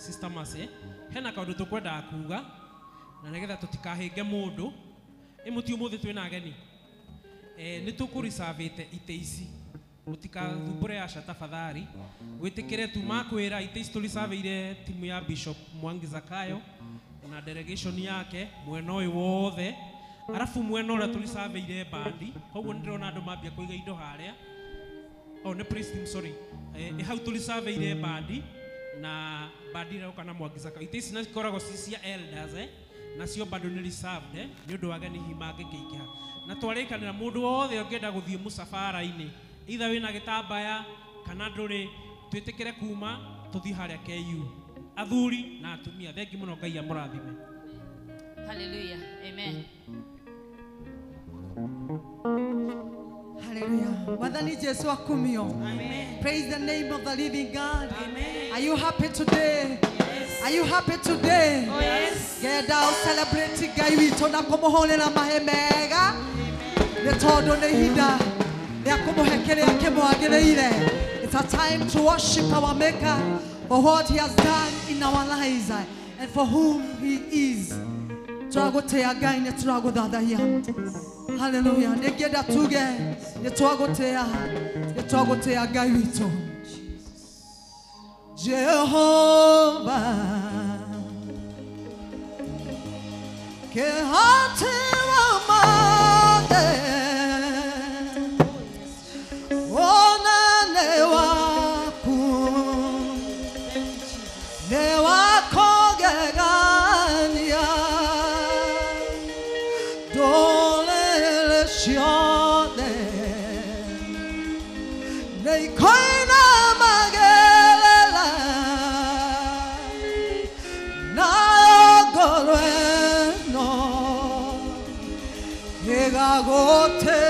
Sister Mercy hena kaundu tukwenda kuga na nigetha tutikahinge mundu imuti umuthi twina ageni nitukurisavite ite ici mutikathumbure asha tafadhali gwitikire tumakwira ite ici tulisaveire timu ya Bishop Mwangi Zakayo na delegation yake mwena uyu wothe arafu mwena uria tulisaveire bandi koguo ndirona andu mambia kuiga indo haria ne priest sorry hau tulisaveire bandi na bandi rauka na Mwangi Zakayo ite ici nakoragwo cia elders nacio bado ni reserved ni undu ageni himange kiikiha na twarikanira mundu wothe ongenda guthie musafara-ini either wina gitambaya kana nduri twitikire kuma tuthie haria KU athuri na atumia thengi muno Ngai amurathime. Hallelujah, amen. Hallelujah. Mwathani Jesu akumio. Amen. Praise the name of the living God. Amen. Are you happy today? Yes. Are you happy today? Oh yes. Get down, celebrate Ngai witũ na kũmũhũrĩra mahe mega. Nĩ tondũ nĩ ihinda rĩa kũmũhe kĩrĩa kĩmwagĩrĩire. It's a time to worship our Maker for what He has done in our lives and for whom He is. Tũragũtĩa Ngai, nĩ tũragũthathaiya. Hallelujah. Nĩ ngĩenda tuge nĩ twagũtĩa Ngai witũ. Jehovah kehate wa made ona ne waku ne wakogegania dole shione ne koina magelela na golweno egagote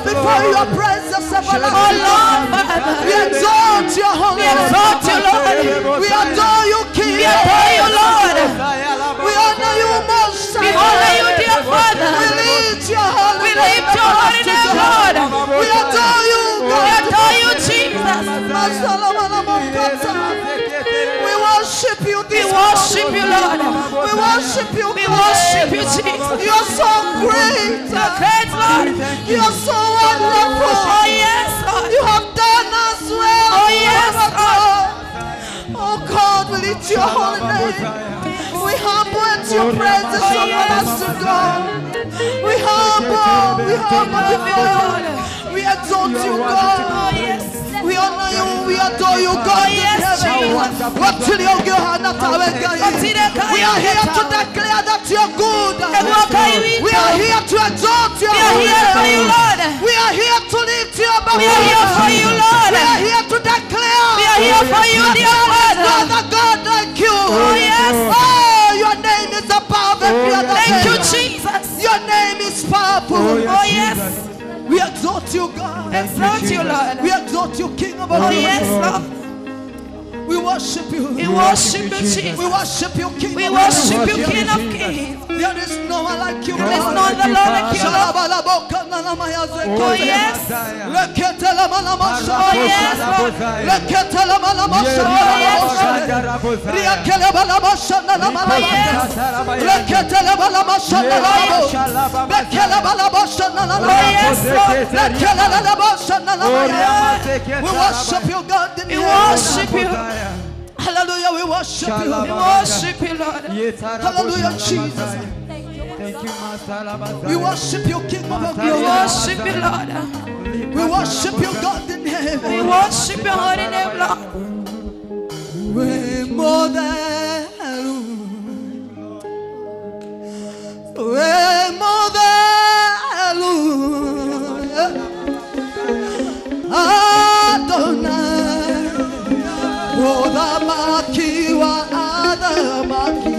Before your presence, oh Lord, we exalt your holy name. We adore you, King. We adore you, Lord. We honor you, Most High. We honor you, dear Father. We lift your holy name, Lord. We adore you, God. We adore you, Jesus. We worship you, we worship you, Lord. We worship you, we worship you, Jesus. You are so great, Lord. You are so wonderful. Oh yes, Lord. You have done us well. Oh yes, Lord. Oh God, we lift your holy name. We humble at your presence, everlasting God. We humble before you. We exalt you, God. Oh yes. We honor you, we adore you, God. Oh yes, Jesus. We are here to declare that you're good. We are here to exalt you. We are here for you, Lord. We are here to lift you up. We are here for you, Lord. We are here to declare. We are here for you, dear Lord. There is no other God like you. Oh yes. Oh, your name is above every other name. Thank you, Jesus. Your name is powerful. Oh yes. We exalt you, God. Exalt you, Lord. We exalt you, King of all. Oh yes, Lord. We worship you. We worship you, Jesus. We worship you, King. We worship you, King of Kings. There is no one like you. There is no other Lord like you. Oh yes. Oh yes, Lord. We worship you, God. We worship you. Hallelujah, we worship you. We worship you, Lord. Hallelujah, Jesus. Thank you, Master. We worship you, King of glory. We worship you, Lord. We worship you, God in heaven. We worship your holy name, Lord. We're more than we're more than Adonai. Odamaki wa Adamaki.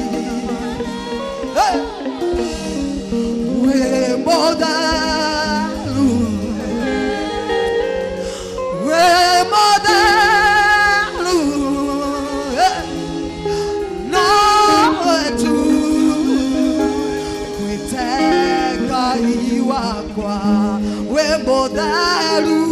wakwa we modharu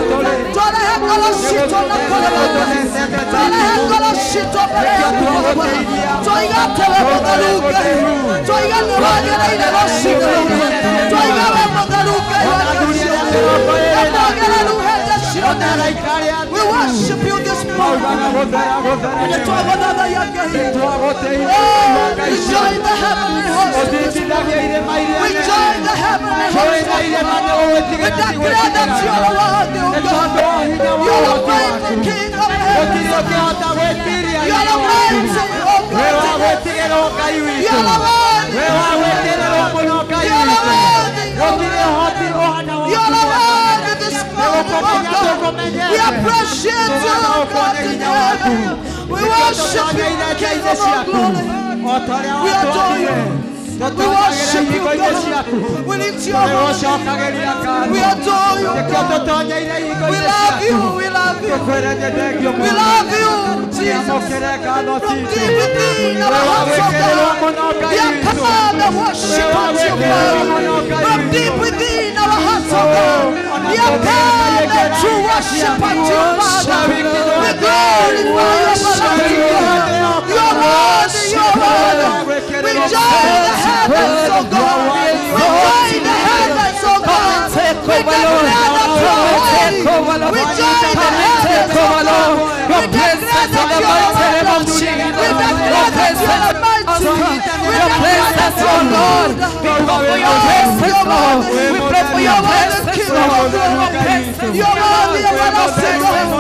Tuna We worship you this morning. We join the heavenly host. We join the heavenly host. We declare that you are worthy, O God. You are the faithful King of heaven. You are amazing, O God. You are worthy. You are worthy. You are worthy this morning, O God. We appreciate you, O God, together. We worship you, King of all glory. We adore you. We worship you, God. We lift your worship. We adore you, God. We love you. We love you. We love you, Jesus. From deep within our hearts, oh God, we have come out and worship you, God. From deep within our hearts, oh God, we have come to worship you, Father. We glorify your name. You are worthy. You are worthy. We join the heavens, oh God. We join the heavens, oh God. We declare that you are holy. We join the heavens, oh God. We declare that you are holy. We declare that you are mighty. We declare that you are Lord. We pray for your blessings, Lord. We pray for your blessings, Lord. You are worthy, everlasting God.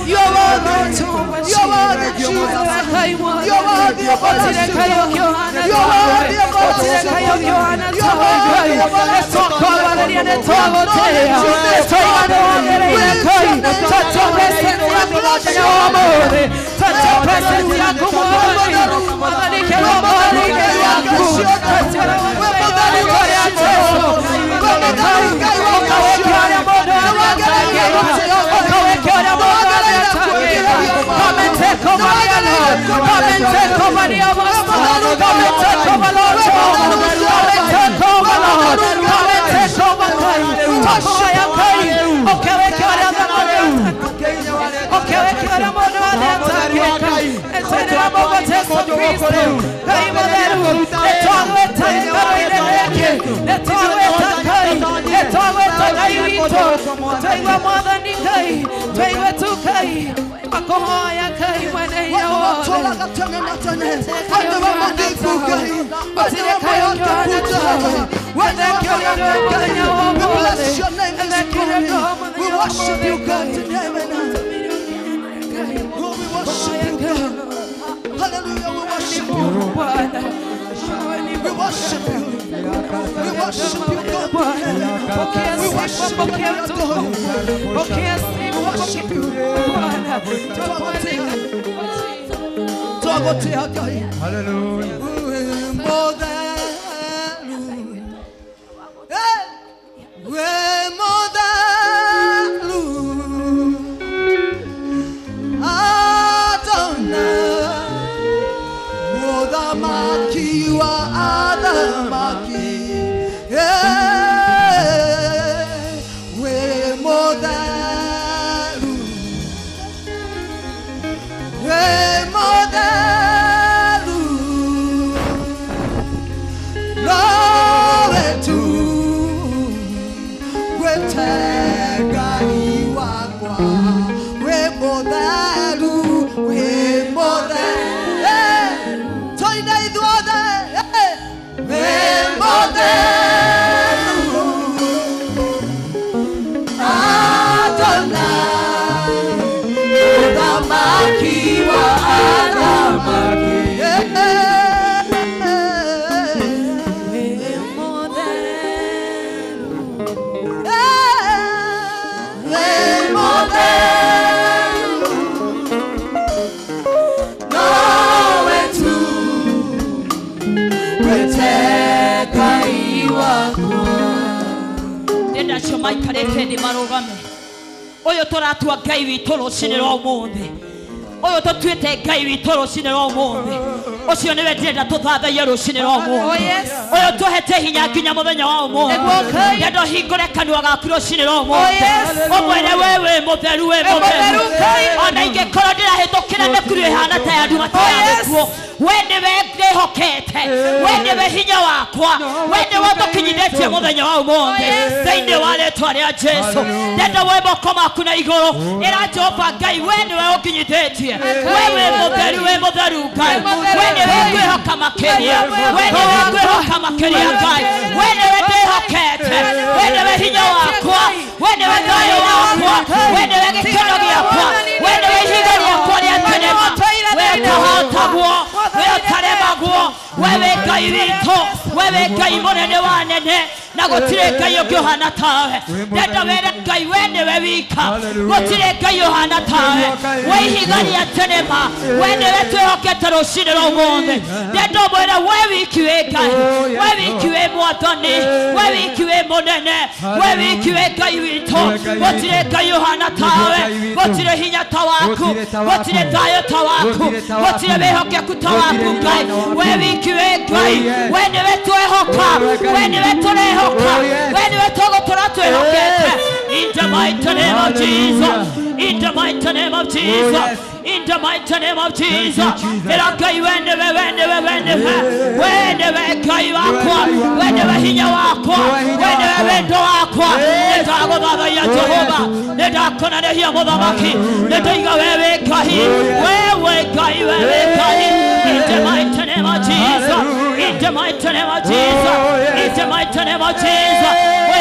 You are worthy, you are worthy, Jesus. You are worthy, everlasting God. You are worthy, everlasting God. You are worthy, everlasting God. Touch your presence, come and take over your Lord. Come and take over your Lord. Come and take over Lord. Come and take over Lord. Come and take over Lord. Touch your pain. Okay, we got it. Okay, we got it. We worship you, God, today. We worship you, God. Hallelujah, we worship you. We worship you. We worship you, God. We worship you. Hallelujah. More than we're more than Maki wa Adamaki, we more than Lord tu we tega iwakwa, we more than we more than. Maikarete marogame oyo toratua Ngai witũ rũcinĩ rwa ũmũthĩ oyo tũtuĩte Ngai witũ rũcinĩ rwa ũmũthĩ ucio niwe ndenda tuthathaie rucini rwa umuthi uyu tuhete hinya nginya muthenya wa umuthi ndenda hingure kanua gaku rucini rwa umuthi umwene wewe mutheru we mutheru ona ingikorwo ndirahitukira mekuru ihana ta andu matayagikuo we niwe ndihokete we niwe hinya wakwa we niwe tukinyithetie muthenya wa umuthi thiini wa rĩtwa rĩa Jesu ndenda we moko maku na igũrũ ĩra Jehova Ngai we niwe ũkinyithetie wewe mutheru we mutheru Ngai we niwe ngwĩhoka makĩria we niwe ngwĩhoka makĩria Ngai we niwe ndĩhokete we niwe hinya wakwa we niwe thayũ wakwa we niwe gĩkeno gĩakwa we niwe ihiga rĩakwa rĩa thenema we ũtahotagwo we ũtaremagwo wewe Ngai witũ wewe Ngai mũnene wa nene na gũtirĩ Ngai ũngĩ ũhana tawe ndenda were Ngai we niwe wika gũtirĩ Ngai ũhana tawe we ihiga rĩa thenema we niwe twĩhokete rũcinĩ rwa ũmũthĩ ndenda ũmwĩre we wiki wĩ Ngai we wiki wĩ Mwathani we wiki wĩ mũnene we wiki wĩ Ngai witũ gũtirĩ Ngai ũhana tawe gũtirĩ hinya ta waku gũtirĩ thayũ ta waku gũtirĩ wĩhokeku ta waku Ngai we wiki wĩ Ngai we niwe twĩhoka we niwe tũrehoka we niwe tũgũtũra twĩhokete in the mighty name of Jesus in the mighty name of Jesus in the mighty name of Jesus ĩra Ngai we niwe Ngai wakwa we niwe hinya wakwa we niwe wendo wakwa nĩndagũthathaiya Jehova nĩndakũnenehia mũthamaki nĩndaiga we wĩ Ngai wewe Ngai we wĩ Ngai in the mighty name of Jesus in the mighty name of Jesus in the mighty name of Jesus we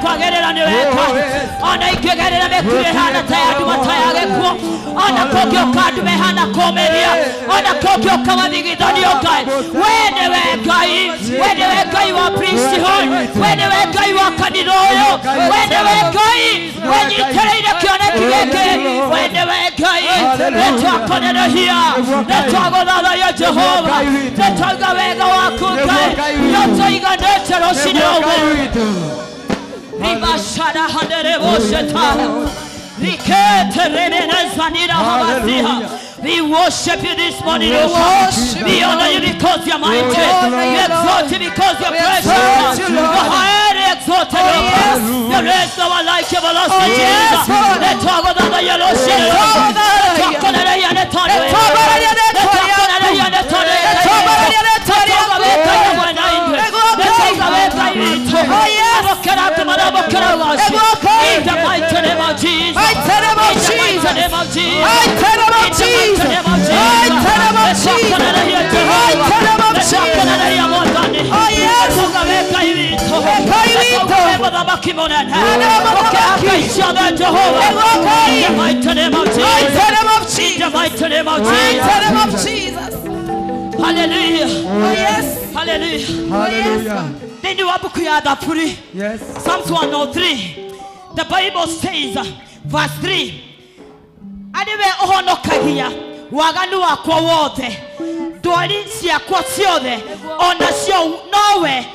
kwagĩrĩra nĩ we Ngai ona ingĩgerera mĩkuru ĩhana ta ya nduma ta ya gĩkuũ ona kũngĩũka andũ mehana kũũmĩria ona kũngĩũka mathigithanio Ngai we niwe Ngai we niwe Ngai wa priesthood we niwe Ngai wa kanitha ũyũ we niwe Ngai wenyitĩrĩire kĩoneki gĩkĩ we niwe Ngai nĩtwakũnenehia nĩtwagũthathaiya Jehova nĩtwauga wega waku Ngai nĩtũiganĩte rũcinĩ rũmwe ribashara handereboshetara rikete rebenezanira habasiha. We worship you this morning, O God. We honor you because you're mighty. We exalt you because you're precious. You're highly exalted, O God. There is no one like everlasting Jesus. Let's talk about the yellow shit. Let's talk about the yellow shit. Let's talk about the yellow shit. Let's talk about the yellow shit. In the mighty name of Jesus. Hallelujah. Oh yes. Hallelujah. Hallelujah. Then you have to Yes. Psalms 103. The Bible says, verse 3. Aniwe ohonokagia waganu wakwa wothe ndwari ciakwa ciothe ona cio nowe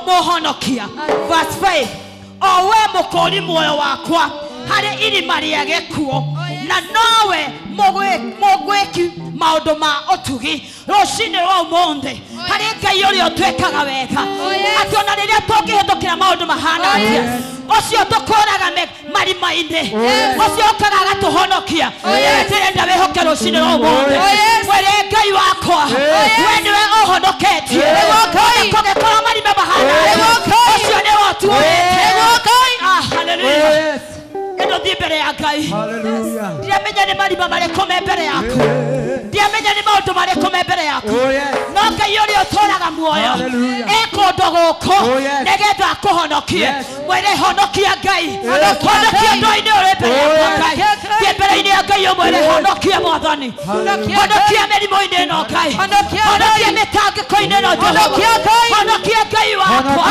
mohonokia. Verse 5. Owe mukori muoyo wakwa hari irima ria gĩkuũ na nowe mũgwĩki maũndũ ma ũtugi rũcinĩ rwa ũmũthĩ hari Ngai ũrĩa ũtwĩkaga wega atĩ ona rĩrĩa tũngĩhĩtũkĩra maũndũ mahana atĩa ũcio tũkũraga marima-inĩ ũcio ũkaga agatũhonokia ndĩrenda wĩhoke rũcinĩ rwa ũmũthĩ wĩre Ngai wakwa we niwe ũhonoketie ona kũngĩkorwo marima mahana ũcio nĩwe ũtuĩte. Hallelujah. Eno thiĩ mbere ya Ngai. Ndiamenya nĩ marima marĩkũ me mbere yaku, ndiamenya nĩ maũndũ marĩkũ me mbere yaku, no Ngai ũrĩa ũtũũraga muoyo kũndũ gũkũ nĩgetha akũhonokie. Mwĩre honokia Ngai, honokia ndũ-inĩ ũrĩ mbere yakwa Ngai. Thiĩ mbere-inĩ ya Ngai ũmwĩre honokia Mwathani, honokia mĩrimũ-inĩ ĩno Ngai, honokia mĩtangĩko-inĩ ĩno Jehova, honokia Ngai wakwa,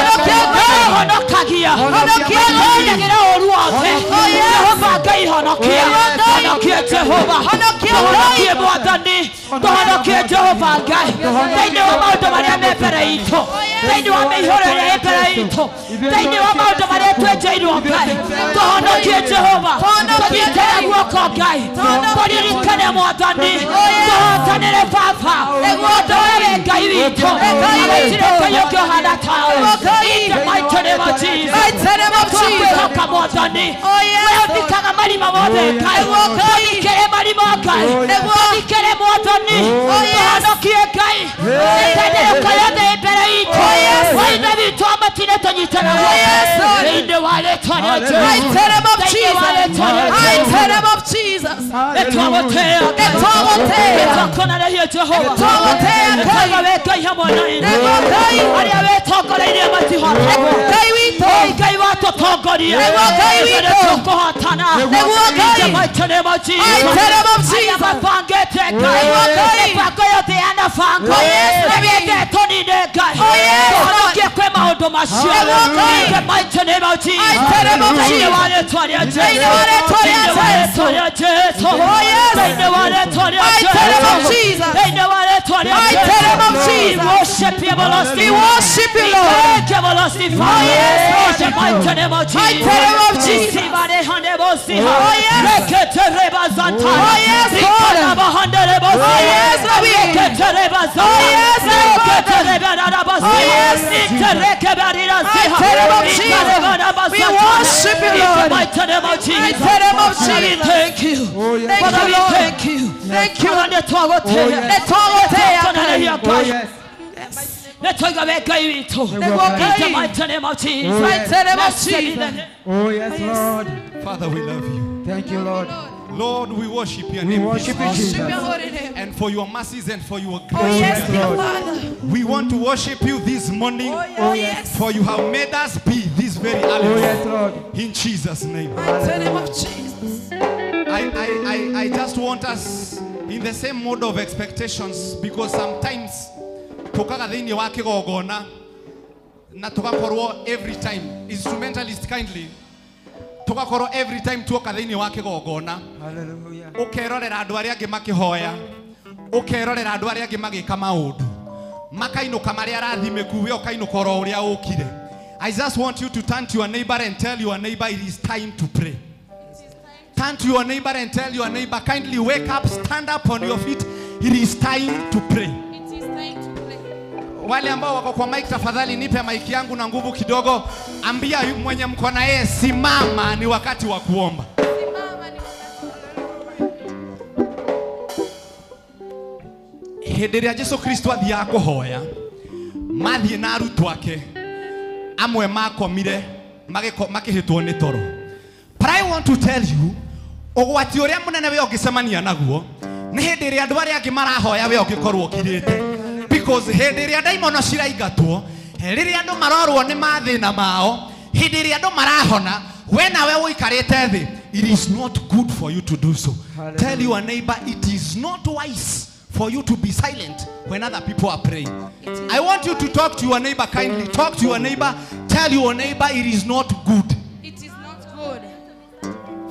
honokagia, honokia ũru wothe Jehova Ngai honokia, honokia Jehova, honokia Mwathani, honokia Jehova Ngai thĩinĩ wa maũndũ marĩa me mbere itũ, thĩinĩ wa mĩihũro ĩrĩa ĩ mbere itũ, thĩinĩ wa maũndũ marĩa twenjeirwo Ngai, tũhonokie Jehova, tũnyitĩre guoko Ngai, tũririkane Mwathani, tũhotanĩre Baba witũ agĩtirĩka yũkĩ ũhana tawe in the mighty name of Jesus twĩhoka Mwathani we ũthikaga marima mothe Ngai ũthikĩre marima Ngai ũthikĩre Mwathani ũhonokie Ngai ĩtenderũka yothe mbere itũ waithe witũ amatine tũnyitana thĩinĩ wa rĩĩtwa rĩa Jesũ thĩinĩ wa rĩĩtwa rĩa Jesũ nĩtwagũtĩĩa nĩtwakonanĩria Jehova nĩtwauga wĩ Ngai hamwe na ithuĩ arĩa wĩtongoreirie matihotagwo Ngai watũtongoria nĩtũkũhotana in the mighty name of Jesus arĩa mabangĩte Ngai mĩbango yothe yanabangwo nĩmĩendetwo nine Ngai tũhonokie kwĩ maũndũ macio in the mighty name of Jesus thĩinĩ wa rĩĩtwa rĩa Jesũ thĩinĩ wa rĩĩtwa rĩa Jesũ thĩinĩ wa rĩĩtwa rĩa Jesũ thĩinĩ wa rĩĩtwa rĩa Jesũ we worship you everlasting thank you everlasting Father in the mighty name of Jesus Sibare hande bosiha rekete reba zanta rikana bahande reba rekete reba zanta rekete reba rabasi intereke barira ziha reba rabasi we worship you Lord in the mighty name of Jesus thank you Father we thank you Let's go back to in the mighty name of Jesus. Oh yes, Lord. Father, we love you. Thank you, Lord. Lord, we worship your We name. worship you, Jesus. And for your mercies and for your grace. Oh yes, Lord. We want to worship you this morning. Oh yes. For you have made us be this very Oh hour. yes, Lord. In Jesus' name. I just want us in the same mode of expectations, because sometimes tokaga thĩinĩ wa kĩgongona na tugakorwo every time instrumentalist kindly tugakorwo every time tuoka thĩinĩ wa kĩgongona Hallelujah. ukerorera andũ arĩa angĩ makĩhoya ukerorera andũ arĩa angĩ magĩka maũndũ makainũka marĩa arathimĩku we ũkainũka oro ũrĩa ũkire. I just want you to turn to your neighbor and tell your neighbor it is time to pray. Turn to your neighbor and tell your neighbor, kindly wake up, stand up on your feet. It is time to pray. Wale ambao wako kwa mic, tafadhali nipe mic yangu na nguvu kidogo. Ambia mwenye mko na yeye, simama, ni wakati wa kuomba. Hĩndĩ ĩrĩa Jesũ Kristo athiaga kũhoya, mathiĩ na arutwo ake, amwe makomire makĩhĩtwo nĩ toro. But I want to tell you, ũgwati ũrĩa mũnene we ũngĩcemania naguo nĩ hĩndĩ ĩrĩa andũ arĩa angĩ marahoya we ũngĩkorwo ũkirĩte. Because hĩndĩ ĩrĩa ndaimono ciraingatwo, rĩrĩa andũ marorwo nĩ mathĩna mao, hĩndĩ ĩrĩa andũ marahona, we nawe ũikarĩte thĩ, it is not good for you to do so. Tell your neighbor it is not wise for you to be silent when other people are praying. I want you to talk to your neighbor kindly. Talk to your neighbor. Tell your neighbor it is not good. It is not good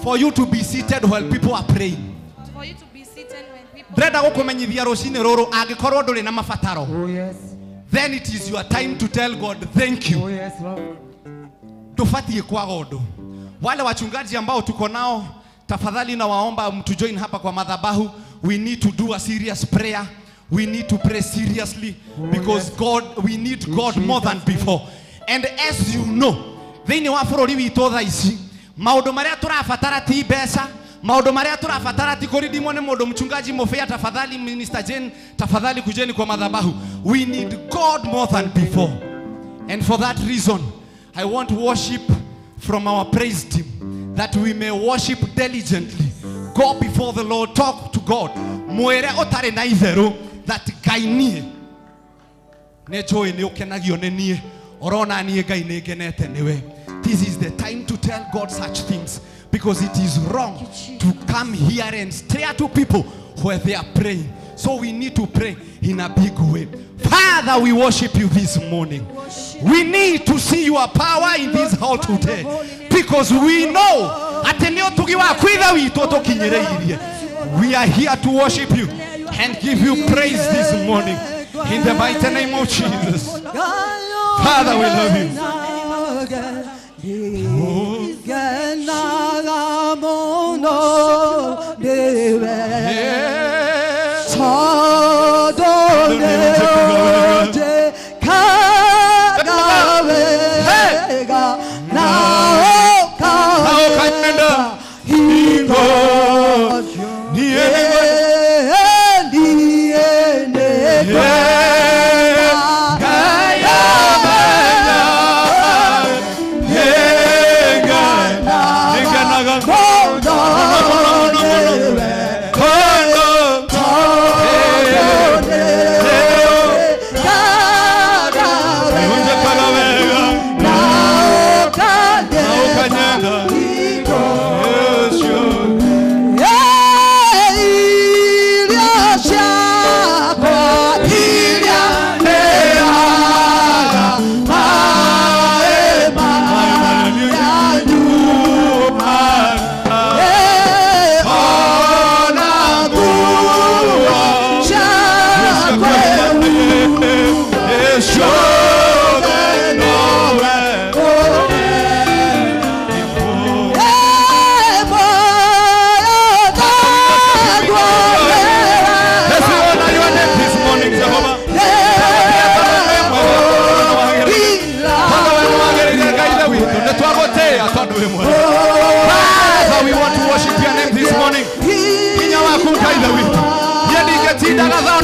For you to be seated while people are praying. for you to be seated when people Ndĩrenda gũkũmenyithia rũcinĩ rũrũ angĩkorwo ndũrĩ na mabataro. Oh yes. Then it is your time to tell God thank Oh you. yes, Lord. Tufatie kwa godo. Wale wachungaji ambao tuko nao, tafadhali na waomba mtu join hapa kwa madhabahu. We need to do a serious prayer. We need to pray seriously because we need God more than before. And as you know, thĩinĩ wa bũrũri witũ thaa ici, maũndũ marĩa tũrabatara ti mbeca, maũndũ marĩa tũrabatara ti kũridimwo nĩ mũndũ. Mchungaji Mofea, tafadhali, Minister Jane, tafadhali kujeni kwa madhabahu. We need God more than before. And for that reason, I want worship from our praise team, that we may worship diligently. Go before the Lord, talk to God. Mwere otare na itherũ, that Ngai niĩ nĩ njũĩ nĩ ũkenagio nĩ niĩ, orona niĩ Ngai nĩ ngenete nĩwe. This is the time to tell God such things, because it is wrong to come here and stare to people where they are praying. So we need to pray in a big way. Father, we worship you this morning. We need to see your power in this hall today, because we know we are here to worship you and give you praise this morning in the mighty name of Jesus. Father, we love you.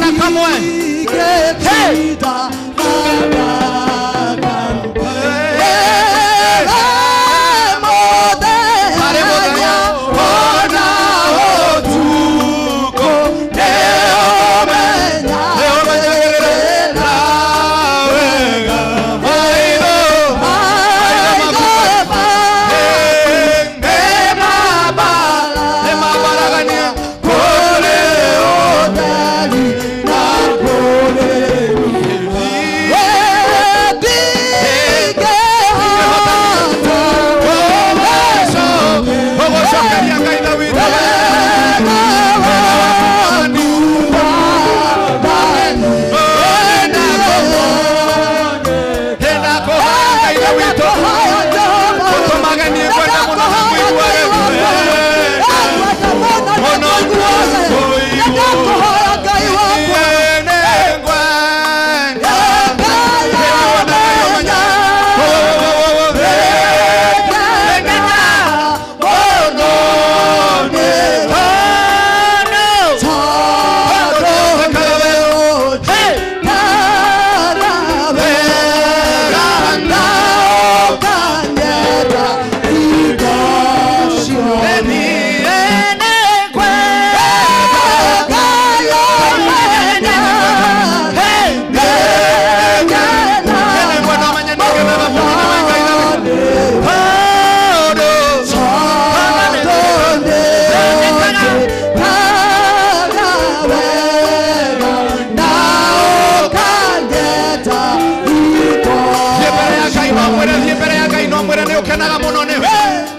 ona kamwe. Hey!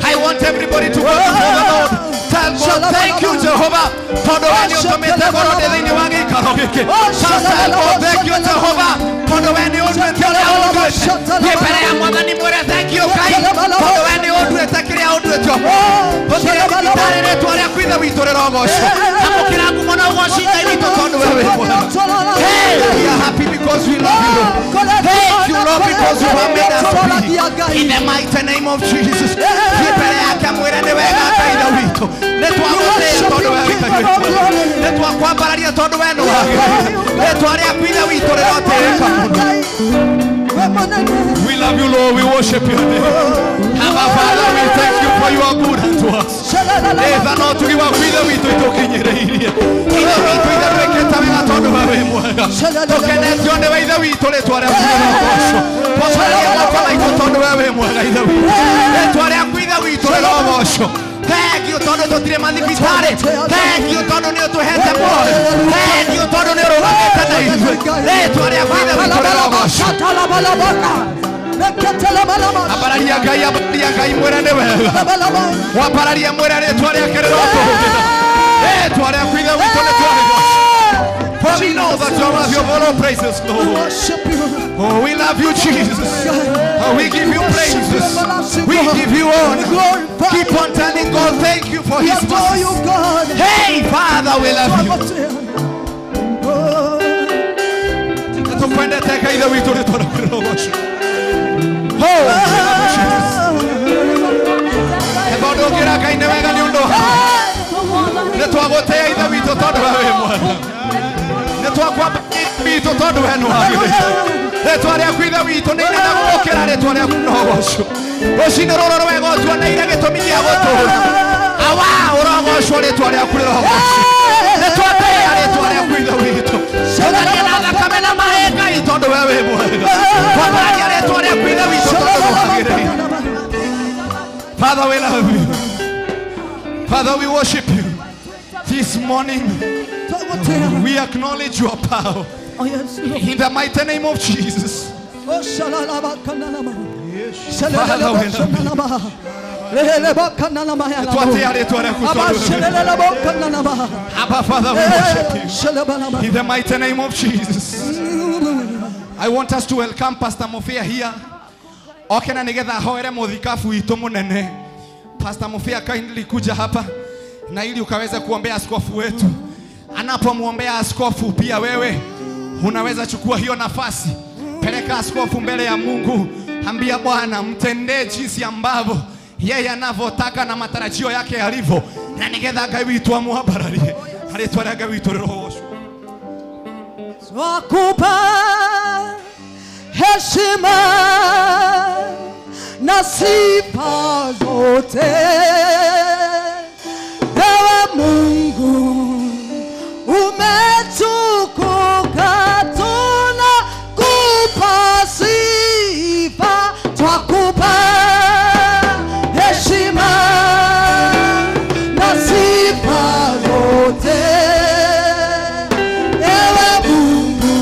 I want everybody to go before the Lord. Tell God, thank you, Jehovah. Thank you, Jehovah. We are happy because we love you. Thank you, Lord, because you have made us happy. In the mighty name of Jesus. We love you, Lord. We worship your name. Our Father, we thank you for you are good unto us. Thank you, Tono, to trema di vitare. Thank you, Tono, to hete muore. Thank you, Tono, ne rovete dai. Tu aria guida vitore. Apararia gai muera neve. Apararia muera ne tu aria querer otro. Tu aria guida vitore tu aria. For we know that you have your all praises, Lord. Oh, we love you, Jesus. Oh, we give you praises. We give you honor. Keep on telling God, thank you for his mercy. Hey, Father, we love you. Father, we love you. Father, we worship you. This morning, we acknowledge your power. In the mighty name of Jesus. Father, we worship you. In the mighty name of Jesus. I want us to welcome Pastor Mofia here. Okay, na nigeza hoere modhikafu itomo nene. Pastor Mofia kindly kuja hapa na ili ukaweza kuombea askofu wetu. Anapomwombea askofu pia wewe unaweza chukua hiyo nafasi. Peleka askofu mbele ya Mungu. Ambia Bwana mtendee jinsi ambavyo yeye anavyotaka na matarajio yake yalivyo. Na nigeza gawitu amuhabararie. Aletwara gawitu roho. twakupa heshima na sifa zote. Ewe Mungu umetukuka, tunakupa sifa, twakupa heshima na sifa zote. Ewe Mungu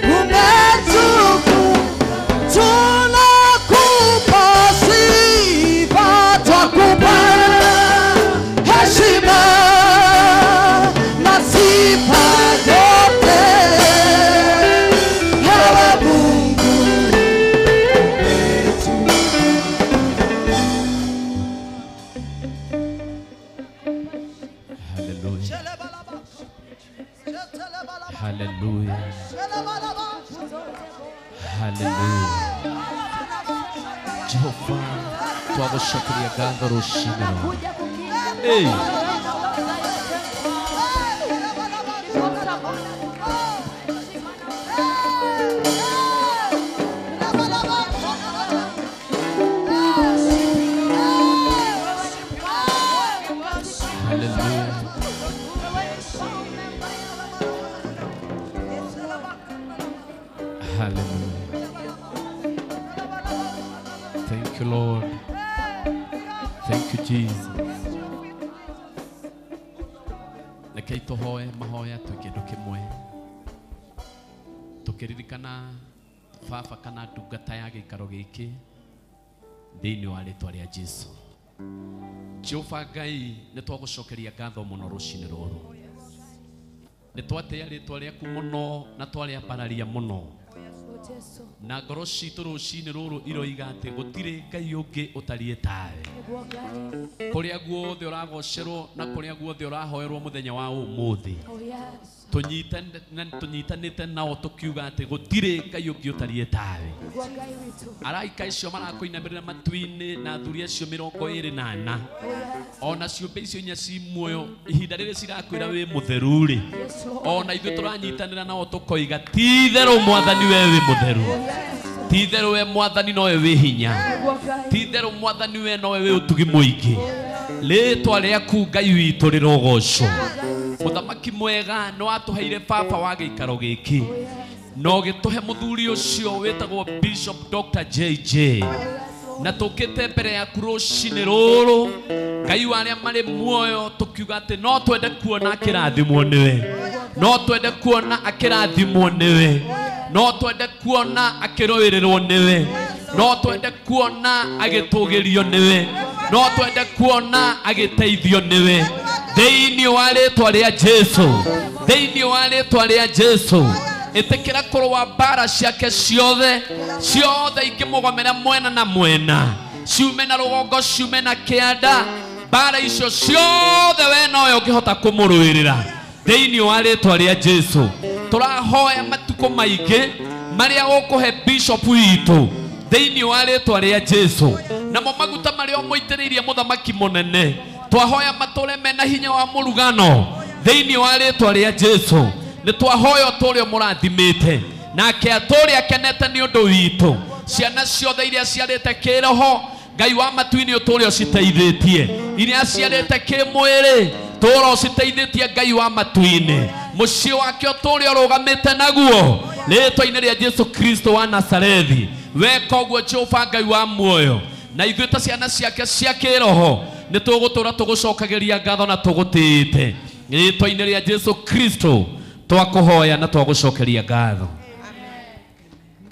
umetukuka, tunakupa sifa, twakupa heshima na sifa zote. Ewe Mungu Hallelujah. Hallelujah. Jehova, twagushokeria ngatho ruciinĩ. Hey. Hallelujah. Hallelujah. Thank you, Lord. Thank you, Jesus. Rekei tuhoe mahoya twi kindu kimwe tukiririkana baba kana ndungata ya gikaro giki thiini wa ritwa ria Jesu. Jehova Ngai, nĩ twagucokeria ngatho mũno rũcinĩ rũrũ. Nĩ twatĩa rĩtwa rĩaku mũno na twarĩambararia mũno, na ngoro citũ rũcinĩ rũrũ iroiga atĩ gũtirĩ Ngai ũngĩ ũtariĩ tawe. Kũrĩa guothe ũragocerwo na kũrĩa guothe ũrahoerwo mũthenya wa ũmũthĩ, tunyitanĩte nao tukiuga atĩ gũtirĩ Ngai ũngĩ ũtariĩ tawe. Araika icio marakũinamĩrĩra matu-inĩ na athuri acio 24 ona ciũmbe icio 4 ci muoyo ihinda rĩrĩ cirakwĩra wĩ mũtheru rĩ, ona ithuĩ tũranyitanĩra nao tũkoiga ti-itherũ Mwathani we wĩ mũtheru, ti-itherũ we Mwathani nowe wĩ hinya, ti-itherũ Mwathani we nowe wĩ ũtugi mũingĩ. Rĩtwa rĩaku Ngai witũ rĩrogocwo. Mũthamaki mwega nĩ watũheire baba wa gĩikaro gĩkĩ, no gĩtũhe mũthuri ũcio wĩtagwo Bishop Dr. JJ, na tũkĩte mbere yaku rũcinĩ rũrũ Ngai wa arĩa marĩ muoyo tũkiuga atĩ no twende kuona akĩrathimwo nĩwe, no twende kuona akĩrathimwo nĩwe, no twende kuona akĩrũĩrĩrwo nĩwe, no twende kuona agĩtũgĩrio nĩwe, no twende kuona agĩteithio nĩwe. Thĩinĩ wa rĩtwa rĩa Jesu, thĩinĩ wa rĩtwa rĩa Jesu, ĩtĩkĩra kũrũa mbara ciake ciothe ingĩmũgomera mwena na mwena, ciume na rũgongo ciume na kĩanda, mbara icio ciothe we nowe ũngĩhota kũmũrũĩrĩra. Thĩinĩ wa rĩtwa rĩa Jesu tũrahoya matukũ maingĩ marĩa ũkũhe bishop witũ, thĩinĩ wa rĩtwa rĩa Jesu, namo maguta marĩa ũmũitĩrĩirie mũthamaki mũnene, twahoya matũre mena hinya wa mũrugano thĩinĩ wa rĩtwa rĩa Jesu. Nĩ twahoya ũtũũre mũrathimĩte nake atũũre akenete nĩ ũndũ witũ. Ciana ciothe iria ciarĩte kĩroho, Ngai wa matu-inĩ ũtũũre ũciteithĩtie, iria ciarĩte kĩmwĩrĩ tũũra ũciteithĩtie Ngai wa matu-inĩ, mũciĩ wake ũtũũre ũrũgamĩte naguo rĩtwa-inĩ rĩa Jesu Kristo wa Nazarethi. Weka ũguo Jehova Ngai wa muoyo, na ithuĩ ta ciana ciake cia kĩroho nĩ tũgũtũũra tũgũcokagĩria ngatho na tũgũtĩĩte rĩtwa-inĩ rĩa Jesu Kristo twakũhoya na twagũcokeria ngatho.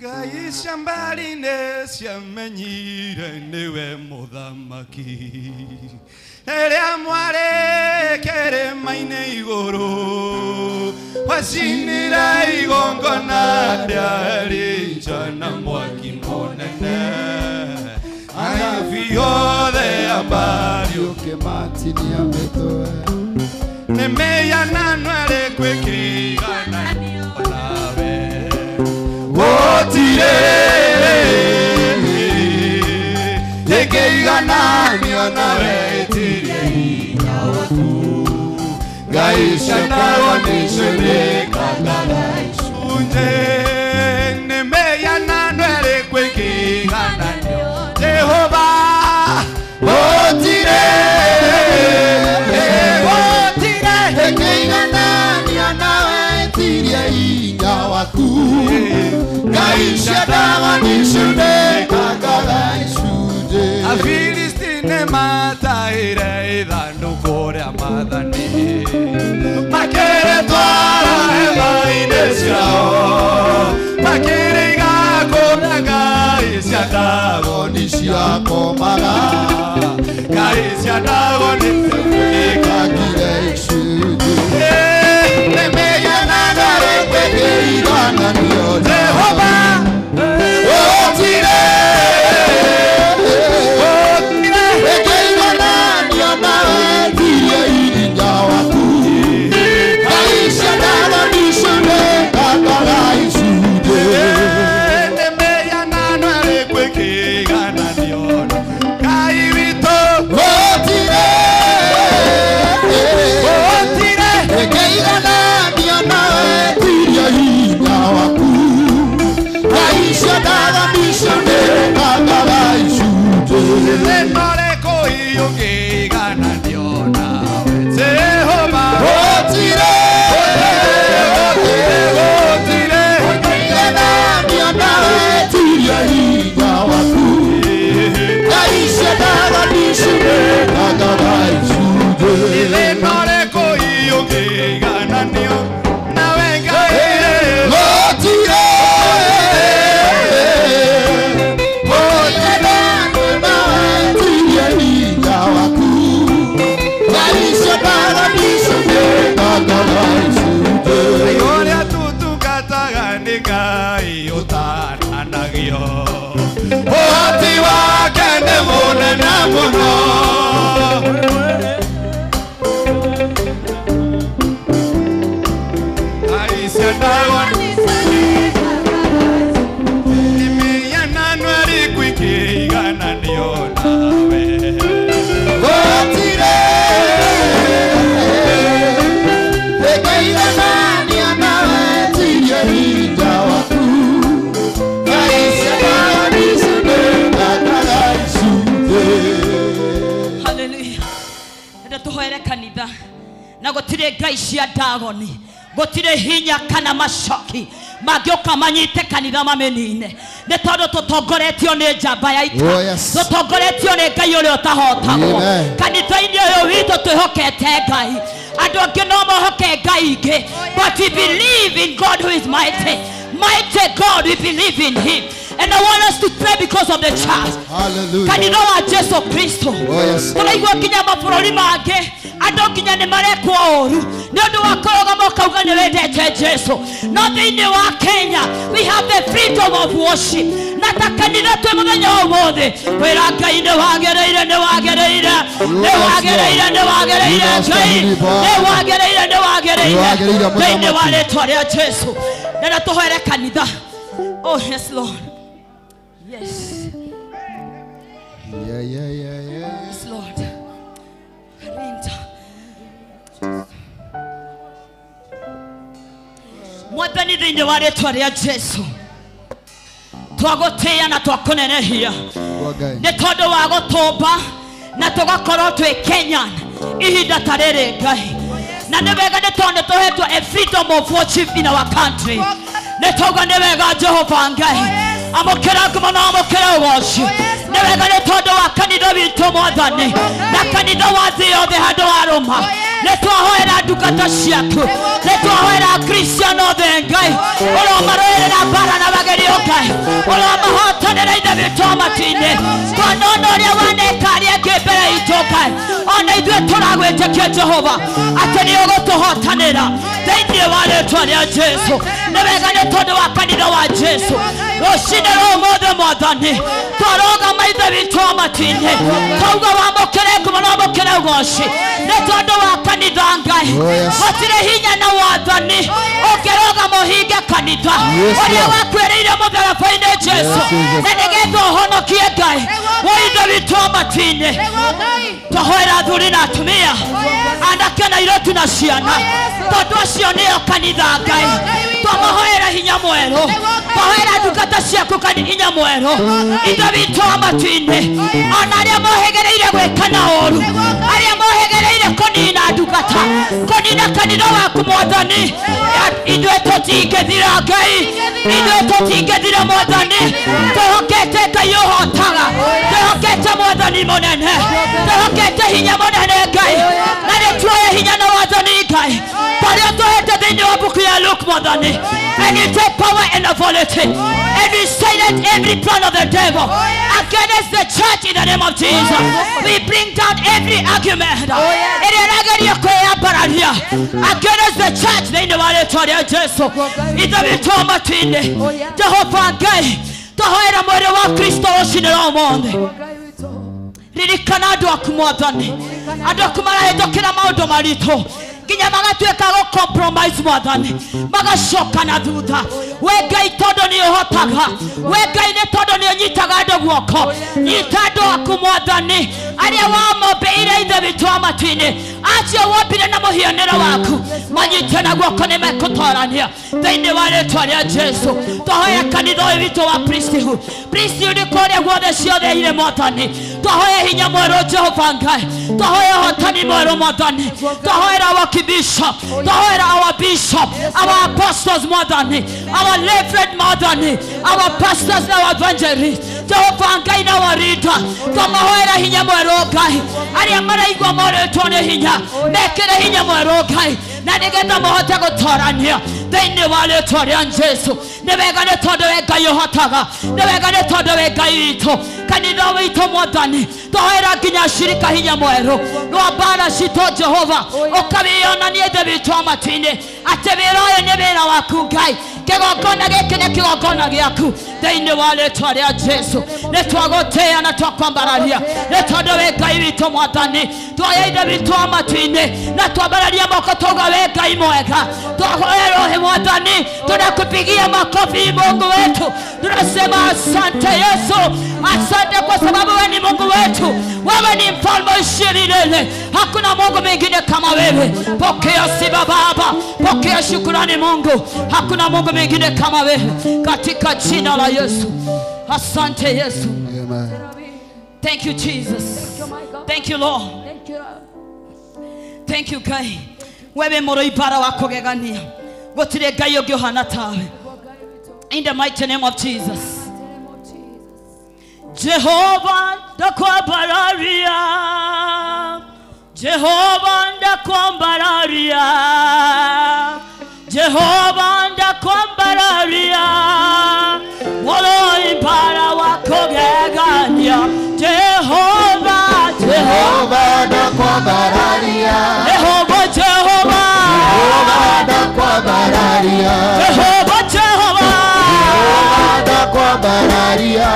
Ngai ciambarinĩ ciamenyire nĩwe mũthamaki, rĩrĩa mwarĩ kĩrĩma-inĩ igũrũ wacinire igongona rĩarĩ nja na mwaki mũnene, anabii othe a Baali ũkĩmatinia mĩtwe, nĩ mĩhianano ĩrĩkũ ĩkĩigananio nawe? Gũtirĩ ĩkĩigananio nawe, ĩtirĩ hinya waku. Ngai ciakwa nĩcio nĩkangaga hinya waku Kaisha dawa nishude Kagala ishude Afilistine mataire ithanduku ria mathani makere twara hema-inĩ ciao makĩrĩiga kũrĩa ngai cia ndagoni Nisiakomaga ngai cia ndagoni Kagile ishude nĩmĩganaga rĩngĩ Igana niyo Jehova otire na gotire ngai cia ndagoni gotire hinya kana macoki magioka manyite kanitha mamenine ne tondu tutongoretio ni njamba ya ita tutongoretio ni ngai uria utahotagwo kanitha-ini uyu witu twihokete ngai andu angi no mohoke ngai ingi but we believe in God who is mighty God, we believe in him. And I want us to pray because of the church. Hallelujah. Kanitha wa Jesu Kristo. Turaigua kinya mabũrũri mangĩ andũ kinya nĩ marekwo ũru nĩ ũndũ wa kũrũgama ũkauga nĩ wendete Jesu. No thĩinĩ wa Kenya we have the freedom of worship. Na ta kanitha twĩ mũthenya ũmũthĩ kwĩra Ngai nĩ wagĩrĩire Ngai nĩ wagĩrĩire thĩinĩ wa rĩĩtwa rĩa Jesu. Na tũhoere kanitha. Oh yes Lord. Yes. Yeah. Yes, Lord. Karinda. Mwathani thĩinĩ wa rĩĩtwa rĩa Jesu. Twagũtĩĩa na twakũnenehia. Nĩ tondũ wa gũtũmba na tũgakorwo twĩ Kenyan ihinda ta rĩrĩ Ngai. Na nĩ wega nĩ tondũ tũhetwo a freedom of worship in our country. Nĩ tauga nĩ wega Jehova Ngai. Amokera ngumo na amokera ũgooci. Nĩ wega nĩ tondũ wa kanitha witũ Mwathani na kanitha wa thĩ yothe handũ warũma. Nĩ twahoera ndungata ciaku. Nĩ twahoera Akristiano othe Ngai. Ũromarũĩrĩra mbara na magerio Ngai. Ũromahotanĩra ithe witũ amati-inĩ. Twanona ũrĩa waneka arĩa angĩ mbere itũ Ngai. Ona ithuĩ tũragwĩtĩkia Jehova atĩ nĩ ũgũtũhotanĩra thĩinĩ wa rĩĩtwa rĩa Jesu. Nĩ wega nĩ tondũ wa kanitha wa Jesu. Rũcinĩ rũu mũthĩ Mwathani twarũgama ithe witũ amati-inĩ. Twauga wamũkĩre ngumo na wamũkĩre ũgooci. Nĩ tondũ wa kanitha Ngai. Gũtirĩ hinya na wathani ũngĩrũgama ũhinge kanitha ũrĩa wakwĩrĩire mũtharaba-inĩ Jesu. Na nĩgetha ũhonokie Ngai wa ithe witũ amati-inĩ. Twahoera athuri na atumia anake na airĩtu na ciana tondũ acio nĩo kanitha Ngai. Twamahoera hinya mwerũ. Twahoera ndungata ndungata ciaku kani inya mwero ithe witũ wa matu-inĩ ona arĩa mohegereire gwĩka na ũru arĩa mohegereire kũnina ndungata kũnina kanitha waku Mwathani ithuĩ tũtingĩthira Ngai ithuĩ tũtingĩthira Mwathani twĩhokete Ngai ũhotaga twĩhokete Mwathani mũnene twĩhokete hinya mũnene Ngai na nĩtuoye hinya na wathani Ngai twarĩa tũhete thĩinĩ wa mbuku ya Luke Mwathani and you take power and authority and we silence every plan of the devil against the church in the name of Jesus. We bring down every argument against the church thĩinĩ wa rĩĩtwa rĩa Jesũ ithe witũ wa matu-inĩ Jehova Ngai tũhoera mwĩrĩ wa Kristo rũcinĩ rwa ũmũthĩ ririkana andũ aku Mwathani andũ aku marahĩtũkĩra maũndũ maritũ nginya magatuĩka gũ compromise Mwathani magacoka na thutha we Ngai tondũ nĩ ũhotaga we Ngai nĩ tondũ nĩ ũnyitaga andũ guoko nyita andũ aku Mwathani arĩa wamombeire ithe witũ wa matu-inĩ acio wombire na mũhianĩre waku manyite na guoko nĩ mekũtorania thĩinĩ wa rĩĩtwa rĩa Jesũ tũhoya kanitha ũyũ witũ wa priesthood kũrĩa guothe ciothe irĩ Mwathani tũhoya hinya mwerũ Jehova Ngai tũhoya ũhotani mwerũ Mwathani tũhoera Bishop, our bishop, our apostles, Mwathani, our reverend Mwathani, our pastors, our evangelists, Jehova Ngai na warita, tũmahoera hinya mwerũ Ngai, arĩa maraigua moretwo nĩ hinya, mekĩre hinya mwerũ Ngai, na nĩgetha mahote gũtorania thĩinĩ wa rĩĩtwa rĩa Jesũ. Nĩ wega nĩ tondũ we Ngai ũhotaga, nĩ wega nĩ tondũ we Ngai witũ, kanitha witũ Mwathani, tũhoera nginya shirika hinya mwerũ rwa mbara citũ Jehova, ũkawĩonanie ithe witũ wa matu-inĩ atĩ wĩra ũyũ nĩ wĩra waku Ngai, kĩgongona gĩkĩ nĩ kĩgongona gĩaku thĩinĩ wa rĩĩtwa rĩa Jesũ. Nĩ twagũtĩĩa na twakwambararia nĩ tondũ we Ngai witũ Mwathani, tuoya ithe witũ wa matu-inĩ na twambararia moko tuuga we Ngai mwega, twahoya Roho Mwathani, tunakupigia makofi Mungu wetu, tunasema asante Yesu, asante kwa sababu wewe ni Mungu wetu, wewe ni mfalme usiye milele, hakuna Mungu mwingine kama wewe. Pokea sifa Baba, pokea shukrani Mungu, hakuna Mungu mwingine kama wewe, katika jina la Yesu. Asante Yesu. Amen. Thank you Jesus. Thank you Lord. Thank you Ngai, wewe mũrũibara wa kũgegania, gũtirĩ Ngai ũngĩ ũhana tawe. In the mighty name of Jesus. Jehovah ndakwambararia, Jehovah ndakwambararia, Jehovah ndakwambararia, mũrũibara wa kũgegania. Jehovah, Jehovah ndakwambararia, Jehovah, Jehovah ndakwambararia, Jehovah, Jehovah ndakwambararia,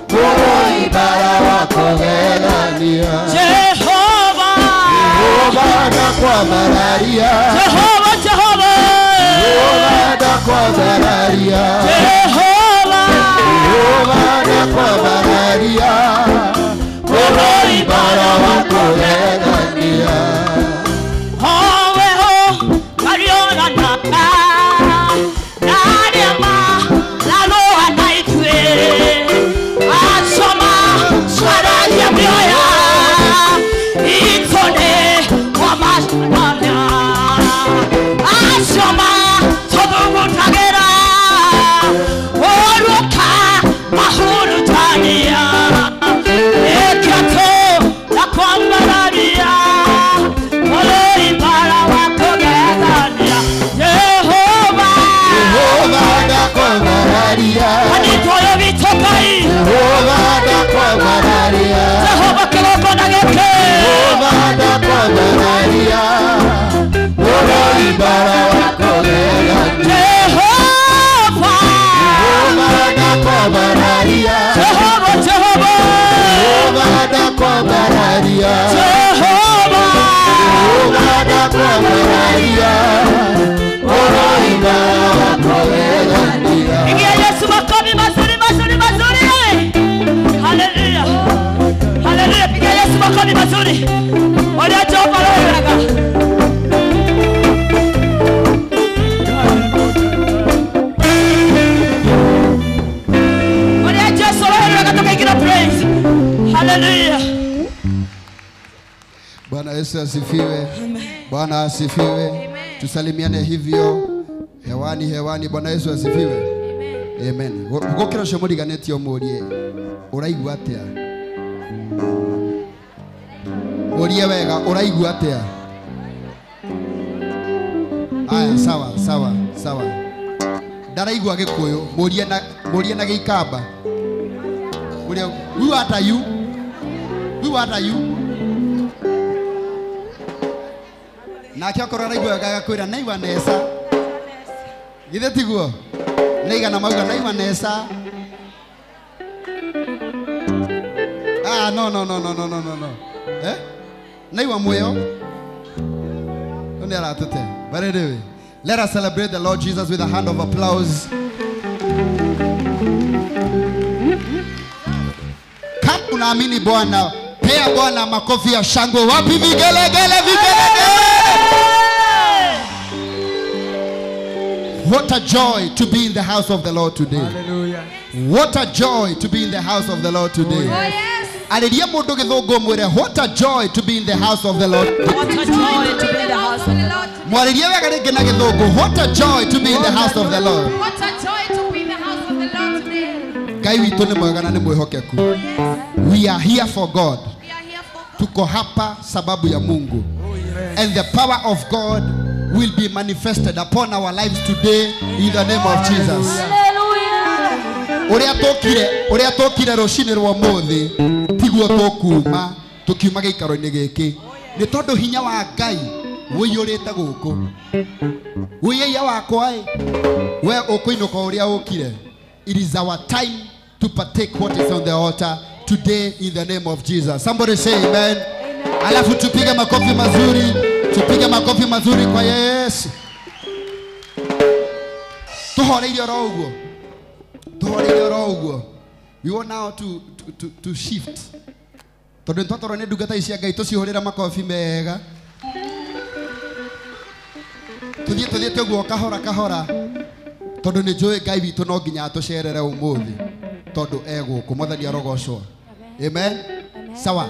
mũrũibara wa kũgegania. Jehovah, Jehovah ndakwambararia, Jehovah, Jehovah ndakwambararia, Jehovah, Jehovah ndakwambararia, mũrũibara wa kũgegania. Yesu asifiwe. Bwana asifiwe. Tusalimiane hivyo hewani. Bwana Yesu asifiwe. Amen. Gukira cio muriganetio murie. Uraigua atia? Murie wega, uraigua atia? Aya, sawa. Ndaraigua Gikuyu, murie na Gikamba. Who are you? Na kia korora igwa gakwira naigwa nesa. Githe tiguo. Naiga na mauga naigwa nesa. No. Naigwa muyo. Onde aratute. But anyway, let us celebrate the Lord Jesus with a hand of applause. Kama unaamini Bwana, pea Bwana makofi ya shangwe. Wapi vigelegele? What a joy to be in the house of the Lord today. Hallelujah. What a joy to be in the house of the Lord today. Oh, yes. Aliria mundu githugu mwire, what a joy to be in the house of the Lord. What a joy to be in the house of the Lord. Mwariria wega ringi na githugu, what a joy to be in the house of the Lord. What a joy to be in the house of the Lord today. Ngai witu ni mwega na ni mwihokeku. We are here for God. We are here for God. Tuko hapa sababu ya Mungu. And the power of God will be manifested upon our lives today in the name of Jesus. Uria tokire rucini rwa muthi tiguo tukuma tukiuma giikaro-ini giki ni tondu hinya wa Ngai wiyurite guku wiya wakwa we ukuinuka uria ukire. It is our time to partake what is on the altar today in the name of Jesus. Somebody say amen. Alafu tupige makofi mazuri kwa Yesu. Tuhoreire ro uguo. We want now to shift. Tondu twatoro ne ndungata icia Ngai tucihurira makofi mega. Tuthie tuguo kahora. Tondu ni njui Ngai witu no nginya atucerere umuthi. Tondu eguku Mwathani arogocwo. Amen. Sawa.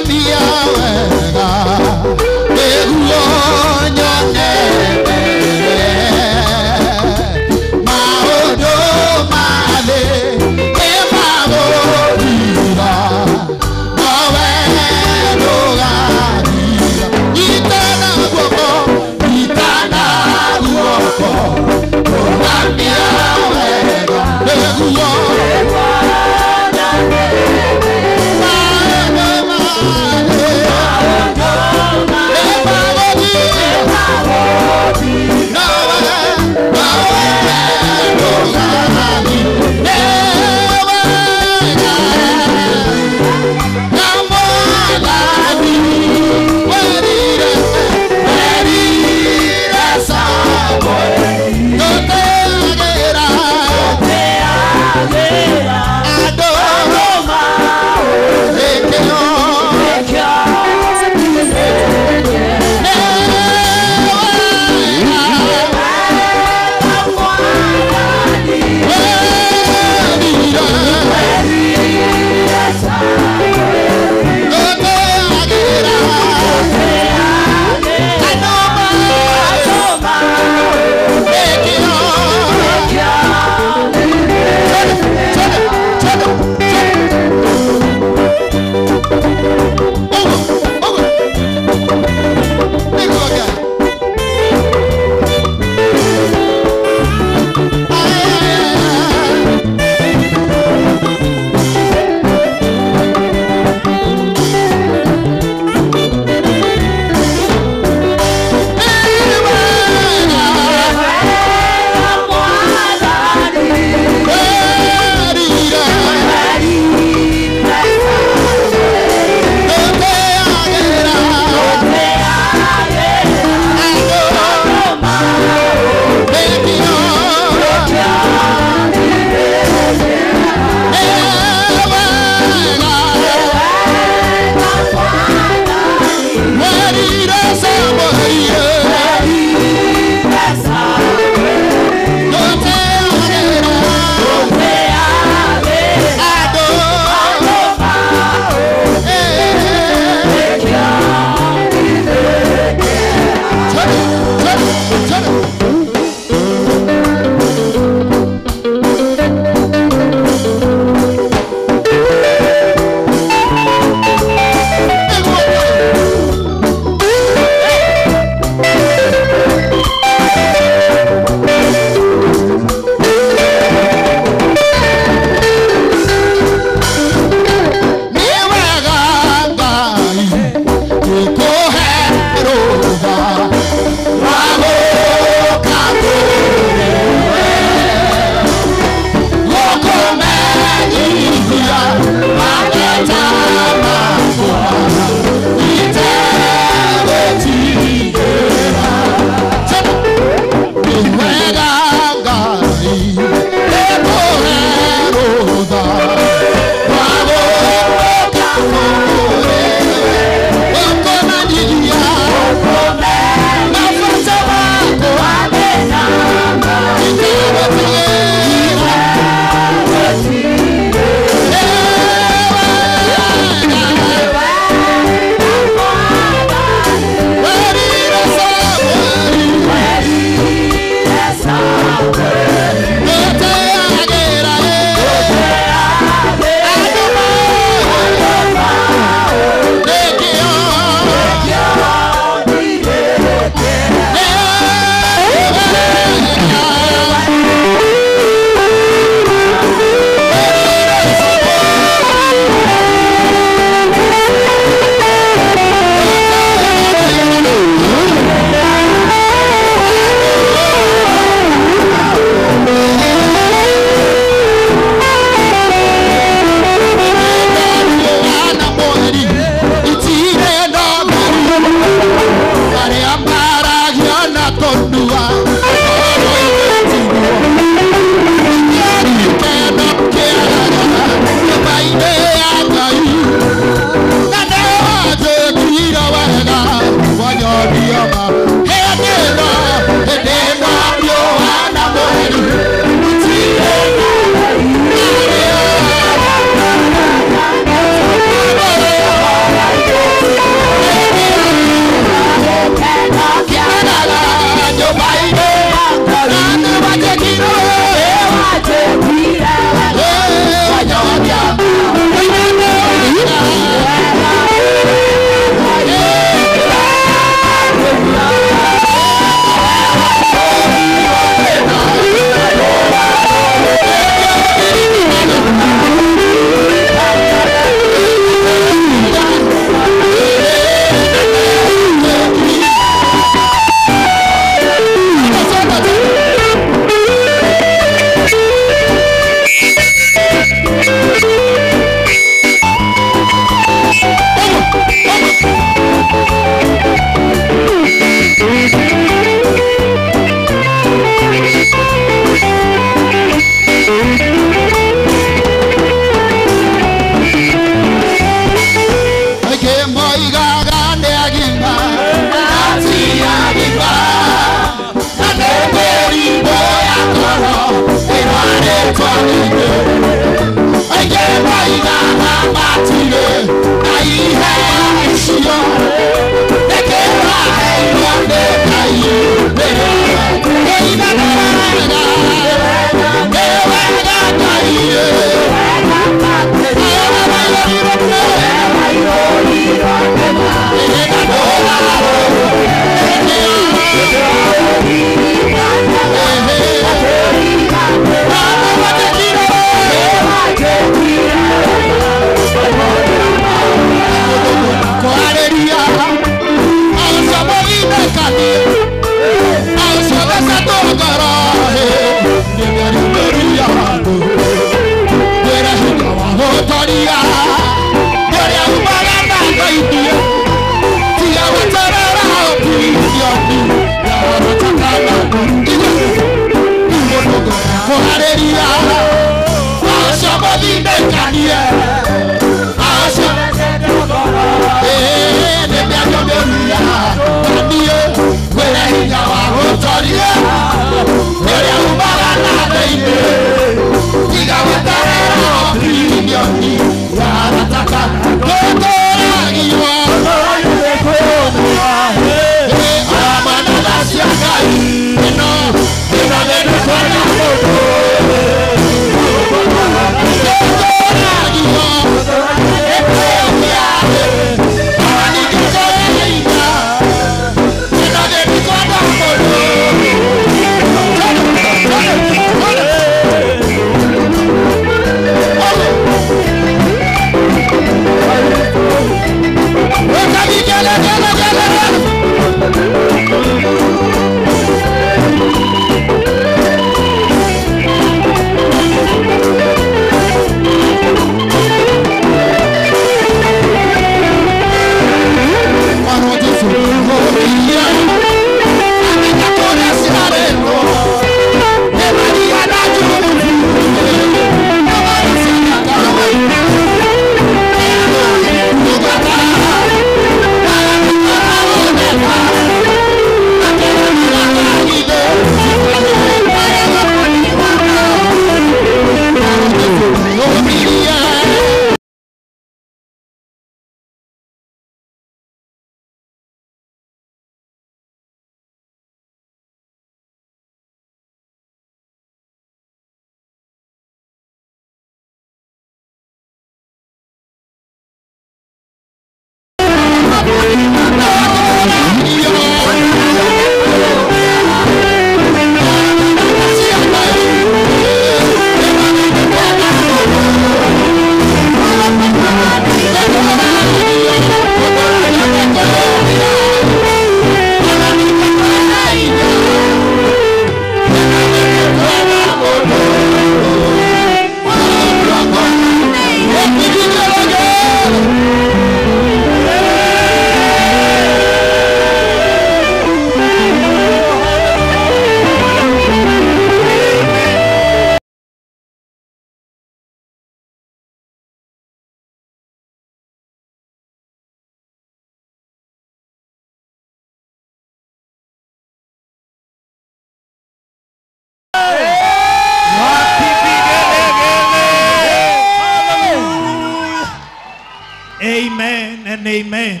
Amen and amen.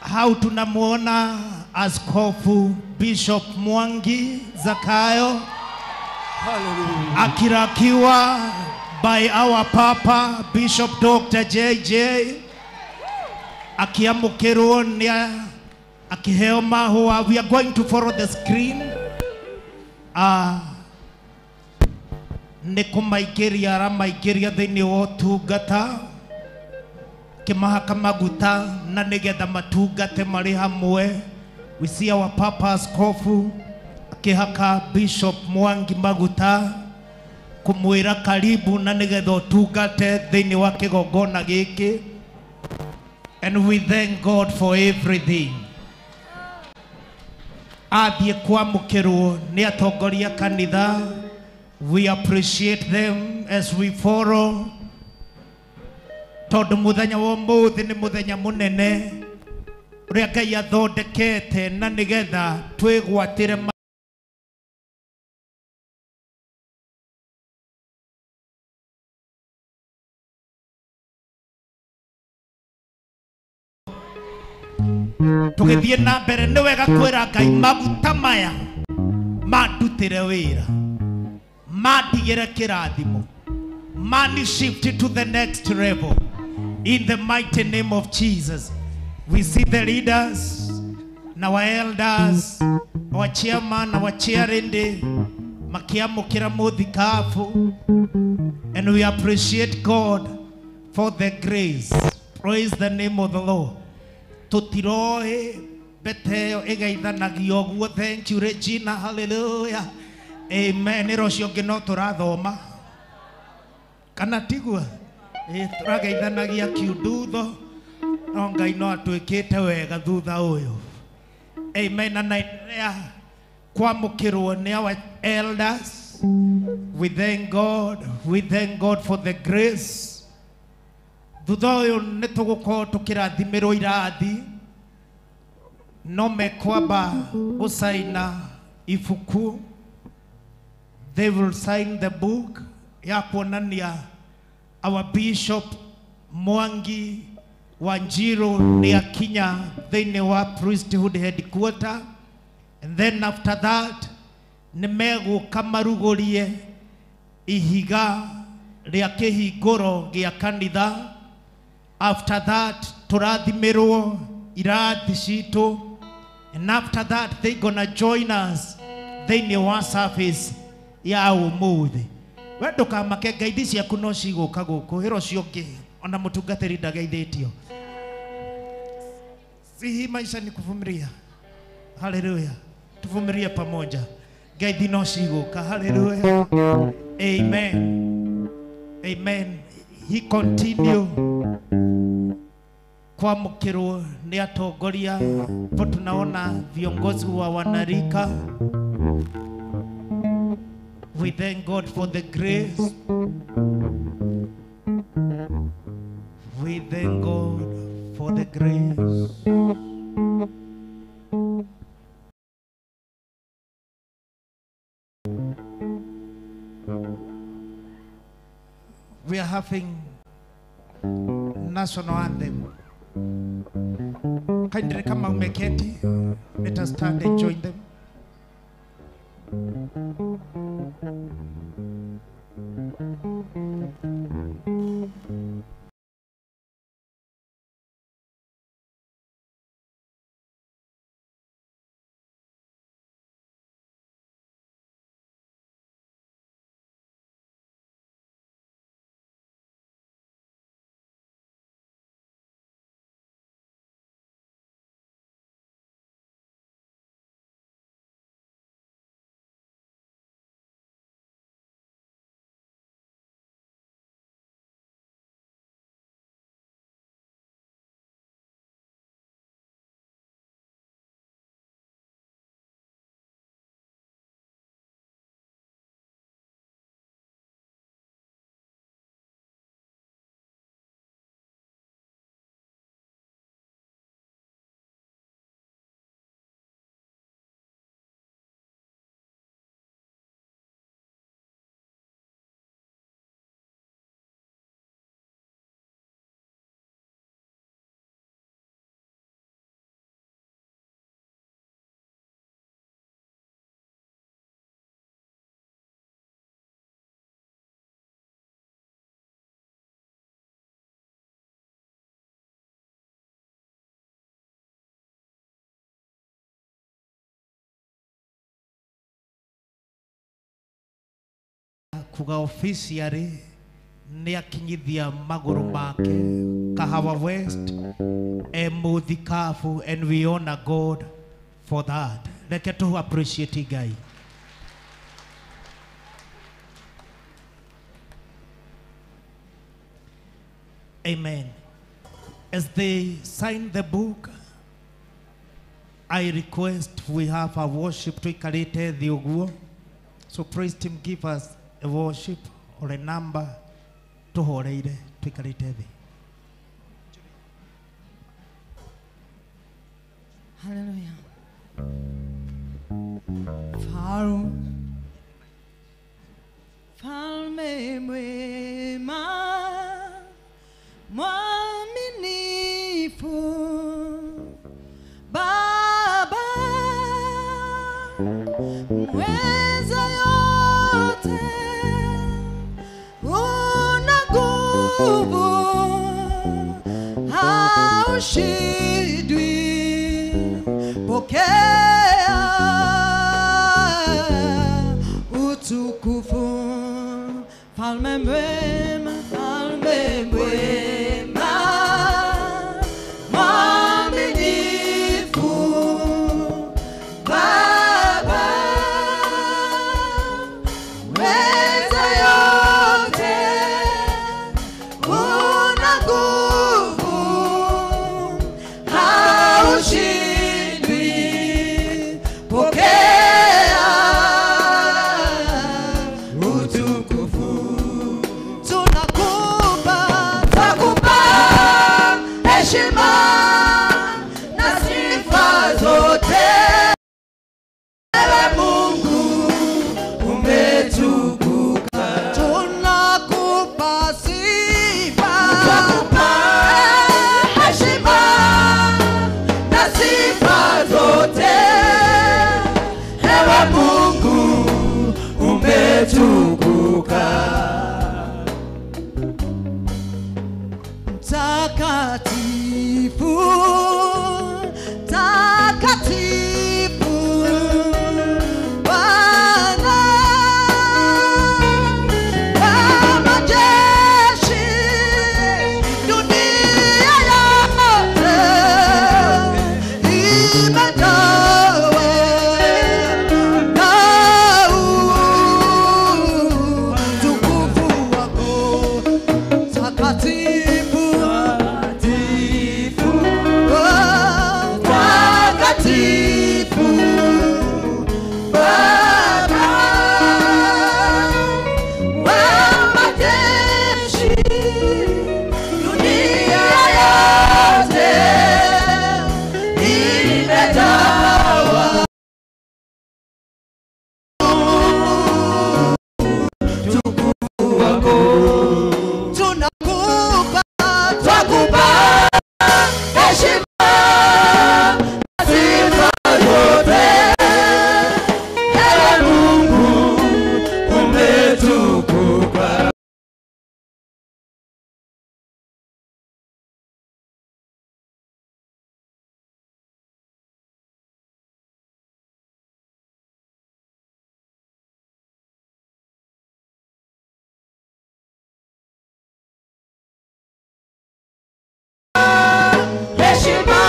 How tunamuona Askofu Bishop Mwangi Zakayo akirakiwa by our Papa Bishop Dr. JJ akiamukirwo ni akiheo mahua. We are going to follow the screen. Nĩ kũmaingĩria aramaingĩria thĩinĩ wa ũtungata kĩmahaka maguta na nĩgetha matungate marĩ hamwe. We see our Papa Askofu akĩhaka Bishop Mwangi maguta kũmwĩra karibu na nĩgetha ũtungate thĩinĩ wa kĩgongona gĩkĩ. And we thank God for everything. Athiĩ kwamũkĩrwo nĩ atongoria kanitha. We appreciate them as we follow. Tondũ mũthenya wa ũmũthĩ nĩ mũthenya mũnene ũrĩa Ngai athondekete na nĩgetha twĩgwatĩre tugithie na mbere ni wega kwira Ngai maguta maya mandutire wira mandigire kirathimo mani shift to the next level in the mighty name of Jesus. We see the leaders, our elders, our chairman, our chairinde makiamukira muthikafu, and we appreciate God for the grace. Praise the name of the Lord. Tutiroe beteo egaithanagio guo. Thank you Regina. Hallelujah. Amen. Rocio ngino turathoma kana tigwa turageithanagia kiundutho no Ngai no atwikite wega thutha uyu. Amen. Na naendelea kwamukirwo ni our elders. We thank God. We thank God for the grace. Thutha uyu ni tugukorwo tukirathimirwo irathi no mekwamba gusaina ifuku. They will sign the book ya kuonania our Bishop Mwangi Wanjiru ni akinya thini wa priesthood headquarter, and then after that ni meguka marugurie ihiga ria kihinguro gia kanitha. After that turathimirwo irathi citu, and after that they gonna join us thini wa service ya umuthi. Wendo kamake ngaithi ciaku no ciguka guku hiro ciongi ona mutungatiri ndageithitio. Si maisha ni kuvumilia. Hallelujah. Tuvumilie pamoja. Ngaithi no ciguka. Hallelujah. Amen. Amen. He continue kuamukirwo ni atongoria. Po tunaona viongozi wa wanarika. We thank God for the grace. We thank God for the grace. We are having national anthem. Kindly come out, Meketi. Let us stand and join them. Kuga officially ni akinyithia maguru make Kahawa West Muthikafu, and we honor God for that. Let us appreciate Guy. Amen. As they sign the book, I request we have a worship to ikarete the uguo. So praise him, give us a worship or a number to horeire to ikarete the. Hallelujah. Falme mwema mwaminifu haushindwi. Pokea utukufu, Mfalme mwema, Mfalme mwema, mwaminifu Baba, weza yote, una nguvu, haushindwi. Pokea utukufu, tunakupa, twakupa heshima na sifa zote. Ewe Mungu umetukuka, tunakupa sifa, twakupa heshima na sifa zote. Ewe Mungu umetukuka. Takatifu, takatifu Bwana wa majeshi, dunia yote imejawa na utukufu wako. Takatifu, takatifu Baba wa majeshi, dunia yote imejawa utukufu wako. Tunakupa, twakupa heshima na sifa zote. Ewe Mungu umetukuka. Heshima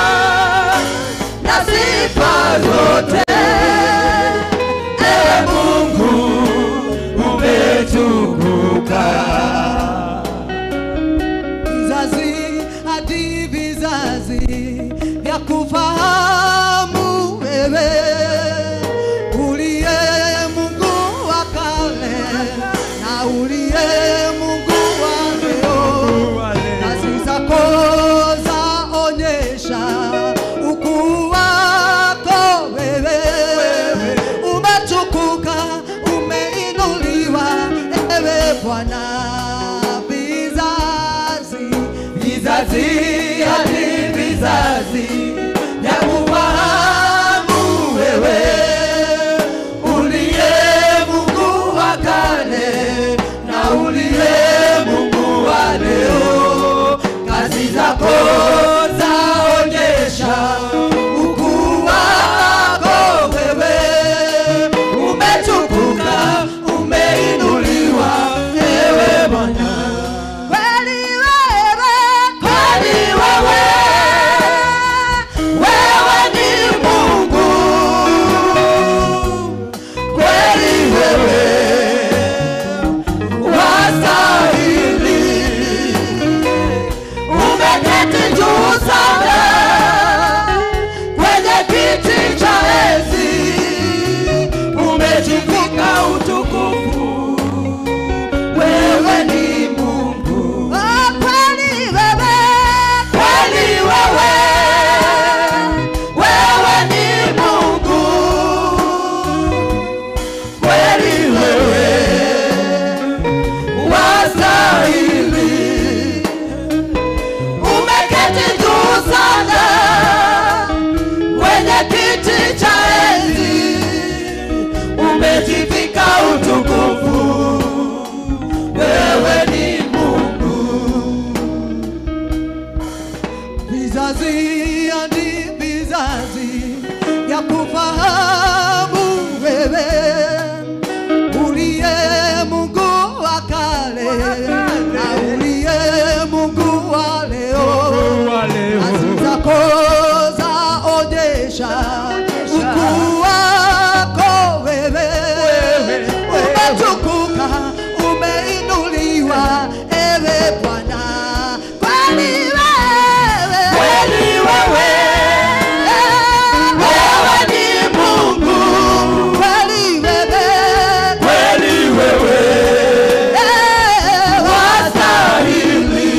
na sifa zote. Ewe Mungu umetukuka. Vizazi hadi vizazi vya kufahamu wewe uliye Mungu wa kale na uliye Mungu wa leo. Kazi zako zaonyesha ukuu wako wewe. Umetukuka, umeinuliwa ewe Bwana. Vizazi, vizazi hadi vizazi vya kufahamu vizazi hadi vizazi ya kufahamu wewe uliye Mungu wa kale na uliye Mungu wa leo. Kazi zako zaonyesha ukuu wako wewe. Umetukuka, umeinuliwa ewe Bwana. Kweli wewe, kweli wewe, wewe ni Mungu. Kweli wewe, kweli wewe, wastahili.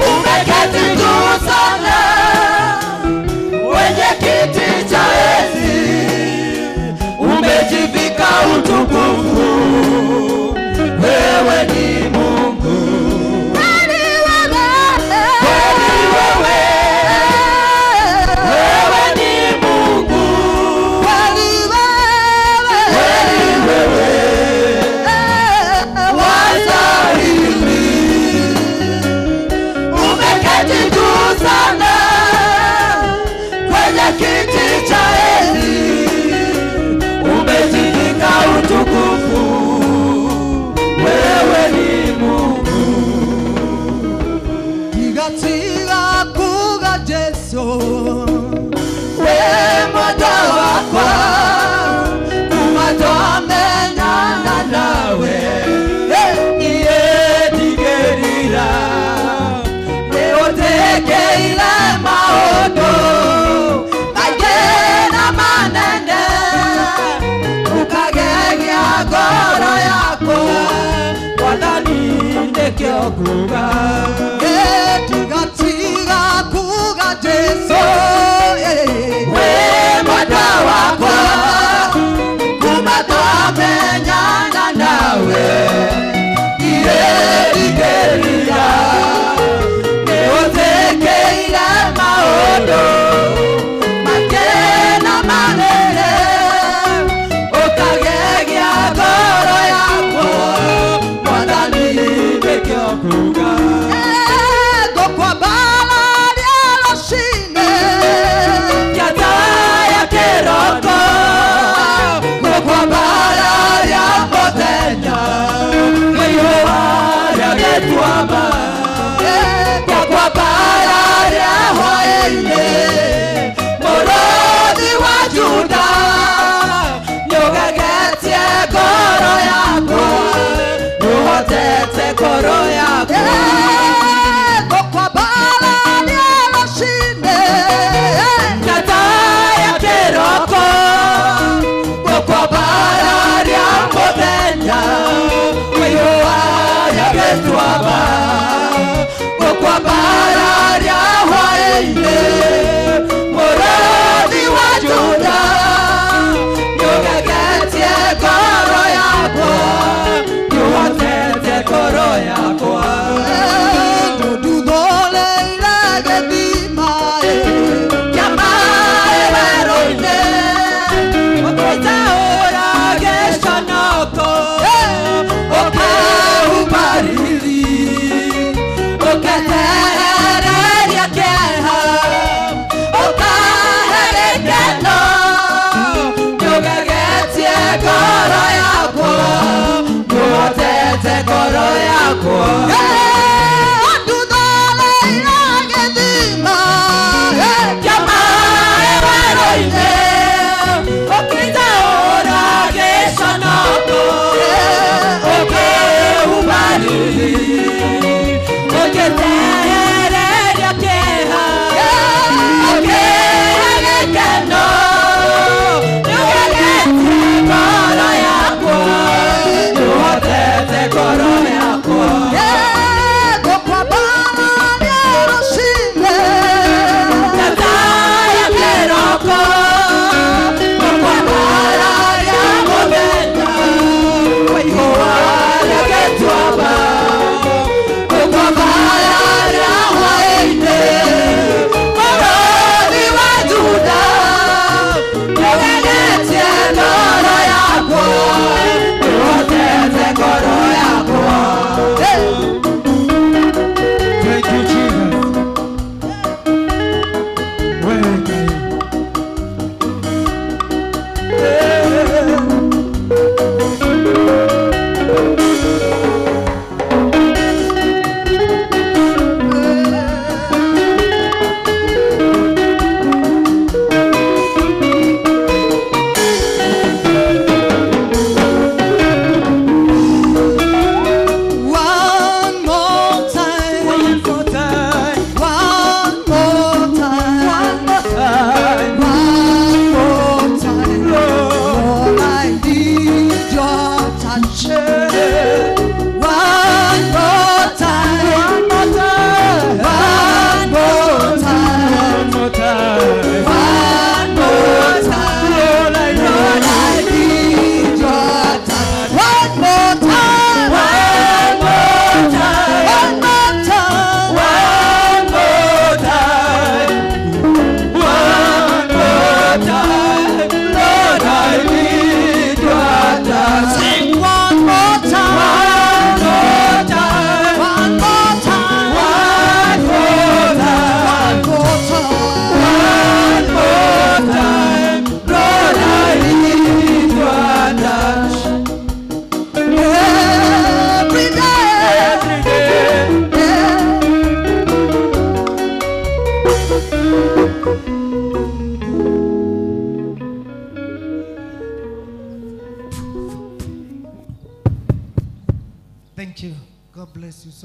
Umeketi juu sana kwenye kiti cha enzi, umejivika utukufu. Wewe ni Mungu. Kweli wewe, kweli wewe, wewe ni Mungu. Kweli wewe, kweli wewe, wastahili. Umeketi juu sana kwenye kiti cha enzi, umejivika utukufu. Wewe ni Mungu. Kigatika kuga Jesu, we moto wakwa kumatomenyana nawe. Iye tigerira neotekeile maondo magena manene, ukagegia ngoro yako wathani ndekio kuga. Tiga kuga Jesu, we mwenda wakwa kumatomenyana nawe. Igeria neotekeile maondo magena manene, ukagegia ngoro yako wathani ndekio kuga. Kwa bala ya loshine kiata ya keroko, kwa bala ya motenya mwiwa ya getuama, kwa bala ya hoeine morodi wa Juda, nyogegetie koro yako, nuhotete koro yako. Kwa bala ya loshine kiata ya keroko, kwa bala ya motenya mwiwa ya getuama, kwa bala ya hoeine morodi wa Juda, nyogegetie koro yako, nuhotete koro yako. Dudole ilage dimae kiamae veroine, okita ora geshanoko, oke ubarili, oketereria keha, okaherekeno, nyogegetie koro yako, nuhotete koro yako. Okay,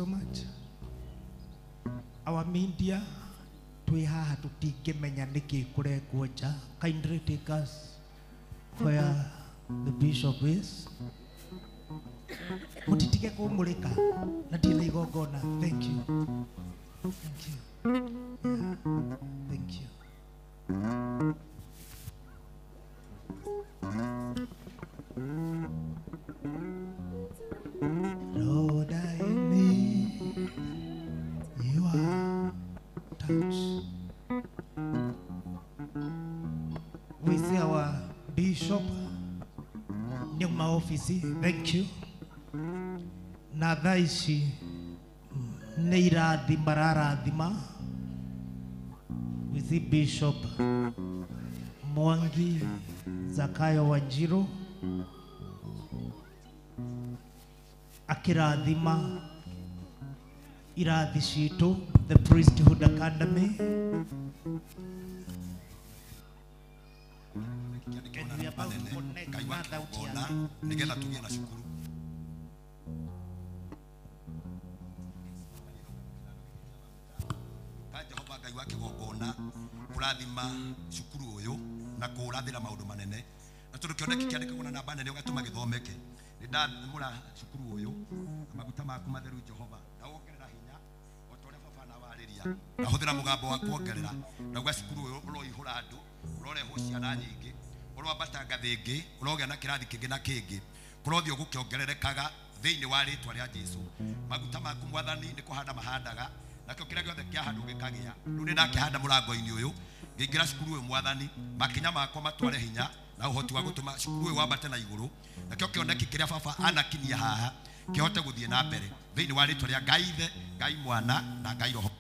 so much. Our media, we have to take niki kure kuja. Kindly take us where the bishop is. Mutitike kumulika na tila igogona. Thank you. Thank you. Yeah. Thank you. Lord, I need your touch. We see our bishop nyuma ofisi. Thank you. Na thaici nĩ irathima rarathima. We see Bishop Mwangi Zakayo Wanjiru akirathima irathi citu, the Priesthood Academy. Nigetha tugie na cukuru. Jehova Ngai wa kigongona kurathima cukuru uyu na kurathira maundu manene na tundu kioneki kiandikagwo na namba nene ugatuma githomeke ni ndamura cukuru uyu maguta maku matheru Jehova na wongerera hinya otore baba na wariria na huthira mugambo wa kuongerera na uga cukuru uyu uroihura andu uroreho ciana nyingi urobata ngathi ingi urogea na kirathi kingi na kingi kurothio gukiongererekaga thiini wa ritwa ria Jesu maguta maku mwathani ni kuhanda mahandaga nakio kira giothe kia handu gikagia riu ni ndakihanda murango-ini uyu ngingira cukuru uyu mwathani makinya makwa matware hinya na uhoti wa gutuma cukuru uyu wambate na iguru nakio kioneki kiria baba anakinyia haha kihote guthie na mbere thiini wa ritwa ria Ngai Ithe Ngai Mwana na Ngai Roho.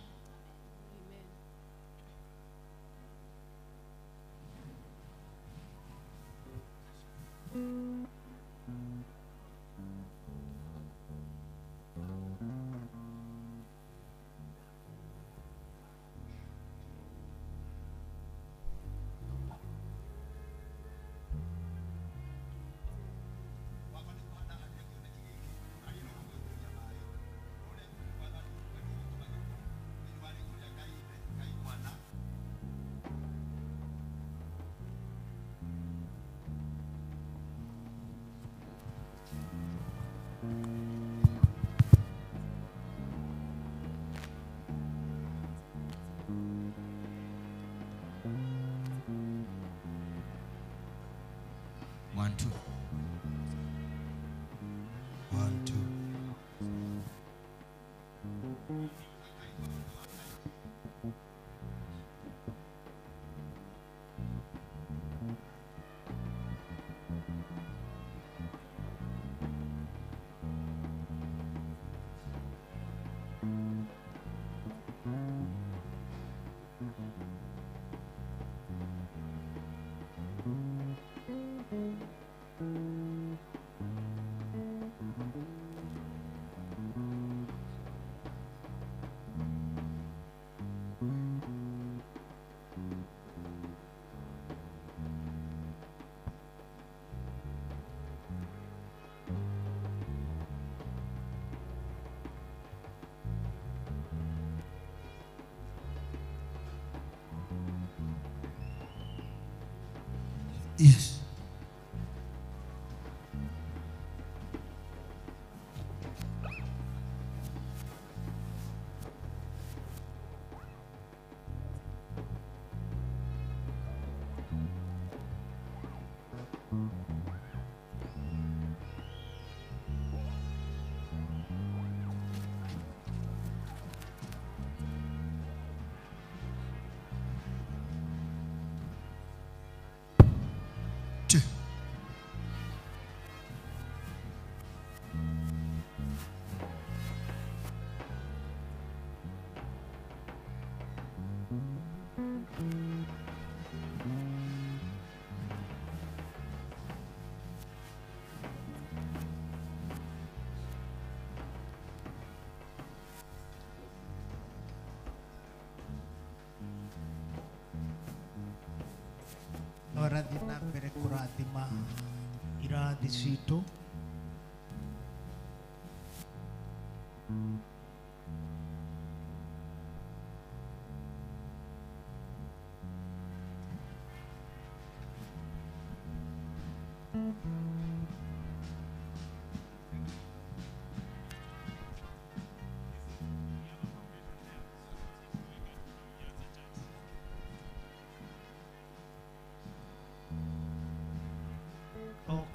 One, two. One, two. Yes. Warathi na mbere kurathima irathi citu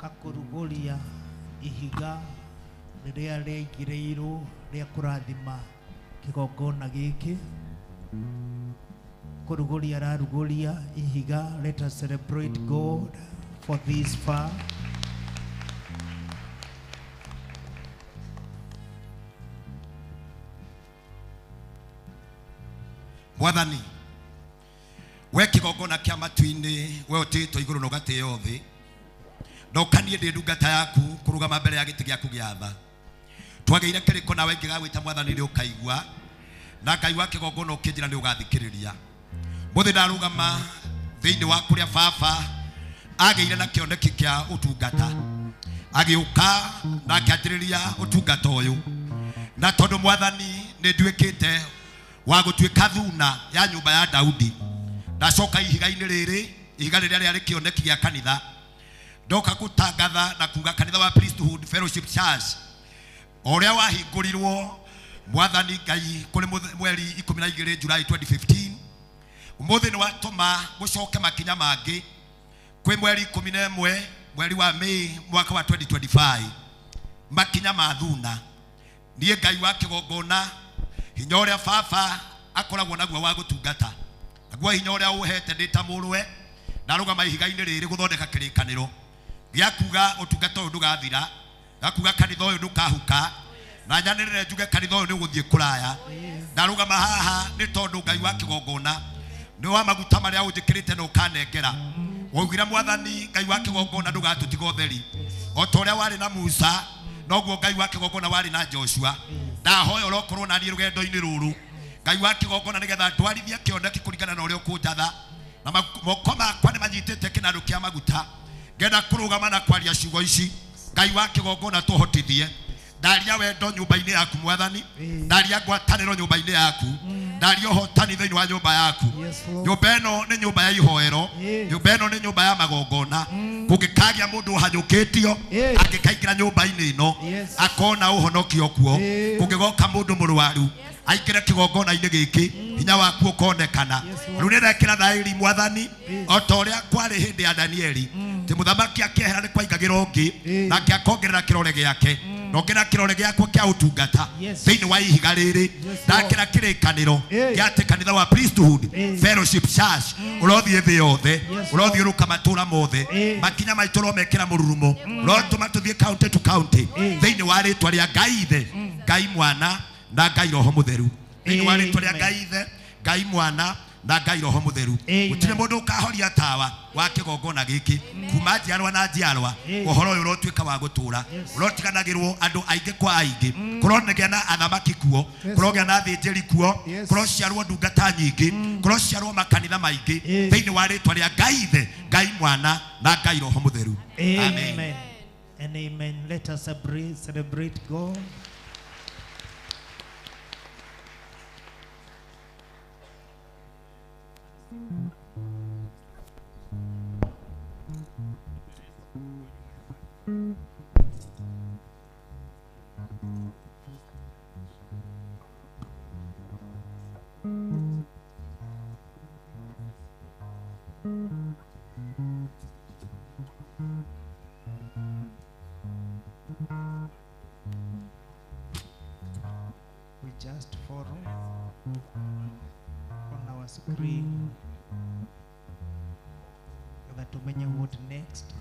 tũroka kũrugũria ihiga rĩrĩa rĩaigĩrĩirwo rĩa kũrathima kĩgongona gĩkĩ. Kũrugũria ararugũria ihiga. Let us celebrate God for this far. Mwathani, we kigongona kia matu-ini, we utitwo iguru na ugatio thi, ndokanie ndi ndungata yaku kurugama mbere ya giti giaku gia tha. Twageire kiriko nawe ngigagwita Mwathani ri ukaigua, na Ngai wa kigongona ukinjira ni ugathikiriria. Muthi ndarugama thiini wa kuria baba ageire na kioneki kia utungata, agiuka na akianjiriria utungata uyu, na tondu Mwathani ni nduikite wa gutuika thuna ya nyumba ya Daudi, ndacoka ihiga-ini riri, ihiga riria riari kioneki gia kanitha, ndoka gutangatha na kuga kanitha wa Priesthood Fellowship Church oria wahingurirwo Mwathani Ngai kuri mweri 12 July 2015. Umuthi ni watuma gucoke makinya mangi kwi mweri 11 mweri wa Mei mwaka wa 2025, makinya ma thuna. Nie Ngai wa kigongona, hinya uria baba akoragwo naguo wa gutungata, naguo hinya uria uhete ndita murwe ndarugama ihiga-ini riri guthondeka kirikaniro gia kuga utungata uyu ndugathira, gakuga kanitha uyu ndukahuka, na nyanirire njuge kanitha uyu ni guthie kuraya. Ndarugama haha ni tondu Ngai wa kigongona ni wa maguta maria unjikirite na ukanengera. Waugire Mwathani Ngai wa kigongona ndugatutiga utheri, o ta uria wari na Musa noguo Ngai wa kigongona wari na Joshua. Ndahoya urokorwo na ni rugendo-ini ruru Ngai wa kigongona nigetha ndwarithia kioneki kuringana na uria ukunjatha, na moko makwa ni manyitite kinandu kia maguta ngenda kurugama na kwaria ciugo ici. Ngai wa kigongona tuhotithie, ndaria wendo nyumba-ini yaku Mwathani, ndaria ngwataniro nyumba-ini yaku, ndaria hotani thiini wa nyumba yaku. Nyumba ino ni nyumba ya ihoero, nyumba ino ni nyumba ya magongona. Kungikagia mundu hanyukitio angikaingira nyumba-ini ino akona uhonokio kuo, kungigoka mundu murwaru aikire kigongona-ini giki hinya waku ukonekana. Riu nirekira thairi Mwathani o ta uria kwari hindi ya Danieli, ti muthamaki akiehera ni kwaingagira ungi nake akongerera kirore giake, nongera kirore giakwo kia utungata thiini wa ihiga riri. Ndakira kirikaniro giate kanitha wa Priesthood Fellowship Church urothie thi yothe, urothie ruka matura mothe, makinya maitu romekira mururumo, urotuma tuthie county to county thiini wa ritwa ria Ngai Ithe, Ngai Mwana na Ngai Roho Mutheru. Thiini wa ritwa ria Ngai Ithe, Ngai Mwana na Ngai Roho Mutheru. Gutire mundu ukahoria tawa wa kigongona giki kuma njiarwa na njiarwa. Uhoro uyu urotuika wa gutura, urotiganagirwo andu aingi kwa aingi, kuronegia na athamaki kuo, kurogia na thinjiri kuo, kurociarwo ndungata nyingi, kurociarwo makanitha maingi thiini wa ritwa ria Ngai Ithe, Ngai Mwana na Ngai Roho Mutheru. Amen and amen. Let us celebrate God. We just follow on our screen that to many what next.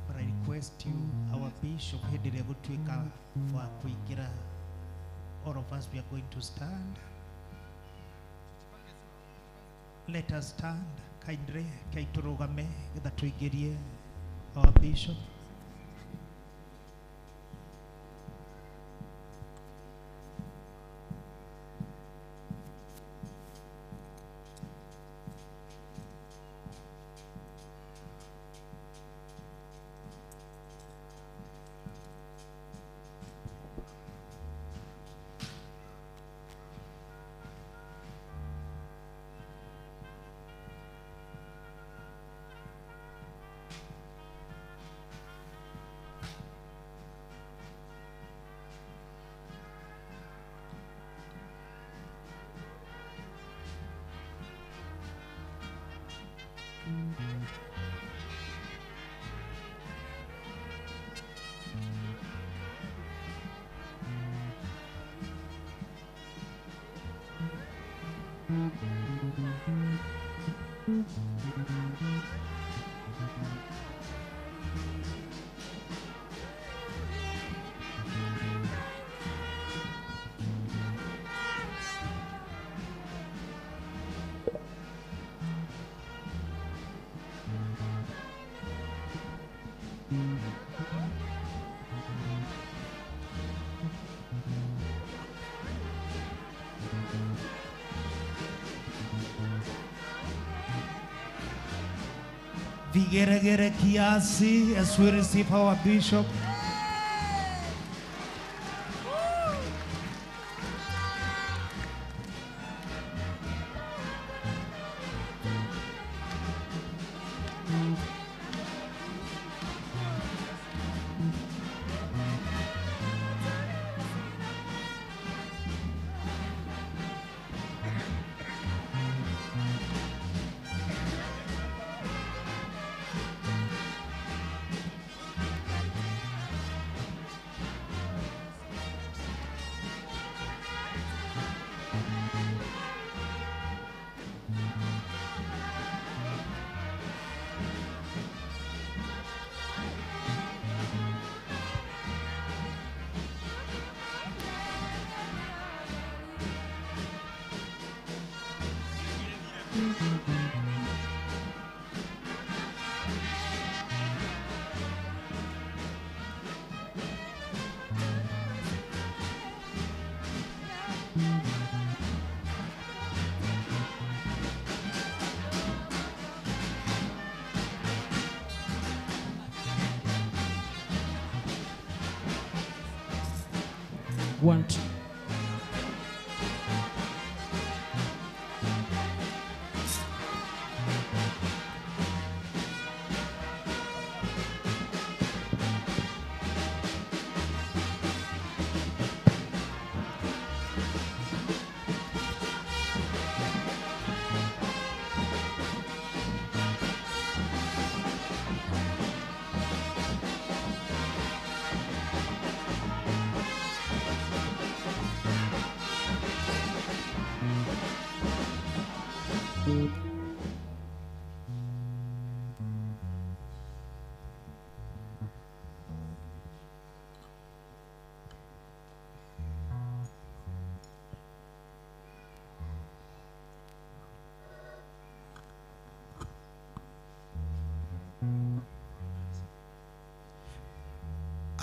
But I request you, our Bishop Hedere Gutwika wa kuingira. All of us, we are going to stand. Let us stand. Kindly, kaiturugame that we get here, our Bishop. Vigeregere kiasi as we receive our bishop. One, two.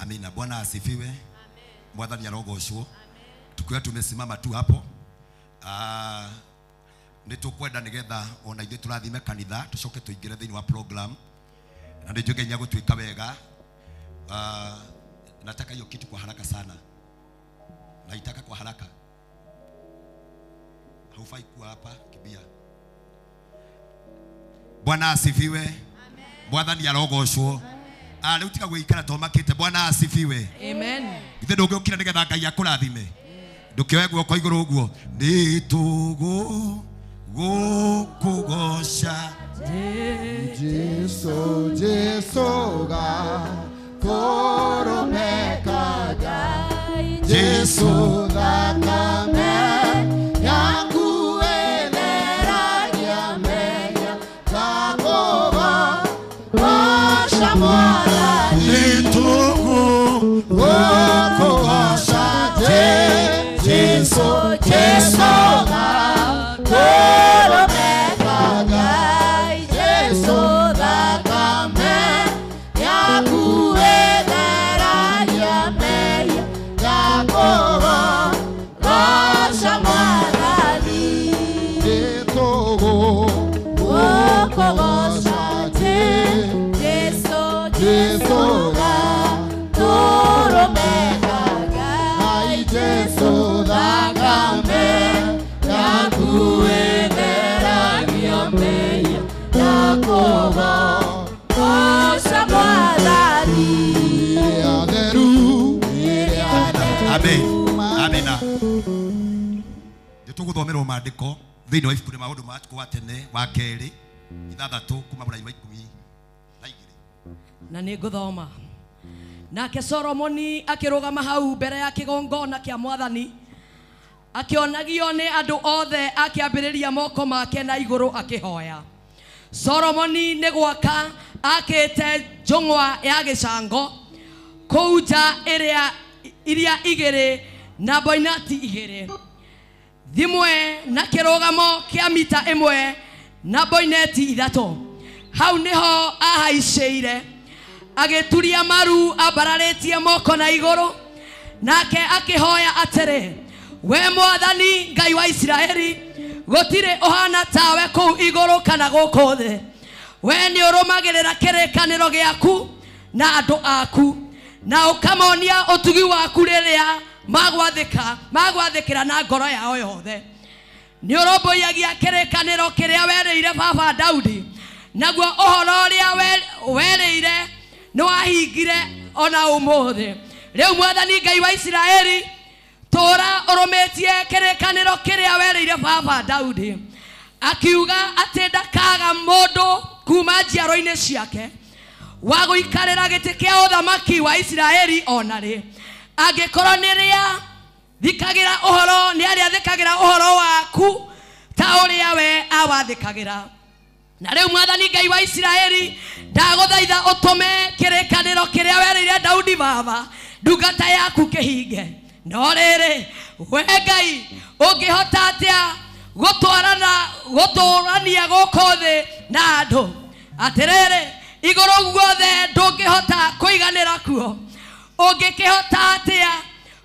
Amina. Bwana asifiwe. Amen. Mwathani arogoshwo. Tukiwa tumesimama tu hapo. Nitukwenda nigetha ona ithuĩ tũrathime kanitha tucoke tuingire thĩinĩ wa program na nĩnjũke nya gũtuĩka wega. Nataka hiyo kitu kwa haraka sana. Naitaka kwa haraka. Haufai kuwa hapa kibia. Bwana asifiwe. Amen. Mwathani arogoshwo. Rĩu tiga gwĩikara tomakĩte. Bwana asifiwe. Amen. Ithe ndũngĩũkĩra nĩgetha Ngai akũrathime. Ndũkĩoe guoko igũrũ ũguo. Nĩtũgũkũgoca Jesu, Jesu ga koromekaga Jesu thakame yangu etheragia menya kagoba goca Mwathani nĩtũgũkũgoca Jesu, Jesu ga koromekaga Jesu thakame yangu etheragia menya kagoba goca Mwathani nĩtũgũkũgoca Jesu, Jesu ga koromekaga Jesu thakame yangu etheragia menya kagoba goca Mwathani atheru. Amen. Amina. Nĩtũgũthomerwo maandĩko thĩinĩ wa ibuku rĩa maũndũ ma wa tene wa kerĩ 6 kuma mũraini wa 12. Na nĩngũthoma. Nake Solomoni akĩrũgama hau mbere ya kĩgongona kĩa Mwathani akionagio nĩ andũ othe akĩambĩrĩria moko make na igũrũ akĩhoya. Solomoni nĩ gwaka akĩte njũng'wa ya gĩcango kũu nja iria igĩrĩ na boinati igĩrĩ, thimwe na kĩrũgamo kĩa mita ĩmwe na boineti ithatũ. Hau nĩho ahaicĩire agĩturia maru ambararĩtie moko na igũrũ, nake akĩhoya atĩrĩ, we Mwathani Ngai wa Isiraeli, gũtirĩ ũhana tawe kũu igũrũ kana gũkũ thĩ. We nĩ ũrũmagĩrĩra kĩrĩkanĩro gĩaku na andũ aku, na ũkamonia ũtugi waku rĩrĩa magwathĩkĩra na ngoro yao yothe. Nĩ ũrũmbũyagia kĩrĩkanĩro kĩrĩa werĩire baba Daudi, naguo ũhoro ũrĩa werĩire nĩ wahingire ona ũmũthĩ. Rĩu Mwathani Ngai wa Isiraeli, tũra ũrũmĩtie kĩrĩkanĩro kĩrĩa werĩire baba Daudi, akiuga atĩ ndakaga mũndũ kuma njiaro-inĩ ciake wa gũikarĩra gĩtĩ kĩa ũthamaki wa Isiraeli ona rĩ, angĩkorwo nĩ arĩa thikagĩra ũhoro waku ta ũrĩa we awathĩkagĩra. Na rĩu Mwathani Ngai wa Isiraeli, ndagũthaitha ũtũme kĩrĩkanĩro kĩrĩa werĩire Daudi baba ndungata yaku kĩhinge. No rĩrĩ, we Ngai ũngĩhota atĩa gũtũrania gũkũ thĩ na andũ? Atĩrĩrĩ, igũrũ guothe ndũngĩhota kũiganĩra kuo. Ũngĩkĩhota atĩa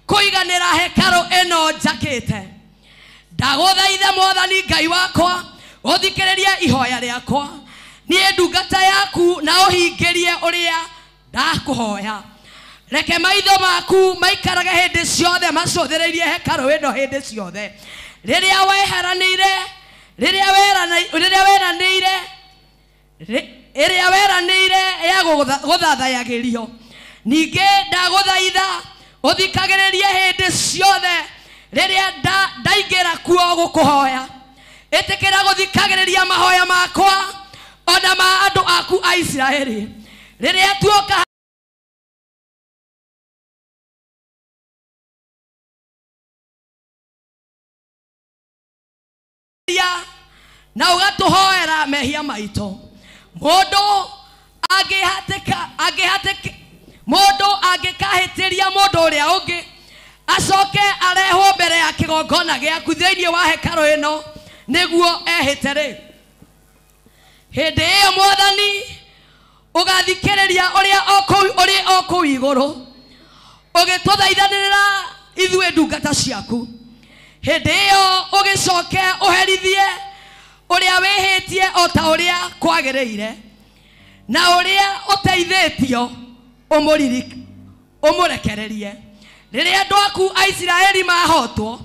kũiganĩra hekarũ ĩno njakĩte? Ndagũthaitha Mwathani Ngai wakwa, ũthikĩrĩrie ihoya rĩakwa, niĩ ndungata yaku, na ũhingĩrie ũrĩa ndakũhoya. Reke maitho maku maikarage hĩndĩ ciothe macũthĩrĩirie hekarũ ĩno hĩndĩ ciothe. Rĩrĩa weranĩire ya gũthathayagĩrio. Ningĩ ndagũthaitha ũthikagĩrĩrie hĩndĩ ciothe rĩrĩa ndaingĩra kuo gũkũhoya. Ĩtĩkĩra gũthikagĩrĩria mahoya makwa ona ma andũ aku a Isiraeli. Rĩrĩa tuoka na ũgatũhoera mehia maitũ. Mũndũ angĩkahĩtĩria mũndũ ũrĩa ũngĩ, acoke arehwo mbere ya kĩgongona gĩaku thĩinĩ wa hekarũ ĩno nĩguo ehĩte-rĩ, hĩndĩ ĩyo Mwathani ũgathikĩrĩria ũrĩ o kũu igũrũ, ũgĩtũthaithanĩrĩra ithuĩ ndungata ciaku. Hĩndĩ ĩyo ũgĩcoke ũherithie ũrĩa wĩhĩtie o ta ũrĩa kwagĩrĩire, na ũrĩa ũteithĩtio ũmũrekererie. Rĩrĩa andũ aku a Isiraeli mahotwo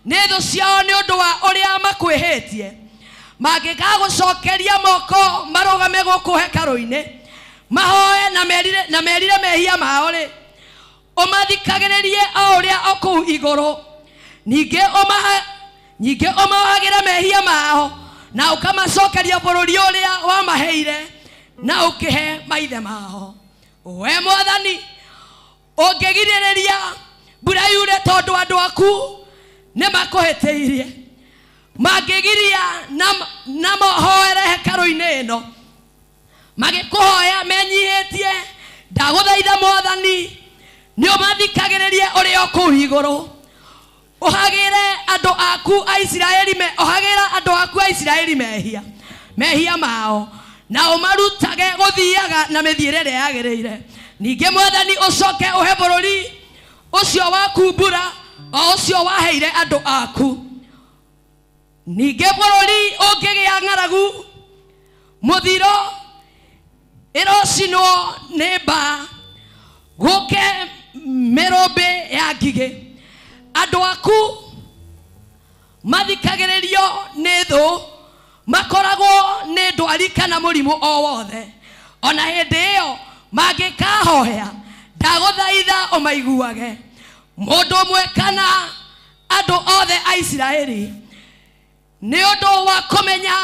nĩ thũ ciao nĩ ũndũ wa ũrĩa makwĩhĩtie, mangĩgagũcokeria moko marũgame gũkũ hekarũ-inĩ mahoe na merire mehia mao-rĩ, ũmathikagĩrĩrie o ũrĩa o kũu igũrũ. Ningĩ ũmahagĩre mehia mao na ũkamacokeria bũrũri ũrĩa wamaheire na ũkĩhe maithe mao. We Mwathani, ũngĩgirĩrĩria mbura yure tondũ andũ aku nĩ makũhĩtĩirie, mangĩgiria na mahoere hekarũ-inĩ ĩno magĩkũhoya menyihĩtie, ndagũthaitha Mwathani nĩ ũmathikagĩrĩrie ũrĩ o kũu igũrũ. Ohagĩra andũ aku a Isiraeli mehia mao, na ũmarutage gũthiaga na mĩthiĩre ĩrĩa yagĩrĩire. Ningĩ Mwathani ũcoke ũhe bũrũri ũcio waku mbura o ũcio waheire andũ aku. Ningĩ bũrũri ũngĩgĩa ng'aragu, mũthiro ĩrocinwo nĩ mbaa, gũke mĩrũmbĩ ya ngigĩ, andũ aku mathikagĩrĩrio nĩ thũ, makoragwo nĩ ndwari kana mũrimũ o wothe. Ona hĩndĩ ĩyo mangĩkahoya, ndagũthaitha ũmaiguage. Mũndũ ũmwe kana andũ othe a Isiraeli, nĩ ũndũ wa kũmenya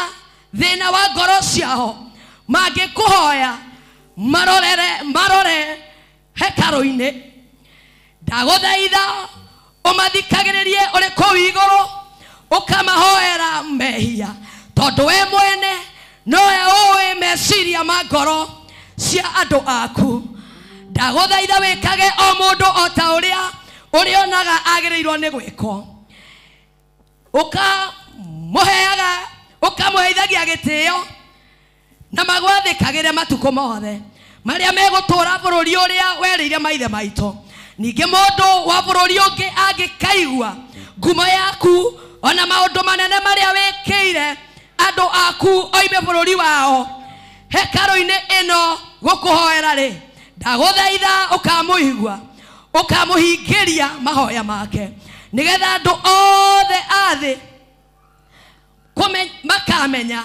thĩna wa ngoro ciao, mangĩkũhoya marore hekarũ-inĩ, ndagũthaitha ũmathikagĩrĩrie ũrĩ kũu igũrũ tondu we mwene nowe uwi meciria ma ngoro cia andu aku. Ndaguthaitha wikage o mundu o ta uria urionaga agirirwo ni gwiko, ukamuheaga ukamuheithagia gitio na magwathikagire matuko mothe maria megutura bururi uria werire maithe maito. Ningi mundu wa bururi ungi angikaigua ngumo yaku ona maundu manene maria wikire andu aku oime bururi wao hekaru-ini ino gukuhoera ri, ndaguthaitha ukamuigua ukamuhingiria mahoya make, nigetha andu othe athi makamenya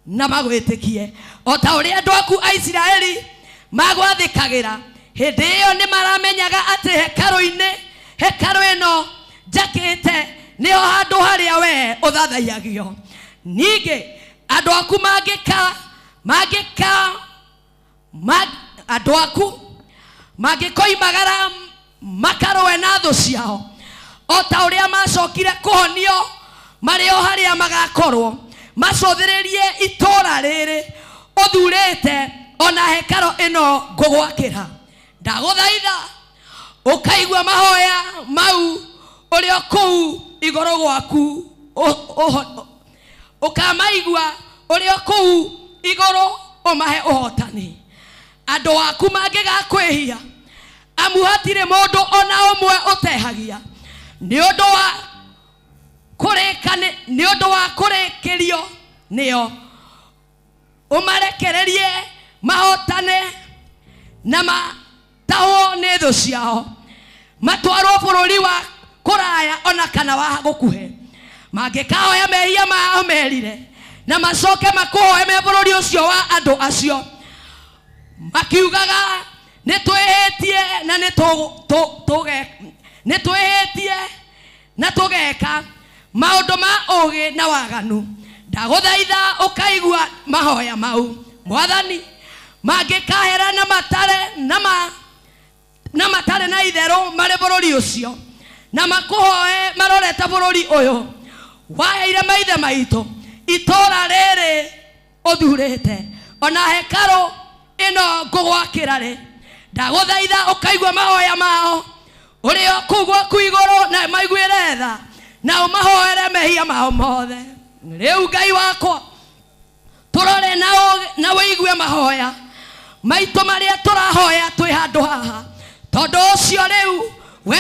na magwitikie o ta uria andu aku a Isiraeli magwathikagira. Hindi iyo ni maramenyaga ati hekaru ino njakite niho handu haria we uthathaiyagio. Ningi andu aku andu aku mangikoimagara makarwe na thu ciao o ta uria macokire kuhonio mari o haria magakorwo macothiririe itura riri uthurite ona hekaro ino ngugwakira. Ndaguthaitha ukaigua mahoya mau uri o kuu iguru gwaku, ukamaigua uri o kuu iguru umahe uhotani. Andu aku mangigakwihia amu hatire mundu ona umwe utehagia ni undu wa kurikirio nio umarekererie mahotane na mataho ni thu ciao matwarwo bururi wa kuraya ona kana wa gukuhe. Mangikahoya mehia mao merire na macoke makuhoe me bururi ucio wa andu acio makiugaga nitwihitie na tugeka maundu ma ugi na waganu. Ndaguthaitha ukaigua mahoya mau Mwathani, mangikahera na matare na itheru mari bururi ucio na makuhoe marorete bururi uyu waheire maithe maito itura riri uthurite ona hekaru ino ngugwakira ri. Ndaguthaitha ukaigua mahoya mao uri o kuu gwaku iguru na maiguire tha na umahoere mehia mao mothe. Riu Ngai wakwa turore na wigue mahoya maitu maria turahoya twi handu haha, tondu ucio riu we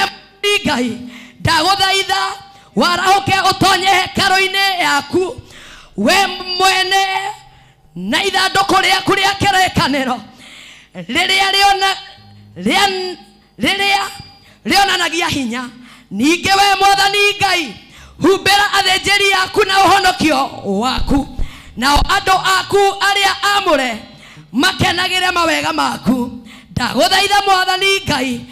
Ngai ndaguthaitha warahuke utonye hekaru-ini yaku we mwene na ithanduku riaku ria kirekaniro riria rionanagia hinya. Ningi we Mwathani Ngai humbira athinjiri yaku na uhonokio waku, nao andu aku aria amure makenagire mawega maku. Ndaguthaitha Mwathani Ngai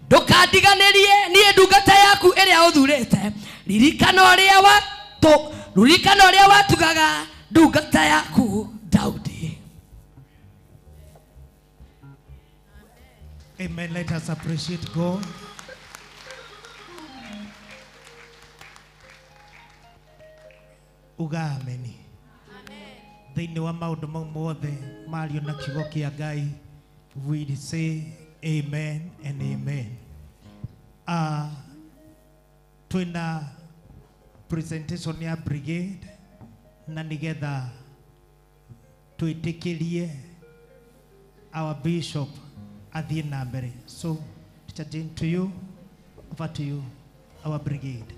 ndukandiganirie nie ndungata yaku iria uthurite. Ririkana uria watugaga ndungata yaku Daudi. Amen. Let us appreciate God. Ugameni. Thĩinĩ wa maũndũ mau mothe mario na kiugo kĩa Ngai, we say amen and amen. Twina presentation ya brigade na nigetha twĩtĩkĩrie our bishop athiĩ na mbere. So Teacher Jane, to you, over to you, our brigade.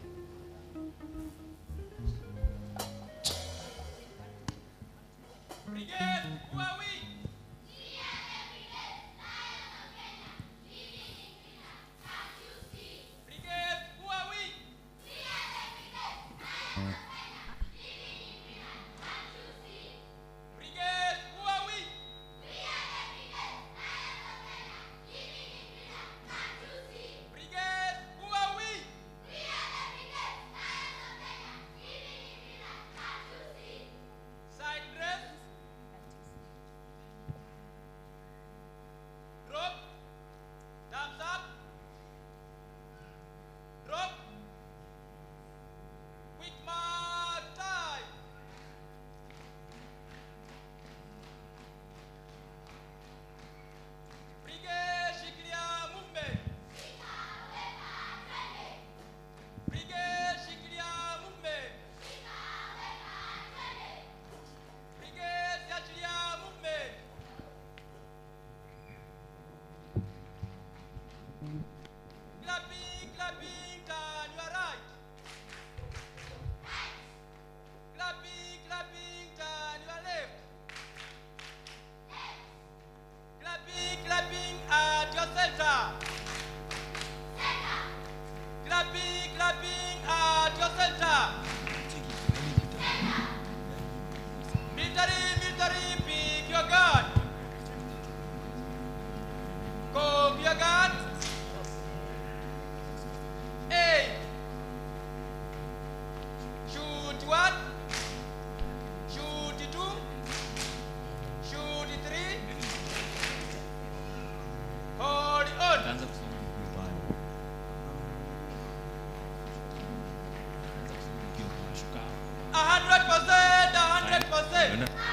Quick march. 100%.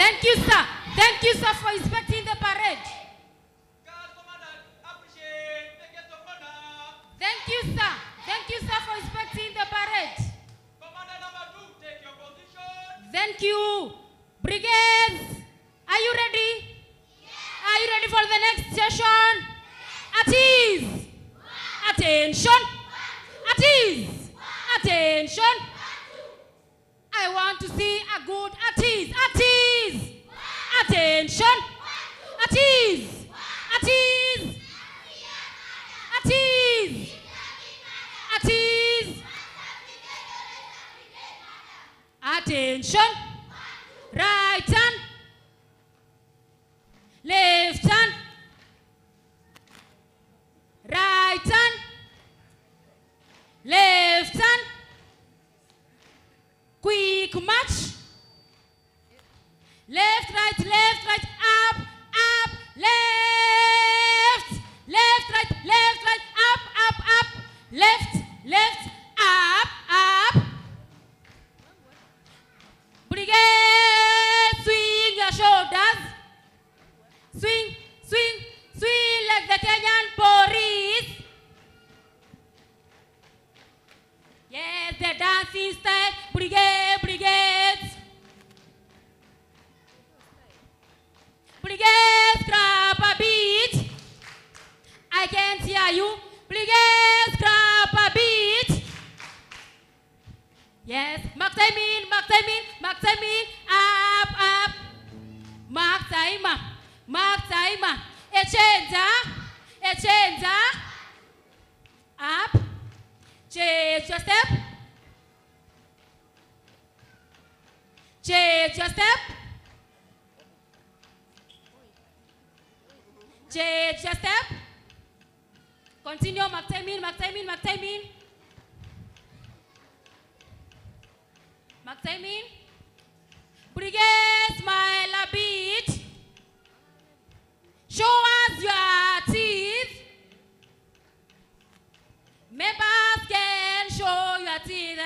'Thank you, sir. Thank you, sir, for inspecting the parade. Thank you, sir. Thank you, sir, for inspecting the parade. Thank you. Brigades, are you ready? Are you ready for the next session? At ease. Attention. At ease. Attention. I want to see a good at ease. At ease. Attention. At ease. At ease. At ease. At ease. Attention. Right hand. Left hand. Right hand. Left hand. Quick march. Left, right, up, up, left, right, up, left, up. Brigade, swing your shoulders. Swing like the Kenyan police. Yes, the dancing style. Brigades. Brigades, grab a beat. I can't hear you. Brigades, grab a beat. Yes, mark time in. Up. Mark timer. A changer. Up. Change your step. Change your step. Continue. Mark time in. Brigade, smile a bit. Show us your teeth. Members can show your teeth.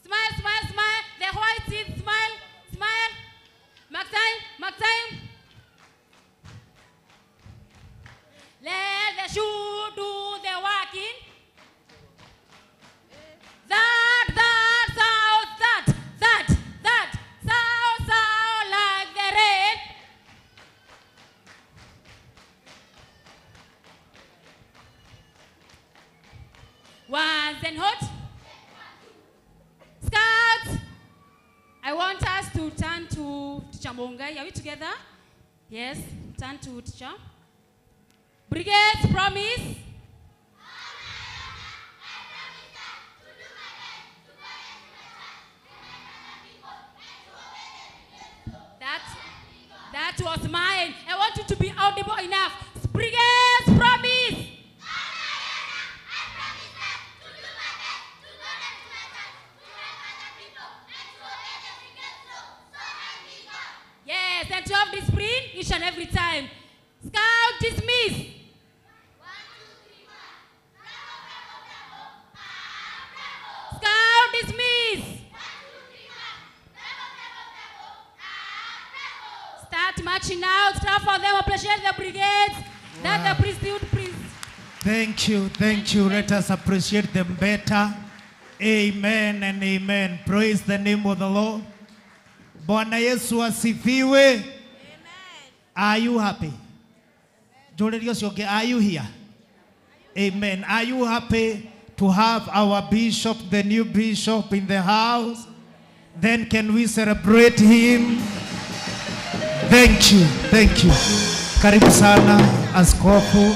Smile. The white teeth, smile. Mark time. Let the shoe do the walking. That and hot. Scouts, I want us to turn to Teacher Mongai. Are we together? Yes, turn to teacher. Brigades, promise. That was mine. I want you to be audible enough. Brigades, promise. Yes, and to have discipline each and every time. Scout, dismiss. Scout, dismiss. Start marching out. Start for them. Appreciate the brigades. That the priesthood priest. Thank you. Let us appreciate them better. Amen and amen. Praise the name of the Lord. Bwana Yesu asifiwe. Amen. Are you happy? Are you here? Amen. Are you happy to have our bishop, the new bishop in the house? Then can we celebrate him? Thank you. Karibu sana Askofu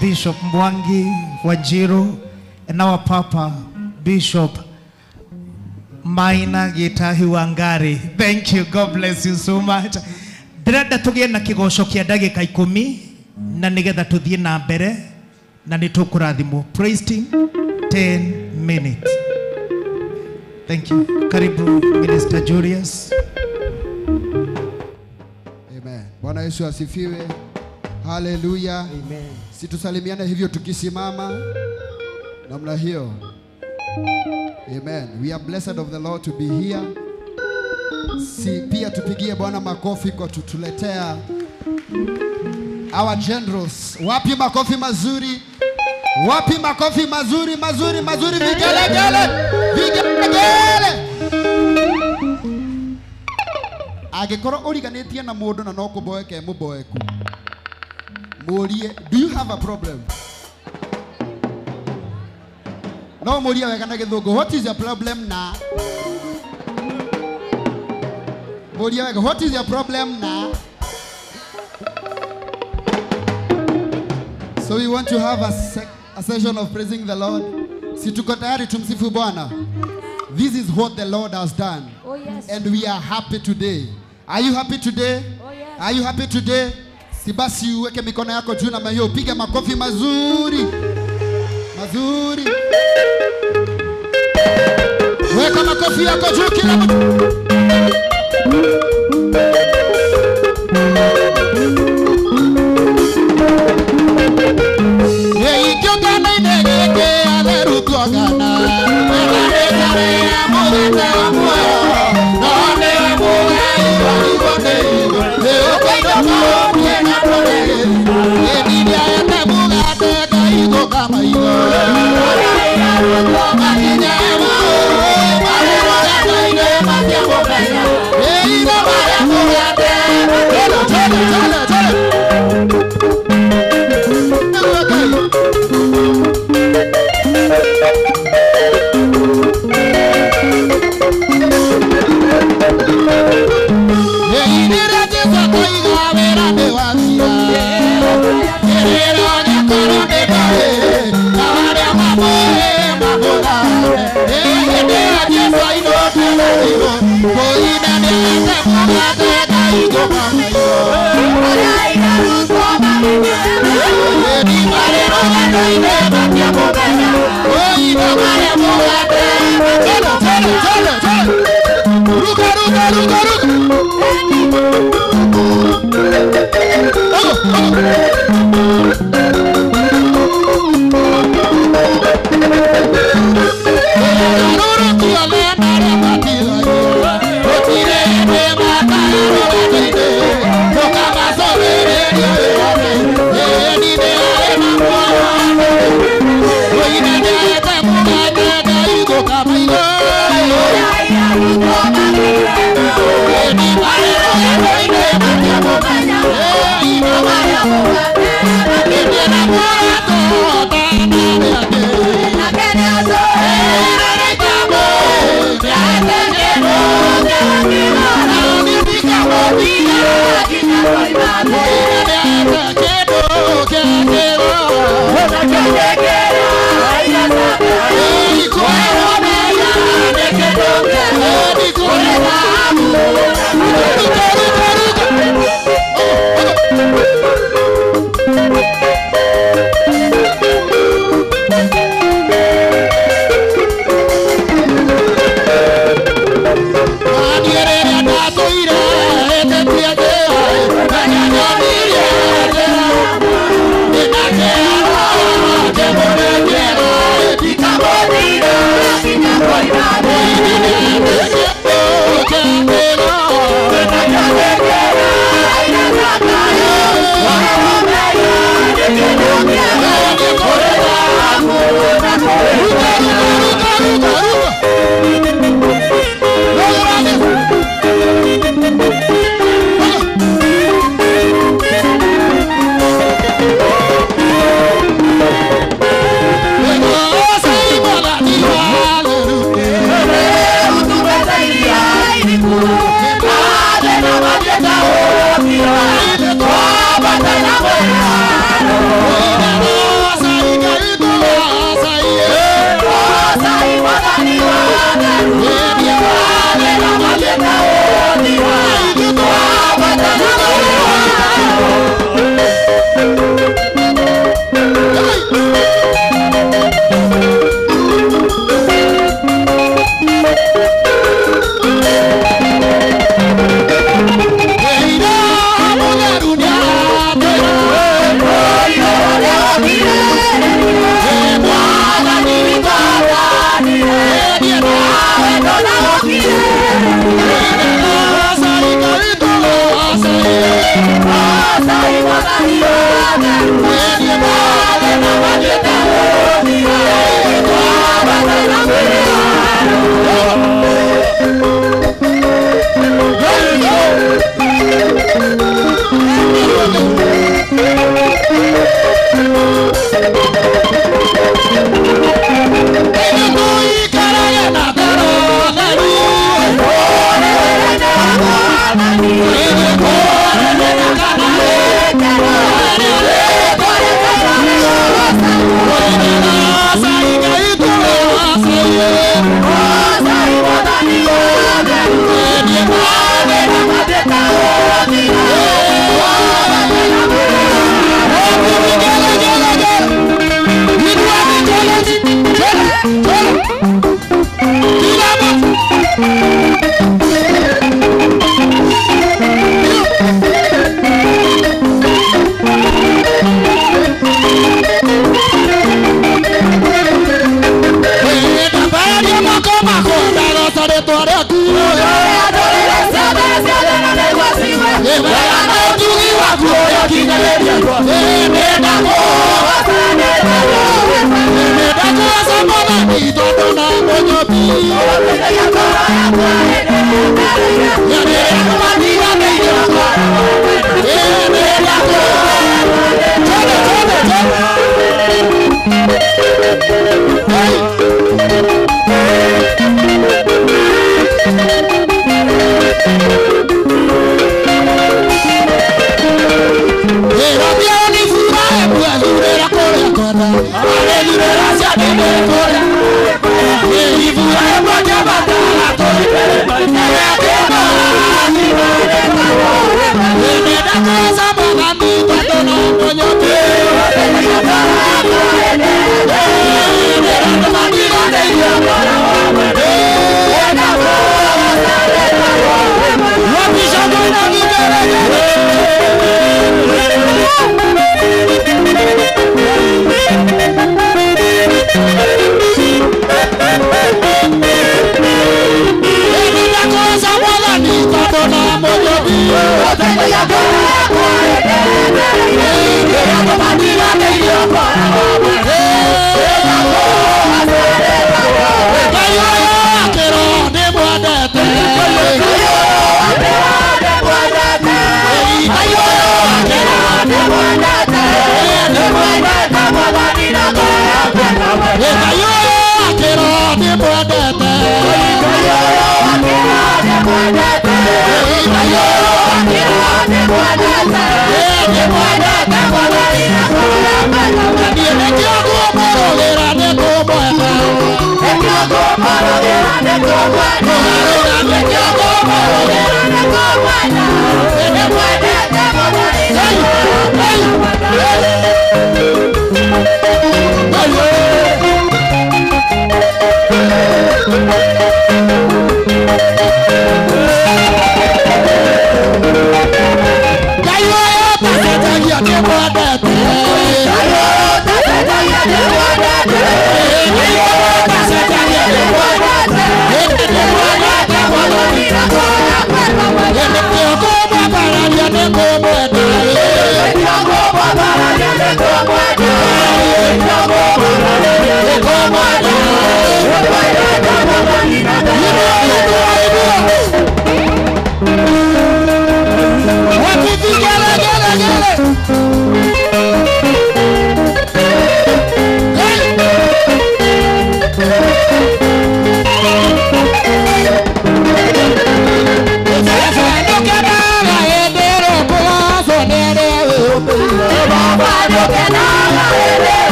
Bishop Mwangi Wanjiru and our Papa Bishop Maina Gitahi Wangari. Thank you. God bless you so much. Ndĩrenda tũgĩe na kĩgoco kĩa ndagĩka 10 na nĩgetha tũthiĩ na mbere na nĩtũkũrathimwo. Praise team 10 minutes. Thank you. Karibu Minister Julius. Amen. Bwana Yesu asifiwe. Hallelujah. Amen. Situsalimiane hivyo tukisimama namna hiyo. Amen. We are blessed of the Lord to be here. Si pia tupigie Bwana makofi kwa tutuletea our generals. Wapi makofi mazuri? Wapi makofi mazuri vigelegele. Agekoro origanetie na mundu na no kuboeke muboeku. Morie, do you have a problem? No morie wega na githungu. What is your problem na? Morie wega, what is your problem na? So we want to have a session of praising the Lord. Si tuko tayari tumsifu Bwana. This is what the Lord has done. Oh yes. And we are happy today. Are you happy today? Oh yes. Are you happy today? Si basi uweke mikono yako juu na hiyo piga makofi mazuri. Weka makofi yako juu kila mtu. Hey, Hey!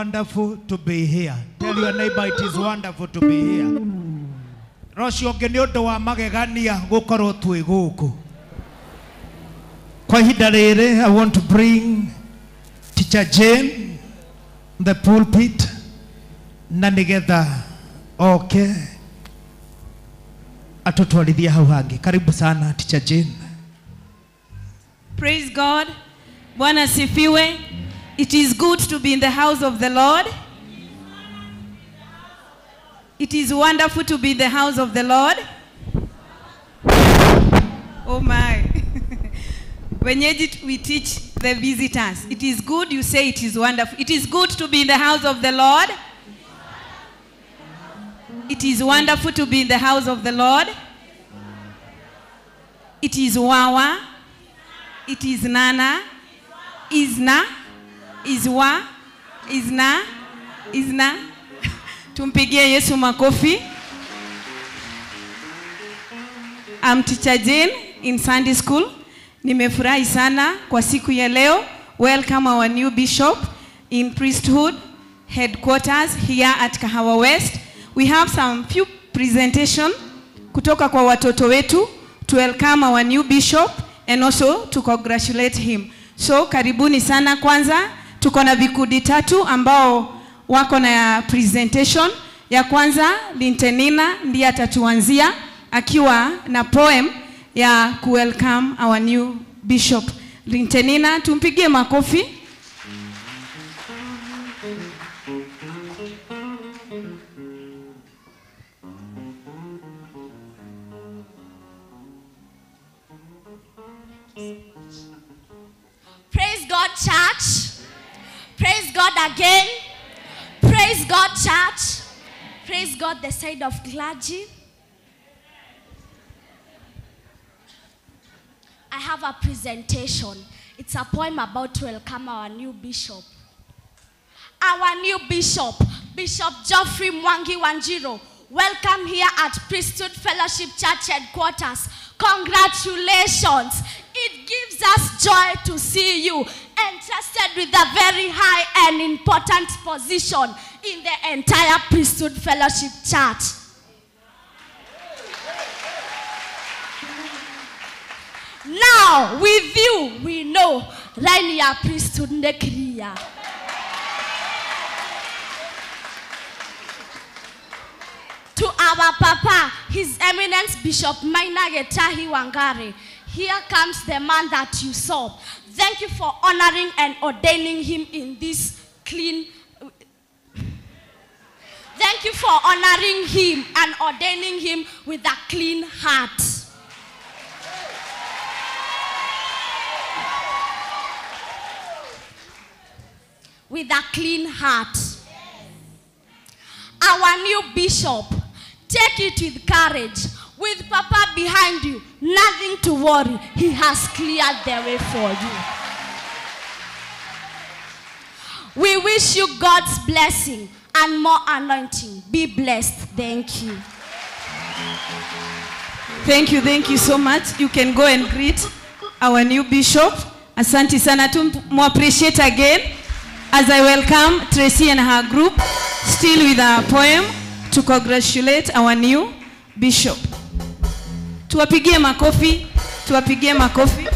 wonderful to be here. Tell your neighbor it is wonderful to be here. Rocio ngeni undu wa magegania gukorwo twi guku. Kwa ihinda riri, I want to bring Teacher Jane the pulpit na nigetha okay atutwarithia hau hangi. Karibu sana Teacher Jane. Praise God. Bwana sifiwe. It is good to be in the house of the Lord. It is wonderful to be in the house of the Lord. Oh my. When we teach the visitors, it is good, you say it is wonderful. It is good to be in the house of the Lord. It is wonderful to be in the house of the Lord. It is wawa. It is nana. Isna. Iswa. Isna. Isna. Tumpigie Yesu makofi. I'm Teacher Jane in Sunday School. Nimefurahi sana kwa siku ya leo. Welcome our new bishop in priesthood headquarters here at Kahawa West. We have some few presentation kutoka kwa watoto wetu to welcome our new bishop and also to congratulate him. So karibuni sana. Kwanza tuko na vikundi tatu ambao wako na presentation. Ya kwanza Lintenina ndiye atatuanzia akiwa na poem ya ku welcome our new bishop. Lintenina, tumpigie makofi. Praise God, church. Praise God again. Praise God, church. Praise God, the side of clergy. I have a presentation. It's a poem about to welcome our new bishop. Our new bishop, Bishop Geoffrey Mwangi Wanjiro. Welcome here at Priesthood Fellowship Church headquarters. Congratulations. It gives us joy to see you entrusted with a very high and important position in the entire Priesthood Fellowship Church. Now, with you, we know Rainia Priesthood Nekria. To our Papa, His Eminence Bishop Maina Getahi Wangari, here comes the man that you saw. Thank you for honoring and ordaining him in this clean. Thank you for honoring him and ordaining him with a clean heart. With a clean heart. Our new bishop, take it with courage. With Papa behind you, nothing to worry. He has cleared the way for you. We wish you God's blessing and more anointing. Be blessed. Thank you. Thank you so much. You can go and greet our new bishop. Asante sana, to appreciate again as I welcome Tracy and her group, still with a poem to congratulate our new bishop. Tuwapigie makofi, tuwapigie makofi.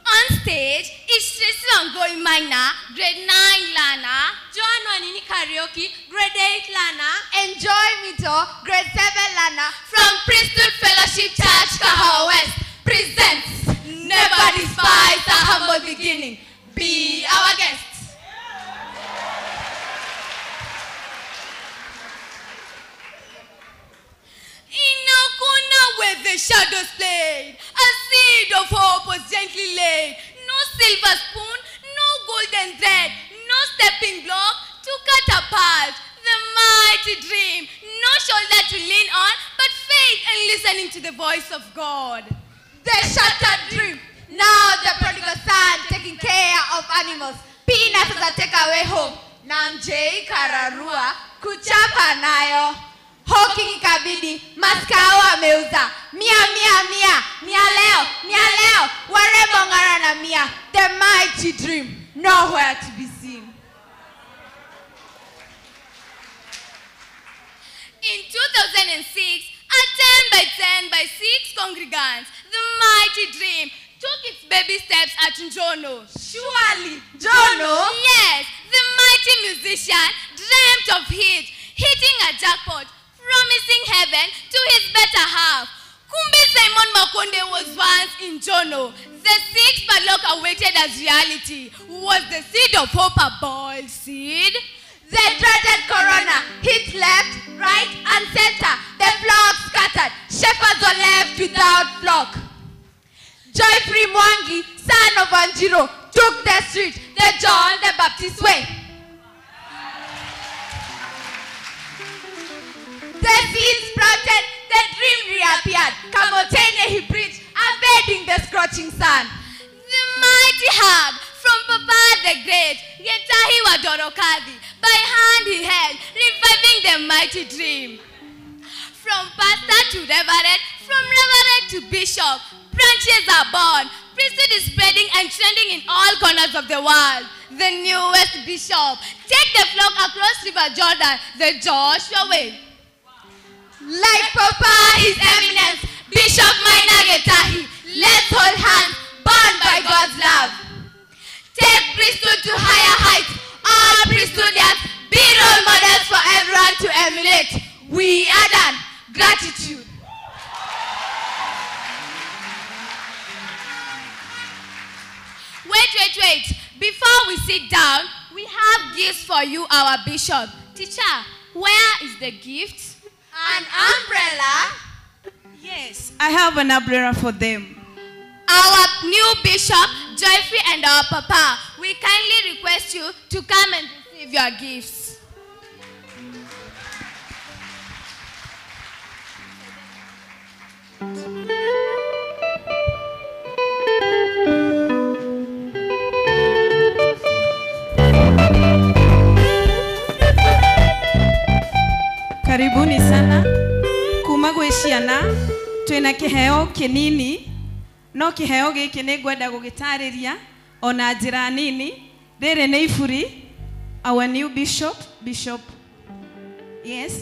On stage, it's Tracy Wangoi Maina, grade 9 Lana, Joan Wanini Karaoke, grade 8 Lana, and Joy Mito, grade 7 Lana, from Priesthood Fellowship Church, Kahawa West, presents Never Despise a Humble Beginning. Be our guest. Inokuna where the shadows played, a seed of hope was gently laid. No silver spoon, no golden thread, no stepping block to catapult the mighty dream. No shoulder to lean on, but faith and listening to the voice of God. the shattered dream. Now the prodigal son taking care of animals. Peanuts as a takeaway home. Na mjei kararua kuchapa nayo. Hoki ikabidi maskao ameuza. Mia leo warembo ngara na mia. The mighty dream nowhere to be seen. In 2006, a 10 by 6 congregants, the mighty dream took its baby steps at Njono. Surely, Njono? Yes, the mighty musician dreamt of hitting a jackpot, promising heaven to his better half. Kumbe Simon Makonde was once in Njono. The sixth padlock awaited as reality. Was the seed of hope a boiled seed? The dreaded corona hit left, right, and center. The flock scattered. Shepherds were left without flock. Joyfree Mwangi, son of Wanjiro, took the street, the John the Baptist way. The seed sprouted, the dream reappeared. Kamotene he preached, evading the scorching sun. The mighty hug from Papa the Great, Getahi wa Dorokadi, by hand he held, reviving the mighty dream. From pastor to reverend, from reverend to bishop, branches are born. Priesthood is spreading and trending in all corners of the world. The newest bishop, take the flock across River Jordan, the Joshua way. Like Papa, His Eminence, Bishop Maina Getahi, let's hold hands, bound by God's love. Take priesthood to higher heights. All priesthoodians, be role models for everyone to emulate. We are done. Gratitude. Wait. Before we sit down, we have gifts for you, our bishop. Teacher, where is the gift? An umbrella? Yes, I have an umbrella for them. Our new bishop, Joyfree, and our papa, we kindly request you to come and receive your gifts. Karibuni sana kuma gwĩ ciana twĩna kĩheo kĩnini no kĩheo gĩkĩ nĩ ngwenda gũgĩtarĩria ona njĩra nini. Rĩrĩ nĩ iburi, our new bishop. Yes,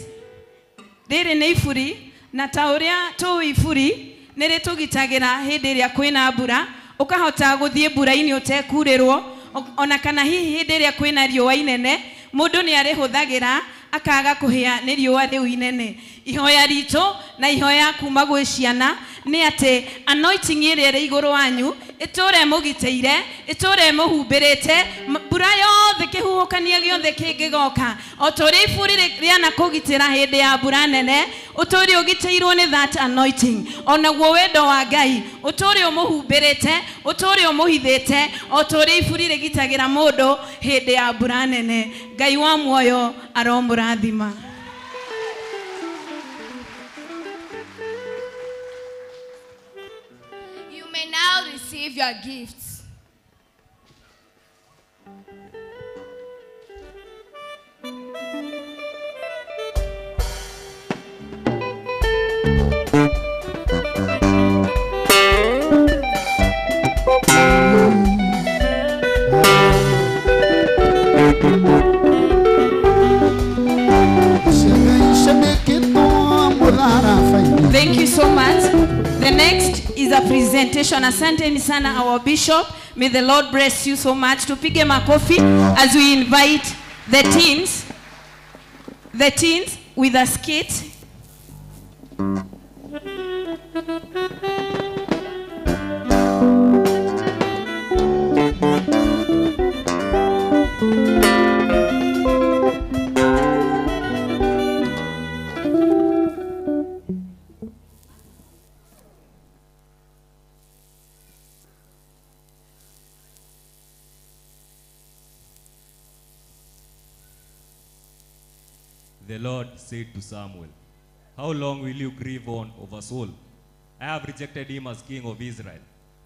rĩrĩ nĩ iburi, na ta ũrĩa tũĩ iburi nĩ rĩtũgitagĩra hĩndĩ ĩrĩa kwĩna mbura, ũkahota gũthiĩ mbura-inĩ ũtekurĩrwo, ona kana hihi hĩndĩ ĩrĩa kwĩna riũa inene mũndũ nĩ arĩhũthagĩra akaga kuhia nĩ riũa rĩu inene. Ihoya ritũ na ihoya kuma gwĩ ciana nĩ atĩ anointing ĩrĩa ĩrĩ igũrũ wanyu ĩtũre mũgitĩire, ĩtũre mũhumbĩrĩte, mbura yothe kĩhuhũkania gĩothe kĩngĩgoka, o ta ũrĩa iburi rĩana kũgitĩra hĩndĩ ya mbura nene, ũtũre ũgitĩirwo nĩ that anointing. Onaguo wendo wa Ngai ũtũre ũmũhumbĩrĩte, ũtũre ũmũhithĩte, o ta ũrĩa iburi rĩgitagĩra mũndũ hĩndĩ ya mbura nene. Ngai wa muoyo aromũrathima. You may now receive your gifts. Thank you so much. The next is a presentation. Asanteni sana our bishop. May the Lord bless you so much. Tupige makofi as we invite the teens with a skit. The Lord said to Samuel, "How long will you grieve on over Saul? I have rejected him as king of Israel.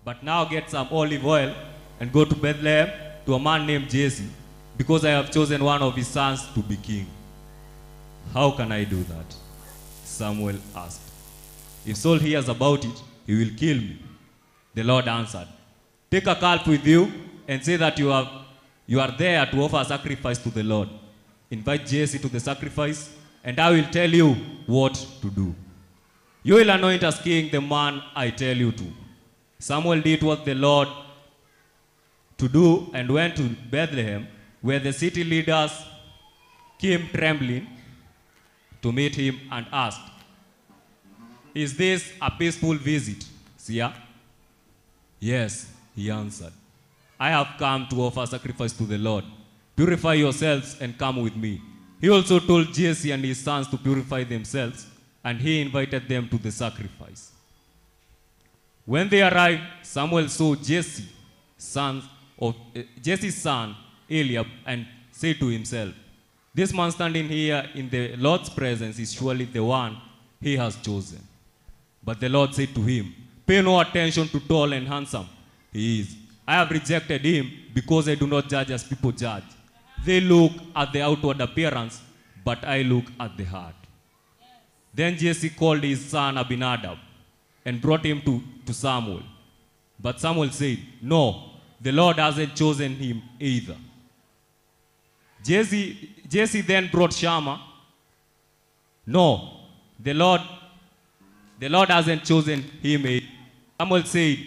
But now get some olive oil and go to Bethlehem to a man named Jesse, because I have chosen one of his sons to be king. How can I do that? Samuel asked. If Saul hears about it, he will kill me. The Lord answered, take a calf with you and say that you are there to offer a sacrifice to the Lord. Invite Jesse to the sacrifice, and I will tell you what to do. You will anoint as king the man I tell you to. Samuel did what the Lord to do and went to Bethlehem, where the city leaders came trembling to meet him and asked, is this a peaceful visit, Sia? Yes, he answered. I have come to offer sacrifice to the Lord. Purify yourselves and come with me. He also told Jesse and his sons to purify themselves, and he invited them to the sacrifice. When they arrived, Samuel saw Jesse's son Eliab and said to himself, this man standing here in the Lord's presence is surely the one he has chosen. But the Lord said to him, pay no attention to tall and handsome he is. I have rejected him because I do not judge as people judge. They look at the outward appearance, but I look at the heart. Then Jesse called his son Abinadab and brought him to Samuel. But Samuel said, no, the Lord hasn't chosen him either. Jesse then brought Shammah. No, the Lord hasn't chosen him either. Samuel said,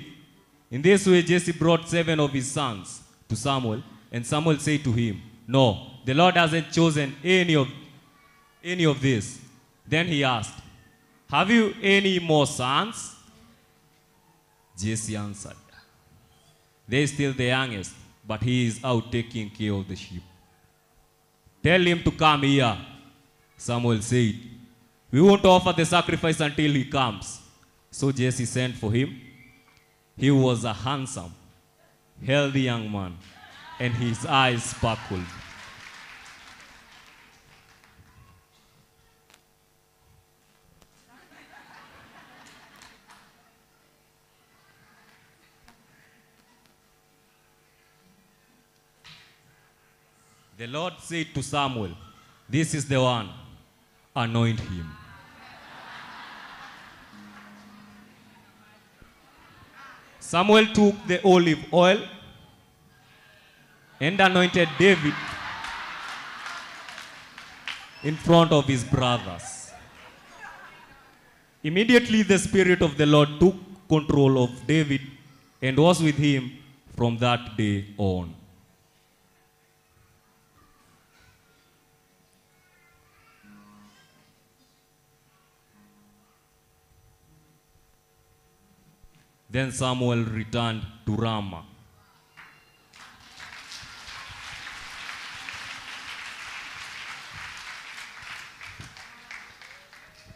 in this way Jesse brought 7 of his sons to Samuel, and Samuel said to him, no, the Lord hasn't chosen any of this. Then he asked, have you any more sons? Jesse answered, they are still the youngest, but he is out taking care of the sheep. Tell him to come here, Samuel said. We won't offer the sacrifice until he comes. So Jesse sent for him. He was a handsome, healthy young man, and his eyes sparkled. The Lord said to Samuel, this is the one, anoint him. Samuel took the olive oil and anointed David in front of his brothers. Immediately the Spirit of the Lord took control of David and was with him from that day on. Then Samuel returned to Ramah.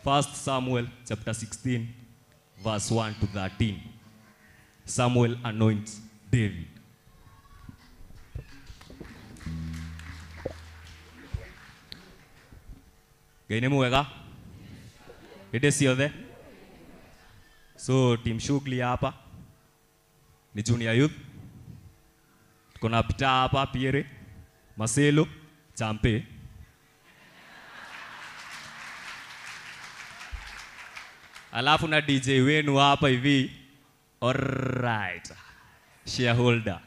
First Samuel chapter 16, verse 1 to 13. Samuel anoints David. Gaine mwega? Ede siothe? So team shughuli hapa ni junior youth. Tuko na Peter hapa, Pierre, Marcelo, Champe. Alafu na DJ wenu hapa hivi. Alright. Shareholder.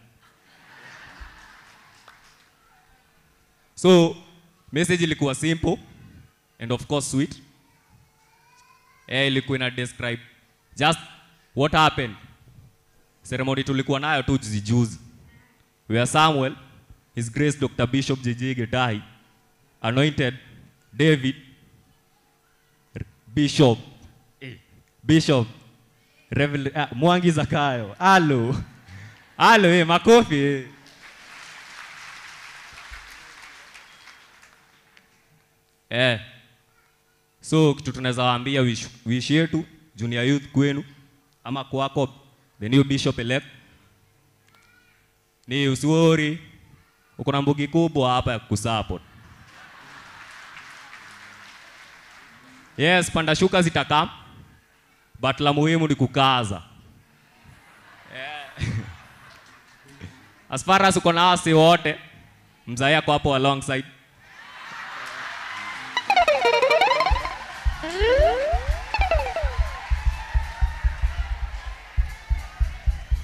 So message ilikuwa simple and of course sweet. Ilikuwa ina describe just what happened. Ceremony tulikuwa nayo tu juzi. Where Samuel, His Grace Dr. Bishop JJ Getahi, anointed David, Bishop, Reverend Mwangi Zakayo. Hello, makofi. So kitu tunaweza waambia wish yetu junior youth kwenu ama kwako the new bishop elect ni usiwori, uko na mbugi kubwa hapa ya kusupport. Yes, panda shuka zitakam. but la muhimu ni kukaza. As far as uko na wasi wote, mzee yako hapo alongside.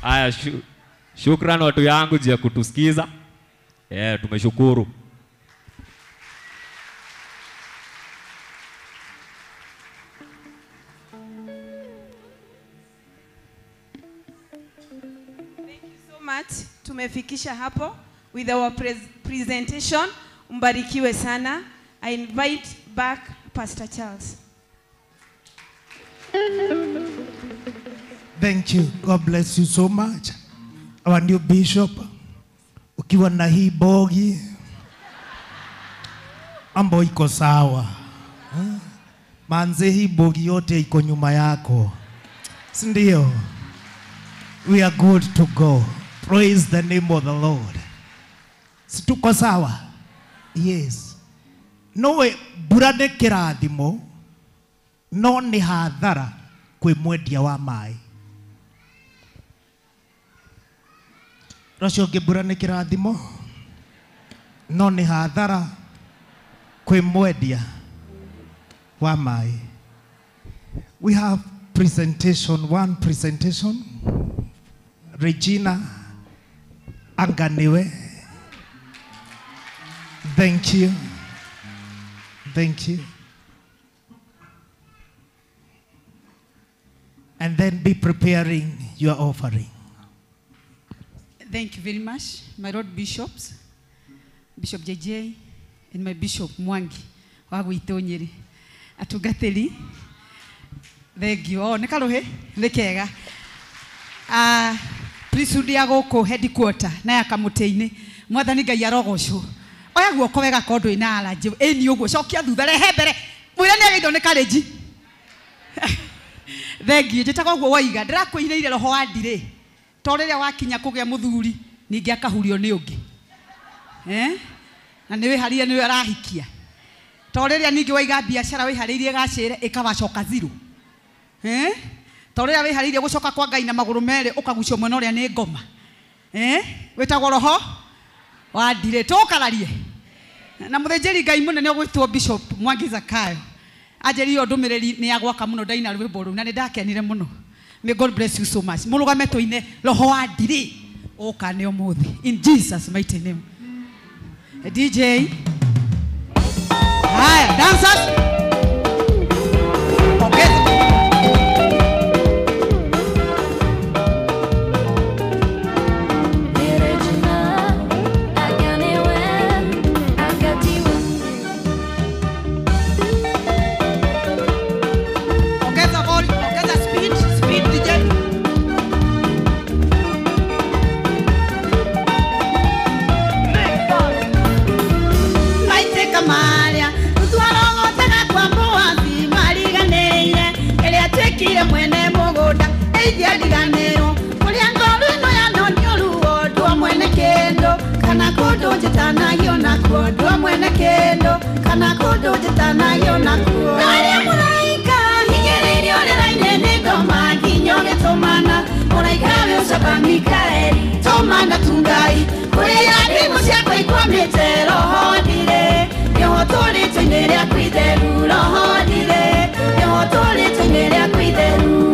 Aya, shukran watu yangu jia kutusikiza. Tumeshukuru. Much tumefikisha hapo with our presentation. Mbarikiwe sana. I invite back Pastor Charles. Thank you. God bless you so much. Our new bishop. Ukiwa na hii bogi ambo iko sawa. Manze hii bogi yote iko nyuma yako. Si ndio? We are good to go. Praise the name of the Lord. Situko sawa? Yes. Nowe burane kirathimo no ni hathara kwi mwendia wa mai. Rocio burane kirathimo no ni hathara kwi mwendia wa mai. We have one presentation. Regina Anganiwe. Thank you. Thank you. And then be preparing your offering. Thank you very much, my Lord Bishops, Bishop JJ, and my Bishop Mwangi, Wagwito Nyeri, Atugateli. Thank you. Oh, nekarohe, nekega. Priesthood ya goko headquarter na ya Kamutei-ini mwathani Ngai arogocwo oya guoko wega kondo ina alaje eni uguo cokia thutha rehe mbere mwire ni ageindo ni kareji thengi njitagwo guo waiga ndirakuineire roho wa ndire to riria wakinya kugia muthuri ningi akahurio ni ungi na niwe haria niwe arahikia to riria ningi waiga biashara wi hariirie gacire ikabacoka zero Torera we haririe gucoka kwa Ngai na maguru mere ukagucio mwena uria ni ngoma. Wetagwo roho wa ndire tukararie. Na muthenjeri Ngai munene ogwitwo Bishop Mwangi Zakayo. Ajeriyo ndumiriri ni agwaka muno ndaina rwimbo ru na ndakenire muno. May God bless you so much. Murugame toine roho wa ndire ukane umuthi in Jesus mighty name. DJ. Haya, dancers. Tomana tungai kuri yandi musiako ikwamete roho ndire yohotore tendere akwideru roho ndire yohotore tendere akwideru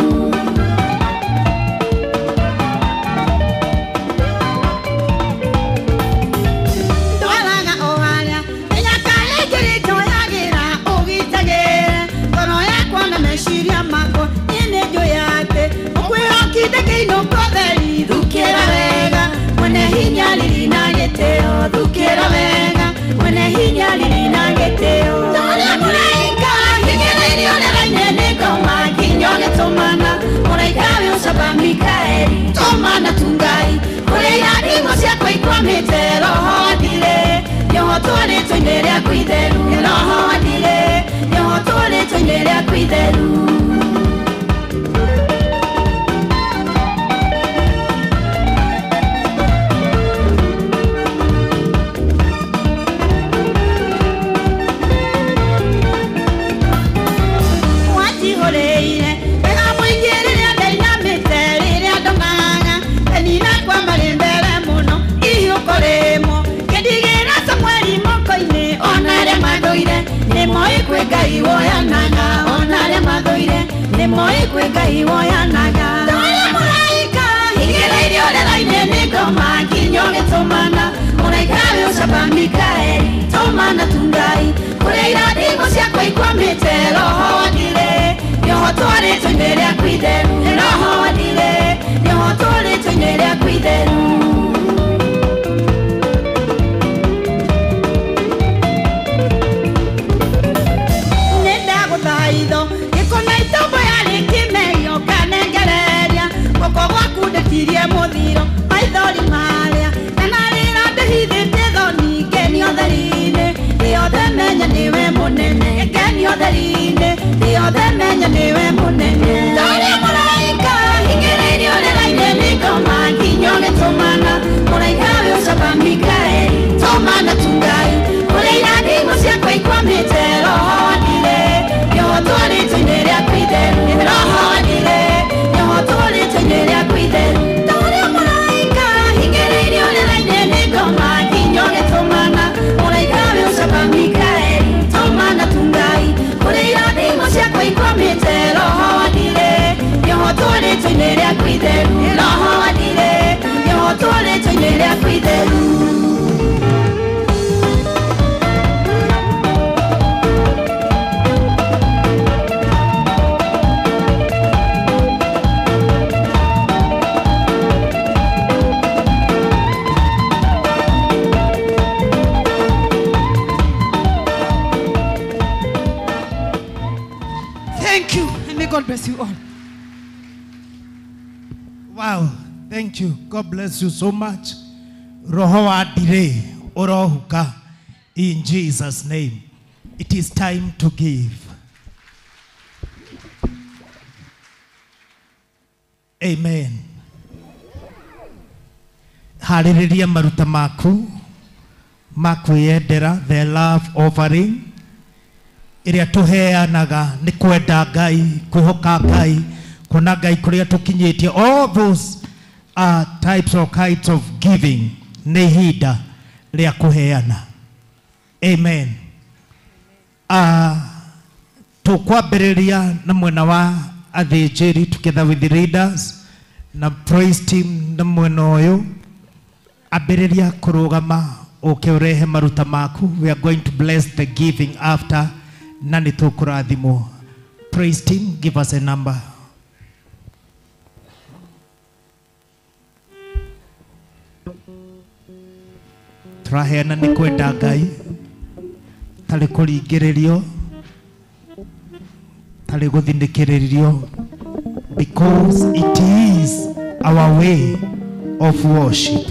Twalaga oharia enyakale kirito yagira ogitage kono yakwa na meshiria mako ine jo yate okwihokide keino koderi dukira wega mwene hinya lirina geteo dukira wega mwene hinya lirina geteo tole mulaika higele yonera nene koma kinyoge tomana mulaika yosaba Mikaeli tomana tungai kule yadi mosia kwa ikwamete roho ndire yohotore tondere akwideru roho ndire yohotore tondere akwideru Wati holeire ega kwĩ Ngai woyanaga ona arĩa mathũire nĩ moĩ kwĩ Ngai woyanaga Tũrĩa mũraika hingĩrĩirio rĩera-inĩ nĩ ngoma nginya ũgĩtũmana mũraika wĩ ũcamba Mikaeli tũmana tungai kũrĩa irathimo ciakwa ikwamĩte roho wa ndire nĩho twarĩtwo-inĩ rĩaku itheru roho wa ndire nĩho twarĩtwo-inĩ rĩaku itheru Thaitho gĩkona itombo yarĩ kĩmeyo kanengereria gũkũ gwaku ndĩtirie mũthiro maithori marĩa kana rĩra ndĩhithĩtie thoni ngeni ũtheri-inĩ rĩothe menya nĩwe mũnene ngeni ũtheri-inĩ rĩothe menya nĩwe mũnene Tũrĩa mũraika hingĩrĩirio rĩera-inĩ nĩ ngoma nginya ũgĩtũmana mũraika wĩ ũcamba Mikaeli tũmana tungai kũrĩa irathimo ciakwa ikwamĩte roho wa ndire twarĩtwo-inĩ rĩaku itheru roho wa ndire nĩho twarĩtwo-inĩ rĩaku itheru Tũrĩa mũraika hingĩrĩirio rĩera-inĩ nĩ ngoma nginya ũgĩtũmana mũraika wĩ ũcamba Mikaeli tũmana tungai kũrĩa irathimo ciakwa ikwamĩte roho wa ndire nĩho twarĩtwo-inĩ rĩaku itheru roho wa ndire nĩho twarĩtwo-inĩ rĩaku itheru Thank you. And may God bless you all. Wow, thank you. God bless you so much. Roho wa ndire orohuka in Jesus' name. It is time to give. Amen. Harĩrĩria maruta maku makwĩyendera, the love offering ĩrĩa tũheanaga nĩ kwenda Ngai, kwĩhoka Ngai, kuona Ngai kũrĩa tũkinyĩtie. All those are types or kinds of giving. Nĩ ihinda rĩa kũheana. Amen. Tũkwambĩrĩria na mwena wa athĩnjĩri together with the leaders na praise team na mwena ũyũ. Ambĩrĩria kũrũgama ũke ũrehe maruta maku. We are going to bless the giving after na nĩ tũkũrathimwo. Praise team, give us a number. Tũraheana nĩ kwenda Ngai, tarĩ kũringĩrĩrio, tarĩ gũthinĩkĩrĩrio, because it is our way of worship.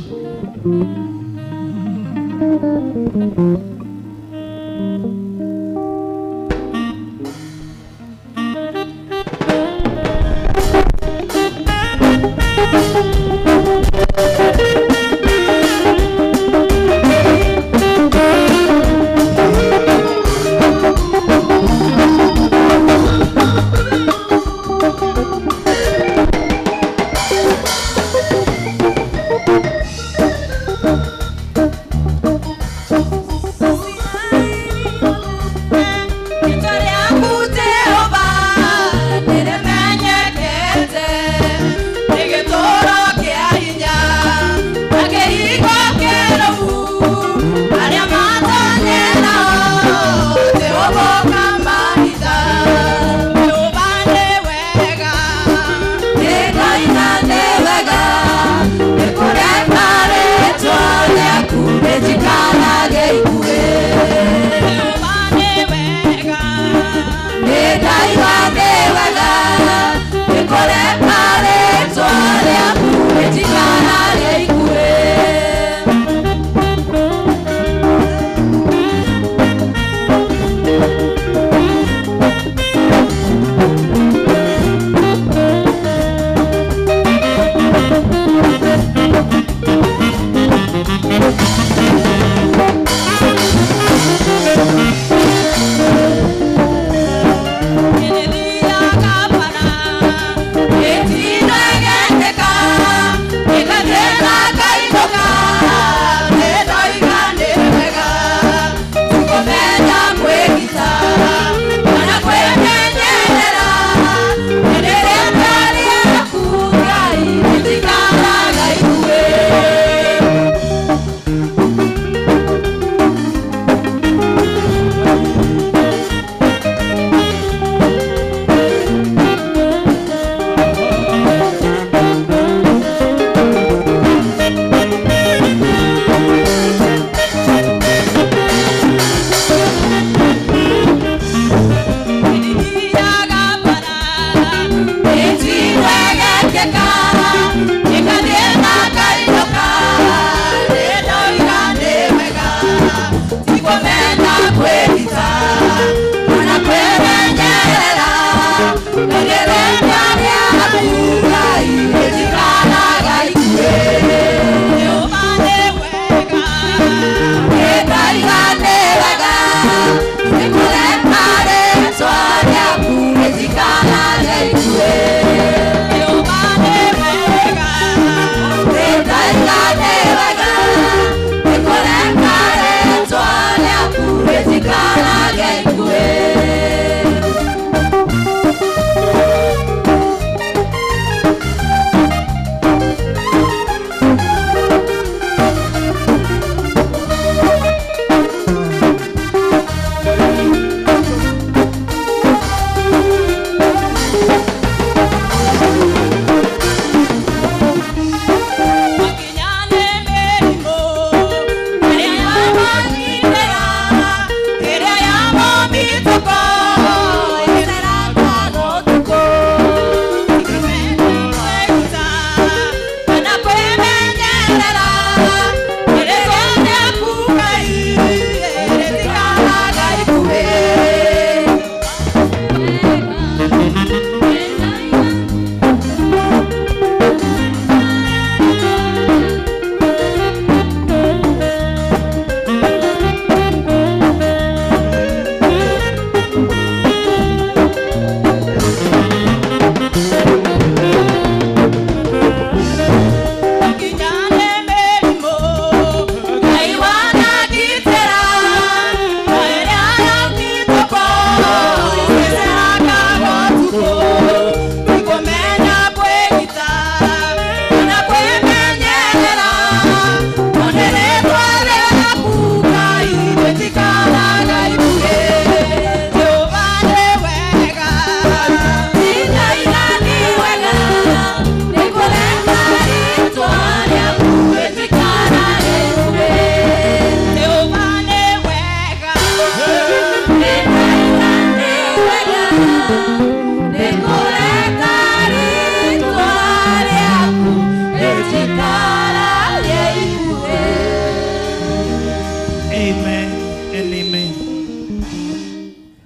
Amen and amen.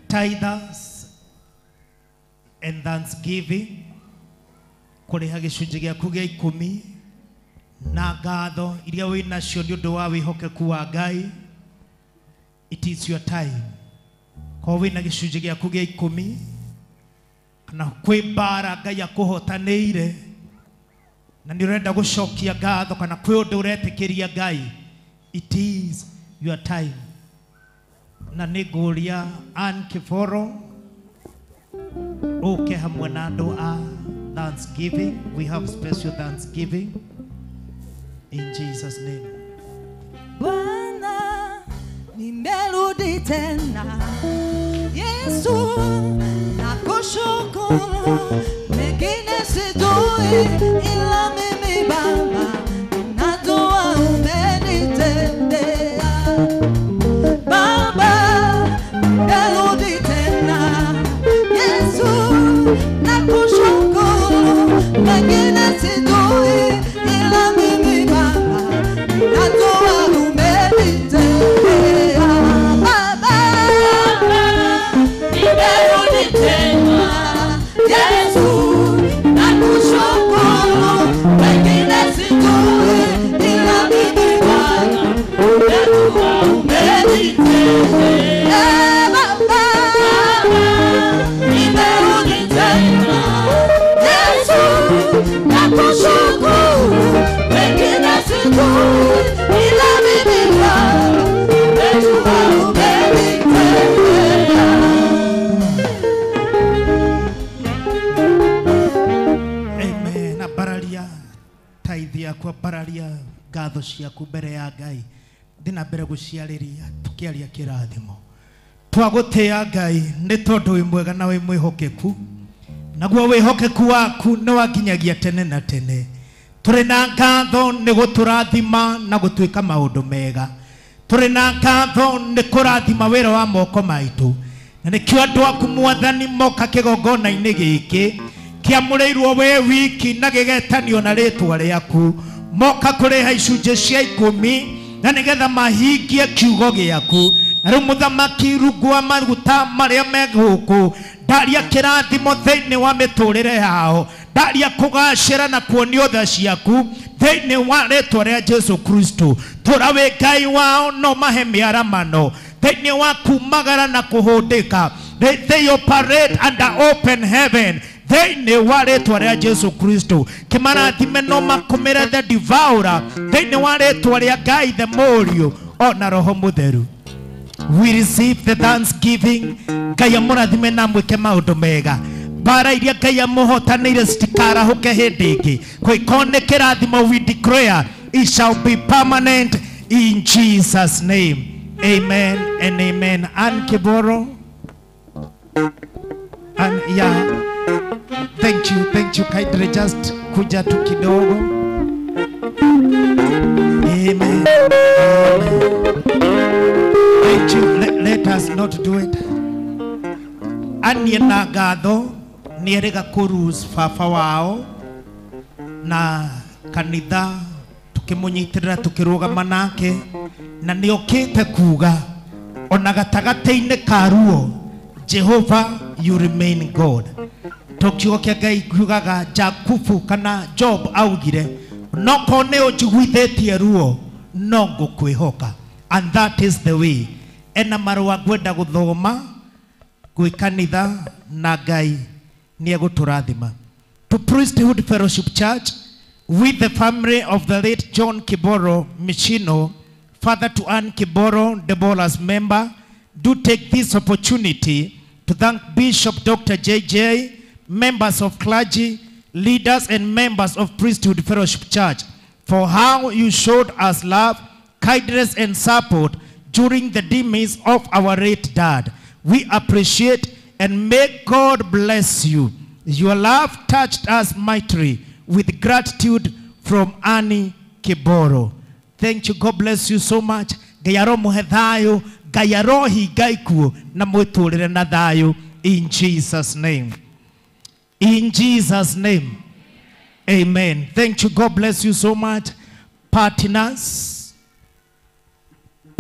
Tithers and thanksgiving kuriha gicunjĩ gĩaku gĩa 10 na ngatho iria wĩ nacio nĩ ũndũ wa wĩhokeku wa Ngai. It is your time. Ko wĩ na gĩcunjĩ gĩaku gĩa 10 kana kwĩ mbara Ngai akũhotanĩire na nĩ ũrenda gũcokia ngatho kana kwĩ ũndũ ũretĩkĩria Ngai. It is your time. Na nĩ ngũria Ann Kiboro ũke hamwe na andũ a thanksgiving. We have special thanksgiving in Jesus' name. Bwana nimerudi tena Yesu nakushukuru, mengine sijui ila mimi Baba najua umenitendea. Baba nimerudi tena Yesu nakushukuru, mengine sijui ila mimi Baba najua umenitendea. Baba nimerudi tena Yesu nakushukuru, mengine sijui ila mimi Baba najua umenitendea. Baba nimerudi tena Yesu nakushukuru, mengine sijui ila mimi Baba najua umenitendea. Amen. Na bararia taithi yakwa, bararia ngatho ciaku mbere ya Ngai. Thina mbere guciarĩria tukiaria kĩrathimo. Twagũtĩa Ngai nĩ tondũ wĩ mwega na wĩ mwĩhokeku, naguo wĩhokeku waku nĩ wakinyagia tene na tene. Tũrĩ na ngatho nĩ gũtũrathima na gũtwĩka maũndũ mega. Tũrĩ na ngatho nĩ kũrathima wĩra wa moko maitũ, na nĩkĩo andũ aku Mwathani moka kĩgongona-inĩ gĩkĩ kĩamũrĩirwo wĩ wiki na gĩgetanio na rĩtwa rĩaku, moka kũrĩha icunjĩ cia 10 na nĩgetha mahingie kiugo gĩaku. Na rĩu Mũthamaki rungu wa maguta marĩa me gũkũ, ndaria kĩrathimo thĩinĩ wa mĩtũrĩre yao, ndaria kũgacĩra na kuonio tha ciaku thĩinĩ wa rĩtwa rĩa Jesu Kristo. Tũra wĩ Ngai wao no mahe mĩaramano thĩinĩ wa kumagara na kũhũndĩka. They operate under open heaven thĩinĩ wa rĩtwa rĩa Jesu Kristo. Kĩmarathime no makũmĩre the devourer thĩinĩ wa rĩtwa rĩa Ngai the Mũriũ ona Roho Mũtheru. We receive the thanksgiving. Ngai amũrathime na mwĩke maũndũ mega. Bara iria Ngai amũhotanĩire citikarahũke hĩndĩ ĩngĩ. Kwĩko nĩ kĩrathimo, we declare it shall be permanent in Jesus' name. Amen and amen. Ann Kiboro. And yeah, thank you. Kindly just kuja tu kidogo. Amen. Thank you. Let us not do it. Anie na ngatho nĩerĩga kũrus baba wao na kanitha tukĩmũnyitĩrĩra tukĩrũgama nake, na nĩokĩte kuga ona gatagatĩ-inĩ ka ruo Jehovah you remain God. Tokiugo kĩa Ngai kiugaga Jakubu kana Job augire noko nĩ ũnjiguithĩtie ruo no ngũkwĩhoka. And that is the way. Ena marũa ngwenda gũthoma gwĩ kanitha na Ngai nĩ egũtũrathima. To Priesthood Fellowship Church, with the family of the late John Kiboro Michino, father to Ann Kiboro, Deborah's member, do take this opportunity to thank Bishop Dr. JJ, members of clergy, leaders and members of Priesthood Fellowship Church for how you showed us love, kindness and support during the demise of our late dad. We appreciate and may God bless you. Your love touched us mightily with gratitude from Annie Kiboro. Thank you. God bless you so much. Gayaro muhe thayo, gayaro higai kuo na mwitũrĩre na thayo in Jesus' name. In Jesus' name. Amen. Thank you. God bless you so much. Partners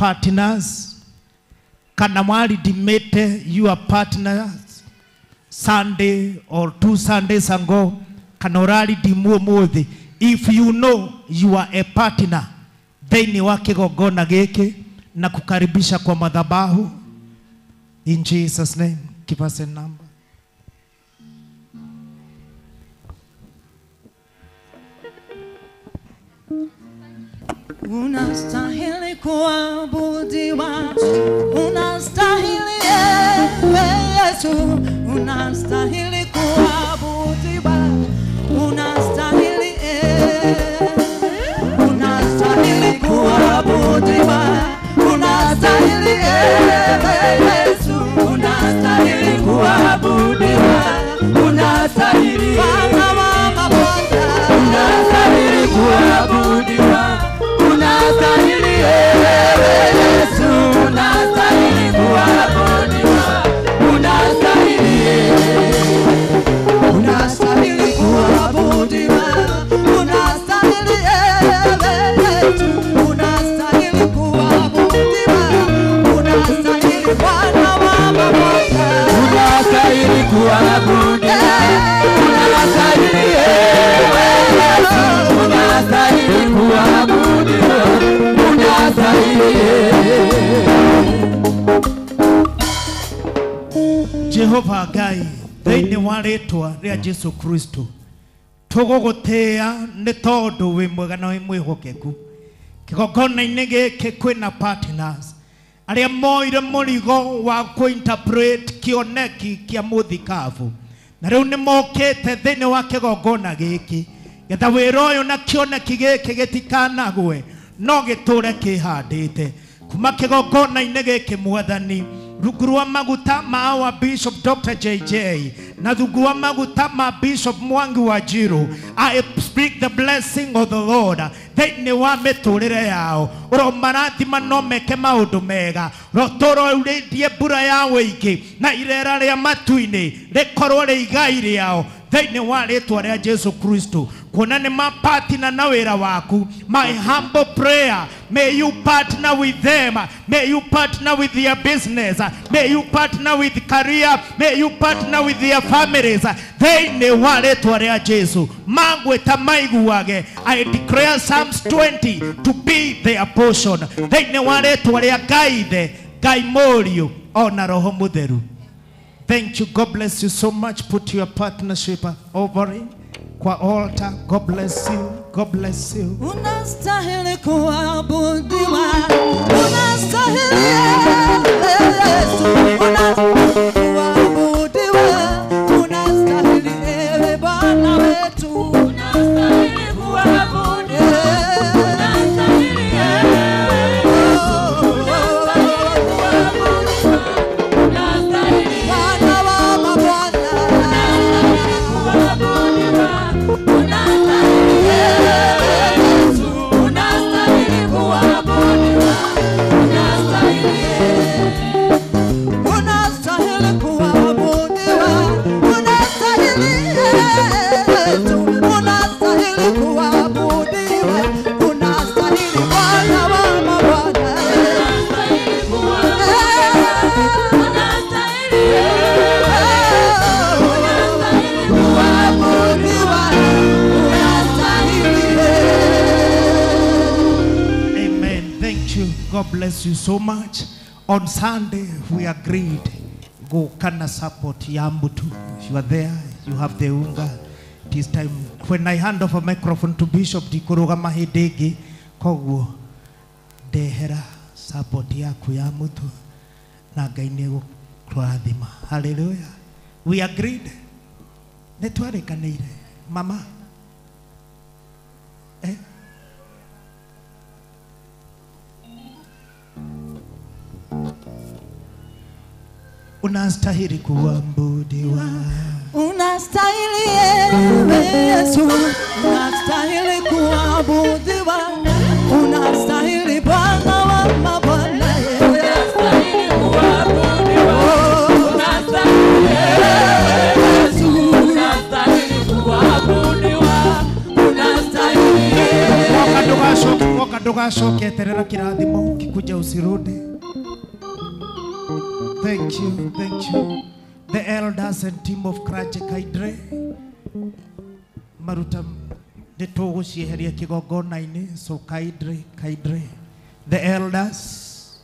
partners kana mwalidimete your partners Sunday or 2 Sundays ago kana uralidimu umuthi. If you know you are a partner thĩinĩ wa kĩgongona gĩkĩ na kukaribisha kwa madhabahu in Jesus name. Give us a number. Unastahili kuabudiwa, unastahili Yesu, unastahili kuabudiwa, unastahili kuabudiwa, unastahili Yesu, unastahili kuabudiwa, unastahili Bwana wa mabwana, unastahili kuabudiwa. Unastahili Yesu, unastahili kuabudiwa, unastahili kuabudiwa, unastahili Yesu, unastahili kuabudiwa, unastahili Bwana wa mabwana, unastahili kuabudiwa, unastahili Yesu, unastahili kuabudiwa. Jehova Ngai thĩinĩ wa rĩtwa rĩa Jesu Kristo tũgũgũtĩĩa nĩ tondũ wĩ mwega na wĩ mwĩhokeku. Kĩgongona-inĩ gĩkĩ kwĩna partners arĩa moire mũrigo wa kũ-interpret kĩoneki kĩa mũthikabu na rĩu nĩ mokĩte thĩinĩ wa kĩgongona gĩkĩ getha wĩra ũyũ na kĩoneki gĩkĩ gĩtikanagwe no gĩtũre kĩhandĩte kuma kĩgongona-inĩ gĩkĩ Mwathani rungu rwa maguta ma wa Bishop Dr. JJ na rungu rwa maguta ma Bishop Mwangi wa Njiro. I speak the blessing of the Lord thĩinĩ wa mĩtũrĩre yao. Ũromarathima no meke maũndũ mega, rotorourĩtie mbura ya wĩingĩ na irera rĩa matu-inĩ rĩkorwo rĩ igai rĩao thĩinĩ wa rĩtwa rĩa Jesu Kristo. Kuona nĩ mapartner na wĩra waku, my humble prayer, may you partner with them, may you partner with their business, may you partner with career, may you partner with their families thĩinĩ wa rĩtwa rĩa Jesu. Magwĩta maiguage, I declare Psalms 20 to be their portion thĩinĩ wa rĩtwa rĩa Ngai the Ngai Mũriũ ona Roho Mũtheru. Thank you. God bless you so much. Put your partnership offering kwa altar. God bless you. God bless you. Unastahili kuabudiwa, unastahili Yesu, unastahili kuabudiwa, unastahili ewe Bwana wetu, unastahili kuabudiwa, unastahili Yesu, unastahili kuabudiwa, unastahili Bwana wa mabwana, unastahili kuabudiwa, unastahili Yesu, unastahili kuabudiwa, unastahili God bless you so much. On Sunday, we agreed go kana support Yambutu. You are there, you have the unga. This time, when I hand off a microphone to Bishop Dikuruga Mahidegi, kogu dehera support yaku Yambutu na gainego kwathima. Hallelujah. We agreed. Netwarekanire. Mama. Unastahili kuabudiwa, unastahili ewe Yesu, unastahili kuabudiwa, unastahili Bwana wa mabwana, unastahili kuabudiwa, unastahili ewe Yesu, unastahili kuabudiwa, unastahili. Woka ndugacoke eterera kirathimo kuja usirudi. Thank you, thank you. The elders and team of Krache Kaidre maruta nitugucieheria kigongona-ini, so Kaidre, the elders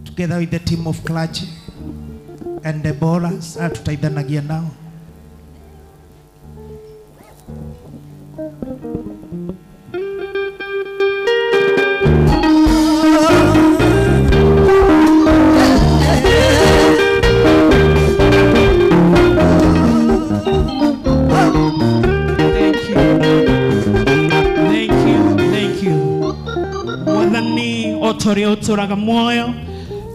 together with the team of Krache and the bowlers tutaithanagia nao. Otoria uturaga moyo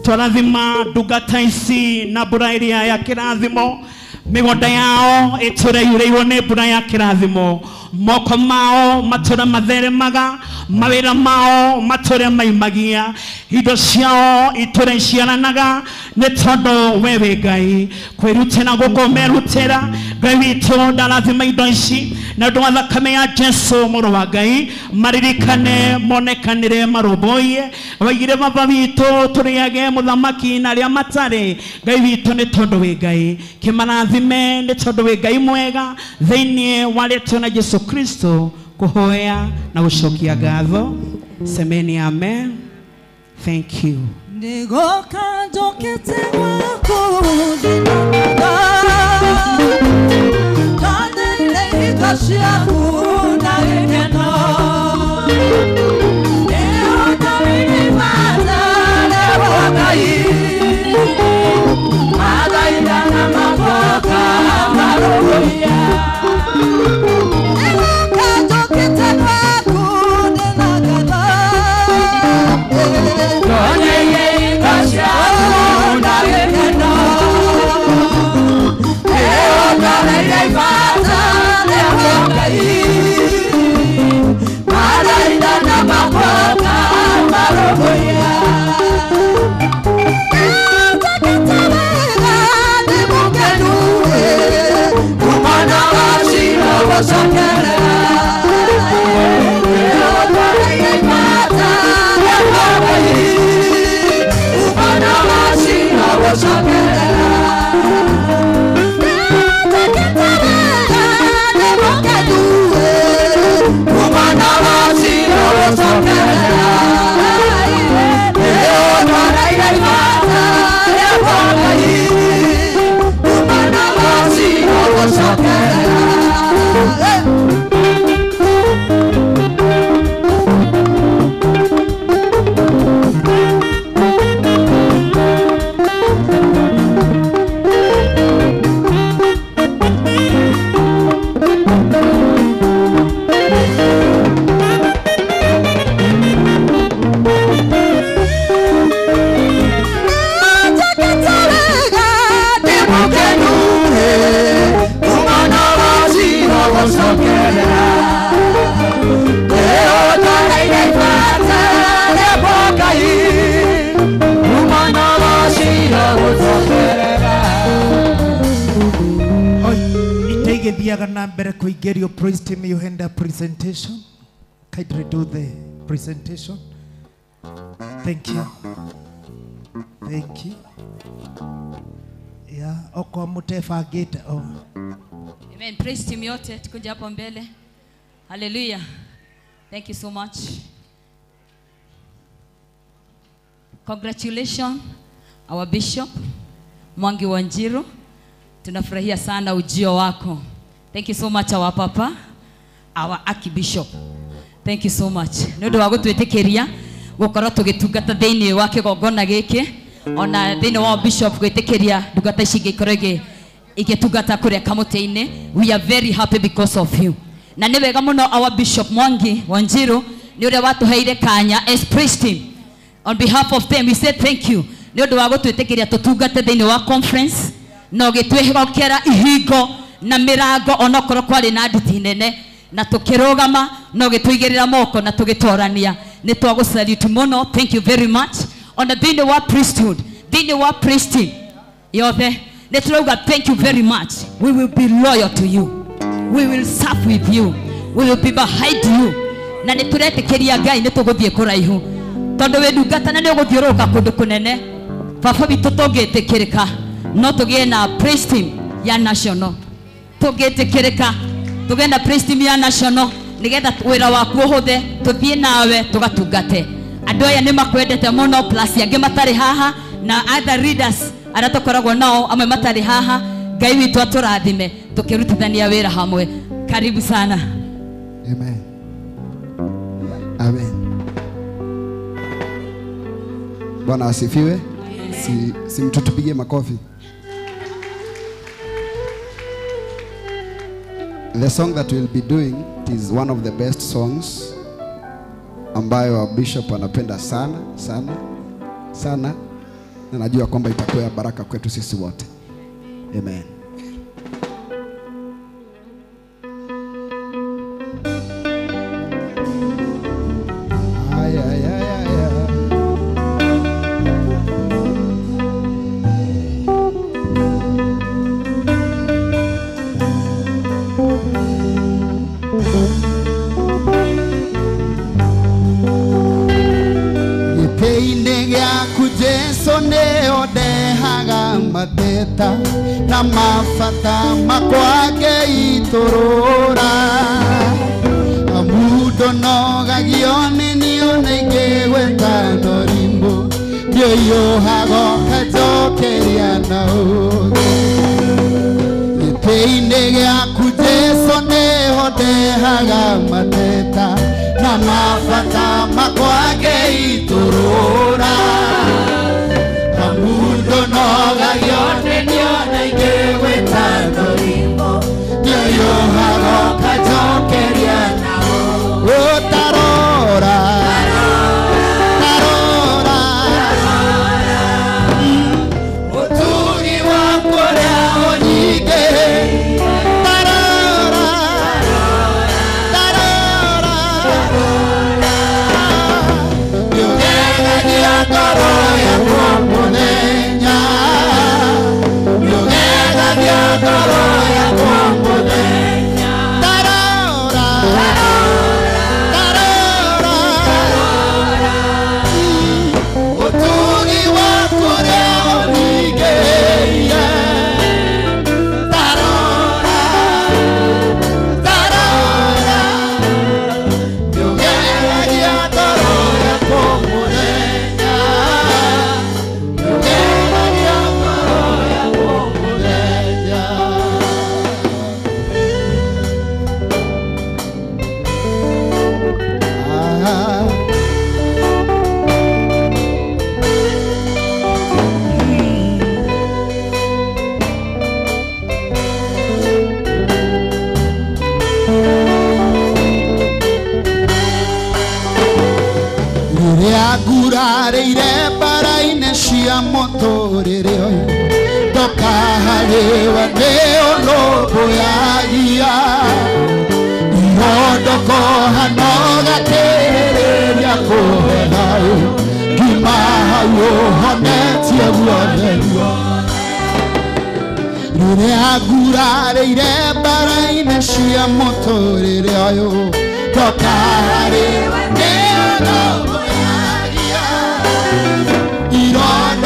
turathima ndungata ici na mbura iria ya kirathimo migonda yao itureireiwo ni mbura ya kirathimo moko mao matura matheremaga mawira mao matura maimagia indo ciao itura ciaranaga ni tondu wewe Ngai kwirutira gukomerutira Ngai witu ndarathima indo ici na ndu wa thakame ya Jesu muru wa Ngai maririkane monekanire maroboie waigire baba witu turiage muthamaki na ria matare Ngai witu ni tondu we Ngai kimarathime ni tondu we Ngai mwega thiini wa rĩtwa na Jesu Kristo kuhoya na gũcokia ngatho. Semeni amen. Thank you. Nigoka njokete gwako ndinaga Tane ile ikashiaku na gĩkeno Nĩũndũ wĩnĩmata nĩwe Ngai Mathaitha na maboka marũgia Nigoka njokete gwako ndinaga Itaigethiaga na mbere kuingerio praise team you hand a presentation. Kindly do the presentation. Thank you. Thank you. Yeah, oko mutebangite oh. Amen. Praise team yote tukuja hapo mbele. Hallelujah. Thank you so much. Congratulations our bishop Mwangi Wanjiru. Tunafurahia sana ujio wako. Thank you so much our papa, our archbishop. Thank you so much. Nĩũndũ wa gũtwĩtĩkĩria gũkorwo tũgĩtungata thĩinĩ wa kĩgongona gĩkĩ ona thĩinĩ wa bishop gwĩtĩkĩria ndungata ici ingĩkorwo igĩtungata kũrĩa kamũtĩ-inĩ. We are very happy because of you. Na nĩ wega mũno our bishop Mwangi Wanjiru nĩ ũrĩa watũheire kanya as praise team. On behalf of them we say thank you. Nĩũndũ wa gũtwĩtĩkĩria tũtungate thĩinĩ wa conference na ũgĩtwĩhokera ihingo na mĩrango onokorwo kwarĩ na nditi nene na tũkĩrũgama na ũgĩtũigĩrĩra moko na tũgĩtorania. Nĩ twagũsalute mũno. Thank you very much. Ona thĩinĩ wa priesthood, thĩinĩ wa priest team yothe nĩ tũrauga thank you very much. We will be loyal to you. We will serve with you. We will be behind you. Na nĩ tũretĩkĩria Ngai nĩ tũgũthiĩ kũraihu. tondu we ndungata na ni uguthiururuka kundu kunene baba bitu tungitikirika no tugie na praise team ya national tungitikirika tugie na praise team ya national nigetha wira waku uhuthe tuthie nawe tugatungate andu aya ni makwendete muno plus yangi matari haha na other readers aria tukoragwo nao amwe matari haha Ngai witu aturathime tukirutithania wira hamwe karibu sana. Amen. Amen. Bwana asifiwe. Si mtu tupige makofi. The song that we'll be doing is one of the best songs ambayo Bishop anapenda sana sana sana, na najua kwamba itakuwa baraka kwetu sisi wote. Amen. mateta na mafata makwake itorora amudo no gagione ni onege wetano rimbo yo hago kajokeria na o peine ya kujeso ne hode haga mateta na mafata makwake itorora amudo no gagione ni onege wetano rimbo yo hago kajokeria na o tarora motorere toka halewa neo lobo ya ia imodo ko hanoga tere ya ko hao gima hayo honeti ya guadelwa rure agurare ire bara ineshia motorere ayo toka halewa neo lobo ya ia irodo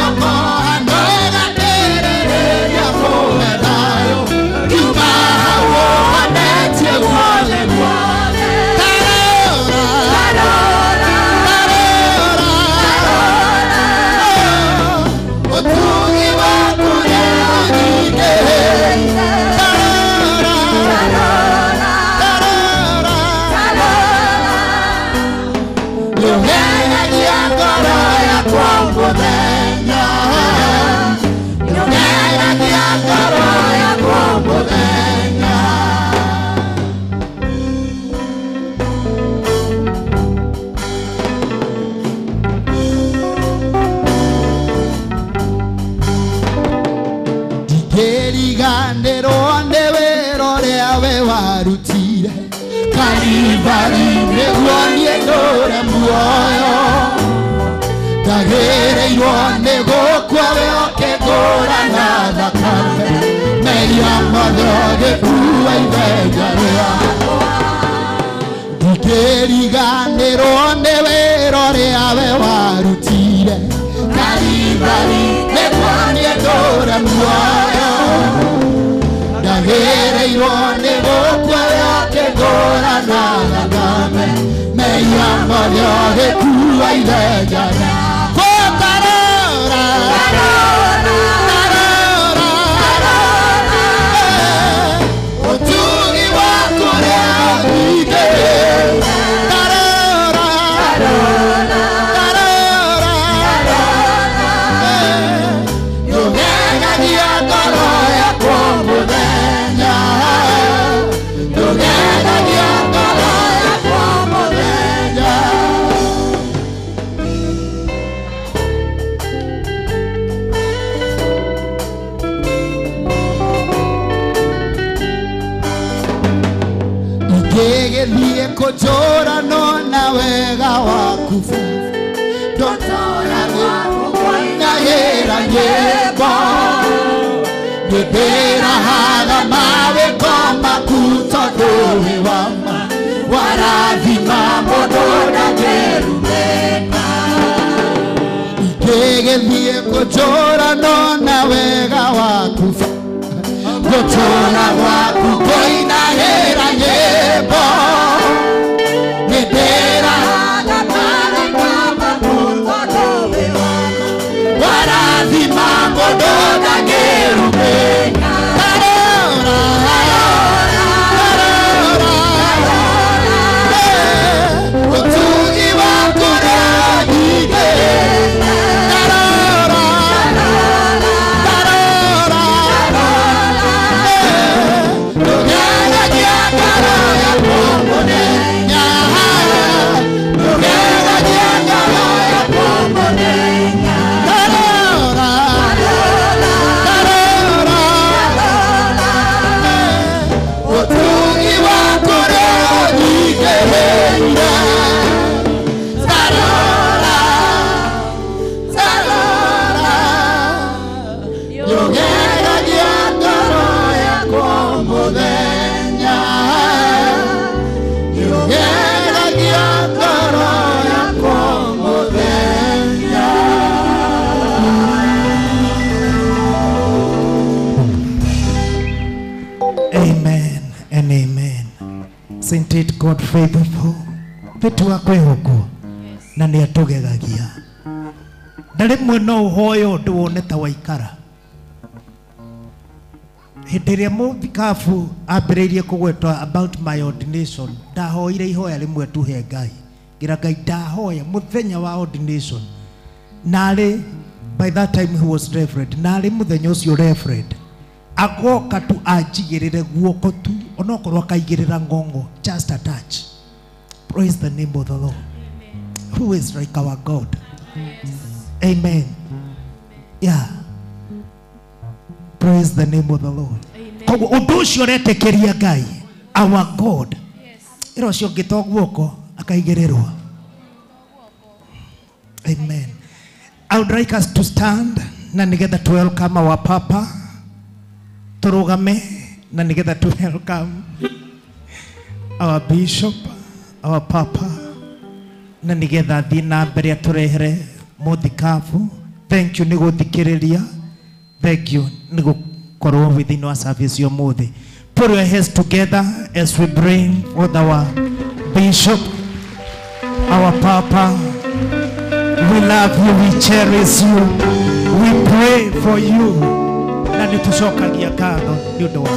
Dora muoyo Dagere ione go quale che dora nada cante Meglio amore che tu hai veglia Ngĩriganĩrwo nĩ wĩra ũrĩa we warutire Kalvari nĩguo niĩ ndũre muoyo ndagĩrĩirwo nĩ gũkuoya kĩngũrana thakame mehia mothe ũgĩkua ithenya Tarora ũtugi wa kũrĩa nyingĩ ndũgegagia ngoro yakwa mũthenya ndũgegagia ngoro yakwa mũthenya ingĩgĩthiĩ kũnjũrano na wega waku ndotoya gũkũinagĩra nyĩmbo nĩndĩrahaga mawĩko maku tondũ wĩ wama warathima mũndũ ndangĩrumĩka ingĩgĩthiĩ kũnjũrano na wega waku gũtũra gwaku kũinagĩra nyĩmbo nĩndĩrahaga mawĩko maku tondũ wĩ wama warathima mũndũ ndangĩrumĩka ũtugi wa kũrĩa nyingĩ ndũgegagia ngoro yakwa mũthenya ndũgegagia ngoro yakwa mũthenya ũtugi wa kũrĩa nyingĩ ndũgegagia ngoro yakwa mũthenya ndũgegagia ngoro yakwa mũthenya Amen and amen. Isn't it God faithful? Vitu wa kwĩhokwo na nĩ atũgegagia. Na rĩmwe no ũhoe ũndũ wone ta waikara. Hĩndĩ ĩrĩa mũthikabu ambĩrĩirie kũgwetwa about my ordination, ndahoire ihoya rĩmwe tu he Ngai. Ngira Ngai ndahoya mũthenya wa ordination. Narĩ, by that time he was reverend. Narĩ mũthenya ũcio reverend. Agoka tu anjigĩrĩre guoko tu, onokorwo akaigĩrĩra ngongo, just a touch. Praise the name of the Lord. Who is like our God? Amen. Yeah. Praise the name of the Lord. Koguo ũndũ ũcio ũretĩkĩria Ngai, our God. Ĩro ũcio ũngĩtwa guoko akaigĩrĩrwo. Amen. I would like us to stand na nĩgetha to welcome our Papa. Turugame na nĩgetha to welcome our Bishop, our Papa. Na nĩgetha thiĩ na mbere atũrehere mũthikabu. Thank you nĩ gũthikĩrĩria. Thank you nĩ gũkorwo within our service ũmũthĩ. Put your hands together as we bring forth our Bishop, our Papa. We love you, we cherish you, we pray for you. Na nĩtũcokagia ngatho nĩ ũndũ wa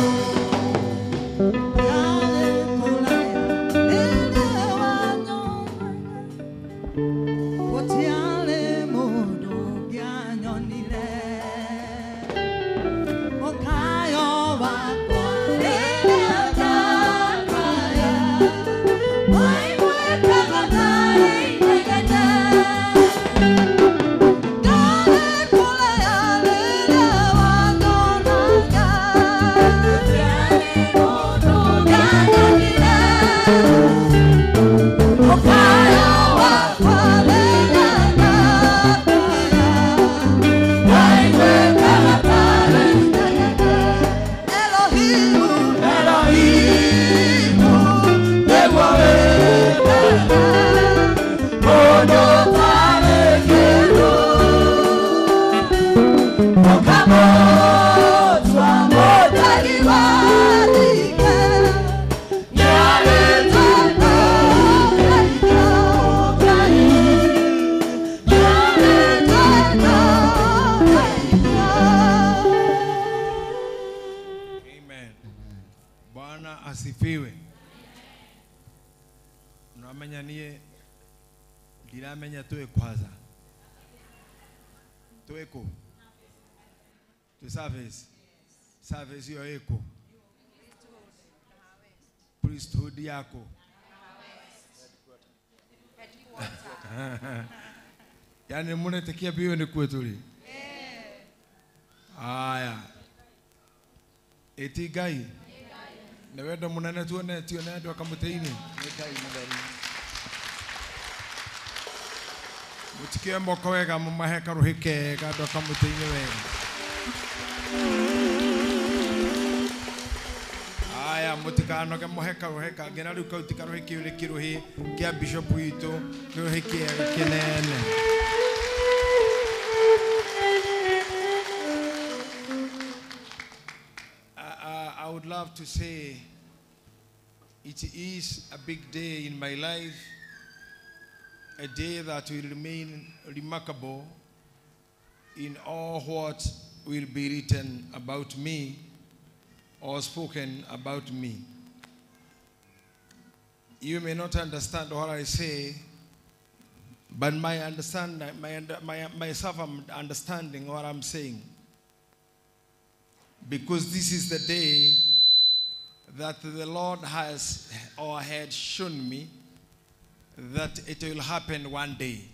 Yeah. asifiwe. Unamenya nie ndiramenya tuwe kwanza. Tuweko. Tu service hiyo eko. Priesthood yako. Yani munetikia biyo ni kwetuli. Aya. Eti gai. Na wenda munene tuone tione ndo akamuteini. Mutikie moko wega mumaheka ruhike ndo akamuteini wega. Aya mutikano ke moheka ruheka ngena riu kautika ruhiki uri kiruhi kia bishop witu ruhiki kinene. I would love to say it is a big day in my life, a day that will remain remarkable in all what will be written about me or spoken about me. You may not understand what I say, but myself I'm understanding what I'm saying. Because this is the day that the Lord has or had shown me that it will happen one day.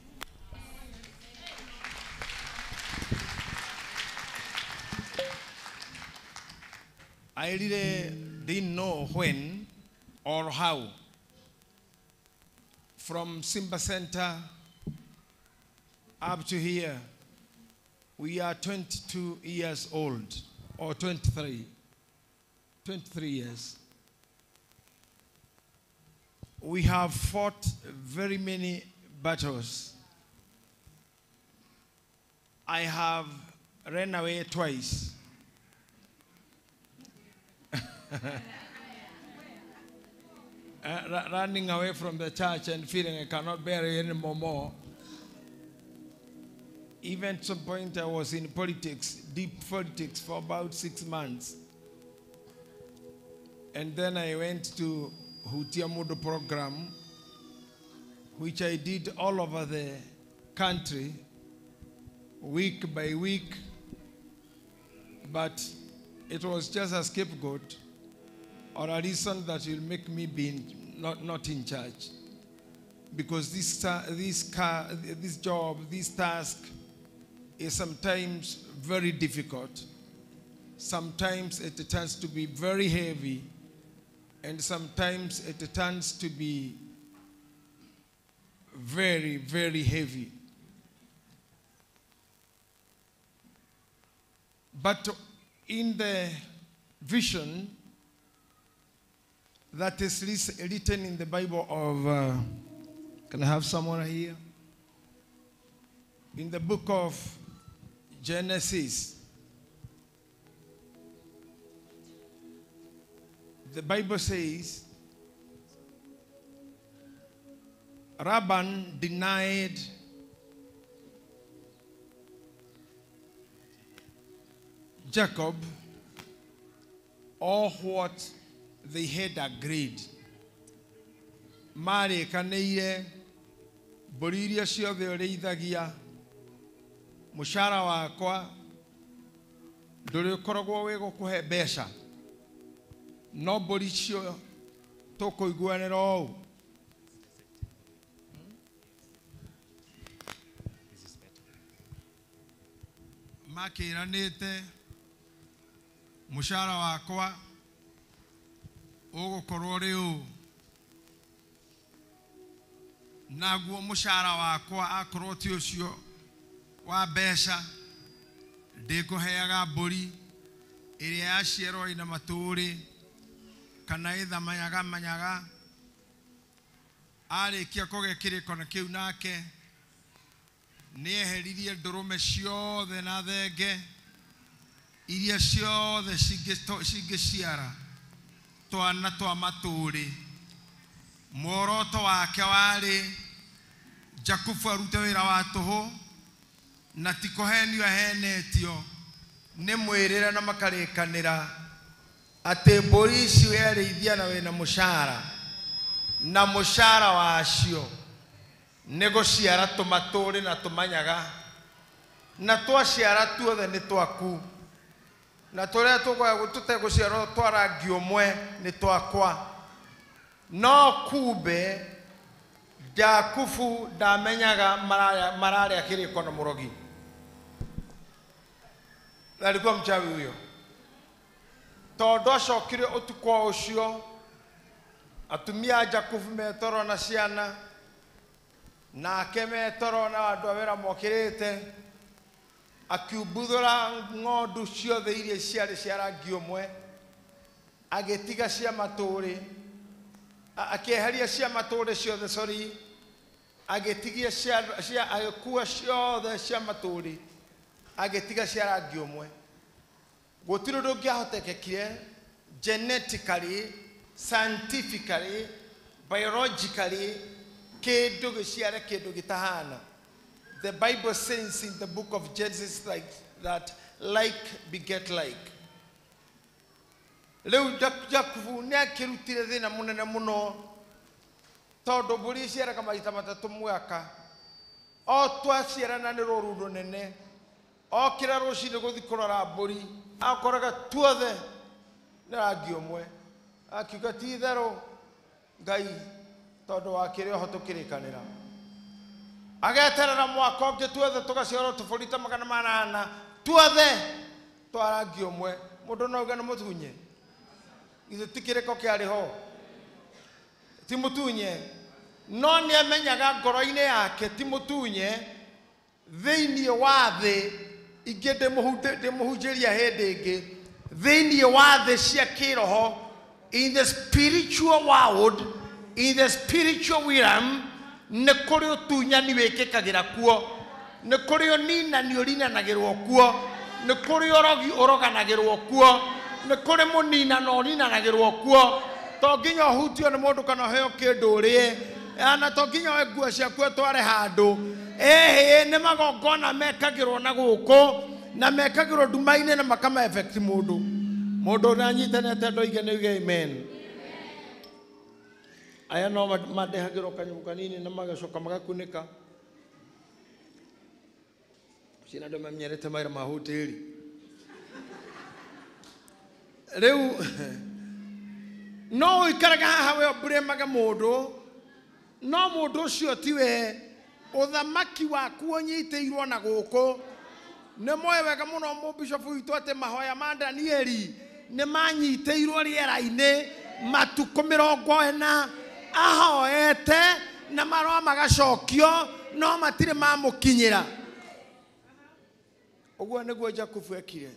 I really didn't know when or how. From Simba Center up to here, we are 22 years old, or 23 years. We have fought very many battles. I have ran away twice. Running away from the church and feeling I cannot bear it anymore. Even at some point I was in politics, deep politics, for about 6 months. And then I went to Hutiamudu program, which I did all over the country, week by week. But it was just a scapegoat or a reason that will make me be not in charge. Because this job, this task is sometimes very difficult. Sometimes it turns to be very heavy, and sometimes it turns to be very, very heavy. But in the vision that is written in the Bible of, can I have someone here? In the book of Genesis, the Bible says, Laban denied Jacob all what they had agreed. Mari kaneire boriria ciothe ũrĩithagia mũcara wakwa ndũrĩ ũkoragwo wĩ gũkũhe mbeca no mbũri icio tũkũiguanĩra ũũ. Makĩranĩte mũcara wakwa ũgũkorwo ũrĩ ũũ, naguo mũcara wakwa akorwo ti ũcio wa mbeca ndĩkũheaga mbũri ĩrĩa yaciarwo ĩna matũrĩ kana ĩthamanyaga. Arĩkia kũgĩa kĩrĩkanĩro kĩu nake nĩeheririe ndũrũme ciothe na thenge iria ciothe cingĩciara twana twa matũrĩ. Muoroto wake warĩ Jakubu arute wĩra wa tũhũ na ti kũhenio ahenetio nĩ mwĩrĩre na makarĩkanĩra ate mbũri ici werĩithia na wĩna mũcara na mũcara wacio nĩ gũciara tũmatũrĩ na tũmanyaga na twaciara tuothe nĩ twaku na tũrĩa tũtegũciarwo twa rangi ũmwe nĩ twakwa no kumbe Jakubu ndamenyaga mararĩa kĩrĩko na mũrogi. Alikuwa mchawi huyo. Tondũ acokire ũtukũ ũcio atumia Jakubu metoro na ciana nake metoro na andũ a wĩra mokĩrĩte akiumbũthũra ng'ondu ciothe iria ciarĩ cia rangi ũmwe agĩtiga cia matũrĩ akĩeheria cia matũrĩ ciothe sorry agĩtigia cia agĩkua ciothe cia matũrĩ agĩtiga cia rangi ũmwe gũtirĩ ũndũ ũngĩahotekekire genetically scientifically biologically kĩndũ gĩciare kĩndũ gĩtahana. The Bible says in the book of Genesis that like beget like. Rĩu Jakubu nĩ akĩrutire thĩna mũnene mũno tondũ mbũri ciaraga maita matatũ mwaka o twaciarana nĩ rũru rũnene okĩra rũcinĩ gũthiĩ kũrora mbũri akoraga tuothe nĩ rangi ũmwe akiuga ti itherũ Ngai tondũ wakĩrĩ oho tũkĩrĩkanĩra ageterera mwaka ũngĩ tuothe tũgaciarwo tũbũri ta 800 tuothe twa rangi ũmwe mũndũ no auga nĩ mũtunye ithe ti kĩrĩko kĩarĩ ho ti mũtunye no nĩ amenyaga ngoro-inĩ yake ti mũtunye thĩinĩ wa thĩ ingĩ ndĩmũhunjĩria hĩndĩ ĩngĩ thĩinĩ wa thĩ cia kĩroho in the spiritual world in the spiritual realm nĩ kũrĩ ũtunyani wĩkĩkagĩra kuo nĩ kũrĩ ũninani ũrinanagĩrwo kuo nĩ kũrĩ ũrogi ũroganagĩrwo kuo nĩ kũrĩ mũninano ũninanagĩrwo kuo to nginya ũhutio nĩ mũndũ kana ũheo kĩndũ ũrĩe na to nginya oe nguo ciaku ũtware handũ nĩ magongona mekagĩrwo na gũkũ na mekagĩrwo nduma-inĩ na makama effect mũndũ ũrĩa anyitanĩte ndoige nĩ uge amen. Aya no mandehagĩrwo kanyamũ kanini na magacoka magakunĩka ciina andũ mamenyerete mawĩra ma hoteli rĩu no ũikaraga haha we ũmburemaga mũndũ no mũndũ ũcio tiwe ũthamaki waku ũnyitĩirwo na gũkũ nĩ moe wega mũno mũbishopu witũ atĩ mahoya ma Danieli nĩ manyitĩirwo rĩera-inĩ matukũ 40 ahoete na marũa magacokio no matirĩ mamũkinyĩra ũguo nĩguo Jakubu ekire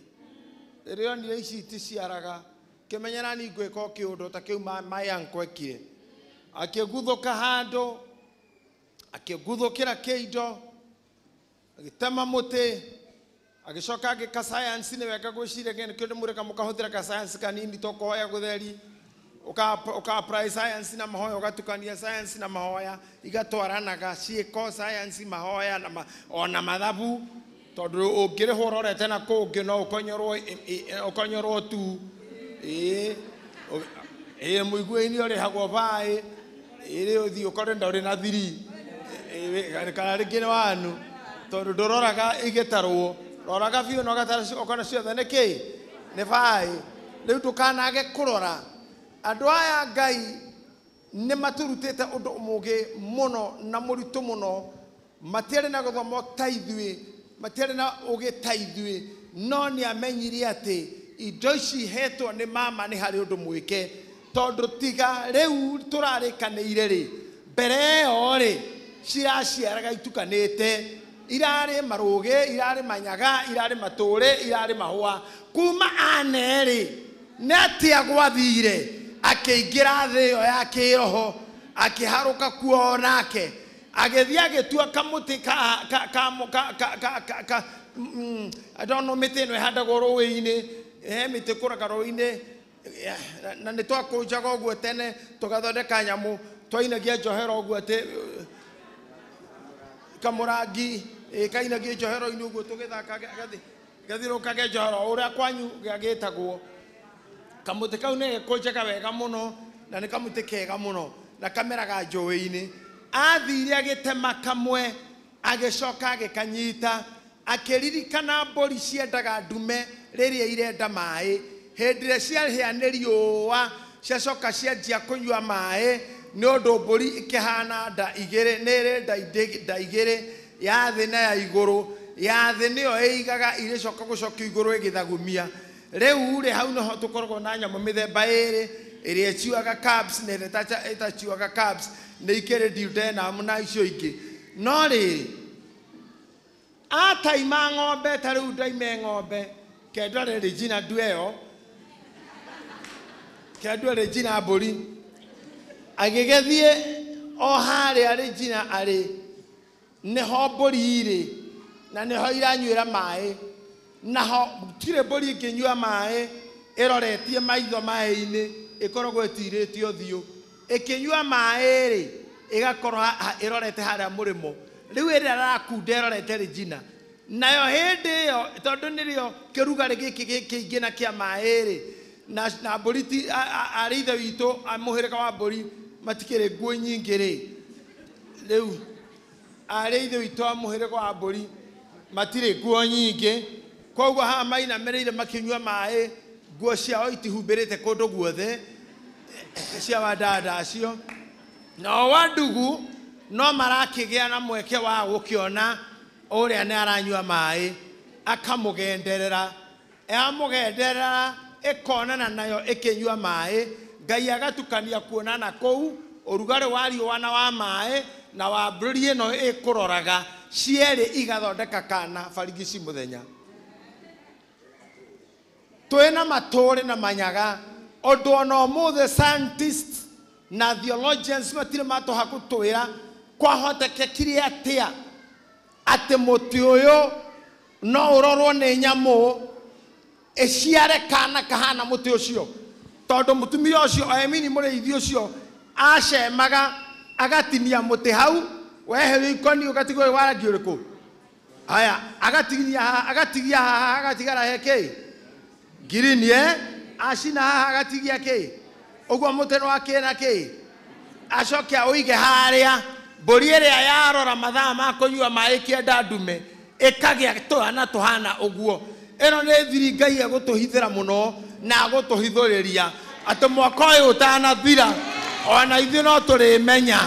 rĩrĩa onire ici iticiaraga kĩmenyera nĩ ngwĩka kĩũndũ ta kĩu mayanko ekire akĩguthũka handũ akĩguthũkĩra kĩindo agĩtema mũtĩ agĩcoka agĩka science nĩ wega gwĩciria kĩndũ mũreka mũkahũthĩra ka science kanini to kũhoya gũtheri uka apply science na mahoya ugatukania science na mahoya igatwaranaga ciĩko science mahoya na ona mathabu tondũ ũngĩrĩhwo ũrorete na kũngĩ no ũkonyorwo tu mũigua-inĩ ũrĩhagwo baĩ rĩ ũthiĩ ũkore ndorĩ na thiri kana rĩngĩ nĩ wanu tondũ ndũroraga igĩtarwo roraga biũ na ũkona ciothe nĩ kĩ nĩ baĩ rĩu ndũkanage kũrora andũ aya Ngai nĩ maturutĩte ũndũ mũgĩ mũno na mũritũ mũno matiarĩ na gũthoma ta ithuĩ matiarĩ na ũgĩ ta ithuĩ no nĩ amenyire atĩ indo ici hetwo nĩ mama nĩ harĩ ũndũ mwĩke tondũ tiga rĩu tũrarĩkanĩire rĩ mbere ĩyo rĩ ciraciaraga itukanĩte irarĩ marũgĩ irarĩ manyaga irarĩ matũrĩ irarĩ mahũa kuma anerĩ nĩ atĩa gwathire akĩingĩra thĩ ĩyo ya kĩroho akĩharũka kuo nake agĩthiĩ agĩtua kamũtĩ I don't know mĩtĩ ĩno ĩhandagwo rũĩ-inĩ mĩtĩ kũraga rũĩ-inĩ na nĩ twakũnjaga ũguo tene tũgathondeka nyamũ twainagia njohero ũguo atĩ kamũrangi kainagia njohero-inĩ ũguo tũgĩthaka gathirũkage njohero ũrĩa kwanyu gagĩtagwo kamuti kau ne kocheka wega muno na ne kamuti kega muno na kamera ga jowe-ini athire agitema kamwe agicoka agikanyita akiririkana mbũri ciendaga ndume rĩrĩa irenda maĩ hĩndĩ ĩrĩa ciahĩa nĩ riũa ciacoka cianjia kũnyua maĩ nĩ ũndũ mbũri ikĩhana nda igĩrĩ nĩ ĩrĩ nda igĩrĩ ya thĩ na ya igũrũ ya thĩ nĩyo ĩigaga irĩcoka gũcokio igũrũ ĩgĩthagumia rĩu rĩ hau nĩho tũkoragwo na nyamũ mĩthemba ĩrĩ ĩrĩa ĩciuaga carbs na ĩrĩa ĩtaciuaga carbs nĩ ikĩrĩ duodenum na icio ingĩ no rĩrĩ ataima ng'ombe ta rĩu ndaime ng'ombe kendore Regina Dueo kendore Regina mbũri agĩgĩthiĩ o harĩa Regina arĩ nĩho mbũri irĩ na nĩho iranyuĩra maĩ naho tirĩ mbũri ĩngĩnyua maĩ ĩroretie maitho maĩ-inĩ ĩkoragwo ĩtirĩtie ũthiũ ĩkĩnyua maĩ rĩ ĩgakorwo ĩrorete harĩa mũrĩmo rĩu ĩrĩa arakunda ĩrorete Regina nayo hĩndĩ ĩyo tondũ nĩrĩo kĩrugarĩ gĩkĩ kĩingĩ na kĩa maĩ rĩ na mbũri arĩ ithe witũ mũhĩrĩga wa mbũri matikĩrĩ nguo nyingĩ rĩ rĩu arĩ ithe witũ wa mũhĩrĩga wa mbũri matirĩ nguo nyingĩ koguo haha mainamĩrĩire makĩnyua maĩ nguo ciao itihumbĩrĩte kũndũ guothe cia wadada acio nao wandugu no marakĩgĩa na mweke wa gũkĩona ũrĩa nĩ aranyua maĩ akamũgenderera amũgenderera ĩkonana nayo ĩkĩnyua maĩ Ngai agatukania kuonana kũu ũrugarĩ wa riũa na wa maĩ na wa mbũri ĩno ĩkũroraga cierĩ igathondeka kana barigici mũthenya twĩna matũrĩ na manyaga ũndũ ona ũmũthĩ scientists na theologians matirĩ matũha gũtwĩra kwahotekekire atĩa atĩ mũtĩ ũyũ no ũrorwo nĩ nyamũ ĩciare kana kahana mũtĩ ũcio tondũ mũtumia ũcio emini mũrĩithi ũcio acemaga agatinia mũtĩ hau weherio ikoni ũgatigwo wa rangi ũrĩkũ haya agatigia haha agatigara hekĩ green acina haha agatigia kĩ ũguo mũtĩ nĩwakĩna kĩ acoke ũige harĩa mbũri ĩrĩa yarora mathaa ma kũnyua maĩ kĩenda ndume ĩkagĩa twana tũhana ũguo ĩno nĩ thiri Ngai egũtũhithĩra mũno na agũtũhithũrĩria atĩ mwaka ũyũ ũtanathira ona ithuĩ no tũrĩmenya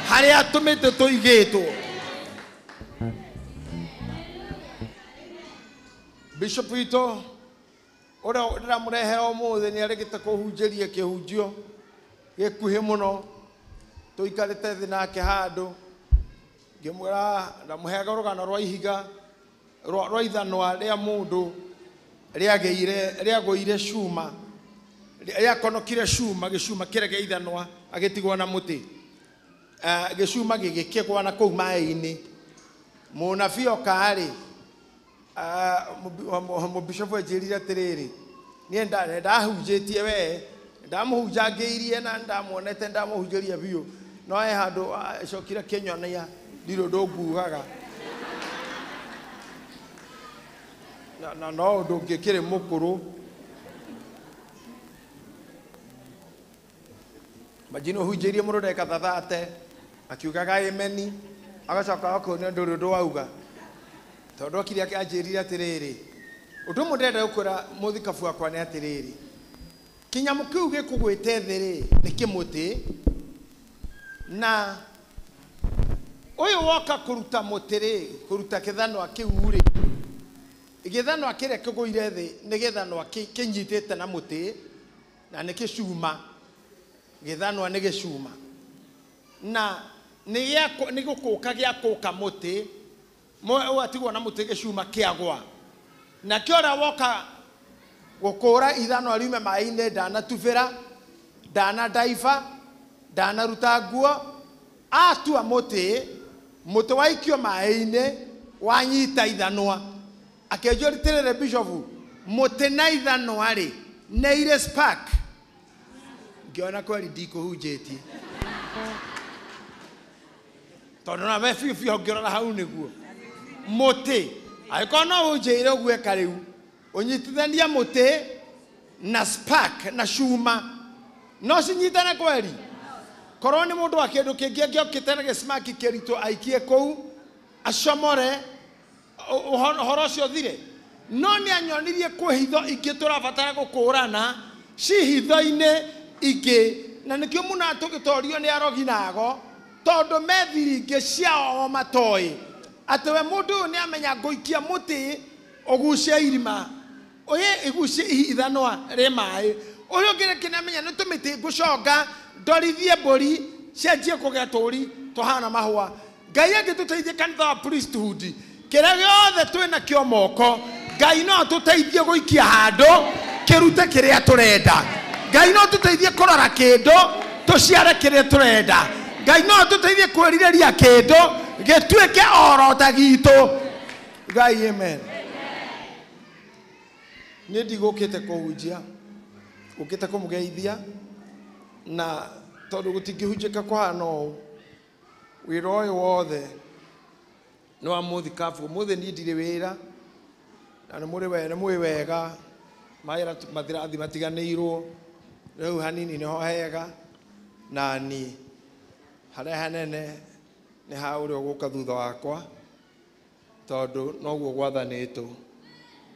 harĩa tũmĩtĩ tũigĩtwo Bishop witũ ũrĩa ndĩramũrehera ũmũthĩ nĩ arĩgĩte kũhunjĩria kĩhunjio gĩkuhĩ mũno tũikarĩte thĩ nake handũ ngĩmwĩra ndamũheaga rũgano rwa ihiga rwa ithanwa rĩa mũndũ rĩagũire cuma rĩakonokire cuma gĩcuma kĩrĩa gĩa ithanwa agĩtigwo na mũtĩ gĩcuma gĩgĩkĩgwa na kũu maĩ-inĩ mũnabii okarĩ mũbishofu anjĩrire atĩrĩrĩ niĩ ndahunjĩtie wee ndamũhunjangĩirie na ndamuonete ndamũhunjĩria biũ no handũ acokire kĩnyonia ndirũ ndũngugaga na no ũndũ ũngĩkĩrĩ mũkũrũ majini ũhunjĩirie mũndũ ndeka thathate akiugaga ameni agacoka akonia ndũrĩ ũndũ wauga tondũ okire anjĩrire atĩrĩrĩ ũndũ ũmwe ndĩrenda gũkwĩra mũthikabu wakwa nĩ atĩrĩrĩ kĩnyamũ kĩu gĩkũgwĩte thĩ rĩ nĩ kĩmũtĩ na ũyũ woka kũruta mũtĩ rĩ kũruta kĩthanwa kĩu rĩ gĩthanwa kĩrĩa kĩgũire thĩ nĩ gĩthanwa kĩnyitĩte na mũtĩ na nĩ gĩcuma gĩthanwa nĩ gĩcuma na nĩ gũkũka gĩakũka mũtĩ ũgatigwo na mũtĩ gĩcuma kĩagwa na kĩora woka gũkũra ithanwa riume maĩ-inĩ ndanatubĩra ndanadaiba ndanaruta nguo atua mũtĩ waikio maĩ-inĩ wanyita ithanwa akĩnjũria atĩrĩrĩ Bishop mũtĩ na ithanwa rĩ nĩ irĩ spark ngĩona kweri ndikũhunjĩtie tondũ na we biũ ngĩrora hau nĩguo mũtĩ angĩkorwo no ũnjĩire ũguo eka rĩu ũnyitithania mũtĩ na spark na shuma no cinyitane kweli korwo nĩ mũndũ wa kĩndũ kĩngĩ angĩokĩte na gĩcimaki kĩritũ aikie kũu acomore ũhoro ũcio thire no nĩ anyonirie kwĩ hitho ingĩ tũrabatara gũkũrana ci hitho-inĩ ingĩ na nĩkĩo mũna tũgĩtorio nĩ arogi nago tondũ methiringĩ ciao matoĩ atĩ we mũndũ ũyũ nĩ amenya ngũikia mũtĩ ũgucie irima ũyĩ igucie ithanwa rĩ maĩ ũyũ ũngĩ rĩngĩ nĩ amenya nĩ tũmĩtĩ ngũconga ndorithie mbũri cianjie kũgĩa tũri tũhana mahũa Ngai angĩtũteithia kanitha wa priesthood kĩrĩa gĩothe twĩna kĩo moko Ngai no atũteithie gũikia handũ kĩrute kĩrĩa tũrenda Ngai no atũteithie kũrora kĩndũ tũciare kĩrĩa tũrenda Ngai no atũteithie kwĩrirĩria kĩndũ gĩtuĩke oro ta gitũ Ngai amen nĩ ndigũkĩte kũhunjia ũkĩte kũmũgeithia na tondũ gũtingĩhunjĩka kũhana ũũ wĩra ũyũ wothe nĩ wa mũthikabu mũthĩ niĩ ndirĩ wĩra na nĩ mũĩ wega mawĩra mathirathi matiganĩirwo rĩu hanini nĩho hega na niĩ harĩa hanene nĩ ha ũrĩa ũgũka thutha wakwa tondũ noguo gwathanĩtwo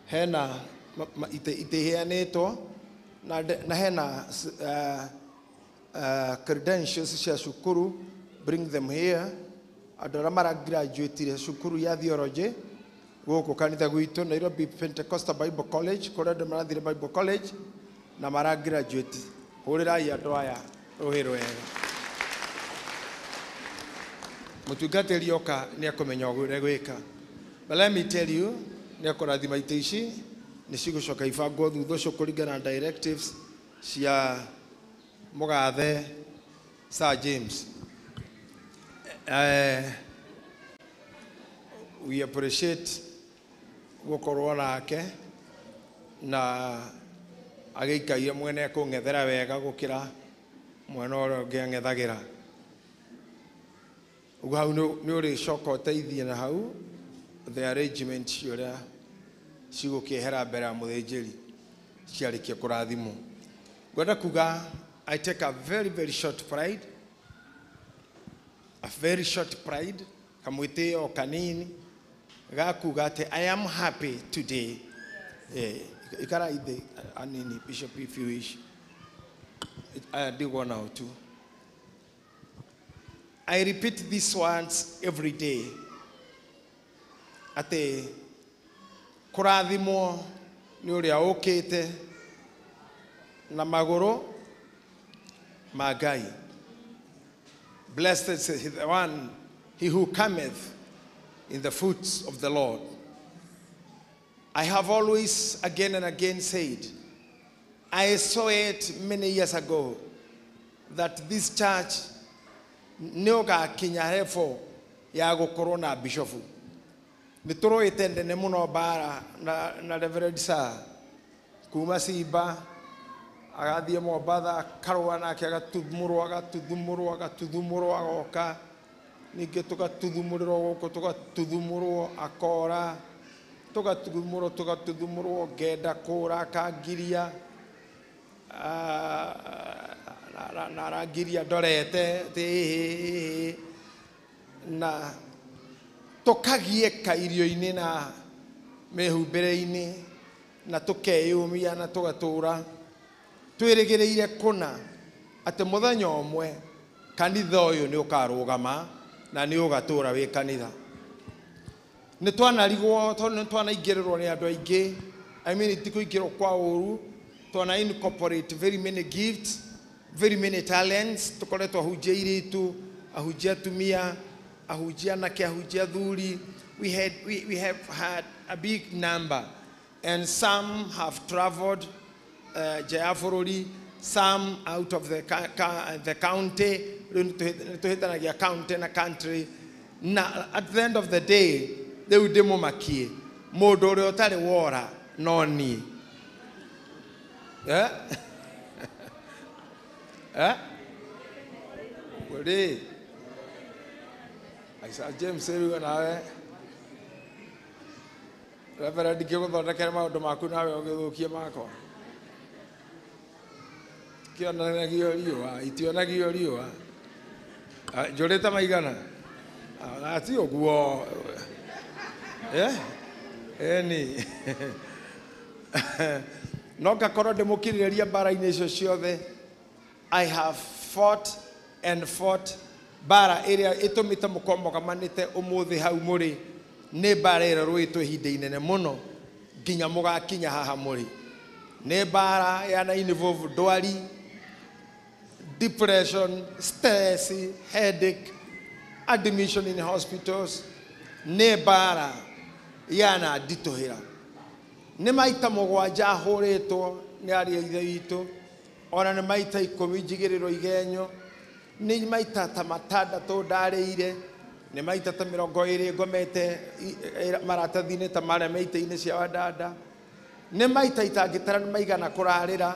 hena itĩ iheanĩtwo na hena credentials cia cukuru bring them here andũ arĩa maragraduate cukuru ya theology gũkũ kanitha gwitũ Nairobi Pentecostal Bible College kũrĩa andũ marathire Bible College na maragraduate hũrĩrai andũ aya rũhĩ rwega mũtungatĩri oka nĩ akũmenya ũrĩa gwĩka but let me tell you nĩ akũrathima itĩ ici nĩ cigũcoka ibangwo thutha ũcio kũringana na directives cia mũgathe Sir James we appreciate gũkorwo nake na agĩikaia mwene kũng'ethera wega gũkĩra mwena ũrĩa ũngĩ ang'ethagĩra ũguo hau nĩ ũrĩcoka ũteithie na hau the arrangement ciũrĩa cigũkĩehera mbere ya mũthĩnjĩri ciarĩkia kũrathimwo ngwenda kuga I take a very short pride kamwĩtĩo kanini gakuga atĩ I am happy today ikara ithe anini Bishop if you wish ndigwo nao tu I repeat these words every day atĩ kũrathimwo nĩ ũrĩa ũkĩte na magũrũ ma Ngai blessed is the one he who cometh in the foot of the Lord. I have always again and again said I saw it many years ago that this church nĩũgakinya level ya gũkorwo na bishofu nĩtũrũĩte ndene mũno bara na Reverend Sir kuma Simba agathiĩ Mombatha karũa nake agatuthumũrwo agoka ningĩ tũgatuthumũrĩrwo gũkũ tũgatuthumũrwo akora tũgatuthumũrwo ngenda kũra akangiria na arangiria ndorete na tũkagiĩka irio-inĩ na mĩhumbĩre-inĩ na tũkeyũmia na tũgatũra twĩrĩgĩrĩire kũna atĩ mũthenya ũmwe kanitha ũyũ nĩ ũkarũgama na nĩ ũgatũra wĩ kanitha nĩ twanarigwo tondũ nĩ twanaingĩrĩrwo nĩ andũ aingĩ I mean ti kũingĩrwo kwa ũru twana incorporate very many gifts very many talents tũkoretwo ahunjia airĩtu ahunjia atumia ahunjia anake ahunjia athuri we have had a big number and some have traveled Jayafururi, some out of the county, county and a country. Now, at the end of the day, they will demo makie. Modoro tari wora noni. Eh? Eh? Wodi. I saw James say we nawe. Reverend Kigo thondekere maundu maku nawe ũgĩthũkia makwa. Kionagio riũa, itionagio riũa. Njũrĩte maigana. Ati ũguo. Eni. No ngakorwo ndĩmũkirĩrĩria mbara-inĩ icio ciothe. I have fought and fought. Bara ĩrĩa ĩtũmĩte mũkomogamanĩte ũmũthĩ hau mũrĩ nĩ bara ĩrĩa rũĩtwo ihinda inene mũno nginya mũgakinya haha mũrĩ. Nĩ bara yana involve ndwari, depression, stress, headache, admission in hospitals. Nĩ bara yana nditũhĩra. Nĩ maita mũgwanja hũrĩtwo nĩ ariũ ithe witũ, ona nĩ maita 10 njigĩrĩrwo igenyo, nĩ maita ta matandatũ ndarĩire, nĩ maita ta 20 ngomete maratathi-inĩ ta marĩa maita-inĩ cia Wadada, nĩ maita itangĩtara nĩ maigana kũrarĩra,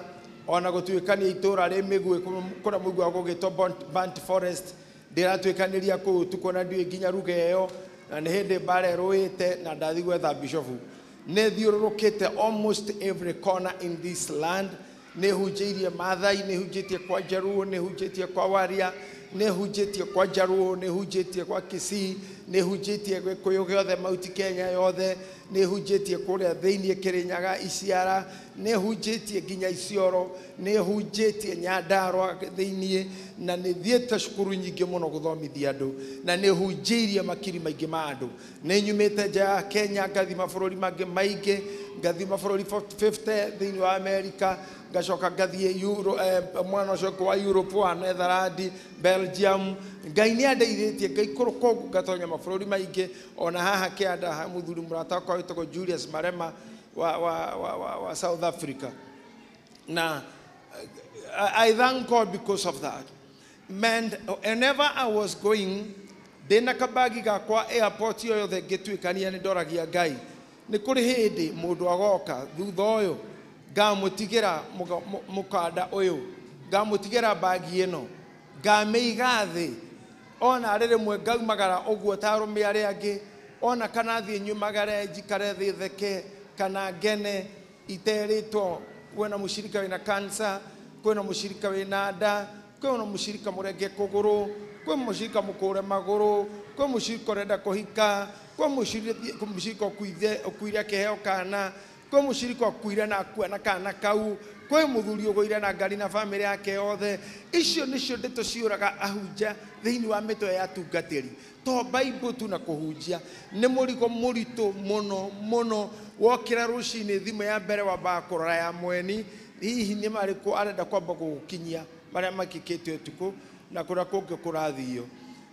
ona gũtuĩkania itũũra rĩ mĩguĩ kũrĩa mũigua gũgĩtwo Burnt Forest, ndĩratuĩkanĩria kũu ũtukũ na ndiũĩ nginya ruga ĩyo, na nĩ hĩndĩ mbara ĩrũĩte na ndathi gwetha bishofu. Nĩ thiũrũrũkĩte almost every corner in this land. Nĩ hunjĩirie Maathai, nĩ hunjĩtie kwa Jaruo, nĩ hunjĩtie kwa Waria, nĩ hunjĩtie kwa Jaruo, nĩ hunjĩtie kwa Kisii, nĩ hunjĩtie Gĩkũyũ gĩothe Mount Kenya yothe, nĩ hunjĩtie kũrĩa thĩinĩ Kĩrĩnyaga, Isiara, nĩ hunjĩtie nginya Isiolo, nĩ hunjĩtie Nyandarua thĩinĩ, na nĩ thiĩte cukuru nyingĩ mũno gũthomithia andũ, na nĩ hunjĩirie makiri maingĩ ma andũ. Nĩ nyumĩte nja ya Kenya ngathi mabũrũri mangĩ maingĩ, ngathi mabũrũri 50 thĩinĩ wa Amerika, ngacoka ngathiĩ mwena ũcio wa Europe wa Netherland, Belgium. Ngai nĩ andeithĩtie ngaikũrũka ũguo ngatonya mabũrũri maingĩ, ona haha kĩanda ha mũthuri mũrata wakwa wĩtagwo Julius Marema wa South Africa. Na I thank God because of that. And whenever I was going, ndĩna kabagi gakwa airport yo yothe ngĩtuĩkania nĩ ndoragia Ngai. Nĩ kũrĩ hĩndĩ mũndũ agoka thutha ũyũ ngamũtigĩra mũkanda ũyũ, ngamũtigĩra bagi ĩno, ngamĩiga thĩ, ona rĩmwe ngaumagara ũguo ta arũme arĩa angĩ, ona kana thiĩ nyumagare njikare thĩ theke kana ngene iterĩtwo kwĩna mũcirika wĩna cancer, kwĩna mũcirika wĩna nda, kwĩna mũcirika mũrenge kũgũrũ, kwĩna mũcirika mũkũre magũrũ, kwĩna mũcirika ũrenda kũhika, kwĩna mũcirika ũkuire kĩheo kana, kwĩ mũcirika ũkuire na akua na kana kau, kwĩ mũthuri ũgũire na ngari na bamĩrĩ yake yothe. Icio nĩcio ndeto ciũraga ahunjia thĩinĩ wa mĩtwe ya atungatĩri. To Bible tu na kũhunjia nĩ mũrigo mũritũ mũno mũno. Wokĩra rũcinĩ thimũ ya mbere wambaga kũrora ya mweni, hihi nĩ marĩkũ arenda kwamba gũgũkinyia marĩa makĩkĩte ũtukũ na kũrĩa kũngĩ kũrathio.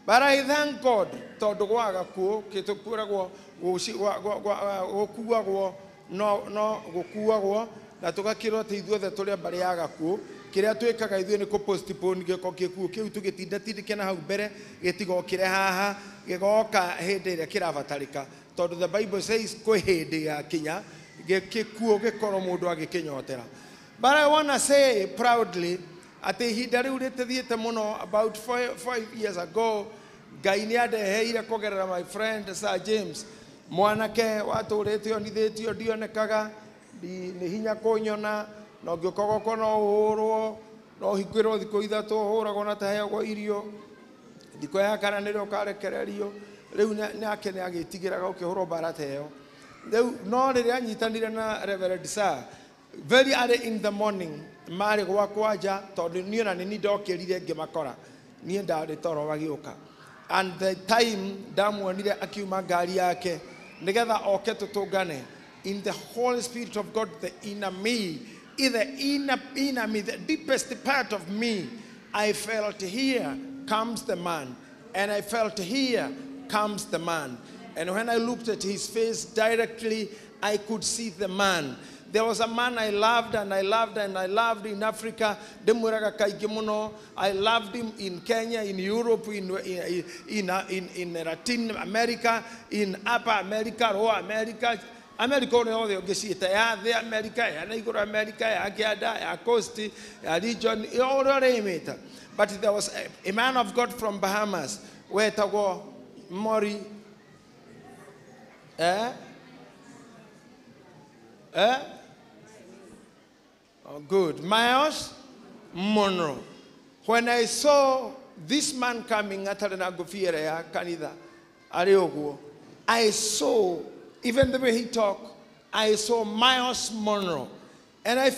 But I thank God tondũ gwaga kuo kĩtũkwĩragwo gũkuagwo no gũkuagwo na tũgakĩrwo atĩ ithuothe tũrĩa mbarĩ ya gakuũ. Kĩrĩa twĩkaga ithuĩ nĩ kũ-postpone gĩko gĩkuũ kĩu tũgĩtindatindĩke na hau mbere gĩtigokĩre haha, gĩgoka hĩndĩ ĩrĩa kĩrabatarĩka, tondũ the Bible says kwĩ hĩndĩ yakinya gĩkuũ gĩkorwo mũndũ agĩkĩnyotera. But I want to say proudly atĩ ihinda rĩu rĩtĩthiĩte mũno. About 5 years ago, Ngai nĩ andeheire kũgerera my friend Sir James, mwanake watũrĩte onithĩtio ndionekaga, nĩ hinya kũnyona, no ngĩũka gũkũ no ũhũrwo, no hingĩrwo thikũ ithatũ ũhũragwo na taheagwo irio, thikũ ya kana nĩrĩo ũkarekererio. Rĩu nake nĩ agĩtigĩraga ũkĩhũrwo mbara ta ĩyo. Rĩu no rĩrĩa anyitanire na Reverend Sir very early in the morning, marĩ gwakwa nja tondũ niĩ na nĩ ndokĩrire ngĩmakora, niĩ ndarĩ toro wagĩũka. And the time ndamuonire akiuma ngari yake nĩgetha oke tũtũngane, in the Holy Spirit of God, the inner me, inner me, the deepest part of me, I felt here comes the man, and I felt here comes the man. And when I looked at his face directly, I could see the man. There was a man I loved and I loved and I loved in Africa. I loved him in Kenya, in Europe, in Latin America, in Upper America, Lower America. America all the Gesita, the America, and Igor America, Agada, Acosti, region, all the. But there was a man of God from Bahamas, where to go, Mori. Oh, good. Miles? Monroe. When I saw this man coming atare na ngofia ya kanitha ari oguo, I saw, even the way he talked, I saw Miles Monroe. And I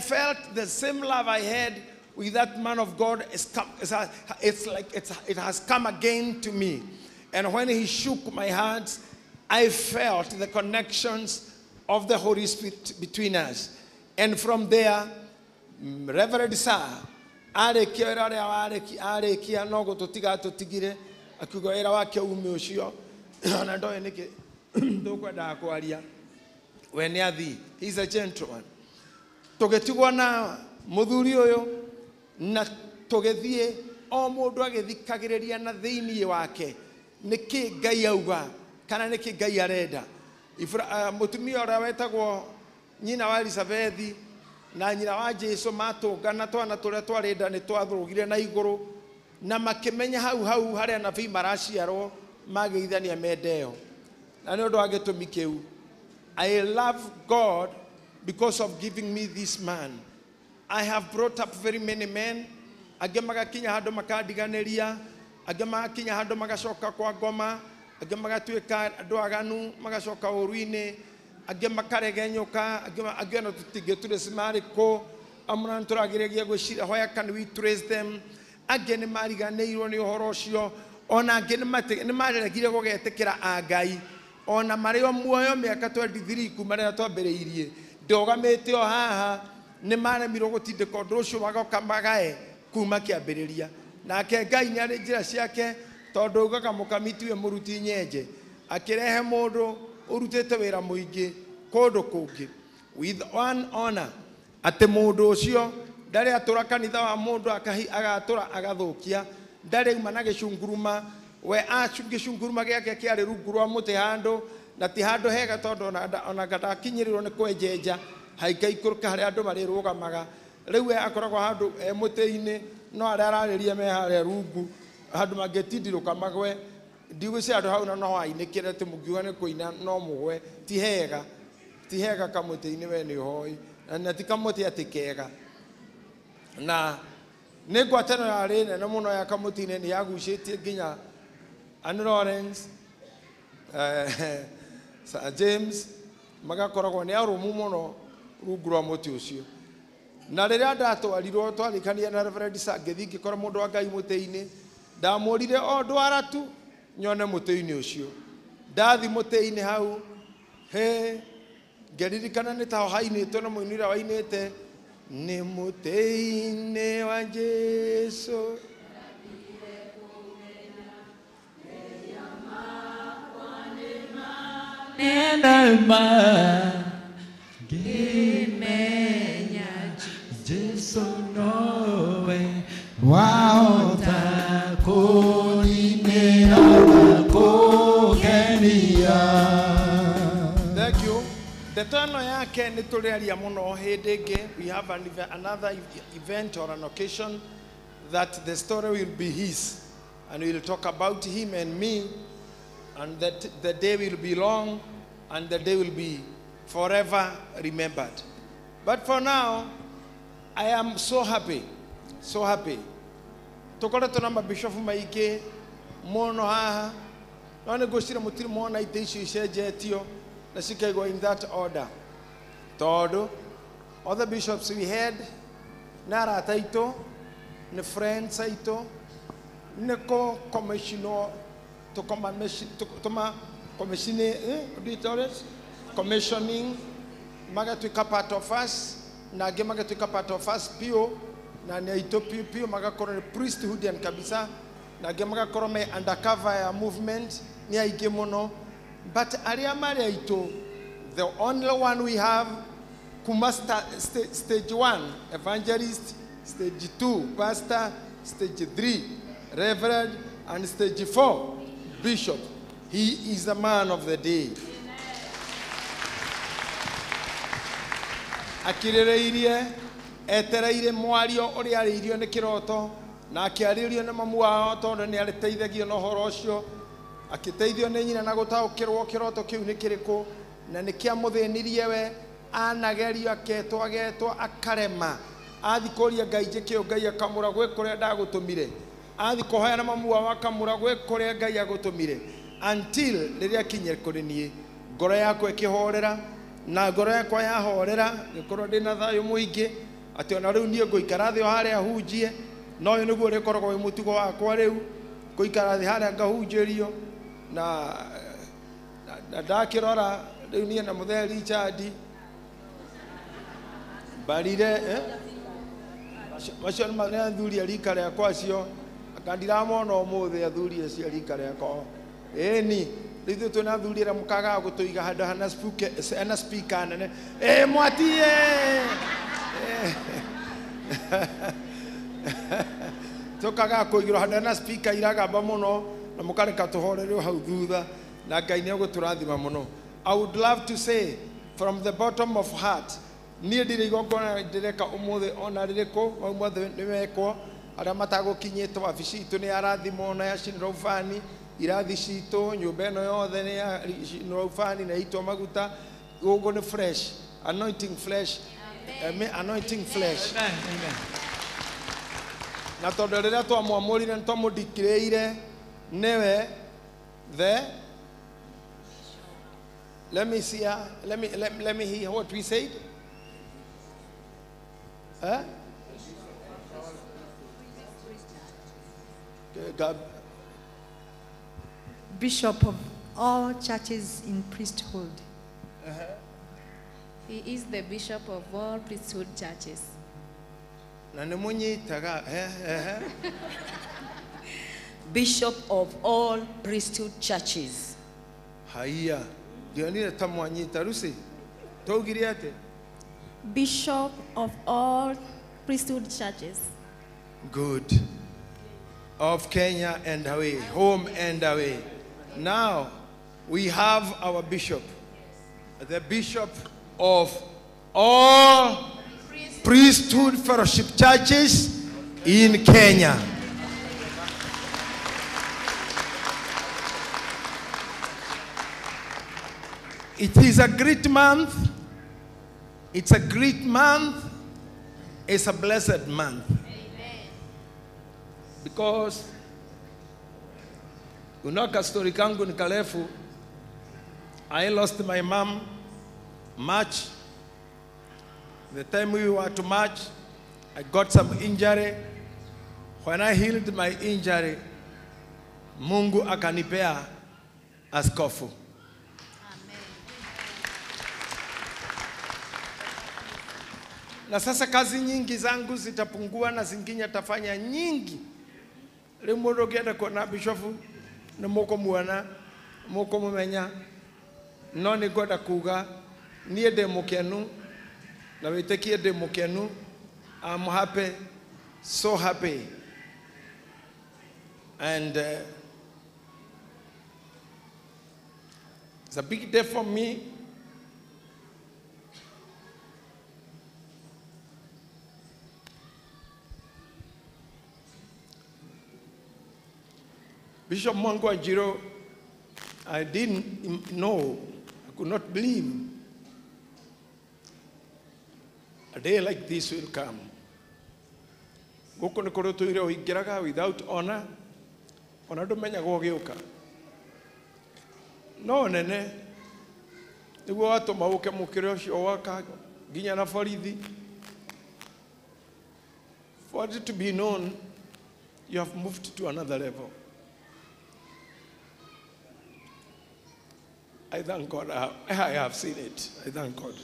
felt the same love I had with that man of God. It's like it has come again to me. And when he shook my hands, I felt the connections of the Holy Spirit between us. And from there, Reverend Sa, arekia nogo totiga totigire, akugo era wake umeoshio, na ndoe niki ndokwenda kwaria. When yathi, he's a gentleman. Togetigwa na muthuri uyu na togethie o mundu agithikagiriria na thiini wake niki Ngai auga kana niki Ngai arenda. Mutumia ora wetagwo nyina wa Elizabeth na nyina wa Jesu matungana twana turia twarenda ni twathurugire na iguru na makimenya hau haria nabii maraciarwo mageithania mendeo na ni undu wa gitumi kiu. I love God because of giving me this man. I have brought up very many men. Age magakinya handu makadiganeria, age magakinya handu magacoka kwa ngoma, age magatuika andu aganu magacoka uruine, age makaregenyuka, age no tutige ture simariko amuna turagiregia gwicira hoya can we trace them. Age ni mariganeirwo ni uhoro ucio, ona age ni maregire gugetekera agai. Ona mario muoyo miaka 23 kumara twambiriirie ndogamete o haha ni maremirwo gutindika undu ucio wagoka magae kuma kiambiriria nake Ngai ni ari njira ciake tondu ugaga mukamiti we muruti nyenje akirehe mundu urutete wira muingi kundu kungi with one honor ate mundu ucio ndari atura kanitha wa mundu agatura agathukia ndari uma na gicunguruma we gicunguruma giake kiari rungu rwa muti handu na ti handu hega tondu ona gatakinyirirwo ni kwenjenja haikaikuruka haria andu marirugamaga riu we akoragwo handu muti-ini no aria arariria me haria rungu handu mangetindiruka magwe ndigwici andu hau no hainikire ti mugiuga ni kuina no mugwe ti hega kamuti-ini we ni hoi na ti kamuti ati kega na ni ngwatano yari nene muno ya kamuti-ini ni yagucitie nginya Anne Lawrence, Sir James, magakoragwo ni arumu muno rungu rwa muti ucio na riria ndatwarirwo twarikania na Reverend Sa ngithi ngikora mundu wa Ngai muti-ini ndamurire o ndwara tu nyone muti-ini ucio ndathi muti-ini hau ngeririkana ni taho hainitwo na muinira wainite ni muti-ini wa Jesu Ngimenya Jesu nowe wahota kuninira na kugenia. Thank you. The tano yake ni tuliaria muno hindi ingi. We have another event or an occasion that the story will be his and we will talk about him and me, and that the day will be long and the day will be forever remembered. But for now, I am so happy, so happy. Tokora tunamba Bishop maike mono haha no ne gocira mutiri mona ite icio icenjetio na cikaigwo in that order. Todo other bishops we had na arata aitũ nĩ friends aitũ nĩ commissioning magatuĩka part of us na angĩ magatuĩka part of us pio na nĩ aitũ pio magakorwo nĩ priesthood and kabisa na angĩ magakorwo me undercover ya movement nĩ aingĩ mũno, but arĩa marĩ aitũ the only one we have kuma stage 1 evangelist, stage 2 pastor, stage 3 reverend, and stage 4 bishop. He is the man of the day. Akirireirie etereire mwario uri ariirio ni kiroto na akiaririo ni mamu wao tondu ni ariteithagio na horo ucio akiteithio ni nyina na gutaukirwo kiroto kiu ni kiriku na ni kiamuthinirie we anagerio agetwo akarema athi koria ngai njikio ngai akamura gwe kuria ndagutumire athi kuhoyana mamu wao akamura gwe kuria ngai agutumire until riria kinye kuri nie ngoro yakwa ikihorera na ngoro yakwa yahorera gikorwo ndina thayo muingi ati ona riu nie nguikara thi haria hunjie no uyu niguo rikoragwo wi mutugo wakwa riu nguikara thi haria ngahunjirio na ndakirora riu nie na mutheri Richard barire macio nĩ athuri a rika rĩakwa acio akandiramona ũmũthĩ athuri acio a rika rĩakwa ĩni rĩu ithuĩ twĩna athuri arĩa mũkagaga gũtũiga handũ hena speaker nene mwatie tũkagaga kũigĩrwo handũ hena speaker iragamba mũno na mũkareka tũhorerwo hau thutha na Ngai nĩegũtũrathima mũno. I would love to say from the bottom of heart niä ndirä igongona ndäreka å må thä ona rä rä kå mau mothe nä mekwo arä a matagåkinyä te wabici itå nä yarathimwo na yacinä ubani irathi citå nyå mba ä no yothe nä yacinä ubani na itwo maguta gå ngå nä fresh anointing flesh anointing flesh na tondå rä rä a twamwamå rire nä twamå ndikirä ire nä we let me hear what we said. Huh? Bishop of all churches in priesthood. He is the bishop of all priesthood churches. Bishop of all priesthood churches. Haya, ndio tamwanyita Rusi. Togiri ate. Bishop of all priesthood churches. Good. Of Kenya and away, home and away. Now we have our bishop, the bishop of all priesthood fellowship churches in Kenya. It is a great month. It's a great month. It's a blessed month. Amen. Because unaka story kangu ni kalefu. I lost my mom March. The time we were to March, I got some injury. When I healed my injury, Mungu akanipea askofu. Na sasa kazi nyingi zangu zitapungua na zingine tafanya nyingi. Leo mundu kienda kuona bishofu na muko muona muko mumenya no ni goda kuga nie de mukenu na witekie de mukenu. I'm happy, so happy, and it's a big day for me. Bishop Mwangi wa Njiro, I didn't know, I could not believe a day like this will come. Guko nikoro tuire oingiraga without honor, ona ndumenya gogiuka. No nene, niguo watu mauke mukire ucio waka nginya na borithi. For it to be known, you have moved to another level. I thank God. I have seen it. I thank God.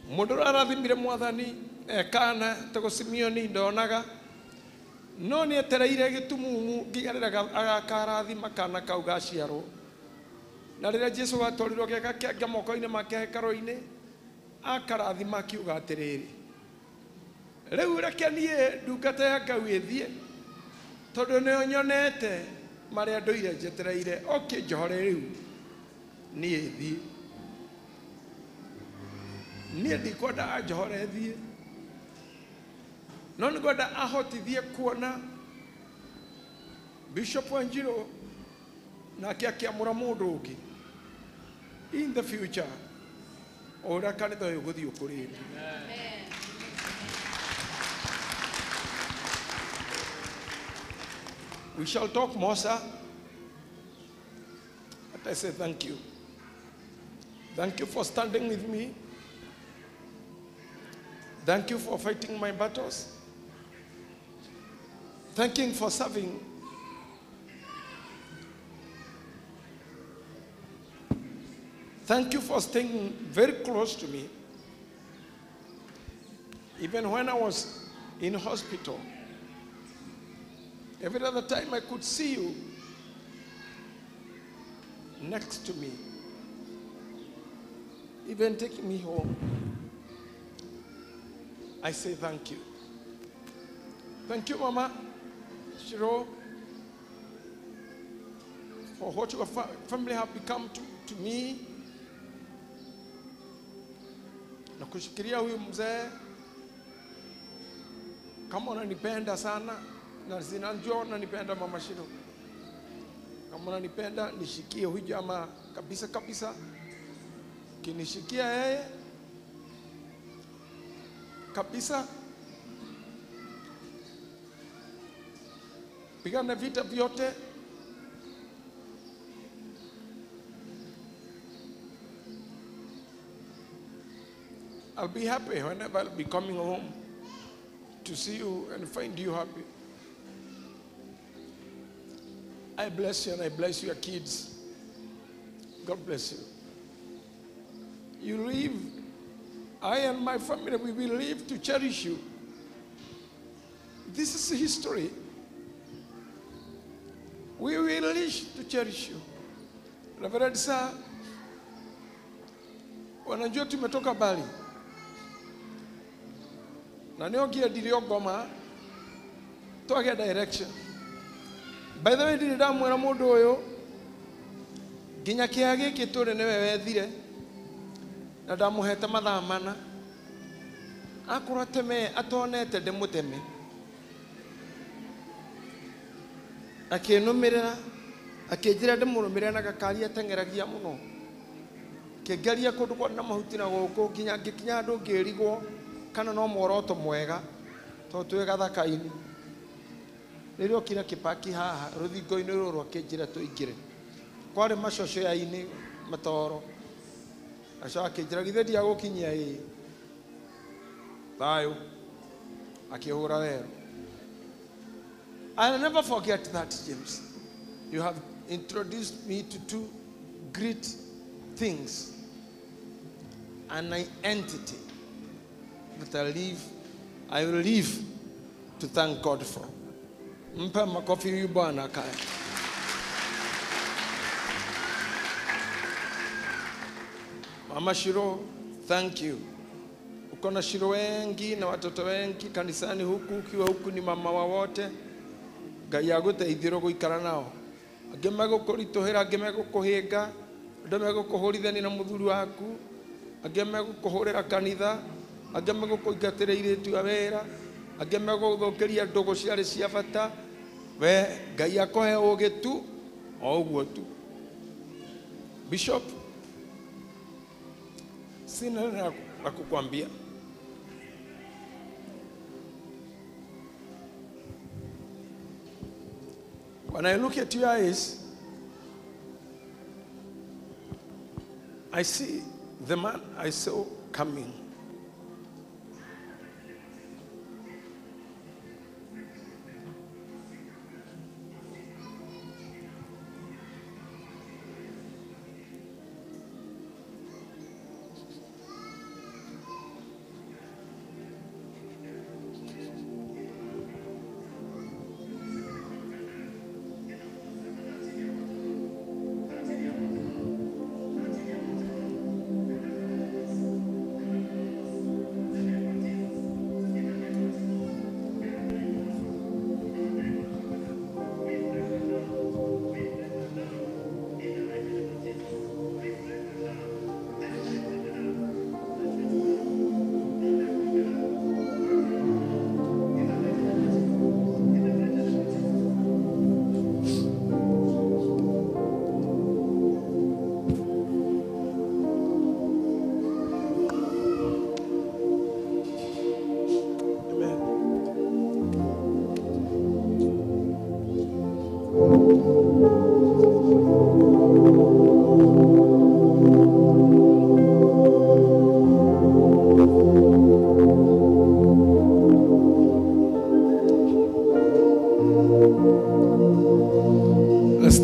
Mundu arathimire mwathani ekana tego Simeoni ndonaga no ni etereire gitumumu nginya agakarathima kana kau gaciarwo. Na rĩrĩa Jesu atwarirwo gĩaka kĩangĩ moko-inĩ make hekarũ-inĩ akarathima akiuga atĩrĩrĩ, rĩu reke niĩ ndungata ya Ngai ĩthiĩ tondũ nĩyo nyonete marĩa ndũire njetereire njohore rĩu niĩ thiĩ. Niĩ ndikwenda anjohore thiĩ no nĩ ngwenda ahotithie kuona Bishop Wanjiru nake akĩamũra mũndũ ũngĩ in the future ũrĩa kanitha ũyũ gũthiĩ ũkũrĩte. We shall talk more, sir. But I say thank you. Thank you for standing with me. Thank you for fighting my battles. Thank you for serving. Thank you for staying very close to me. Even when I was in hospital, every other time I could see you next to me, even taking me home. I say thank you. Thank you, Mama Shiro, for what your family have become to me. Na kushikilia huyu mzee kama unanipenda sana na zinajua unanipenda Mama Shiro. Kama unanipenda nishikie huyu jamaa kabisa kabisa. Kinishikia yeye kabisa, pigana vita vyote. I'll be happy whenever I'll be coming home to see you and find you happy. I bless you and I bless your kids. God bless you. You live, I and my family, we will live to cherish you. This is history. We will live to cherish you. Reverend Sir, wanajua tumetoka Bali. Na niogia dilio goma, tuage direction. By the way, dilida mwera mundu uyu, ginya kiage kitore newe wethire, na ndamuhete mathaa mana. Akorwo teme atonete ndimuteme. Akinumirira, akinjira ndimurumire na gakari atengeragia muno. Kigeria kundu kwa na mahuti na guku ginya ngikinya andu ngirigwo kana no mworoto mwega to twe gathaka-ini. Ririo kira kipaki haha ruthingo-ini ruru akinjira tuingire kwari macocyo ya-ini matoro aca akinjira githe ndia gukinyia thayo akihura wero. I'll never forget that, James. You have introduced me to two great things, an entity that I will live to thank God for. Mpe makofi huyu bwana kaya. Mama Shiro, thank you. Uko na Shiro wengi na watoto wengi kanisani huku, ukiwa huku ni mama wa wote. Ngai aguteithie guikara nao. Angi megũkũritũhĩra, angĩ megũkũhĩnga, andũ megũkũhũrithania na mũthuri waku, angĩ megũkũhũrĩra kanitha, angĩ megũkũingatĩra airĩtu a wĩra, angĩ megũgũthũkĩria ndũgũ ciarĩ cia bata. We Ngai akũhe ũgĩ tu o ũguo tu. Bishop, sina la kukwambia. When I look at your eyes, I see the man I saw coming.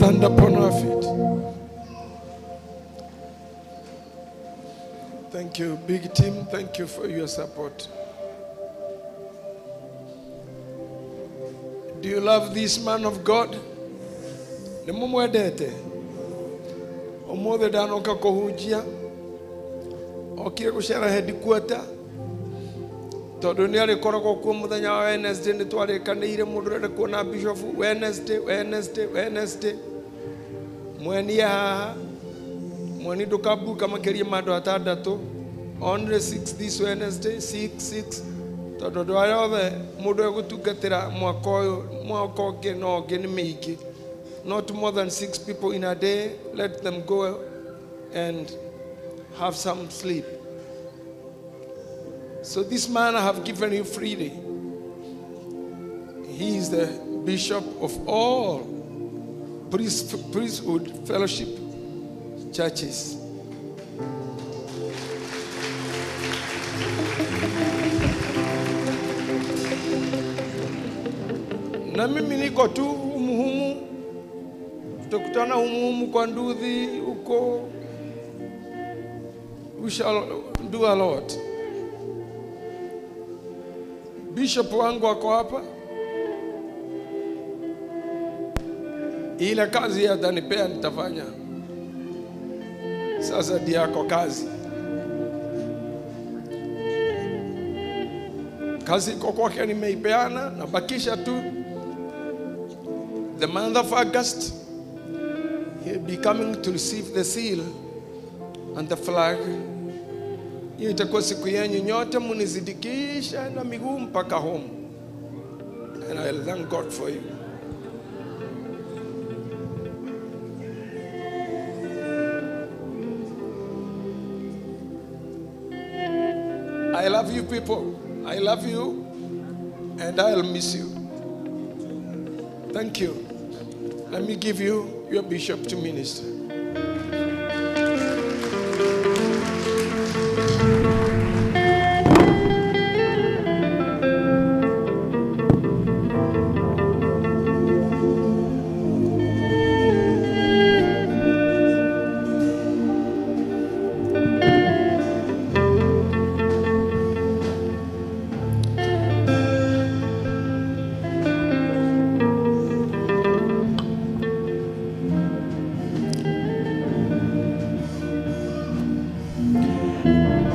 stand upon our feet. Thank you, big team. Thank you for your support. Do you love this man of God? Nimumwendete. Omothe ndanoka kuhunjia. Okire gucera headquarter. Tondu ni ari koragwo kuo muthenya wa Wednesday ni twarikanire mundu rende kuona bishop Wednesday. Mweni haha. Mweni ndukabuka makeria mandu atandatu. Only 6 this Wednesday, 6. Tondu ndu aria othe mundu egutungatira mwaka ungi no ungi ni miingi. Not more than 6 people in a day. Let them go and have some sleep. So this man I have given you freely. He is the bishop of all priesthood fellowship churches. Na mimi niko tu humu. Tutakutana humu kwa nduthi huko. We shall do a lot. Bishop wangu wako hapa. Ile kazi atanipea nitafanya. Sasa ndio yako kazi. Kazi iko kwake nimeipeana na bakisha tu. The month of August, he'll be coming to receive the seal and the flag. Hiyo itakuwa siku yenyu nyote munizidikisha na miguu mpaka home. And I'll thank God for you. I love you people. I love you and I'll miss you. Thank you. Let me give you your bishop to minister.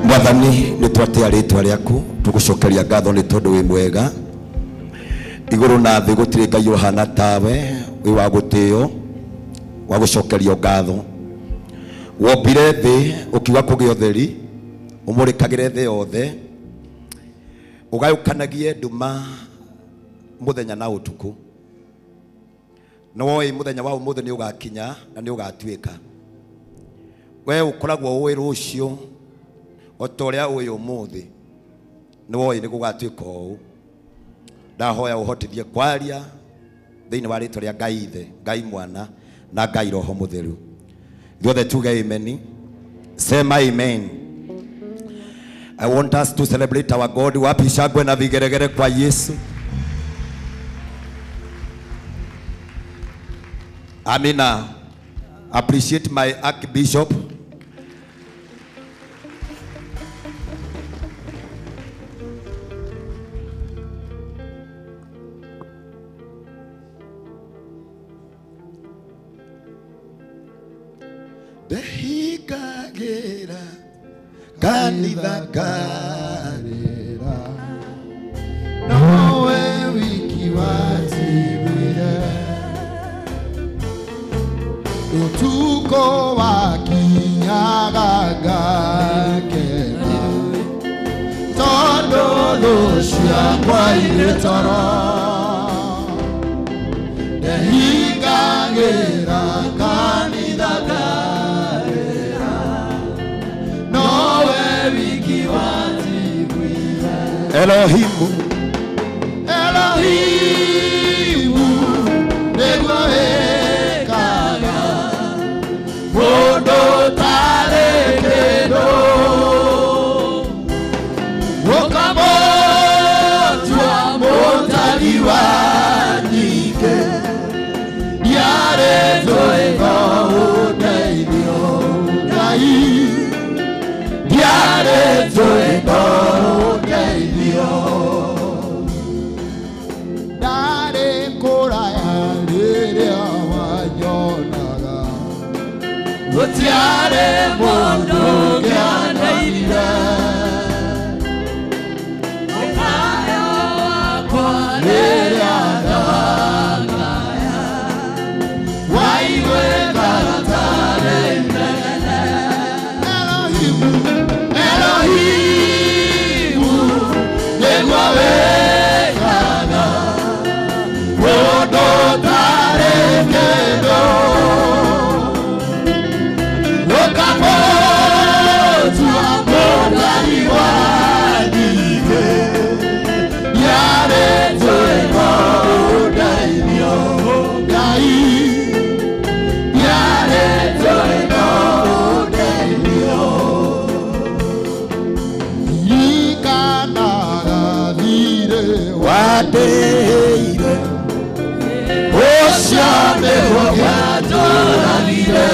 Mwathani nĩ twatea rĩtwa rĩaku tũgũcokeria ngatho nĩ tondũ wĩ mwega igũrũ na thĩ gũtirĩ Ngai ũhana tawe wĩ wa gũtĩo wa gũcokerio ngatho wombire thĩ ũkiuga kũgĩe ũtheri ũmũrĩkagĩre thĩ yothe ũgayũkanagie nduma mũthenya na ũtukũ no woĩ mũthenya wa ũmũthĩ nĩ ũgakinya na nĩ ũgatuĩka we ũkoragwo ũĩ rũciũ otoria uyu muthi ni woi ni gugatuika ũũ ndahoya ũhotithie kwaria thĩinĩ wa rĩtwa rĩa Ngai Ithe Ngai Mwana na Ngai Roho Mũtheru ithuothe tuge amen. Sema amen. I want us to celebrate our God. Wapi shangwe na vigeregere kwa Yesu. Amina. Appreciate my Archbishop. Dehikagera kanitha karera nowe wiki watibire utuko wakinyaga gakena todo lucia kwa ile toro dehikagera kanitha Elohimu negwa ekaga bodo tarekendo wokamo tua motaliwa nike yare Adeire Oceane Hogatorire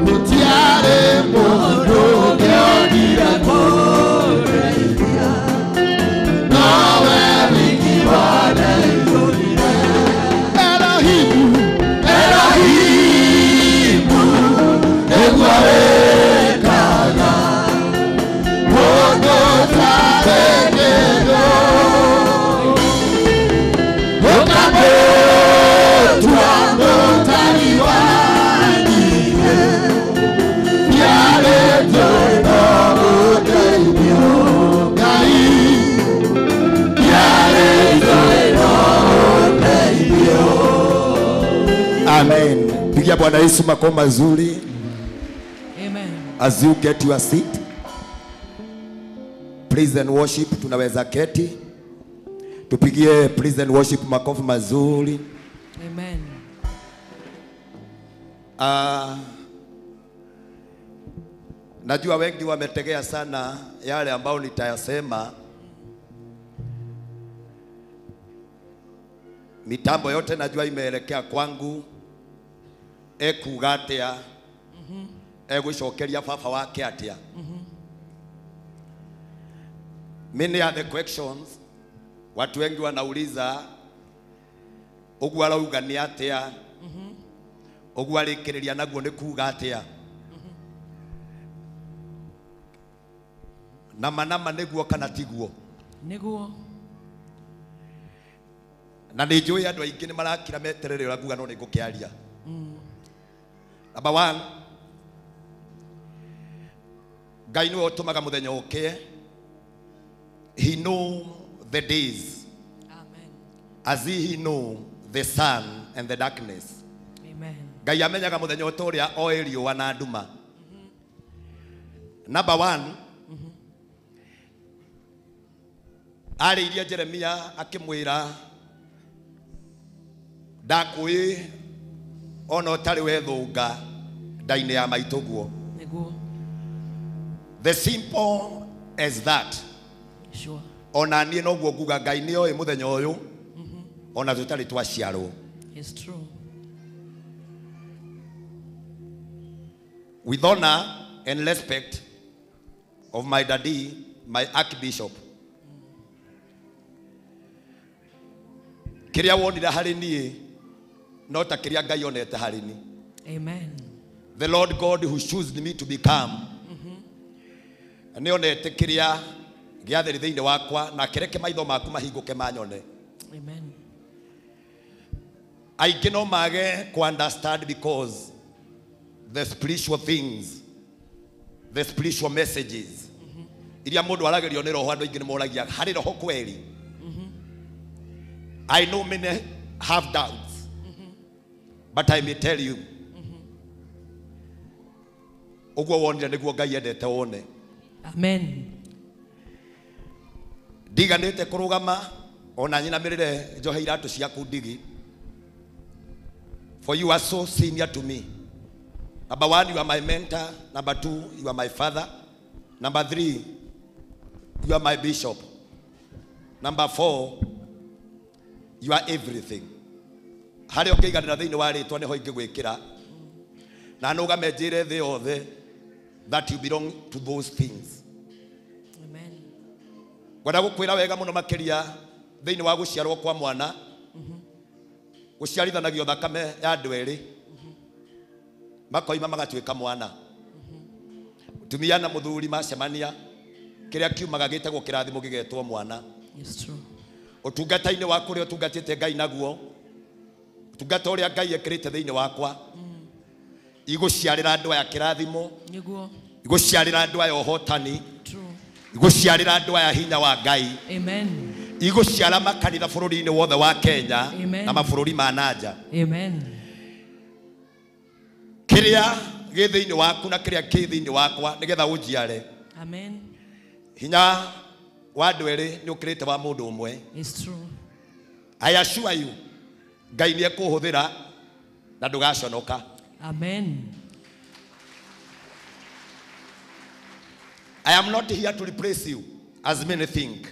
Mutiare Mono Geonira Koreia Nowe Mikibane Elohim Elohim Eguare Kaga Mono Tabenero Okamo Tuando Tariwani Yare Jono Odeibio Gai Yare Jono Odeibio. Amen. Pigia Bwana Yesu makofi mazuri. Amen. As you get your seat, praise and worship, tunaweza keti. Tupigie praise and worship makofi mazuri. Amen. Najua wengi wametegea sana yale ambao nitayasema. Mitambo yote najua imeelekea kwangu. Ekuga atia, egwicokeria baba wake atia. Many are the questions. Watu wengi wanauliza ugu arauga ni atia, ugu arikiriria naguo ni kuga atia. Nama niguo kana tiguo? Niguo. Na nĩ njũĩ andũ aingĩ nĩ marakira meterere ũrĩa nguga no nĩ ngũkĩaria. Number one, Ngai nĩwe ũtũmaga mũthenya ũkĩe. He know the days. Amen. As he know the sun and the darkness. Amen. Ngai amenyaga mũthenya ũrĩa oĩ riũa na nduma. Number one, arĩirie Jeremia akĩmwĩra ndakwĩ ona ũtarĩ wethũnga ndainĩ ya maitũ guo. Niguo. The simple as that. Sure. Ona niĩ noguo nguga Ngai nĩ oĩ mũthenya ũyũ ona tũtarĩ twaciarwo. It's true. With honor and respect of my daddy, my archbishop. Kiria wonira harĩ niĩ no ta kiria Ngai onete harĩ ni. Amen. The Lord God who chose me to become nĩ onete kiria gĩatheri thĩinĩ wakwa na kĩreke maitho maku mahingũke manyone. Amen. Aingĩ no mage ku understand because the spiritual things, the spiritual messages iria mũndũ aragerio nĩ roho andũ aingĩ nĩ moragia harĩ roho kweli. I know many have doubts, but I may tell you, ũguo wonire nĩguo Ngai endete wone. Amen. Ndiganĩte kũrũgama ona nyinamĩrĩre njohe iratũ ciaku ndigi. For you are so senior to me. Number one, you are my mentor. Number two, you are my father. Number three, you are my bishop. Number four, you are everything. Harĩ ũkĩiganĩra thĩinĩ wa rĩtwa nĩho ingĩgwĩkĩra na nũgame njĩre thĩ yothe that you belong to those things. Amen. Ngwenda gũkwĩra wega mũno makĩria thĩinĩ wa gũciarwo kwa mwana gũciarithanagio thakame ya andũ erĩ makoima magatuĩka mwana. Mũtumia na mũthuri macemania kĩrĩa kiumaga gĩtagwo kĩrathimo gĩgetwo mwana. It's true. Ũtungata-inĩ waku ũrĩa ũtungatĩte Ngai naguo, ũtungata ũrĩa Ngai ekĩrĩte thĩinĩ wakwa, igũciarĩra andũ aya kĩrathimo, Niguo. igũciarĩra andũ aya ũhotani, True. igũciarĩra andũ aya hinya wa Ngai, Amen. igũciara makanitha bũrũri-inĩ wothe wa Kenya Amen. na mabũrũri ma nanja. Amen. Kĩrĩa gĩ thĩinĩ waku na kĩrĩa kĩ thĩinĩ wakwa nĩgetha ũnjiare. Amen. Hinya wa andũ erĩ nĩ ũkĩrĩte wa mũndũ ũmwe. It's true. I assure you, Ngai nĩ ekũhũthĩra na ndũgaconoka. Amen. I am not here to replace you as many think.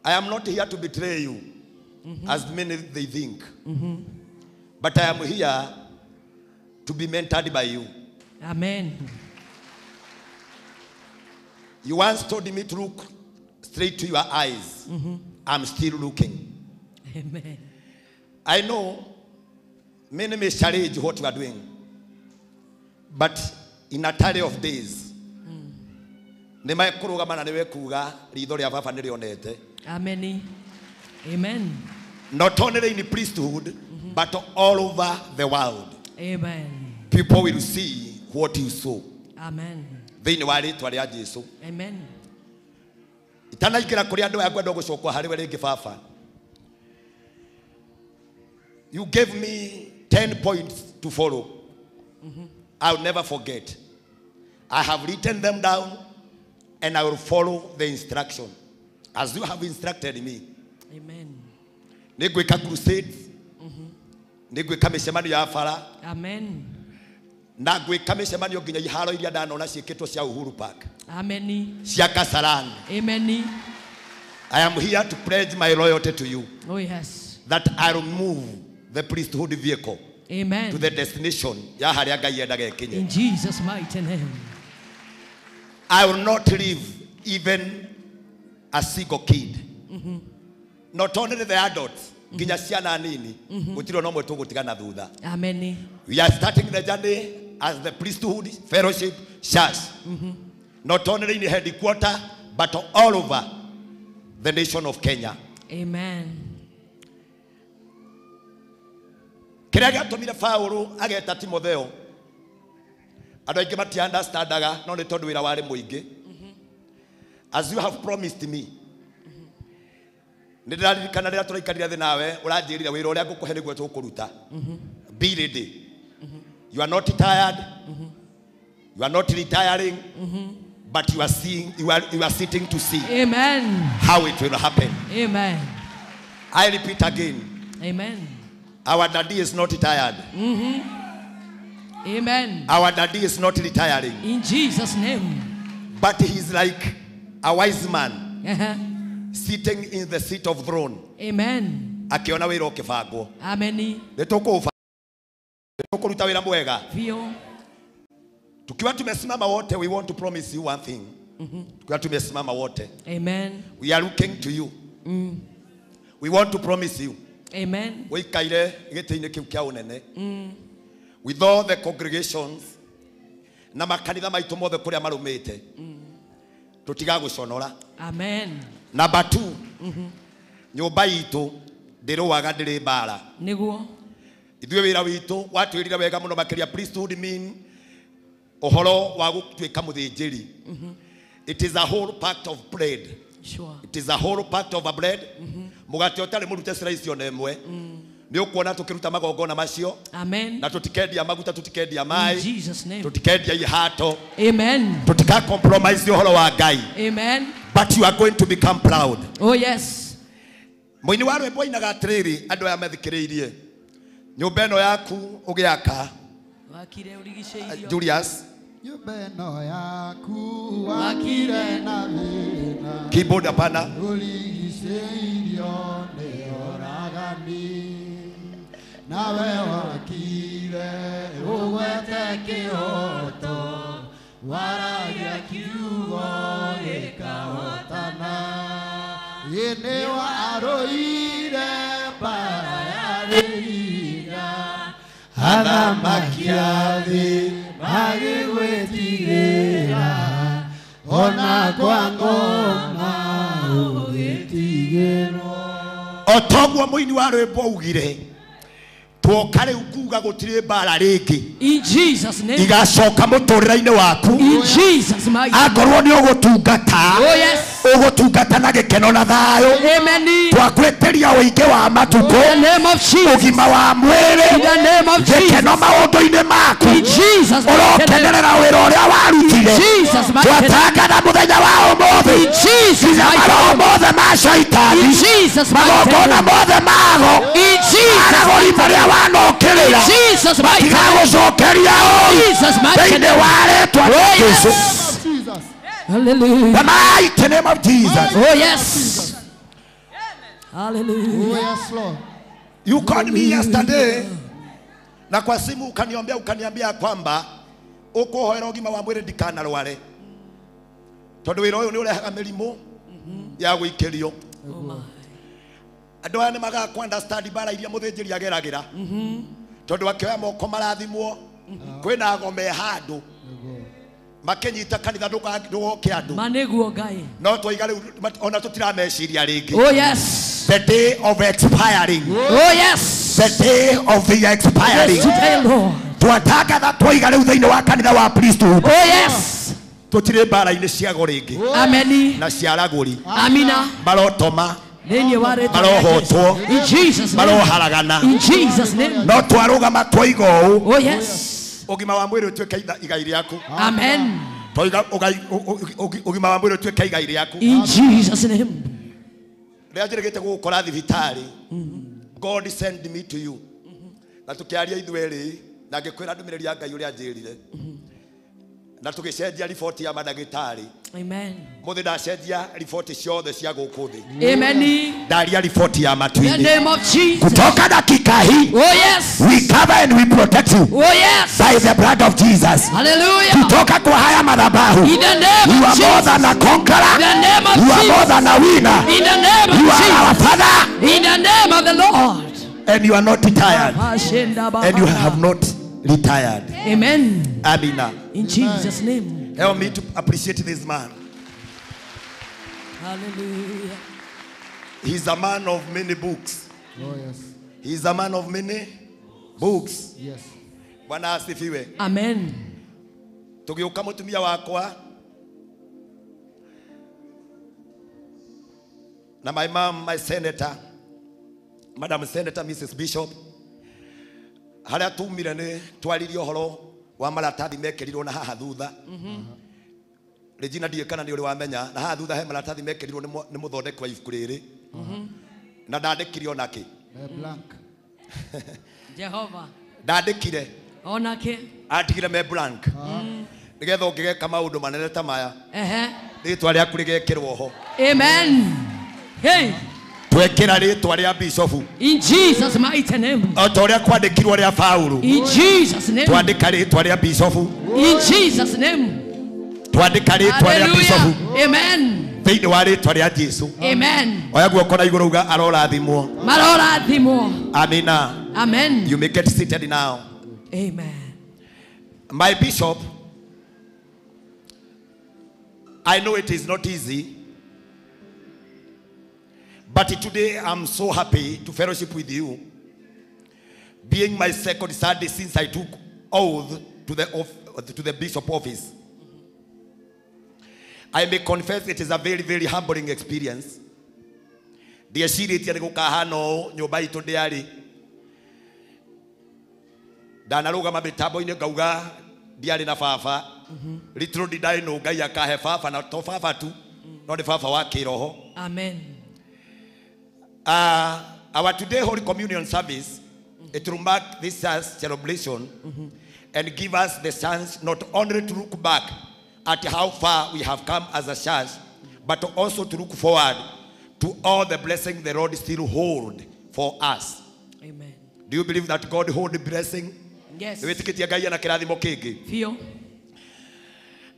I am not here to betray you, as many they think. But I am here to be mentored by you. Amen. You once told me to look straight to your eyes. I'm still looking. Amen. I know many may challenge what you are doing. But in a tally of days, Amen. Amen. Not only in the priesthood, but all over the world. Amen. People will see what you sow. Amen. Amen. You gave me 10 points to follow. I'll never forget. I have written them down and I will follow the instruction as you have instructed me. Amen. Negweka crusades. Negweka mishemanio ya afara. Amen. Na gweka mishemanio nginya iharo iria ndanona cieketwo cia Uhuru Park. Amen. Cia Kasarani. Amen. I am here to pledge my loyalty to you. Oh yes. That I will move the priesthood vehicle. Amen. To the destination. In Jesus' mighty name. I will not leave even a single kid. Not only the adults. Amen. We are starting the journey as the priesthood fellowship church. Not only in the headquarters, but all over the nation of Kenya. Amen. Kiria giatumire Paulo ageta Timotheo andu aingi mati understandaga no ni tondu wira wari muingi. As you have promised me, ndirarikana rira turaikarira thi nawe uranjirire wira uria ngukuhe niguo tukuruta. Be ready. You are not tired. You are not retiring. But you are seeing, you are sitting to see. Amen. How it will happen. Amen. I repeat again. Amen. Our daddy is not tired. Amen. Our daddy is not retiring. In Jesus' name. But he is like a wise man sitting in the seat of throne. Amen. Akiona wira ukibangwo. Amen. Nitukuruta wira mwega. Vio. Tukiwa tumesimama wote, we want to promise you one thing. Tukiwa tumesimama wote. Amen. We are looking to you. We want to promise you. Amen. With all the congregations na makanitha maitu mothe kuria marumite tutigaguconora. Amen. Number 2, nyumba itu ndiruaga ndiri mbara niguo ithuĩ wĩra witũ watwĩrire wega mũno makĩria priesthood mean ũhoro wa gũtuĩka mũthĩnjĩri. It is a whole pact of bread. Sure. It is a whole pact of a bread. Mugate ũtarĩ mũrute slice ona ĩmwe. Nĩ ũkuona tũkĩruta magongona macio. Amen. Na tũtikendia maguta, tũtikendia mai. In Jesus' name. Tũtikendia ihato. Amen. Tũtika compromise ũhoro wa Ngai. Amen. But you are going to become proud. Oh yes. Mũini wa rwĩmbo oinaga atĩrĩrĩ, andũ aya mathikĩrĩirie. Nyũmba ĩno yaku ũgĩaka. Wakire ũrigicĩirio. Julius. Nyũmba ĩno yaku wakire na thĩna. Keyboard hapana. Ũrigicĩirio nĩ oragani. Nawe wakire ũgwete kĩhoto. Waragia kiugo gĩkahotana. Nĩ warũire mbara ya rĩhinya. Athamaki a thĩ magĩgwĩtigĩra. Ona kwa ngoma ũgĩtigĩrwo. O toguo mũini wa rwĩmbo augire tuoka rĩu kuuga gũtirĩ mbara rĩngĩ. In Jesus' name. Igacoka mũtũrĩre-inĩ waku. In Jesus' mighty name. Angorwo nĩ ũgũtungata. Oh yes. Ũgũtungata na gĩkeno na thayũ. Amen. Twagwĩtĩria ũingĩ wa matukũ. In the name of Jesus. Ũgima wa mwĩrĩ. In the name of Jesus. Gĩkeno maũndũ-inĩ maku. In Jesus' mighty name. Ũrokenerera wĩra ũrĩa warutire. In Jesus' mighty name. Twatangana mũthenya wa ũmũthĩ. In Jesus' mighty name. Maroho mothe ma caitani. In Jesus' mighty name. Magongona mothe mago. In Jesus' aragũri marĩa wanokĩrĩra. In Jesus' mighty name. Matigagũcokeria ũũru. Jesus' mighty name. Thĩinĩ wa rĩĩtwa rĩa Jesũ. Hallelujah. The mighty name of Jesus. Oh yes. Hallelujah. Oh yes, Lord. You called me yesterday. Na kwa simu ukaniambia kwamba ukuhoera ugima wa mwiri ndikanarware. Tondu wira uyu ni urehaga mirimu ya guikirio. Andu aya ni magaga understand bara iria muthinjiri ageragira. Tondu akioya moko marathimwo kwina ngome handu makenyita kanitha ndugoke andu Maneguo Ngai. no twiga riu ona tutirameciria ringi. Oh yes. The day of expiring. Oh yes. The day of the expiring. Yes, today, Lord. Twatangatha twiga riu thiini wa kanitha wa priesthood. Oh yes. Tutire mbara-ini cia goringi Amen. na cia raguri. Amina. Marotoma marohotwo in Jesus name. Maroharagana in Jesus name. No twarugama twiga uu. Oh yes. Ugima wa mwiri utuike igai riaku. Amen. Twiga ugima wa mwiri utuike igai riaku. In Jesus name. Ria njirigite gukora thibitari. God send me to you. Na tukiaria ithweri na ngikwira ndumiriri ya Ngai uria njirire. Na tugicenjia riboti ya madagitari. Amen. Muthi ndacenjia riboti ciothe cia guku thi. Amen. Ndaria riboti ya matuini. In the name of Jesus. Kutoka dakika hii. Oh yes. We cover and we protect you. Oh yes. By the blood of Jesus. Hallelujah. Kutoka kwa haya madhabahu. In the name you of are Jesus. more than a conqueror. In the name of you Jesus. are more than a winner. In the name of you Jesus. are our Father. In the name of the Lord. And you are not retired. And you have not retired. Amen. Amina. In Jesus' name. Help me to appreciate this man. Hallelujah. He's a man of many books. Oh yes. He's a man of many books. Yes. Bwana asifiwe. Amen. Tugiuka mutumia wakwa na my mom, my senator, Madam Senator Mrs. Bishop, haria tumire ni twaririe horo wa maratathi mekerirwo na haha thutha. Regina ndiye kana ni uri wamenya na haha thutha he maratathi mekerirwo ni muthondeki wa ibuku riri. Na ndaandikire onake. Blank. Jehova. Ndaandikire. Onake. Atigire me blank. Nigetha ungigeka maundu manene ta maya. Ritwa riaku rigekirwo ho. Amen. Hey. Twekera ritwa ria bishop. In Jesus' mighty name. Otoria kwandikirwo ria Paulo. In Jesus' name. Twandika ritwa ria bishop. In Jesus' name. Twandika ritwa ria bishop. Amen. Thiini wa ritwa ria Jesu. Amen. Oya guoko na iguru uga arorathimwo. Marorathimwo. Amina. Amen. You may get seated now. Amen. My bishop, I know it is not easy, but today I'm so happy to fellowship with you, being my second Sunday since I took oath to the bishop office. I may confess it is a very, very humbling experience. Ndieciritie ni gukahana ũũ nyũmba itũ ndĩarĩ. Ndanarũgama mĩtambo-inĩ ngauga ndiarĩ na baba. Little did I know Ngai akahe baba na to baba tu no nĩ baba wa kĩroho. Amen. Our today Holy Communion service, it will mark this celebration and give us the chance not only to look back at how far we have come as a church, but also to look forward to all the blessings the Lord still hold for us. Amen. Do you believe that God hold the blessing? Yes. Feel.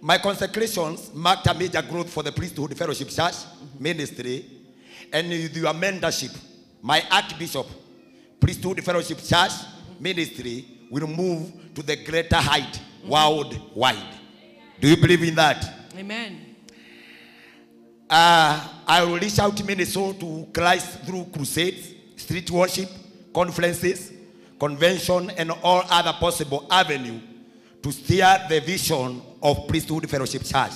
My consecrations marked a major growth for the Priesthood Fellowship Church ministry, and with your mentorship, my Archbishop Priesthood Fellowship Church ministry will move to the greater height worldwide. Do you believe in that? Amen. I will reach out many souls to Christ through crusades, street worship, conferences, convention, and all other possible avenues to steer the vision of Priesthood Fellowship Church.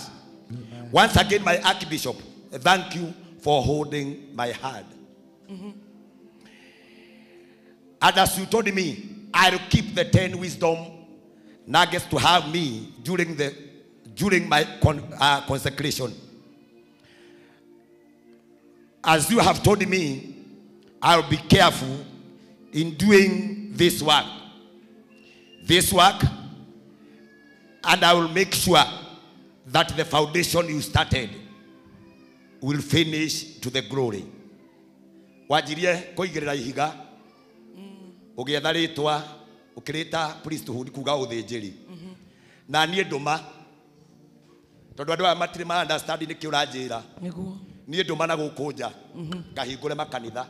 Once again, my Archbishop, thank you for holding my hand. And as you told me, I'll keep the 10 wisdom nuggets to have me during my consecration. As you have told me, I'll be careful in doing this work. And I will make sure that the foundation you started will finish to the glory. Wajirie kuigirira ihiga ugietha ritwa ukirita priesthood kuga uthinjiri na nie nduma tondu andu aya matire ma understand ni ki uranjira niguo nie nduma na gukunja ngahingure makanitha.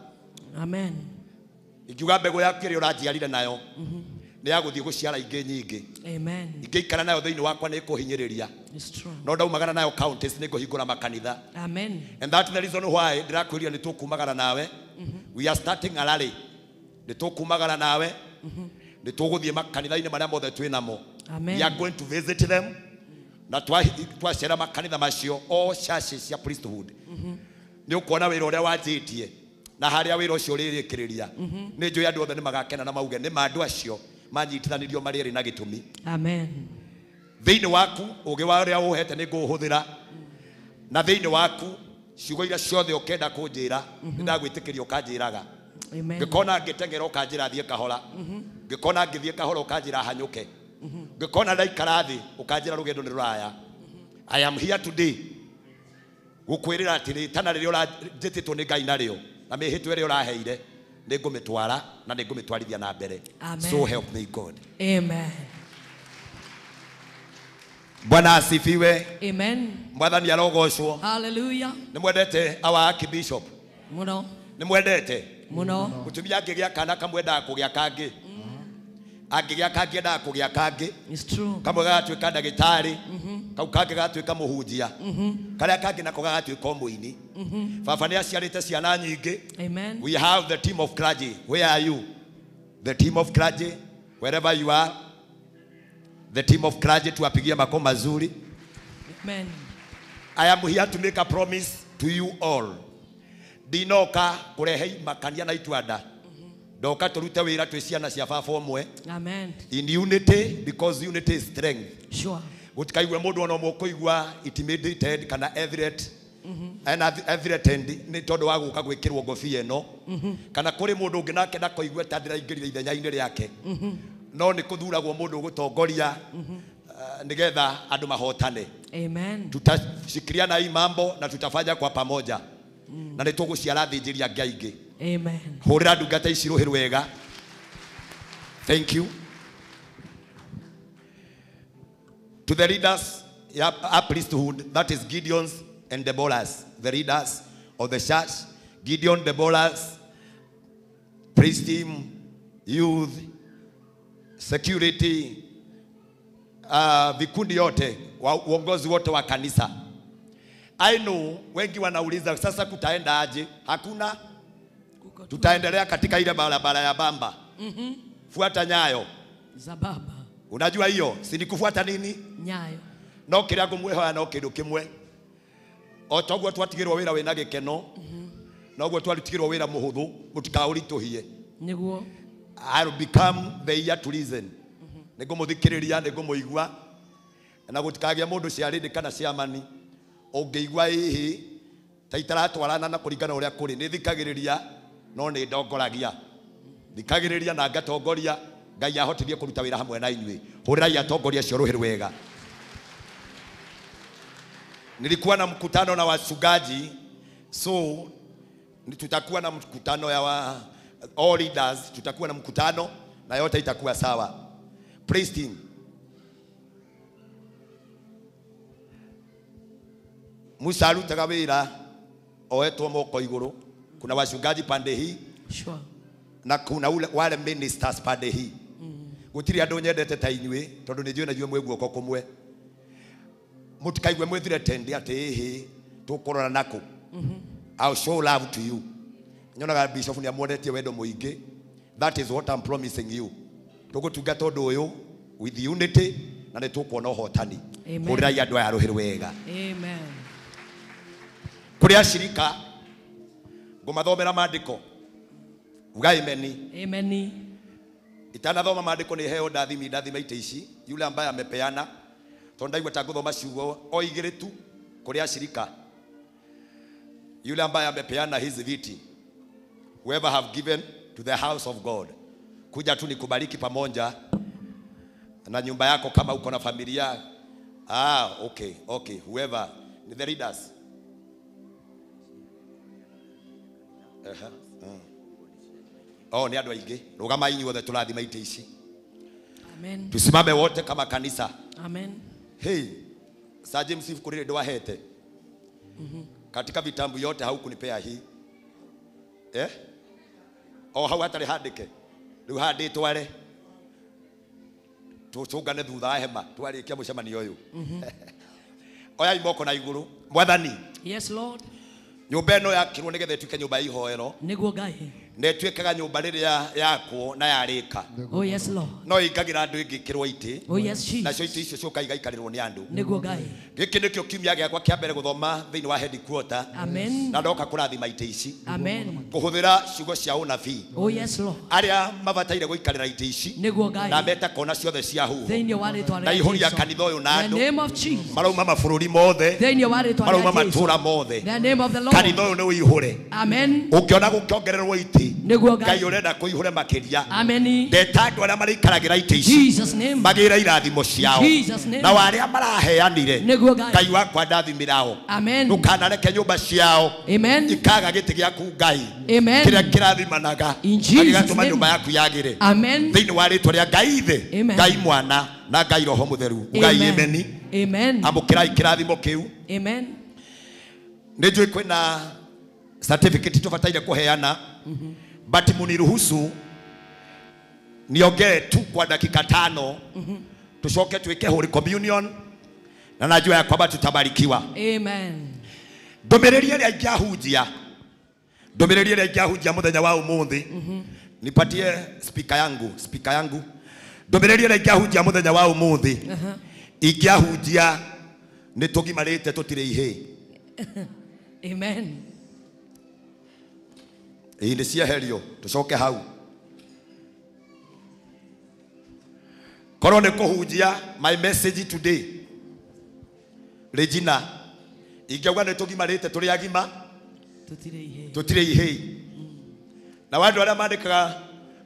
Amen. Ingiuga mbegu yaku iri uranjiarire nayo ni ya guthie guciara ingi nyingi. Amen. Ingiikara nayo thiini wakwa ni kuhinyiriria. It's true. No ndaumagana nayo counties ni kuhingura makanitha. Amen. And that's the reason why ndirakwiria ni tukumagara nawe. We are starting a rally. Ni tukumagara nawe. Ni tuguthie makanitha-ini maria mothe twinamo. Amen. We are going to visit them. Na twacera makanitha macio all churches ya priesthood. Ni ukuona wira uria wanjitie na haria wira ucio uririkiria. Ni njui andu othe ni magakena na mauge ni mandu acio manyitithanirio mariri na gitumi. Amen. Thiini waku ugi wa uria uhete ni nguhuthira na thiini waku ciugo iria ciothe ukenda kunjira ni ndagwitikiria ukanjiraga. Amen. Ngikona ngitengera ukanjira thie kahora. Ngikona ngithie kahora ukanjira hanyuke. Ngikona ndaikara thi ukanjira rugendo ni ruraya. I am here today gukwirira atiri tana riria uranjititwo ni Ngai nario na mihitwe iria uraheire ni ngumitwara na ni ngumitwarithia na mbere. Amen. So help me God. Amen. Bwana asifiwe. Amen. Mwathani arogocwo. Hallelujah. Ni mwendete our archbishop. Muno. Ni mwendete muno. Mutumia angigia kana kamwenda kugia kangi. Angigia kangi enda kugia kangi. It's true. Kamwe gatwika ndagitari. Kau kangi gatwika muhunjia. Karia kangi nako gatwika muini. Baba ni aciarite ciana nyingi. Amen. We have the team of clergy. Where are you? The team of clergy, wherever you are. The team of clergy tuwapigia makofi mazuri. Amen. I am here to make a promise to you all. Dinoka kurehe makania na itwanda. Doka turute wira twi ciana cia baba omwe. Amen. In unity, because unity is strength. Sure. Gutikaigwe mundu ono mukuigwa intimidated kana everett. And everett ni tondu wa guka gwikirwo ngofia eno. Kana kuri mundu ungi nake ndakoigwe ta ndiraingirire ithenya-ini riake. No ni kuthuragwo mundu gutongoria nigetha andu mahotane. Amen. Tutashikiriana hii mambo na tutafanya kwa pamoja. Na ni tuguciara thinjiria Ngai ingi. Amen. Hurira ndungata ici ruhi rwega. Thank you. To the leaders, our priesthood, that is Gideon's and Deborah's, the leaders of the church. Gideon, Deborah's, priest team, youth, security, vikundi yote, uongozi wote wa kanisa. I know wengi wanauliza sasa kutaenda aje? Hakuna. Tutaendelea katika ile barabara ya bamba. Fuata nyayo za baba. Unajua hiyo si ni kufuata nini? Nyayo. No kira kumwehoya no kindu kimwe. Otogwo twatigirwo wira wina gikeno. Nogwo twatigirwo wira muhuthu mutikaurituhie. Niguo. I'll become the ear to listen. Nigumuthikiriria nigumuigua. Na gutikagia mundu ciarindi kana ciamani. Ungeigua hihi ta itaratwarana na kuringana uria kuri ni thikagiriria no ni ndongoragia. Thikagiriria na ngatongoria Ngai ahotithie kuruta wira hamwe na inyui. Hurirai atongoria cio ruhi rwega. Nilikuwa na mkutano na wachungaji, so tutakuwa na mkutano ya all leaders, tutakuwa na mkutano na yote itakuwa sawa. Praise team. Musa arutaga wira oetwo moko iguru. Kuna wachungaji pande hii. Sure. Na kuna wale ministers pande hii. Gutiri andu nyendete ta inyui tondu ni njui na jue mweguoko kumwe. Mutikaigwe mwithire tende ati hihi tukorora nako. I'll show love to you. Nyonaga bishop ni amuonetie wendo muingi. That is what I'm promising you. Tugutungata undu uyu with unity na ni tukuona uhotani. Hurirai andu aya ruhi rwega. Amen. Kuri ashirika ngumathomera maandiko. Uga amen. Amen. Itanathoma maandiko ni heo ndathima ite ici yule ambaye amepeana tondaigwa ta guthoma ciugo o igiri tu kuri ashirika yule ambaye amepeana hizi viti. Whoever have given to the house of God, kuja tu nikubariki pamoja na nyumba yako. Kama uko na familia Okay. Whoever the leaders. Ni andu aingi. Rugama inyuothe turathima ite ici. Amen. Tusimame wote kama kanisa. Amen. Hey, Sir James kurire ndo wahete. Katika vitambu yote haukunipea hii. Hau hatari handike. Riu handitwo re. Tucungane thutha wa hema. Twarikia mucemanio uyu. Oya imoko na iguru. Mwathani. Yes, Lord. Nyumba ino yakirwo nigetha ituike nyumba ya ihoero. Niguo Ngai. Na ituikaga nyumba riria yakwo na yarika. Oh yes, Lord. No igagira andu ingikirwo iti. Oh yes, Jesus. Na cio iti icio cioka igaikarirwo ni andu. Niguo Ngai. Giki nikio kiumia giakwa kia mbere guthoma thiini wa headquarter. Amen. Na ndoka kurathima iti ici. Amen. Kuhuthira ciugo cia unabii. Oh yes, Lord. Aria mabataire guikarira iti ici. Niguo Ngai. Na meta kona ciothe cia hu. Thiini wa ritwa na ihuria kanitha uyu na andu. The name of Jesus. Marauma mabũrũri mothe. Thiini wa ritwa marauma matũra mothe. The name of the Lord. Kanitha uyu ni uihure. Amen. Ukiona gukiongererwo iti. Niguo Ngai. Ngai urenda kuihure makiria. Amen. Ndeta andu aria marikaragira iti ici. Jesus name. Magira irathimo ciao. Jesus name. Na waria maraheanire. Niguo Ngai. Ngai wakwa ndathimiraho. Amen. Ndukanareke nyumba ciao. Amen. Ikaga giti giaku Ngai. Amen. Kiria kirathimanaga. In Jesus name. Nyumba yaku yagire. Amen. Thiini wa ritwa ria Ngai ithe. Ngai mwana na Ngai roho mutheru. Ngai ameni. Amen. Amukirai kirathimo kiu. Amen. Nijui kwina certificate tubataire kuheana. But muniruhusu niongee tu kwa dakika 5. Tushoke tuweke holy communion. Na najua ya kwamba tutabarikiwa. Amen. Ndomereri ile ingihunjia. Ndomereri ile ingihunjia muthenya wa umuthi. Nipatie speaker yangu. Ndomereri ile ingihunjia muthenya wa umuthi. Ingihunjia ni tugimarite tutire ihe. Amen. Ini cia herio tucoke hau. Korone kuhunjia my message today. Regina ingeuga ni tugimarite turi agima tutire ihe. Na wandu aria mandikaga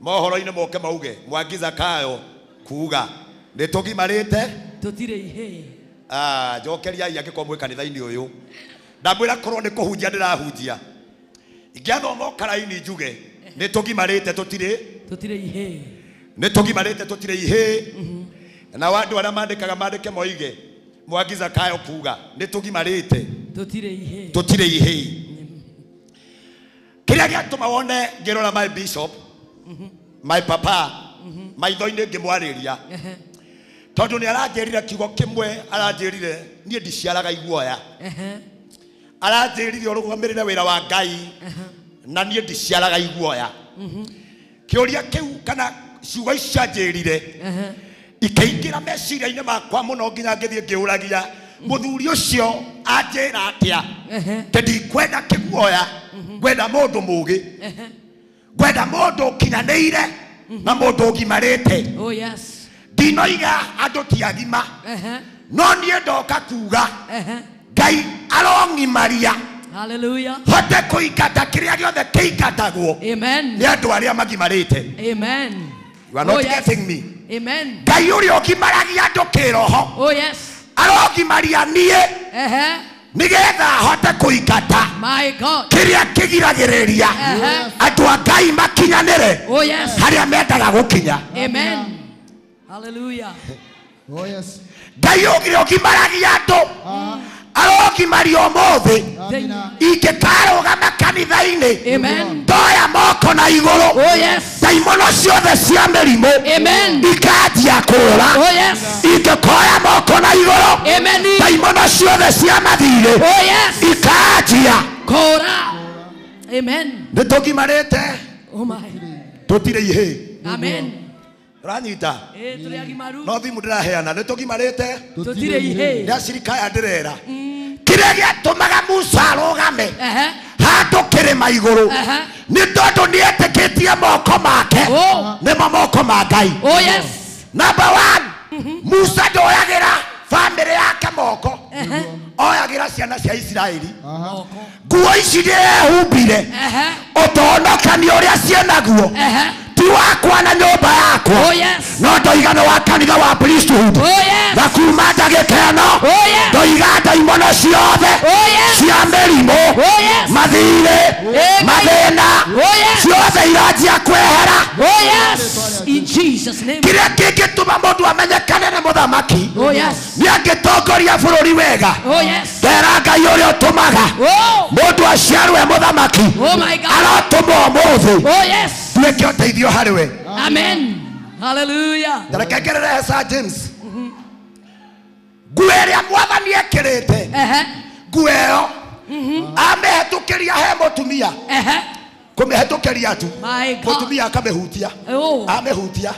mohoro-ini moke mauge Mwangiza Kayo kuuga ni tugimarite tutire ihe. Njokeria angĩkorwo mwĩ kanitha-inĩ ũyũ. Ndamwĩra korwo nĩ kũhunjia ndĩrahunjia. Ingĩathoma ũkara-inĩ njuge nĩ tũgimarĩte tutire ihe. Nĩ tũgimarĩte tutire ihe. Na andũ arĩa mandĩke moige Mwangiza Kayo kuuga nĩ tũgimarĩte tutire ihe. Kĩrĩa gĩatũma wone ngĩrora my bishop, my papa, maitho-inĩ ngĩmwarĩria. Tondu ni aranjirire kiugo kimwe, aranjirire nie ndiciaraga iguoya. Aranjirire urugamirire wira wa Ngai na nie ndiciaraga iguoya. Kiuria kiu kana ciugo icanjirire ikaingira meciria-ini makwa muno nginya ngithie ngiuragia muthuri ucio anjira atia. Ndikwenda kiguoya, ngwenda mundu mugi, ngwenda mundu ukinyanĩire na mundu ugimarĩte. Oh yes. Dinoiga andu ti agima. No nie ndoka kuga Ngai arongimaria. Hallelujah. Hote kuingata kiria giothe kiingatagwo. Amen. Ni andu aria magimarite. Amen. You are not getting me. Amen. Ngai uria ogimaragia andu kiroho. Oh yes. Arongimaria nie. Nigetha hote kuingata. My God. Kiria kigiragiriria andu a Ngai makinyanire. Oh yes. Haria mendaga gukinya. Amen. Hallelujah. Oh yes. Ngai ogire ogimaragia andu. Arogimaria umuthi. Ingĩkarũgama kanitha-inĩ. Amen. Ndoya moko na igũrũ. Oh yes. Ndaimono ciothe cia mĩrimũ. Amen. Ikanjia kũũra. Oh yes. Ingĩkoya moko na igũrũ. Amen. Ndaimono ciothe cia mathirĩ. Oh yes. Ikanjia kũũra. Amen. Nĩ tũgimarĩte. Oh my. Tũtirĩ ihĩ. Amen. Ranyita. Tũrĩ agimaru. No thimu ndĩraheana nĩ tũgimarĩte. Tũtirĩ ihĩ. Nĩ acirika aya ndĩrera. Kĩrĩa gĩatũmaga Musa arũgame handũ kĩrĩma igũrũ nĩ tondũ nĩetĩkĩtie moko make nĩmo moko ma Ngai. Oh yes. Number 1, Musa ndoyagĩra family yake moko, oyagĩra ciana cia Isiraeli nguo ici nĩehumbire ũtonokani ũrĩa ciĩnaguo ti wakwa na nyumba yako. Oh, yes. No ndoigano wa kanitha wa priesthood. Oh, yes. Na kuma ndagikeno. Oh, yes. Ndoiga ndaimono ciothe. Oh, yes. Cia mĩrimũ. Oh, yes. Mathirĩ. Mathĩna. Oh, yes. Ciothe iranjia kwehera. Oh, yes. In Jesus' name. Kĩrĩa kĩngĩtũma mũndũ amenyekane nĩ mũthamaki. Oh, yes. Nĩangĩtongoria bũrũri wega. Oh, yes. Ndera Ngai ũrĩa ũtũmaga mũndũ aciarwe mũthamaki. Oh, my God. Aratũma ũmũthĩ. Oh, yes. Tuĩke ũteithio harĩ we. Amen. Hallelujah. Ndareke Sir James. Nguo ĩrĩa Mwathani ekĩrĩte. Nguo ĩyo amĩhetũkĩria he mũtumia. Kũmĩhetũkĩria tu. Mũtumia akamĩhutia. Amĩhutia.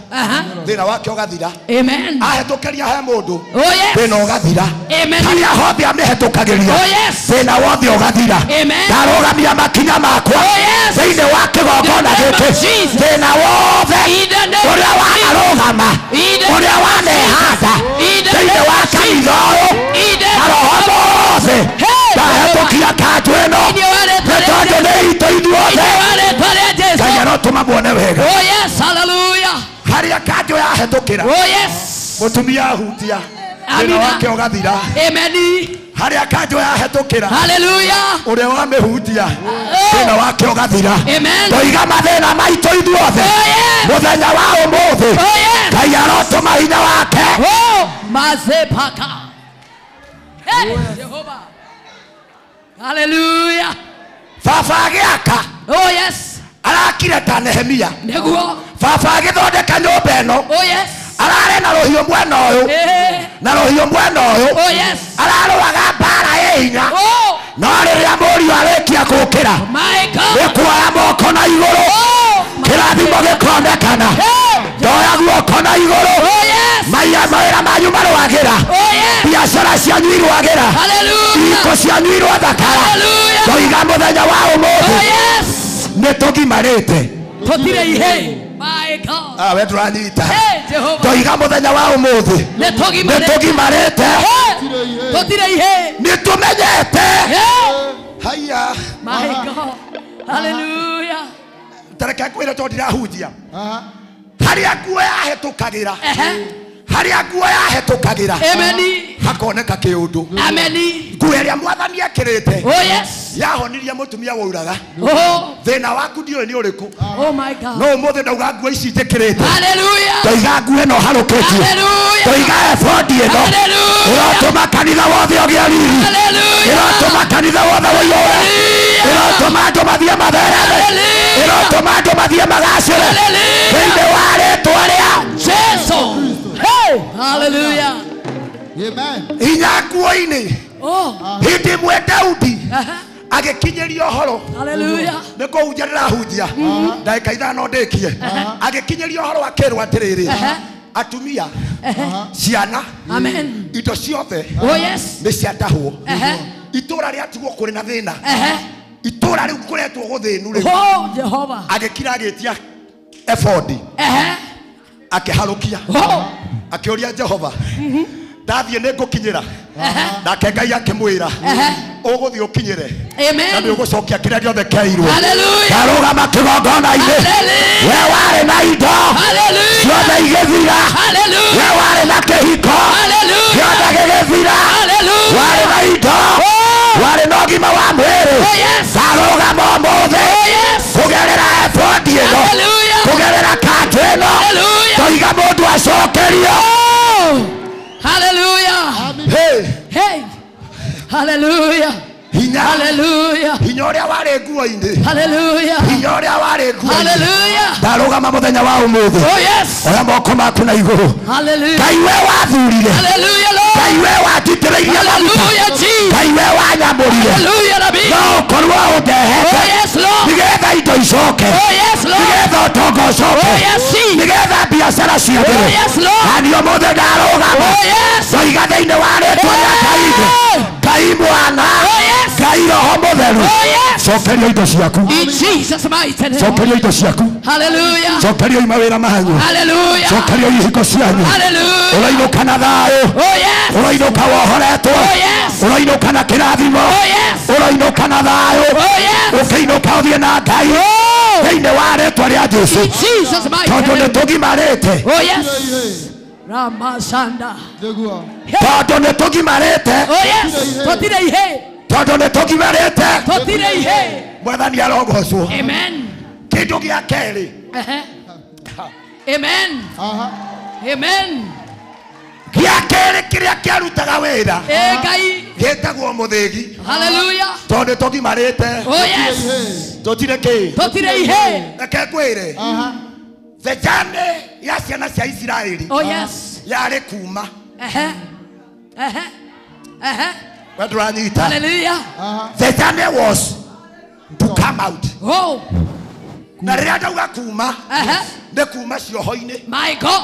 Thĩna wake ũgathira. Amen. Ahetũkĩria he mũndũ. Yes. Thĩna ũgathira. Amen. Harĩa hothe amĩhetũkagĩria. Yes. Thĩna wothe ũgathira. Amen. Ndarũgamia makinya makwa. Thĩinĩ wa kĩgongona gĩkĩ. Thĩna wothe ũrĩa wanarũgama. Ũrĩa wanehanda. Thĩinĩ wa kanitha ũyũ. Na roho mothe. Ndahetũkia kanjũ ĩno. Nĩ tondũ nĩ itũ ithuothe. Ngai arotũma muone wega. Oh, yes. Hallelujah. Harĩa kanjũ yahetũkĩra. Oh, yes. Mũtumia ahutia. Thĩna wake ũgathira. Amen. Harĩa kanjũ yahetũkĩra. Hallelujah. Ũrĩa wamĩhutia. Thĩna wake ũgathira. Amen. Tũiga mathĩna maitũ ithuothe. Mũthenya wa ũmũthĩ. Ngai arotũma hinya wake. Mazepaka. Hey, Jehovah. Hallelujah. Baba agĩaka. Oh, yes. Arakire ta Nehemia. Nĩguo. Baba agĩthondeka nyũmba ĩno. Oh, yes. Ararĩ na rũhiũ mwena ũyũ. Na rũhiũ mwena ũyũ. Oh, yes. Ararũaga mbara ĩ hinya. No rĩrĩa mũriũ arĩkia gũkĩra. Nĩ kuoya moko na igũrũ. Kĩrathimo gĩkonekana. Ndoya guoko na igũrũ. Mawĩra manyu marũagĩra. Biacara cianyu irũagĩra. Iko cianyu irũathakara. Tũiga mũthenya wa ũmũthĩ. Nĩ tũgimarĩte. Tũtirĩ ihe. My God. We tũranyita. Jehovah. Tũiga mũthenya wa ũmũthĩ. Nĩ tũgimarĩte. Tũtirĩ ihe. Nĩ tũmenyete. Haya. My God. Hallelujah. Tareke kwĩra tondũ ndirahunjia. Harĩa nguo yahetũkagĩra. Harĩa nguo yahetũkagĩra. Hakoneka kĩũndũ. Nguo ĩrĩa Mwathani ekĩrĩte. Yahonirie mũtumia wauraga. Thĩna waku ndiũĩ nĩ ũrĩkũ. No ũmũthĩ ndauga nguo ici njĩkĩrĩte. Ndoiga nguo ĩno harũkĩtie. Ndoiga ebodi ĩno. Ĩrotũma kanitha wothe ũgĩe riri. Ĩrotũma kanitha wothe ũiyũre. Ĩrotũma andũ mathiĩ matherere. Ĩrotũma andũ mathiĩ magacĩre. Thĩinĩ wa rĩĩtwa rĩa Jesũ. Hallelujah. Amen. Hinya nguo-inĩ. Hĩndĩ ĩmwe Daudi agĩkinyĩria ũhoro. Hallelujah. Nĩ kũhunjia ndĩrahunjia. Ndagĩka ithano ndĩkie. Agĩkinyĩria ũhoro akĩrwo atĩrĩrĩ. Atumia. Ciana. Indo ciothe. Nĩ ciatahwo. Itũũra rĩatigwo kũrĩ na thĩna. Itũũra rĩu kũretwo gũthĩnu rĩu. Jehova. Agĩkira agĩtia ebodi. Akĩharũkia. Akĩũria Jehova. Ndathiĩ nĩ ngũkinyĩra. Nake Ngai akĩmwĩra. Ũgũthiĩ ũkinyĩre. Na nĩ ũgũcokia kĩrĩa gĩothe kĩairwo. Ndarũgama kĩgongona-inĩ. We warĩ na indo. Ciothe igĩthira. We warĩ na kĩhiko. Gĩothe gĩgĩthira. Warĩ na indo. Warĩ na ũgima wa mwĩrĩ. Ndarũgama ũmũthĩ. Kũgerera ebodi ĩno. Kũgerera kanjũ ĩno. Tũiga mũndũ acokerio. Hallelujah. Hey. Hallelujah. Hinya. Hallelujah. Hinya ũrĩa warĩ nguo-inĩ. Hallelujah. Hinya ũrĩa warĩ nguo-inĩ. Hallelujah. Ndarũgama mũthenya wa ũmũthĩ. Oya moko maku na igũrũ. Hallelujah. Ngai we wathurire. Hallelujah, Lord. Ngai we watitĩrĩirie maguta. Ngai we wanyamũrire. Hallelujah, Nabii. No ũkorwo ũndehete. Nĩgetha indo icoke. Nĩgetha ũtonga ũcoke. Nĩgetha biacara ciambere. Na nĩ ũmũthĩ ndarũgama. Ndoiga thĩinĩ wa rĩĩtwa rĩa Ngai. Ngai mwana. Ngai roho mũtheru. Cokerio indo ciaku. In Jesus' mighty name. Cokerio indo ciaku. Hallelujah. Cokerio mawĩra manyu. Hallelujah. Cokerio ihiko cianyu. Hallelujah. Ũroinũka na thayũ. Ũroinũka wohoretwo. Ũroinũka na kĩrathimo. Ũroinũka na thayũ. Ũkĩinũka ũthiĩ na Ngai. thĩinĩ wa rĩĩtwa rĩa Jesũ tondũ nĩ tũgimarĩte Oh yes. Ramashanda. tondũ nĩ tũgimarĩte Oh yes. Totire ihe. tondũ nĩ tũgimarĩte Totire ihe. Mwathani arogocwo. Amen. Kĩndũ gĩa kerĩ. Amen. Amen. Gĩa kerĩ kĩrĩa kĩarutaga wĩra Ngai gĩtagwo mũthĩgi. Hallelujah. Tondũ tũgimarĩte. Oh yes. Totire kĩ? Totire ihe. Reke ngwĩre. The journey ya ciana cia Isiraeli. Oh yes. Yarĩ kuma. Hallelujah. The journey was to come out. Oh. Na rĩrĩa ndauga kuma nĩ kuma cioho-inĩ. My God.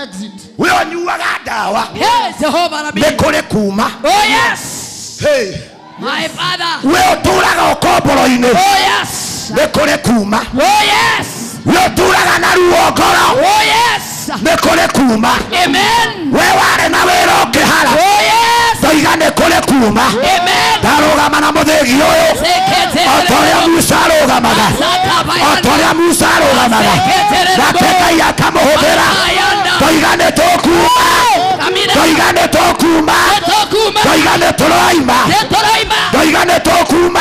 Exit. We onyuaga ndawa. Yes, Jehovah Rabbi. Nĩ kũrĩ kuma. Oh yes. Hey. My Father. We ũtũraga ũkomboro-inĩ. Oh yes. Nĩ kũrĩ kuma. Oh yes. We ũtũraga na ruo ngoro. Oh yes. Nĩ kũrĩ kuma. Amen. We warĩ na wĩra ũkĩhara. Oh yes. Ndoiga nĩ kũrĩ kuma. Amen. Ndarũgama na mũthĩgi ũyũ. O ta ũrĩa Musa arũgamaga. O ta ũrĩa Musa arũgamaga. Nake Ngai akamũhũthĩra. Ndoiga nĩ tũkuma. Ndoiga nĩ tũkuma. Ndoiga nĩ tũroima. Ndoiga nĩ tũkuma.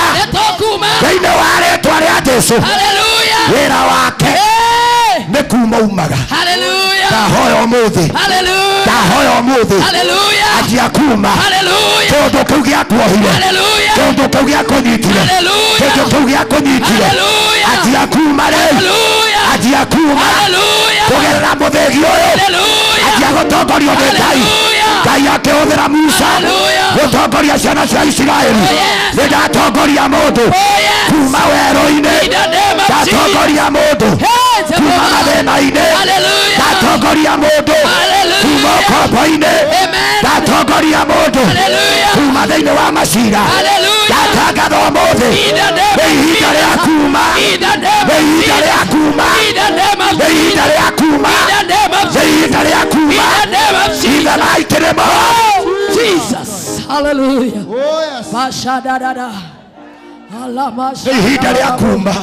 Thĩinĩ wa rĩĩtwa rĩa Jesũ. Wĩra wake nĩ kuma umaga. Ndahoya ũmũthĩ. Ndahoya ũmũthĩ. Anjia kuma. Kĩndũ kĩu gĩakuohire. Kĩndũ kĩu gĩakũnyitire. Kĩndũ kĩu gĩakũnyitire. Anjia kuma rĩu. Anjia kuma. Kũgerera mũthĩgi ũyũ. Anjia gũtongorio nĩ Ngai. Ngai akĩhũthĩra Musa gũtongoria ciana cia Isiraeli. Nĩndatongoria mũndũ kuma werũ-inĩ. Ndatongoria mũndũ kuma mathĩna-inĩ. Ndatongoria mũndũ kuma ũkombo-inĩ. Ndatongoria mũndũ kuma thĩinĩ wa macira. Ndatangatha ũmũthĩ nĩ ihinda rĩa kuma. Nĩ ihinda rĩa kuma. Nĩ ihinda rĩa kuma. Nĩ ihinda rĩa kuma. In the mighty name of Jesus. Hallelujah. Oh yes. Mashadadada. Nĩ ihinda rĩa kuma.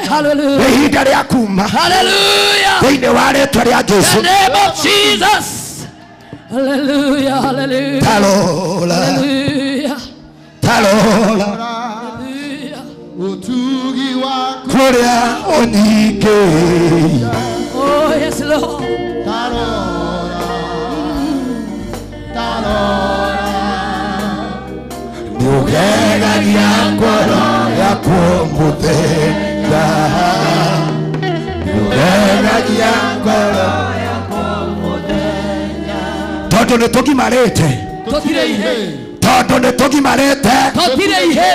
Hallelujah. Nĩ ihinda rĩa kuma. Hallelujah. Thĩinĩ wa rĩĩtwa rĩa Jesũ. In the name of Jesus. Hallelujah. Hallelujah. Tarora. Hallelujah. Tarora. Hallelujah. Utugi wako. Kũrĩa ũnyingĩ. Oh yes, Lord. Tarora. Tarora. Nĩũgegagia ngoro yakwa mũthenya. Nĩũgegagia ngoro yakwa mũthenya. Tondũ nĩ tũgimarĩte. Totire ihe. Tondũ nĩ tũgimarĩte. Totire ihe.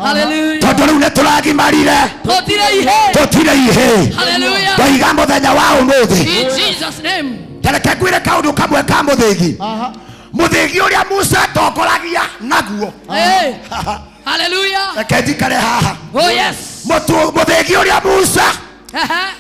Hallelujah. Tondũ rĩu nĩ tũragimarire. Totire ihe. Tũtire ihe. Hallelujah. Ndoiga mũthenya wa ũmũthĩ. In Jesus' name. Reke ngwĩre kaũndũ kamwe ka mũthĩgi. Mũthĩgi ũrĩa Musa atongoragia naguo. Hey. Hallelujah. Reke njikare haha. Oh yes. Mũthĩgi ũrĩa Musa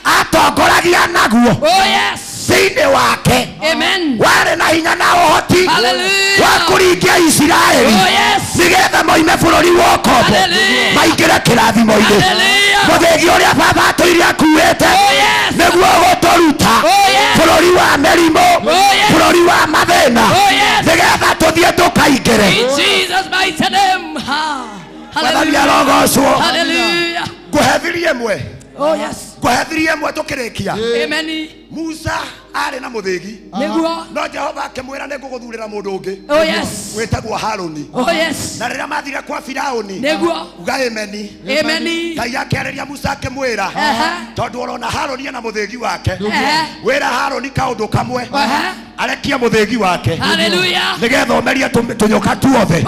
atongoragia naguo. Oh yes. Thĩinĩ wake Amen. warĩ na hinya na ũhoti Hallelujah. wa kũringia Isiraeli Oh yes. nĩgetha moime bũrũri wa ũkombo Hallelujah. maingĩre kĩrathimo-inĩ. Hallelujah. Mũthĩgi ũrĩa baba atũire akuĩte Oh yes. nĩguo gũtũruta Oh yes. bũrũri wa mĩrimũ. Oh yes. Bũrũri wa mathĩna Oh yes. nĩgetha tũthiĩ tũkaingĩre. In Jesus' mighty name. Mwathani arogocwo. Hallelujah. Ngũhethirie ĩmwe. Oh yes. Ngũhethirie ĩmwe tũkĩrĩkia. Amen. Musa arĩ na mũthĩgi no Jehova akĩmwĩra nĩ ngũgũthurĩra mũndũ ũngĩ Oh yes. wĩtagwo Harũni. Oh yes. Na rĩrĩa mathire kwa Firaũni uga ameni. Amen. Ngai akĩarĩria Musa akĩmwĩra tondũ ũrona Harũni ena mũthĩgi wake wĩra Harũni kaũndũ kamwe arekie mũthĩgi wake nĩgetha ũmerie tũnyoka tuothe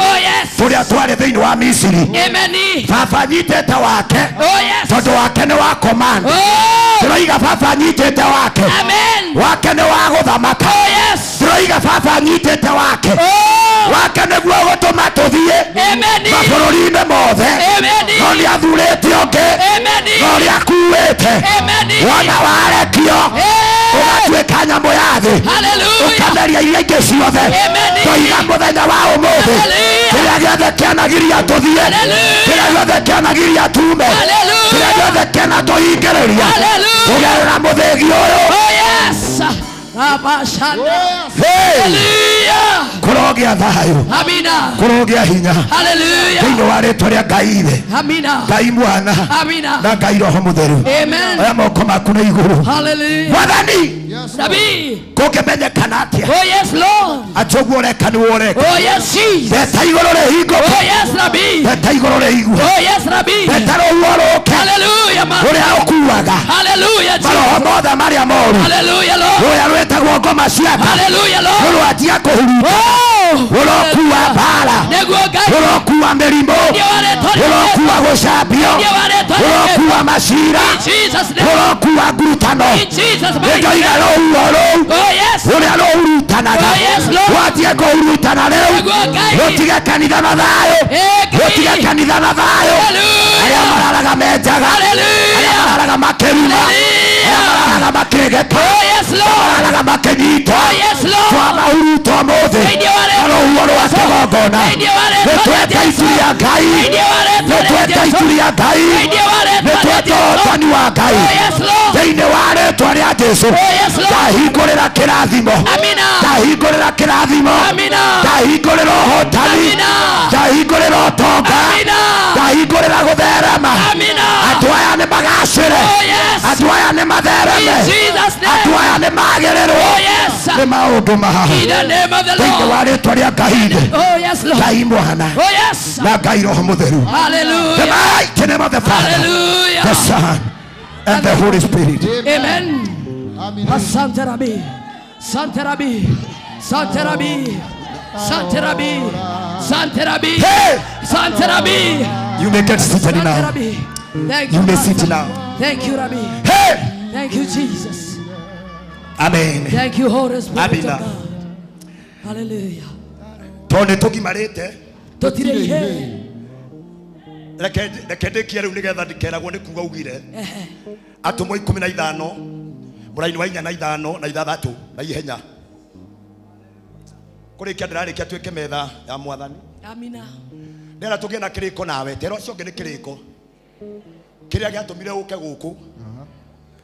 tũrĩa twarĩ thĩinĩ wa Misiri. Baba nyitĩte wake tondũ wake nĩ wa command. Tũroiga baba nyitĩte wake wake nĩ wa gũthamaka. Tũroiga baba nyitĩte wake wake nĩguo gũtũma tũthiĩ mabũrũri-inĩ mothe. No nĩ athurĩte ũngĩ no nĩ akuĩte wona warekio ugatuĩka nyamũ ya thĩ ũkameria iria ingĩ ciothe tũiga mũthenya wa ũmũthĩ kĩrĩa gĩothe kĩanagiria tũthiĩ kĩrĩa gĩothe kĩanagiria tume kĩrĩa gĩothe kĩana tũhingĩrĩria ũgerera mũthĩgi ũyũ kurogea thayo kurogea hinya thĩinĩ wa rĩtwa rĩa Ngai Ithe Ngai Mwana na Ngai Roho Mũtheru aya moko maku nĩ igũrũ Mwathani kũngĩmenyekana atĩa atĩ ũguo ũreka nĩ ũreka ndeta igũrũ rĩhingũke ndeta igũrũ rĩigwe ndeta rũhuho rũke ũrĩa ũkuaga maroho mothe marĩa moru rũrĩa rwĩtagwo ngoma ciaka rũrwatia kũhuruta rũrokuua mbara rũrokuua mĩrimũ rũrokuua gũcambio rũrokuua macira rũrokuua ngurutano nĩndoiga rũhuho rũu rũrĩa rũhurutanaga rwatie kũhurutana rĩu rũtige kanitha na thayũ rũtige kanitha na thayũ arĩa mararaga menjaga arĩa mararaga makĩruma arĩa mararaga makĩgeka mararaga makĩnyita twamahuruta ũmũthĩ na rũhuho rwa kĩgongona nĩtweta itu rĩa Ngai nĩtweta itu rĩa Ngai nĩtweta ũhotani wa Ngai thĩinĩ wa rĩtwa rĩa Jesũ ndahingũrĩra kĩrathimo ndahingũrĩra kĩrathimo ndahingũrĩra ũhotani ndahingũrĩra ũtonga ndahingũrĩra gũtherema andũ aya nĩ magacĩre andũ aya nĩ mathereme andũ aya nĩ magĩrĩrwo nĩ maũndũ mahaha thĩinĩ wa rĩtwa rĩa Ngai Ngai Mwana na Ngai Roho Mũtheru the mighty name of the Father the Son and the Holy Spirit. Amen. Asante Rabbi. Asante Rabbi. Asante Rabbi. Asante Rabbi. Asante Rabbi. Asante Rabbi. You may get seated now. Thank you may sit now. Thank you, Rabbi. Hey. Thank you, Jesus. Amen. Thank you, Holy Spirit of Amen. God. Hallelujah. Tone tugimarite Totire ihe. Reke ndĩkie rĩu nĩgetha ndikeragwo nĩ kuga ugire atũmwo 15 mũraini wa 4 na 5 na 6 na ihenya kũrĩkia ndĩrarĩkia tuĩke metha ya Mwathani. Amina. Ndĩra tũgĩe na kĩrĩko nawe tero ũcio ũngĩ nĩ kĩrĩko kĩrĩa gĩatũmire ũke gũkũ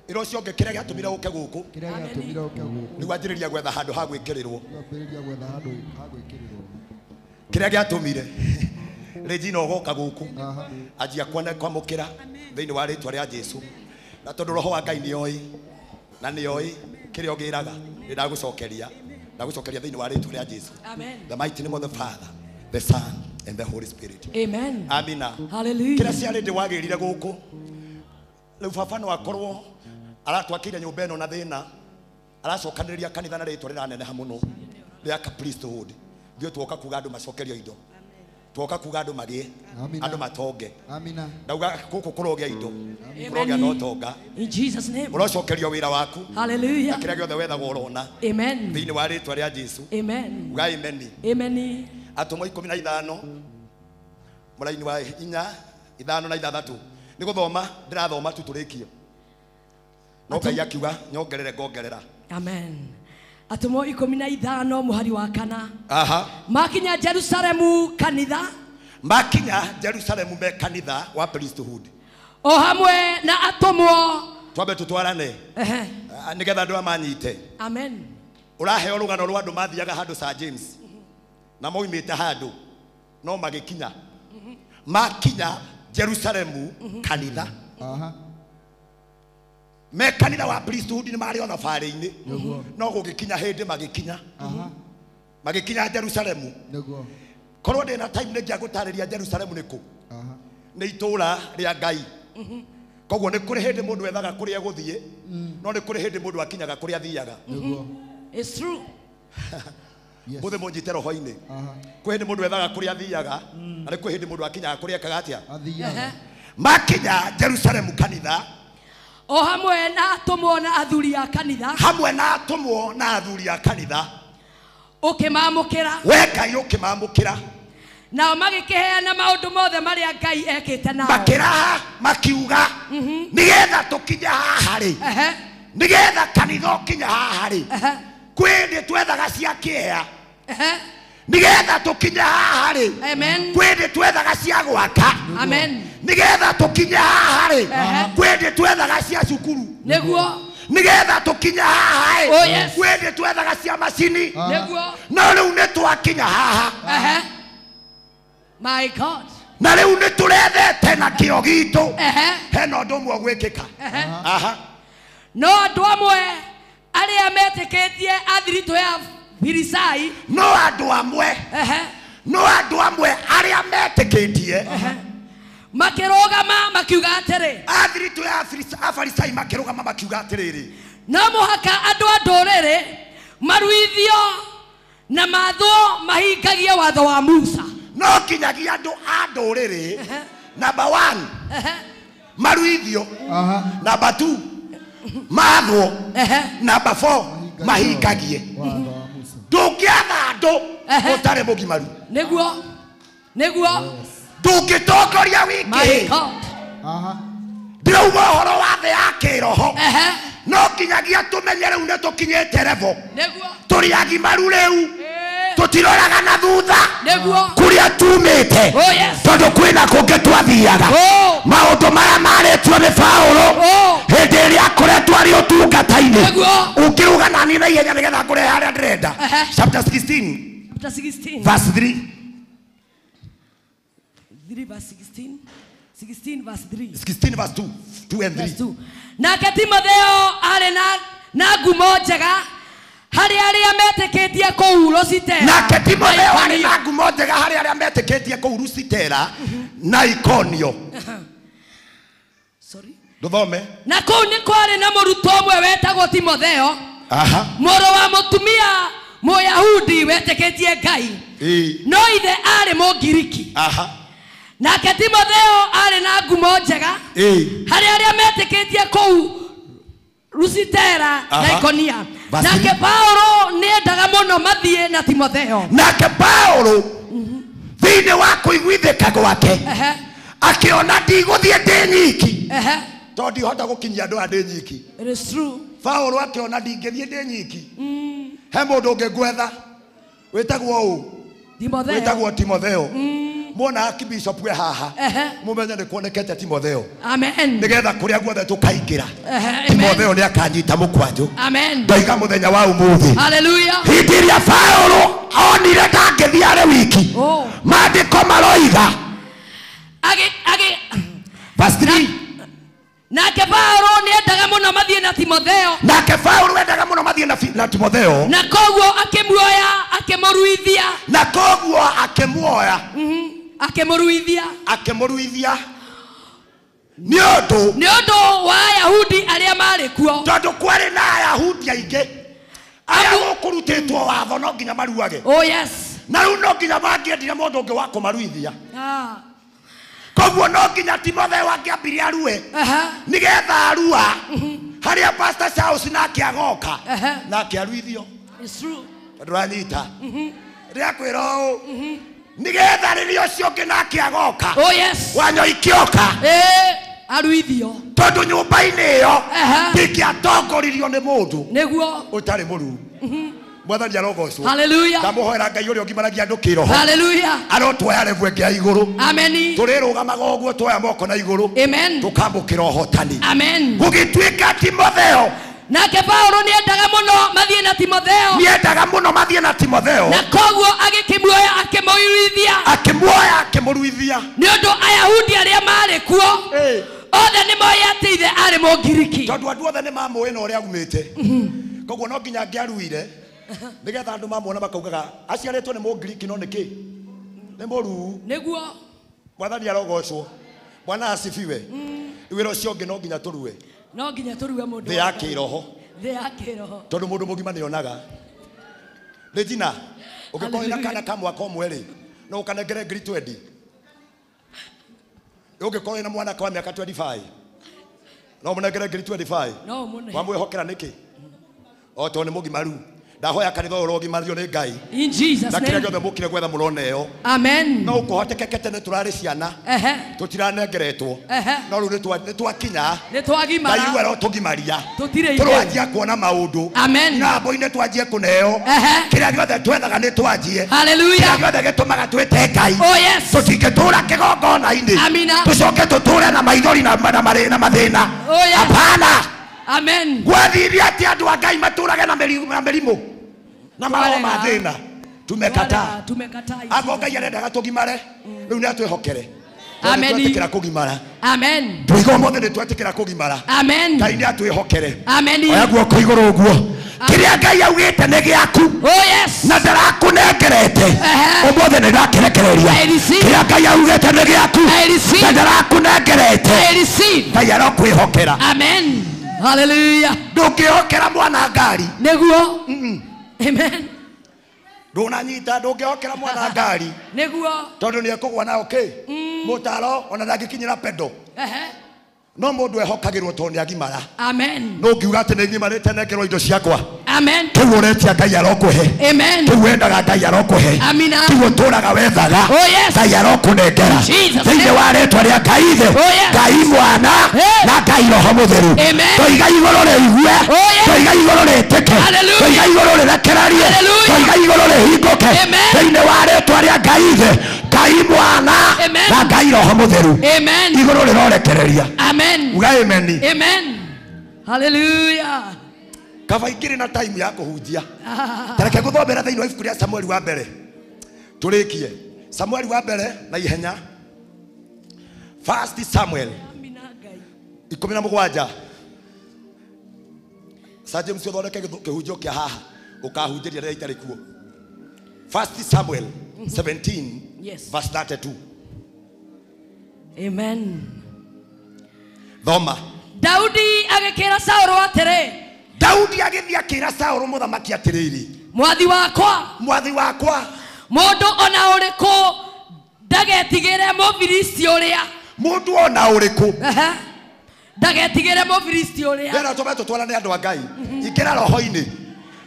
ĩro ũcio ũngĩ kĩrĩa gĩatũmire ũke gũkũ nĩguo anjĩrĩria gwetha handũ ha gwĩkĩrĩrwo kĩrĩa gĩatũmire Regina ogoka gũkũ anjia kwamũkĩra thĩinĩ wa rĩtwa rĩa Jesũ na tondũ roho wa Ngai nĩoĩ na nĩoĩ kĩrĩa ũgĩraga ndagũcokeria thĩinĩ wa rĩtwa rĩa Jesũ. Amen. The mighty name of the Father, the Son and the Holy Spirit. Amen. Amina. Hallelujah. Kĩrĩa ciarĩ ndĩ wagĩrire gũkũ rĩu baba no akorwo aratwakĩire nyũmba ĩno na thĩna aracokanĩrĩria kanitha na rĩtwa rĩraneneha mũno rĩa priesthood ndio tuoka kuga andũ macokerio indo tuoka kuga andũ magĩe andũ matonge amina ndauga gũkũ kũrogĩa indo kũrogĩa no tonga in Jesus name ũrocokerio wĩra waku hallelujah kĩrĩa gĩothe wethagwo ũrona amen thĩinĩ wa rĩtwa rĩa Jesũ amen uga amen amen atũmwo 15 mũraini wa 4 5 na 6 nĩ gũthoma ndĩrathoma tu tũrĩkio no Ngai akiuga nyongerere ngongerera amen atũmwo 15 mũhari wa 4 aha makinya Jerusalemu kanitha makinya Jerusalemu me kanitha wa priesthood o hamwe na atũmwo twambe tutwarane nĩgetha andũ amanyite amen ũraheo rũgano rwa andũ mathiaga handũ Sir James na moimĩte handũ no magĩkinya makinya Jerusalemu kanitha aha me kanitha wa priesthood nĩ marĩ ona barĩ-inĩ no gũgĩkinya hĩndĩ magĩkinya magĩkinya Jerusalemu nĩguo korwo ndĩna time nĩ ngĩagũtarĩria Jerusalemu nĩ kũ nĩ itũũra rĩa Ngai koguo nĩ kũrĩ hĩndĩ mũndũ ethaga kũrĩa gũthiĩ no nĩ kũrĩ hĩndĩ mũndũ akinyaga kũrĩa athiaga it's true mũthĩ mũnjite roho-inĩ kwĩ hĩndĩ mũndũ ethaga kũrĩa athiaga na nĩ kwĩ hĩndĩ mũndũ akinyaga kũrĩa ekaga atĩa makinya Jerusalemu kanitha o hamwe na atũmwo na athuri a kanitha hamwe na atũmwo na athuri a kanitha ũkĩmamũkĩra we Ngai ũkĩmamũkĩra nao magĩkĩheana maũndũ mothe marĩa Ngai ekĩte nao makĩraha makiuga nĩgetha tũkinya haha rĩ nigetha kanitha kinya haha ri kwende twethaga cia kĩeha nigetha tukinya haha ri kwende twethaga cia gwaka nigetha tukinya haha ri kwende twethaga cia cukuru nigetha tukinya haha ri kwende twethaga cia macini no riu nĩ twakinya haha My God. na riu nĩ tũrethete na kĩo gitũ hena ũndũ ũmwe gwĩkĩka no andũ amwe arĩa metĩkĩtie athiritũ ya Firisai no andũ amwe arĩa metĩkĩtie makĩrũgama makiuga atĩrĩ athiritũ ya Afarisai makĩrũgama makiuga atĩrĩrĩ no mũhaka andũ a ndũrĩrĩ maruithio na mathwo mahingagie watho wa Musa no kinyagia andũ a ndũrĩrĩ number 1 maruithio number 2 mathwo number 4 mahingagie ndũngĩatha andũ ũtarĩ mũgimaru nĩguo ndũngĩtongoria wiki ndirauga ũhoro wa thĩ ya kĩroho no kinyagia tũmenye rĩu nĩ tũkinyĩte level tũrĩ agimaru rĩu tũtiroraga na thutha kũrĩa tumĩte tondũ kwĩna kũngĩ twathiaga maũndũ marĩa marĩtwo nĩ Paulo hĩndĩ ĩrĩa akoretwo arĩ ũtungata-inĩ ũngĩruga na niĩ na ihenya nĩgetha ngũrehe harĩa ndĩrenda chapter 16 verse 3 verse 16 verse 3 16 verse 2 and 3 nake Timotheo arĩ na ngumo njega harĩ arĩa metĩkĩtie kũu Lusitera nake Timotheo arĩ na ngumo njega harĩ arĩa metĩkĩtie kũu Lusitera na Ikonio ndũthome na kũu nĩ kwarĩ na mũrutwo ũmwe wetagwo Timotheo mũrũ wa mũtumia Mũyahudi wetĩkĩtie Ngai no ithe arĩ Mũngiriki nake Timotheo arĩ na ngumo njega harĩ arĩa metĩkĩtie kũu Lusitera na Ikonia nake Paulo nĩendaga mũno mathiĩ na Timotheo nake Paulo thĩinĩ wa kũiguithĩka gwake akĩona ndigũthiĩ ndĩ nyiki tondũ ndihota gũkinyia andũ ndĩ nyiki it is true Paulo akĩona ndingĩthiĩ ndĩ nyiki he mũndũ ũngĩ gwetha wĩtagwo ũũ wĩtagwo Timotheo mwona akibishop we haha mumenye nĩ kuonekete Timotheo nĩgetha kũrĩa guothe tũkaingĩra Timotheo nĩ akanyita mũkwanjũ ndaiga mũthenya wa ũmũthĩ hĩndĩ ĩrĩa Paulo onire ndangĩthiĩ arĩ wiki maandĩko maroiga verse 3 nake Paulo nĩendaga mũno mathiĩ na Timotheo nake Paulo endaga mũno mathiĩ na Timotheo na koguo akĩmuoya akĩmũruithia na koguo akĩmuoya akĩmũruithia nĩ ũndũ wa Ayahudi arĩa marĩ kuo tondũ kwarĩ na Ayahudi aingĩ arĩa gũkũrutĩtwo watho no nginya maruage na rĩu no nginya mangĩendire mũndũ ũngĩ wa kũmaruithia koguo no nginya Timotheo angĩambire arue nĩgetha arua harĩa Pastor Charles nake agoka nake aruithio ndũranyita rĩrĩa kwĩra ũũ nĩgetha rĩrĩa ũcio ũngĩ nake agoka wanyoikioka aruithio tondũ nyũmba-inĩ ĩyo ndĩngĩatongoririo nĩ mũndũ ũtarĩ mũruu mwathani arogocwo ndamũhoera Ngai ũrĩa ũngimanagia andũ kĩroho arotuoya level ĩngĩ ya igũrũ tũrĩrũgamaga ũguo tuoya moko na igũrũ tũkambũkĩra ũhotani gũgĩtuĩka Timotheo nake Paulo nĩendaga mũno mathiĩ na Timotheo na koguo agĩkĩmuoya akĩmũruithia nĩ ũndũ Ayahudi arĩa marĩ kuo othe nĩ moĩ atĩ ithe arĩ Mũngiriki tondũ andũ othe nĩ mamũĩ na ũrĩa agumĩte koguo no nginya angĩaruire nĩgetha andũ mamuona makaugaga aciarĩtwo nĩ Mũngiriki no nĩkĩ nĩ mũruu nĩguo mwathani arogocwo bwana asifiwe wĩra ũcio ũngĩ no nginya tũrue mũndũ thĩ ya kĩroho tondũ mũndũ mũgima nĩonaga Regina ũngĩkorwo na kana ka mwaka ũmwe rĩ no ũkanengere ngiri 20 ũngĩkorwo na mwana kwa mĩaka 25 no mũnengere ngiri 25 wamwĩhokera nĩkĩ o tondũ nĩ mũgimaru ndahoya kanitha urogi mario ni Ngai In Jesus' na kira name. giothe mukire gwetha muroneo Amen. no kuhotekekete ne turari ciana tutiranengeretwo no riu ni twakinya Nitwagimara. Ngai wero tugimaria Tutire ige. turwanjia kuona maundu Amen. na mbo-ine twanjie kuneo kira giothe twethaga ni twanjie Hallelujah. kira giothe gitumaga twite Ngai Oh yes. tutingitura kigongona-ini Amina. tucoke tuture na maithori na mathina Oh yes. hapana. Amen. Gwathirie ati andu a Ngai maturage na mirimu na maro ma thina tumekataa. Abo Ngai arendaga tugimare riu ni atwihokere. Amen. Twetikira kugimara. Amen. Tuigo mothe ni twetikira kugimara. Amen. Ngai ni atwihokere. Amen. Oya guoko iguru uguo. Kiria Ngai augite ni giaku. Oh yes. Na ndarakunengerete. Umothe ni ndakirekereria. Kiria Ngai augite ni giaku. Na ndarakunengerete. Ngai arokwihokera. Amen. Hallelujah. Ndungihokera mwana ngari. Neguo. Amen. Ndunanyita ndungihokera mwana ngari. Neguo. Tondu ni ekugwa na okay. Mutaro ona ndagikinyira pedo. No mundu ehokagirwo tondu ni agimara. Amen. No ngiuga ati ni ngimarite nekerwo indo ciakwa. Amen. Kiu uretia Ngai arokuhe. Amen. Kiu wendaga Ngai arokuhe. Amina. Kiu uturaga wethaga. Oh yes. Ngai arokunengera. Jesus. Thĩinĩ wa rĩtwa rĩa Ngai ithe. Oh yes. Ngai mwana na Ngai roho mutheru. Amen. Toiga igũrũ rĩigue. Oh yes. Toiga igũrũ rĩtĩke. Hallelujah. Toiga igũrũ rĩrekererie. Hallelujah. Toiga igũrũ rĩhingũke. Amen. Thĩinĩ wa rĩtwa rĩa Ngai ithe. Ngai mwana na Ngai roho mutheru. Amen. Igũrũ rĩrorekereria. Amen. Uga amen. Amen. Hallelujah. Kaba ingiri na time ya kuhunjia. Tareke guthomera thĩinĩ wa ibuku rĩa Samueli wa mbere. Turikie. Samueli wa mbere na ihenya. First Samuel. 17. Saje msio thondeke kĩhunjio kĩa haha. Ukahunjĩria rĩrĩa itarĩ kuo. First Samuel 17 Yes. verse 32. Amen. Thoma. Daudi agĩkĩra Saũlũ atĩrĩ. Daudi agĩthiĩ akĩra Saũlũ mũthamaki atĩrĩrĩ. Mwathi wakwa. Mũndũ ona ũrĩkũ ndagetigĩre Mũfilisti ũrĩa. Mũndũ ona ũrĩkũ. Ndagetigĩre Mũfilisti ũrĩa. Ndĩra tũmetwo twarane andũ a Ngai. Ingĩra roho-inĩ.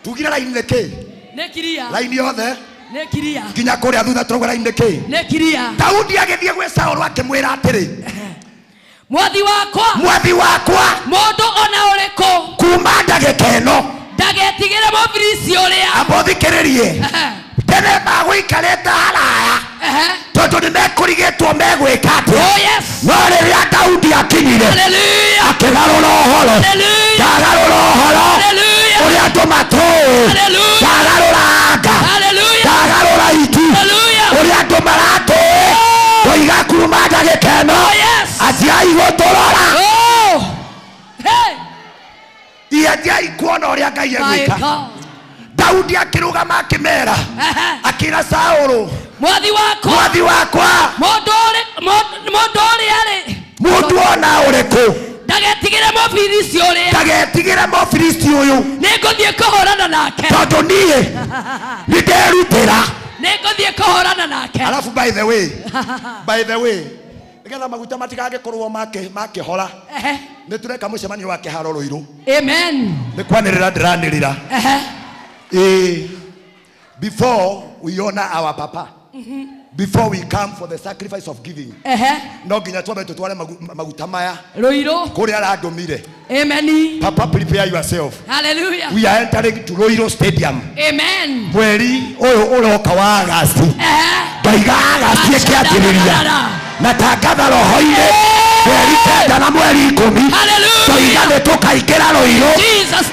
Tugire raini nĩ kĩ? Nĩ kiria. Raini yothe. Nĩ kiria. Nginya kũrĩa thutha tũrauga raini nĩ kĩ? Nĩ kiria. Daudi agĩthiĩ gwĩ Saũlũ akĩmwĩra atĩrĩ. Mwathi wakwa. Mũndũ ona ũrĩkũ. Kuma ndagĩka ĩno. Ndagetigĩre Mũfilisti ũrĩa. Amba thikĩrĩrie. Tene magũikarĩte haraya. Tondũ nĩ mekũrigĩtwo megwĩka atĩa. No rĩrĩa Daudi akinyire. Akĩgarũra ũhoro. Ndagarũra ũhoro. Ũrĩa andũ matũĩ. Ndagarũra anga. Ndagarũra itu. Ũrĩa andũ maratũĩ. Tũiga kuma ndagĩka ĩno. Atiai gũtũrora. Atiai kuona ũrĩa Ngai egwĩka. Daudi akĩrũgama akĩmera. Akĩra Saũlũ. Mwathi wakwa. Mũndũ ũrĩa rĩ. Mũndũ ona ũrĩkũ. Ndagetigĩre Mũfilisti ũrĩa. Ndagetigĩre Mũfilisti ũyũ. Nĩngũthiĩ kũhũrana nake. Tondũ niĩ nĩ nderutĩra. Nĩngũthiĩ kũhũrana nake. Alafu by the way. Nĩgetha maguta matigagĩkorwo makĩhora. Nĩ tũreka mũcemanio wa kĩharo Rũirũ. Amen. Nĩ kwanĩrĩra ndĩranĩrĩra. Before we honor our papa. Before we come for the sacrifice of giving. No nginya twambe tutware maguta maya. Rũirũ. Kũrĩa arandũmire. Amen. Papa, prepare yourself. Hallelujah. We are entering to Rũirũ Stadium. Amen. Mweri ũyũ ũroka wa Agasti. Ngaiga Agasti ĩkĩambĩrĩria. Natangatha roho-inĩ. Mweri 10 na mweri 10. Tũiga nĩ tũkaingĩra Rũirũ.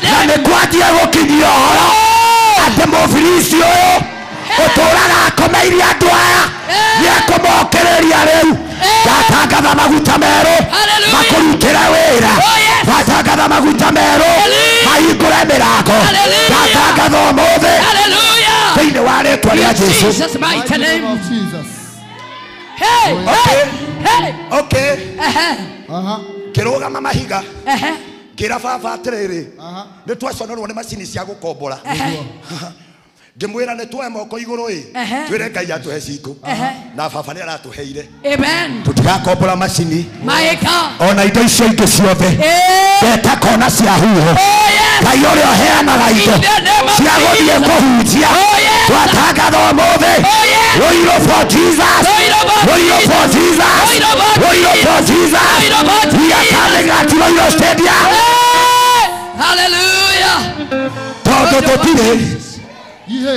Na nĩ kwanjia gũkinyia ũhoro. Atĩ Mũfilisti ũyũ ũtũũraga akomeirie andũ aya. Nĩekũmokereria rĩu. Ndatangatha maguta merũ. Makũrutĩre wĩra. Ndatangatha maguta merũ. Mahingũre mĩrango. Ndatangatha ũmũthĩ. Thĩinĩ wa rĩĩtwa rĩa Jesũ. Okay. Kĩrũgama mahiga. Kĩra baba atĩrĩrĩ. Nĩ twaconorwo nĩ macini cia gũkombora. Ngĩmwĩra nĩ tuoe moko igũrũ ĩ. Twĩre Ngai atũhe cingũ. Na baba nĩ aratũheire. Amen. Tũtigakombora macini. Maĩka. Ona indo icio ingĩ ciothe. Ndeta kona cia huho. Ngai ũrĩa ũheanaga indo cia gũthiĩ kũhunjia twatangatha ũmũthĩ ũiro for Jesus, ũiro for Jesus, ũiro for Jesus. We are coming at Royal Stadium. Hallelujah.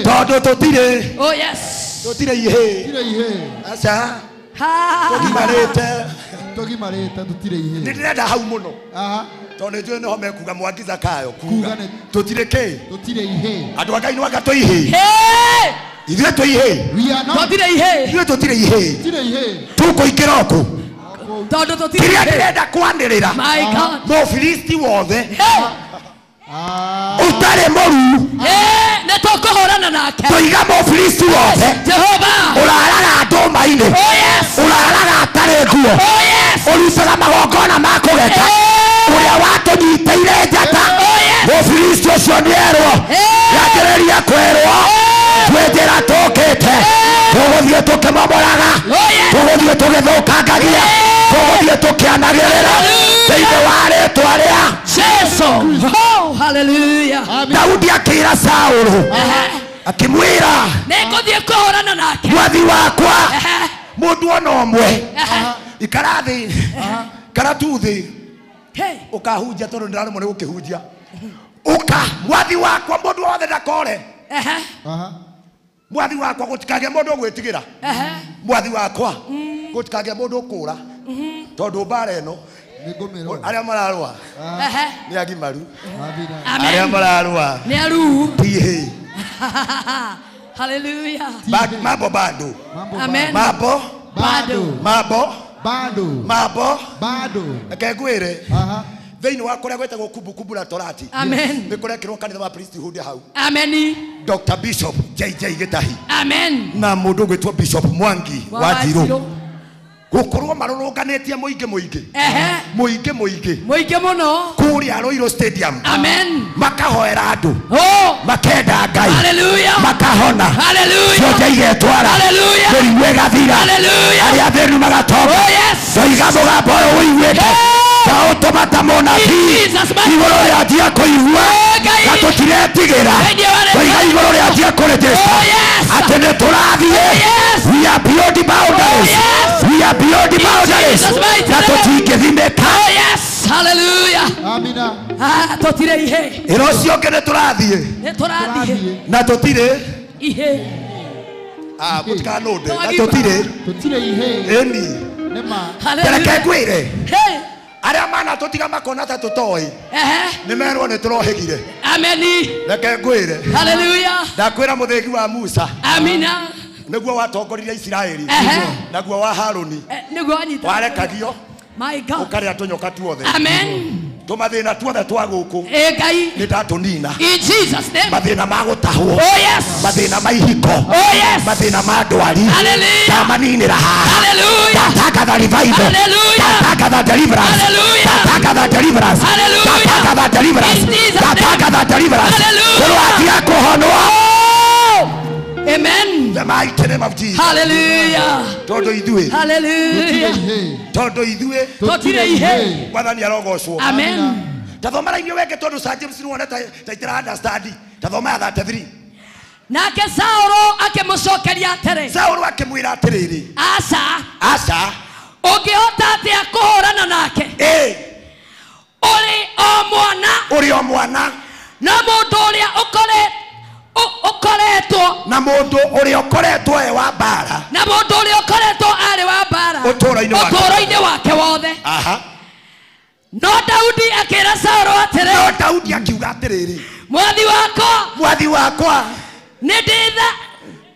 Tondũ tũtirĩ Oh yes. Tũtirĩ ihe. Aca Tũgimarĩte tũtirĩ ihe. Nĩ ndĩrenda hau mũno. Tondũ nĩ njũĩ nĩho mekuga Mwangi Zakayo kuga tũtirĩ kĩ? Tũtirĩ ihe. Andũ a Ngai nĩ anga tũihe. Ithuĩ tũihe. Tũtirĩ ihe. Ithuĩ tũtirĩ ihe. Tũkũingĩra kũ? Tondũ tũtirĩ kĩrĩa ndĩrenda kwanĩrĩra Mũfilisti wothe ũtarĩ mũruu nĩ tũkũhũrana nake tũiga Mũfilisti wothe ũraraga ndũma-inĩ ũraraga atarĩ nguo ũrutaga magongona ma kũgeta ũrĩa watũnyitĩire njata Mũfilisti ũcio nĩerwo yakĩrĩria kwĩrwo twĩnjĩra tũkĩte tũgũthiĩ tũkĩmomoraga tũgũthiĩ tũgĩthũkangagia tũgũthiĩ tũkĩanagĩrĩra thĩinĩ wa rĩĩtwa rĩa Jesũ. Hallelujah. Daudi akĩĩra Saũlũ akĩmwĩra nĩngũthiĩ kũhũrana nake mwathi wakwa mũndũ ona ũmwe ikara thĩ kana tu thĩ ũkahunjia tondũ ndĩraremwo nĩ gũkĩhunjia ũka mwathi wakwa mũndũ wothe ndakore mwathi wakwa gũtikagĩa mũndũ ũgwĩtigĩra mwathi wakwa gũtikagĩa mũndũ ũkũra tondũ mbara ĩno arĩa mararũa nĩ agimaru arĩa mararũa nĩ aruhu tihe. Hallelujah. Mambo bado. Amen. Mambo bado. Bado. Akegwire thĩinĩ wa kũrĩa gwĩtagwo kumbukumbu la Torati nĩ kũrekĩrwo kanitha wa priesthood hau. Amen. Dr. Bishop JJ Gĩtahi Amen. na mũndũ gwĩtwo Bishop Mwangi wa Njirũ gũkorwo marũrũnganĩtie mũingĩ mũno kũrĩa Royal Stadium. Amen. Makahoera andũ makenda Ngai makahona cionje igetwara mĩrimũ ĩgathira arĩa athĩnu magatonga tũiga mũgambo ũyũ ũiguĩte ta ũtũma ta mũnabii igũrũ rĩa njia kũigua na tũtiretigĩra tũiga igũrũ rĩa njia kũrĩjĩsta atĩ nĩ tũrathiĩ we are beyond boundaries na tũtingĩthimĩka. Hallelujah. Amina. Tũtirĩ ihe ĩro ũcio ũngĩ nĩ tũrathiĩ na tũtirĩ ihe mũtikanũnde na tũtirĩ ihe ĩni reke ngwĩre arĩa mana tũtiga makona ta tũtoĩ nĩ merwo nĩ tũrohĩgire. Ameni. Reke ngwĩre Hallelujah. ndakwĩra mũthĩgi wa Musa Amina nĩguo watongoririe Isiraeli naguo wa Haruni warekagio ũkarĩa tũnyoka tuothe tũmathĩna tuothe twa gũkũ nĩ ndatũnina mathĩna ma gũtahwo mathĩna ma ihiko mathĩna ma ndwari ndamaninĩra haha ndatangatha revival ndatangatha deliverance kũrwatia kũhonwo. Amen. The mighty name of Jesus. Hallelujah. Todo idue. Hallelujah. Todo idue. Totire ihe. Bwana arogocwo. Amen. Tathoma inyo weke todo Sir James ni wona ta itira understand. Tathoma 33. Nake Saũlũ akĩmũcokeria atĩrĩ. Saũlũ akĩmwĩra atĩrĩrĩ. Aca. Ũngĩhota atĩa kũhũrana nake? Ũrĩ o mwana. Na mũndũ ũrĩa ũkoretwo na mũndũ ũrĩa ũkoretwo e wa mbara na mũndũ ũrĩa ũkoretwo arĩ wa mbara ũtũũro-inĩ wake wothe. No Daudi akĩĩra Saũlũ atĩrĩ. No Daudi akiuga atĩrĩrĩ. Mwathi wakwa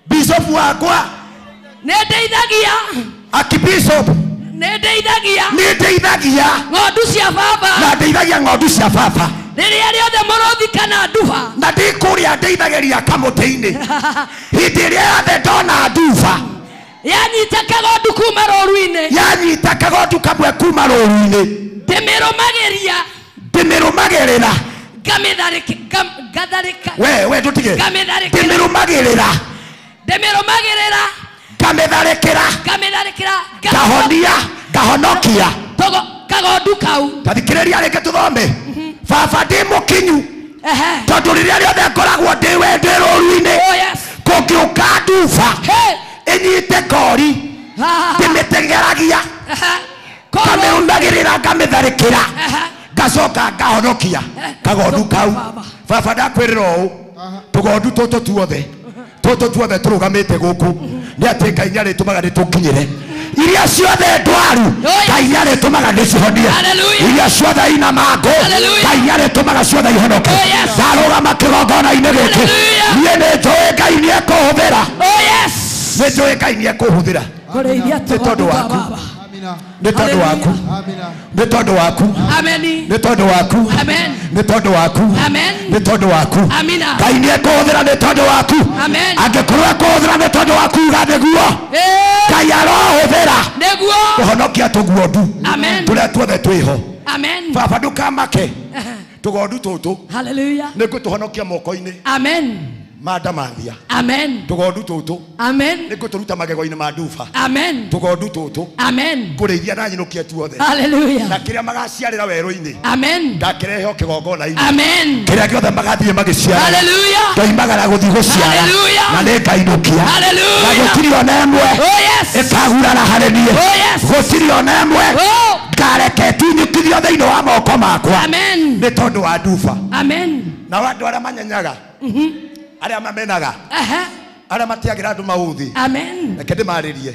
bishop wakwa nĩndeithagia akibishop nĩndeithagia ng'ondu cia baba na ndeithagia ng'ondu cia baba rĩrĩa rĩothe mũrũthi kana nduba na ndikũrĩa ndeithagĩria kamũtĩ-inĩ hĩndĩ ĩrĩa yothe ndona nduba yanyita kagondu kuma rũru-inĩ yanyita kagondu kamwe kuma rũru-inĩ ndĩmĩrũmagĩrĩra we tũtige ndĩmĩrũmagĩrĩra ngamĩtharĩkĩra ngahonia ngahonokia kagondu kau tathikĩrĩria rĩngĩ tũthome baba ndĩ mũkinyu tondu riria riothe ngoragwo ndi rũru-inĩ kũngĩũka nduba ĩnyite ngori ndĩmĩtegeragia ngamĩrũmagĩrĩra ngamĩtharĩkĩra ngacoka ngahonokia kagondu kau. Baba ndakwĩrĩra ũũ tũgondu tũtũ tuothe tũrũgamĩte gũkũ nĩ atĩ Ngai nĩarĩtũmaga nĩtũkinyĩre iria ciothe ndwaru Ngai nĩarĩtũmaga nĩcihonie iria ciothe ina mango Ngai nĩarĩtũmaga ciothe ihonoke. Ndarũgama kĩgongona-inĩ gĩkĩ niĩ nĩnjũĩ Ngai nĩekũhũthĩra nĩnjũĩ Ngai nĩekũhũthĩra nĩ tondũ waku nĩ tondũ waku nĩ tondũ waku nĩ tondũ waku nĩ tondũ waku nĩ tondũ waku Ngai nĩekũhũthĩra nĩ tondũ waku angĩkorwo ekũhũthĩra nĩ tondũ waku uga nĩguo Ngai arohũthĩra kũhonokia tũguondu tũrĩa tuothe twĩho. Baba ndũkamake tũgondu tũtũ nĩngũtũhonokia moko-inĩ ma ndamathia tũgondu tũtũ nĩngũtũruta magego-inĩ ma nduba tũgondu tũtũ ngũrĩithia na nyinũkie tuothe na kĩrĩa magaciarĩra werũ-inĩ ngakĩrehe o kĩgongona-inĩ kĩrĩa gĩothe magathiĩ magĩciara ndoimagara gũthiĩ gũciara na nĩngainũkia na gũtirĩ ona ĩmwe ĩkagurara harĩ niĩ gũtirĩ ona ĩmwe ngareke tunyũkithio thĩinĩ wa moko makwa nĩ tondũ wa nduba. Na andũ arĩa manyanyaga arĩa mamenaga arĩa matiagĩra andũ maũthĩ reke ndĩmarĩrie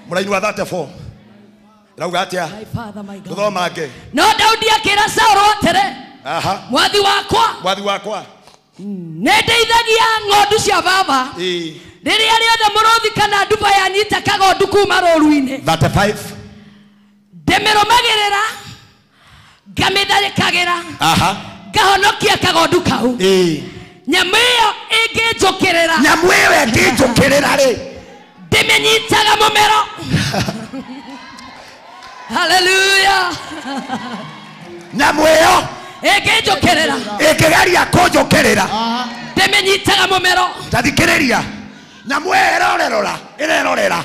mũraini wa 34 rauga atĩa tũthomange. No Daudi akĩra Saũlũ atĩrĩ mwathi wakwa nĩndeithagia ng'ondu cia baba rĩrĩa rĩothe mũrũthi kana nduba yanyita kagondu kuma rũru-inĩ 35 ndĩmĩrũmagĩrĩra ngamĩtharĩkagĩra ngahonokia kagondu kau. Nyamũ ĩyo ĩngĩnjũkĩrĩra rĩ ndĩmĩnyitaga mũmero. Hallelujah. Nyamũ ĩyo ĩngĩnjũkĩrĩra ĩngĩgeria kũnjũkĩrĩra ndĩmĩnyitaga mũmero. Tathikĩrĩria nyamũ ĩyo ĩrerorera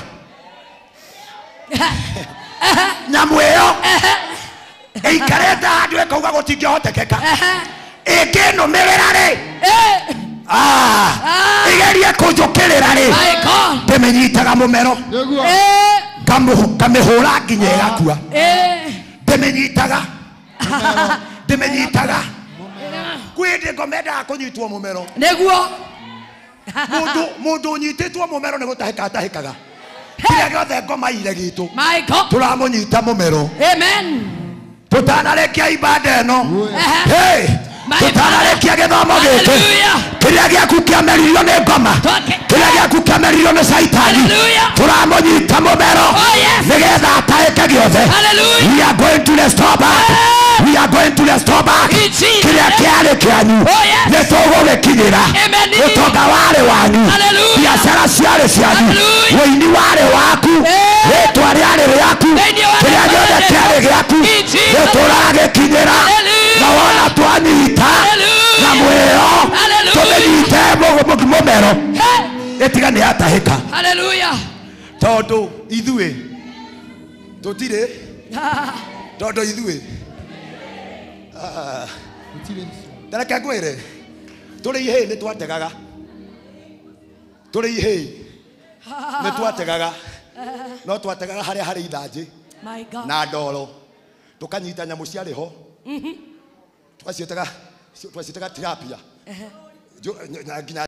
nyamũ ĩyo ĩikarĩte handũ ĩkauga gũtingĩhotekeka ĩngĩnũmĩrĩra rĩ igerie kũnjũkĩrĩra rĩ ndĩmĩnyitaga mũmero ngamĩhũra nginya ĩgakua ndĩmĩnyitaga kwĩ ndĩ ngomendaga kũnyitwo mũmero nĩguo mũndũ ũnyitĩtwo mũmero nĩ gũtahĩka atahĩkaga kĩrĩa gĩothe ngomaire gitũ tũramũnyita mũmero tũtanarĩkia ibada ĩno tũtanarĩkia gĩthomo gĩkĩ kĩrĩa gĩaku kĩameririo nĩ ngoma kĩrĩa gĩaku kĩameririo nĩ caitani tũramũnyita mũmero nĩgetha atahĩke gĩothe. We are going to restore back kĩrĩa kĩarĩ kĩanyu nĩ tũgũgĩkinyĩra ũtonga warĩ wanyu biacara ciarĩ cianyu wĩini warĩ waku rĩtwa rĩarĩ rĩaku kĩrĩa gĩothe kĩarĩ gĩaku nĩ tũragĩkinyĩra na wona twanyita na mwĩyo tũmĩnyite mũmero ĩtiga nĩ yatahĩka tondũ ithuĩ tũtirĩ tondũ ithuĩ ndareke ngwĩre tũrĩ ihĩĩ nĩ twategaga nĩ twategaga no twategaga harĩa harĩ ithanjĩ na ndoro tũkanyita nyamũ ciarĩ ho twaciĩtaga tilapia nginya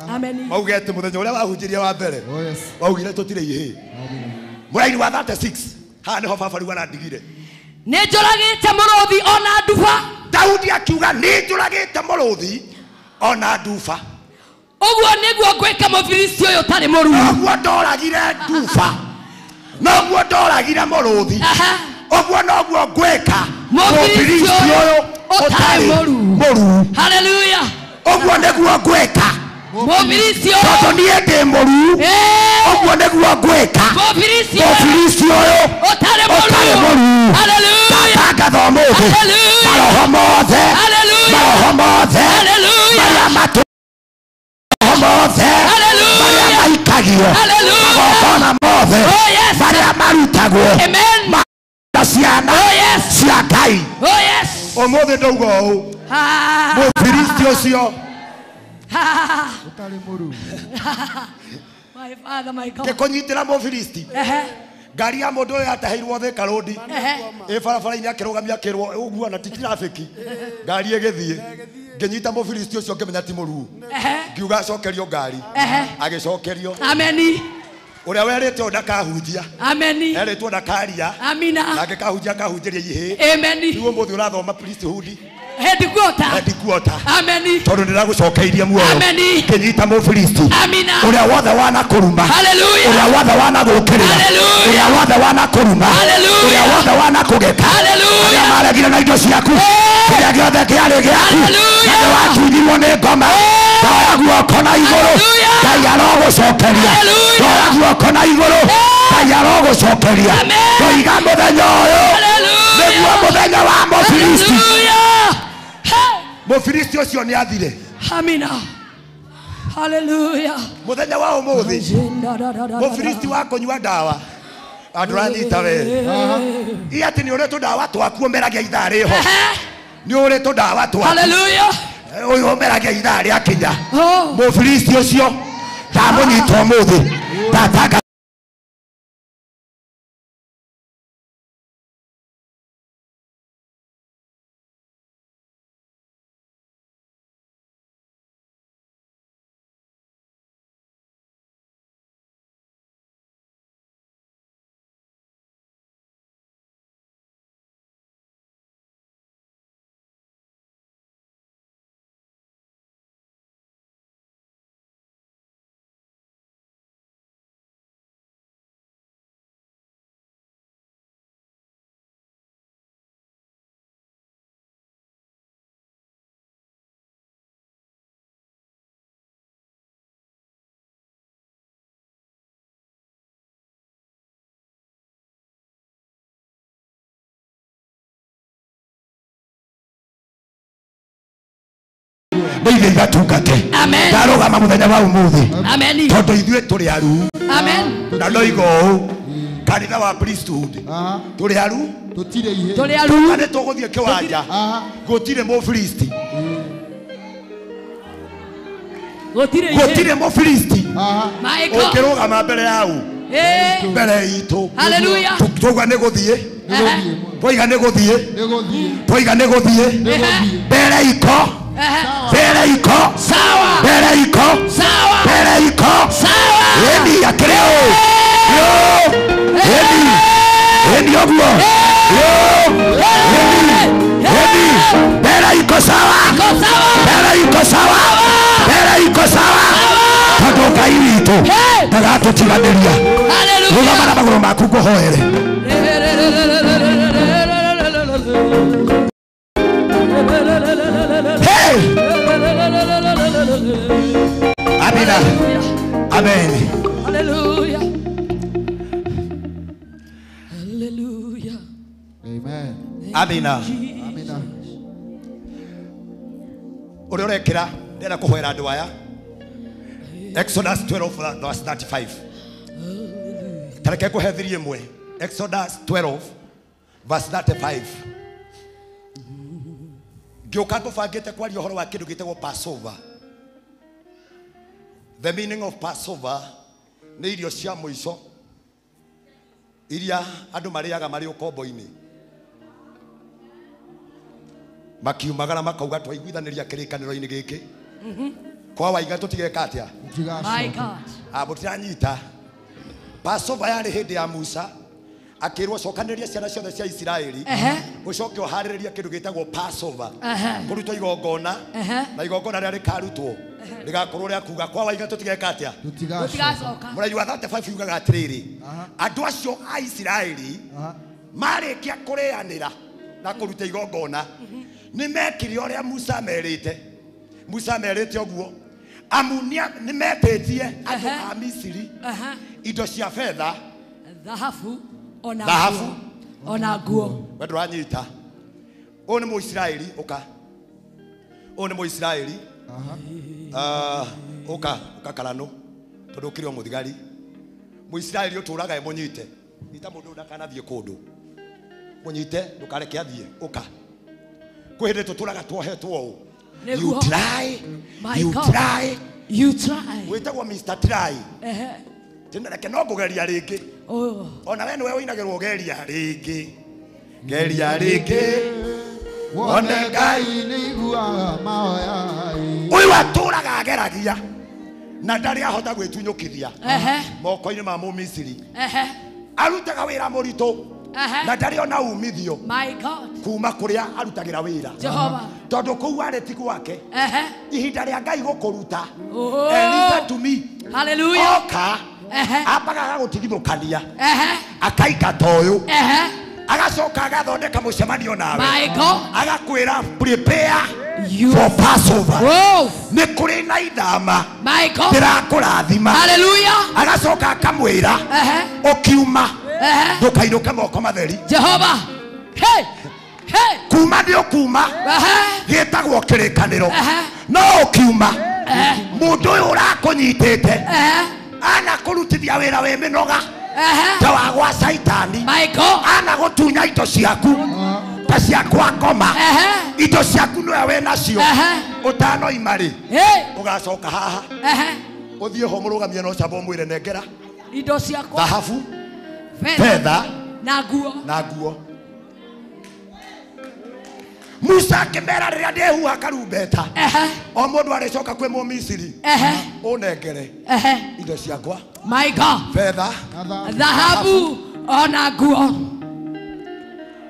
Amen. Maugete muthenya uria wahunjirie wa mbere waugire tutire ihĩ Mũraini wa 36 haha nĩho baba rĩu arandigire. Nĩnjũragĩte mũrũthi ona nduba. Daudi akiuga nĩnjũragĩte mũrũthi ona nduba. Ũguo nĩguo ngwĩka Mũfilisti ũyũ ũtarĩ mũruu. Ũguo ndoragire nduba. Noguo ndoragire mũrũthi. Ũguo noguo ngwĩka Mũfilisti ũyũ ũtarĩ mũruu. Haleluya. Ũguo nĩguo ngwĩka Mũfilisti ũyũ. Tondũ niĩ ndĩ mũruu. Ũguo nĩguo ngwĩka Mũfilisti ũyũ ũtarĩ mũruu. Haleluya. Tangatho mũthĩ. Maroho mothe. Maroho mothe. Marĩa matũ mothe. Marĩa maikagio. Magongona mothe. Marĩa marutagwo. Ciana cia Ngai. Ũmũthĩ ndauga ũũ. Mũfilisti ũcio ũtarĩ mũruu. My father, my God. Gĩkũnyitĩra Mũfilisti. Ngari ya mũndũ ũyũ yatahĩirwo Thika Road. Barabara-inĩ akĩrũgamia akĩrwo ũguo na ti traffic. Ngari ĩgĩthiĩ. Ngĩnyita Mũfilisti ũcio ngĩmenya ti mũruu. Ngiuga acokerio ngari. Agĩcokerio. Ameni. Ũrĩa werĩtwo ndakahunjia. Ameni. Erĩtwo ndakaria. Amina. Nake kahunjia kahunjĩria ihĩ. Ameni. Rĩu ũmũthĩ ũrathoma priesthood. Headquarter. Headquarter. Ameni. Tondũ ndĩragũcokeirie muoyo. Ameni. Kĩnyita Mũfilisti. Amina. Ũrĩa wothe wanakũruma. Hallelujah. Ũrĩa wothe wanagũkĩrĩra. Hallelujah. Ũrĩa wothe wanakũruma. Hallelujah. Ũrĩa wothe wanakũgeka. Hallelujah. Ũrĩa maregire na indo ciaku. Kĩrĩa gĩothe kĩarĩ gĩaku. Hallelujah. Na wakinyirwo nĩ ngoma. Ndoya guoko na igũrũ. Ngai arogũcokeria. Ndoya guoko na igũrũ. Ngai arogũcokeria. Ndoiga mũthenya ũyũ. Nĩguo mũthenya wa Mũfilisti. Mũfilisti ũcio nĩ athire. Amina. Hallelujah. Muthenya wa ũmũthĩ. Mũfilisti wa kũnyua ndawa. Andũ ranyita we. Iati nĩ ũrĩtwo ndawa twaku ũmeragia ithaa rĩho. Nĩ ũrĩtwo ndawa twaku. Hallelujah. Ũyũ ũmeragia ithaa rĩakinya. Mũfilisti ũcio ndamũnyita ũmũthĩ. Ndatanga Nĩithe igatungate. Ndarũgama mũthenya wa ũmũthĩ. Tondũ ithuĩ tũrĩ aru. Na ndoiga ũũ. Kanitha wa priesthood. Tũrĩ aru. Tũtirĩ ihĩ. Tũrĩ aru. Nĩ tũgũthiĩ kĩwanja. Gũtirĩ Mũfilisti. Gũtirĩ Mũfilisti. Ũkĩrũgama mbere ya ũ. Mbere itũ. Twauga nĩ gũthiĩ. Twaiga nĩ gũthiĩ. Twaiga nĩ gũthiĩ. Mbere iko. Mbere iko. Sawa. Mbere iko. Sawa. Mbere iko. Sawa. Eni akĩrĩ ũ. Eni ũguo. Eni. Mbere iko sawa. Mbere iko sawa. Mbere iko sawa. Tondũ Ngai witũ ndagatũtiganĩria. Rũgama na magũrũ maku ngũhoere. Amina. Amen. Hallelujah. Hallelujah. Amen. Amina. Amina. Ũrĩa ũrekĩra ndĩrenda kũhoera andũ aya. Exodus 12 verse 35. Tareke kũhethirie mwe. Exodus 12 verse 35. Ngĩũka tũbangĩte kwaria ũhoro wa kĩndũ gĩtagwo Passover. The meaning of Passover nĩ irio cia mũico iria andũ marĩaga marĩ ũkombo-inĩ. Makiumagara makauga twaiguithanĩria kĩrĩkanĩro-inĩ gĩkĩ. Kwa waiga tũtigeka atĩa? My God. Mũtiranyita. Passover yari hindi ya Musa akirwo cokanĩrĩria ciana ciothe cia Isiraeli ucoke uharĩrĩrie kĩndũ gĩtagwo Passover kũrutwo igongona na igongona rĩrĩa rĩkarutwo rĩgakorwo rĩa kuga kwa waiga tũtigeka atĩa Tutigacoka. Mũraigua wa 35 yugaga atĩrĩrĩ andũ acio a Isiraeli marĩkia kũrĩanĩra na kũruta igongona nĩ mekire ũrĩa Musa merĩte ũguo amunia nĩ metĩtie andũ a Misiri indo cia fedha dhahabu ona nguo wendo wanyita ũyũ nĩ Mũisiraeli ũyũ nĩ Mũisiraeli ũka karano tondũ ũkĩrĩ o mũthigari Mũisiraeli ũtũraga mũnyite ita mũndũ ndakanathiĩ kũndũ mũnyite ndũkareke athiĩ ũka kwĩ hĩndĩ tũtũraga tuohetwo ũũ you try wĩtagwo Mr. Try tena reke no ngũgeria rĩngĩ ona we nĩwe wĩinagĩrwo geria rĩngĩ wone Ngai nĩ iguaga mahoya ũyũ atũraga ageragia na ndarĩ ahota gwĩtunyũkithia moko-inĩ ma Mũmisiri arutaga wĩra mũritũ na ndarĩ ona umithio kuma kũrĩa arutagĩra wĩra tondũ kũu arĩ ti gwake ihinda rĩa Ngai gũkũruta listen to me oka ambaga gũtigithũkania akaingata ũyũ agacoka agathondeka mũcemanio nawe agakwĩra prepare for Passover nĩ kũrĩ na ithama ndĩrakũrathima agacoka akamwĩra ũkiuma ndũkainũke moko matheri Jehova kuma nĩ ũkuma gĩtagwo kĩrĩkanĩro no ũkiuma mũndũ ũyũ ũrakũnyitĩte ana kũrutithia wĩra wĩ mĩnoga ta wa gwa Saitani ana gũtunya indo ciaku ta cia kwa ngoma indo ciaku nĩwe wĩ nacio ũtanoima rĩ ũgacoka haha ũthiĩ ho mũrũgamie na ũcamba ũmwĩre nengera indo ciakwa dhahabu fedha na nguo Musa akĩmera rĩrĩa ndĩhuha karumbeta o mũndũ arĩcoka kwĩ Mũmisiri ũnengere indo ciakwa fedha dhahabu ona nguo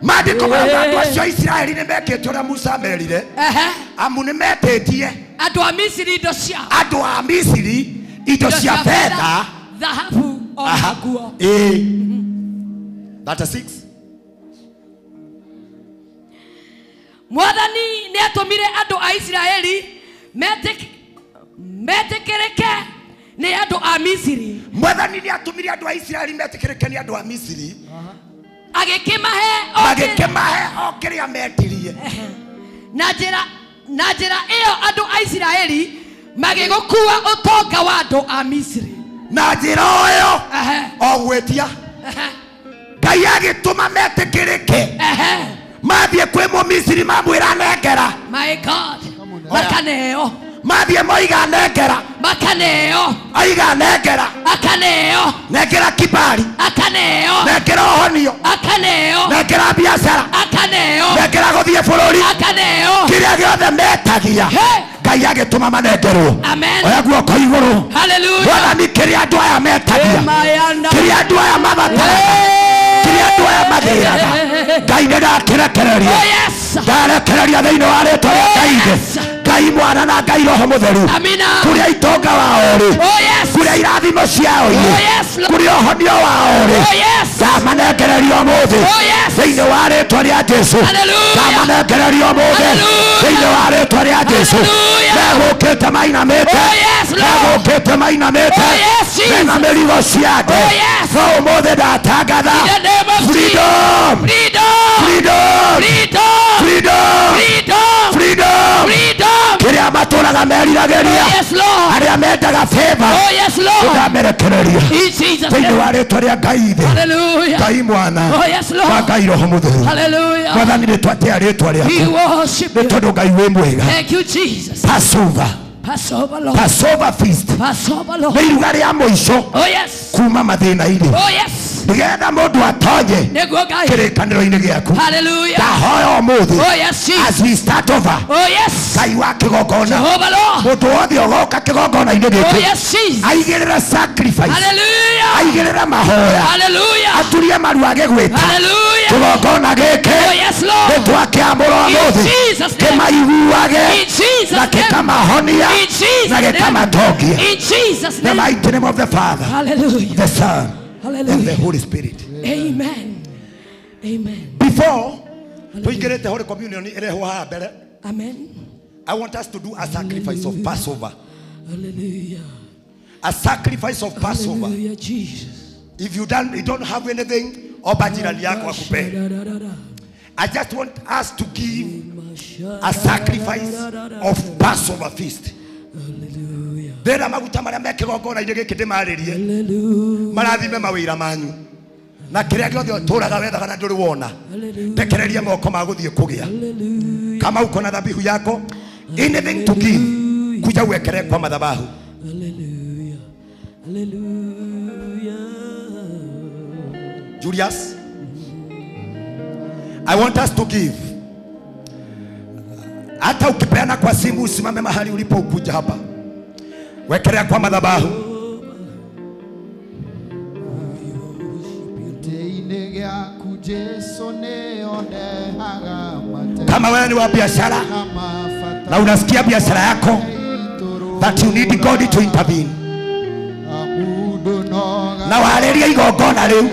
maandĩko marauga andũ acio Isiraeli nĩ mekĩte ũrĩa Musa merire amu nĩ metĩtie andũ a Misiri indo cia fedha dhahabu ona nguo 36 Mwathani nĩ atũmire andũ a Isiraeli metĩkĩrĩke nĩ andũ a Misiri. Mwathani nĩ atũmire andũ a Isiraeli metĩkĩrĩke nĩ andũ a Misiri. Agĩkĩmahe o kĩrĩa metirie. Na njĩra ĩyo andũ a Isiraeli magĩgũkua ũtonga wa andũ a Misiri. Na njĩra ĩyo o gwĩtia Ngai agĩtũma metĩkĩrĩke. Mathiĩ kwĩ Mũmisiri mamwĩra nengera. My God. Makaneo. Mathiĩ moiga nengera. Makaneo. Aiga nengera. Akaneo. Nengera kibali. Akaneo. Nengera honio. Akaneo. Nengera biashara. Akaneo. Nengera gũthiĩ bũrũri. Akaneo. Kĩrĩa gĩothe metagia. Ngai agĩtũma manengerwo. Amen. Oya guoko igũrũ. Hallelujah. Bwana ni kĩrĩa andũ aya metagia. Kĩrĩa andũ aya mabataraga. Kĩrĩa andũ aya mathĩraga. Ngai nĩndakĩrekereria. Ndarekereria thĩinĩ wa rĩĩtwa rĩa Ngai. Ngai Mwana na Ngai Roho Mũtheru. Kũrĩa itonga wao rĩ. Kũrĩa irathimo ciao irĩ. Kũrĩa ũhonio wao rĩ. Ndamanengereria ũmũthĩ thĩinĩ wa rĩĩtwa rĩa Jesũ. Ndamanengereria ũmũthĩ thĩinĩ wa rĩĩtwa rĩa Jesũ. Megũkĩte mainamĩte. Megũkĩte mainamĩte. Mena mĩrigo ciake. No ũmũthĩ ndatangatha freedom. Kĩrĩa matũraga meriragĩria arĩa mendaga favor ndamerekereria thĩinĩ wa rĩĩtwa rĩa Ngai Ithe, Ngai Mwana na Ngai Roho Mũtheru. Mwathani nĩtwatea rĩĩtwa rĩaku nĩ tondũ Ngai wĩ mwega. Passover feast nĩ iruga rĩa mũico kuma mathĩna-inĩ Nigetha mundu atonye kirikaniro-ini giaku. Hallelujah. Ndahoya umuthi. Oh yes, Jesus. As we start over. Oh yes. Ngai wa kigongona. Jehovah Lord. Mundu wothe ugoka kigongona-ini giki. Oh yes, Jesus. Aigirira sacrifice. Hallelujah. Aigirira mahoya. Hallelujah. Aturie maru agigwita. Hallelujah. Kigongona giki. Oh yes, Lord. Nitwakiamura umuthi. In Jesus' name. Kimaiguage. In Jesus' na name. kikamahonia. In Jesus' na name. kikamatongia. In Jesus' The name. mighty name of the Father. Hallelujah. The Son. Hallelujah. And the Holy Spirit. Amen. Amen. Before we get the Holy Communion, Amen. I want us to do a sacrifice of Passover. Hallelujah. A sacrifice of Passover. Hallelujah, Jesus. If you don't have anything, I just want us to give a sacrifice of Passover feast. Bera maguta maria mekigongona ine giki ndimaririe marathime mawira manyu na kiria giothe uturaga wethaga na nduri wona ndekererie moko ma guthie kugia kama uko na dhabihu yako anything to give kuja uwekere kwa madhabahu. Hallelujah. Hallelujah. Julius, I want us to give. Hata ukipeana kwa simu usimame mahali ulipo ukuja hapa. Wekelea kwa madhabahu. Kama wewe ni wa biashara na unasikia biashara yako that you need God to intervene, na waleria igongona riu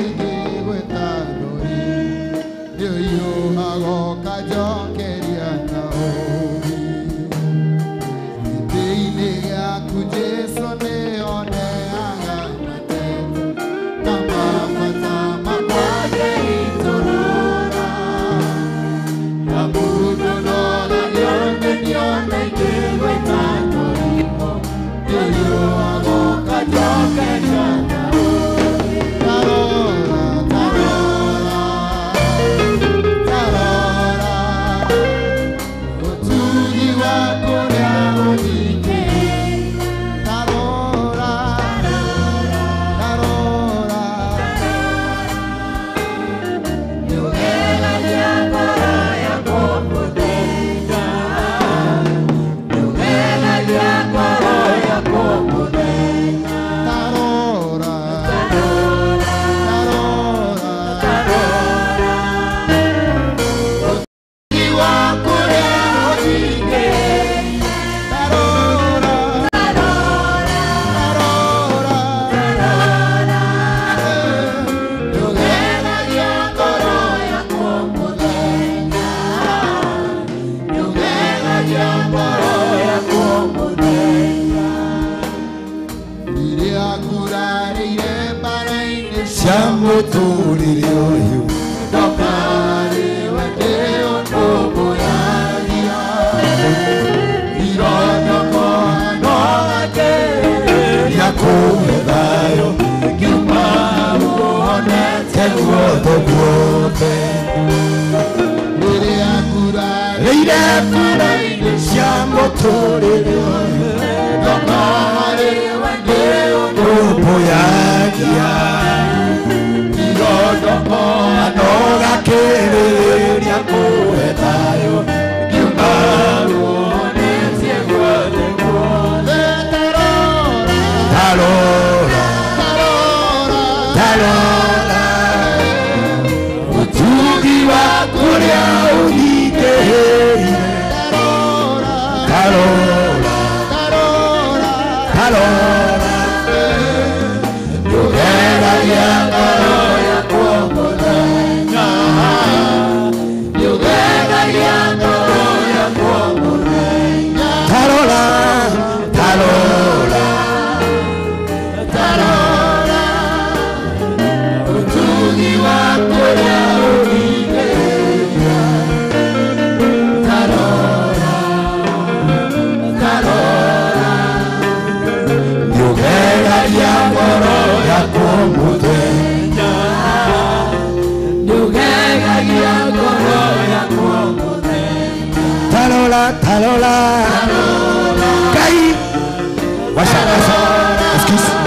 Excuse.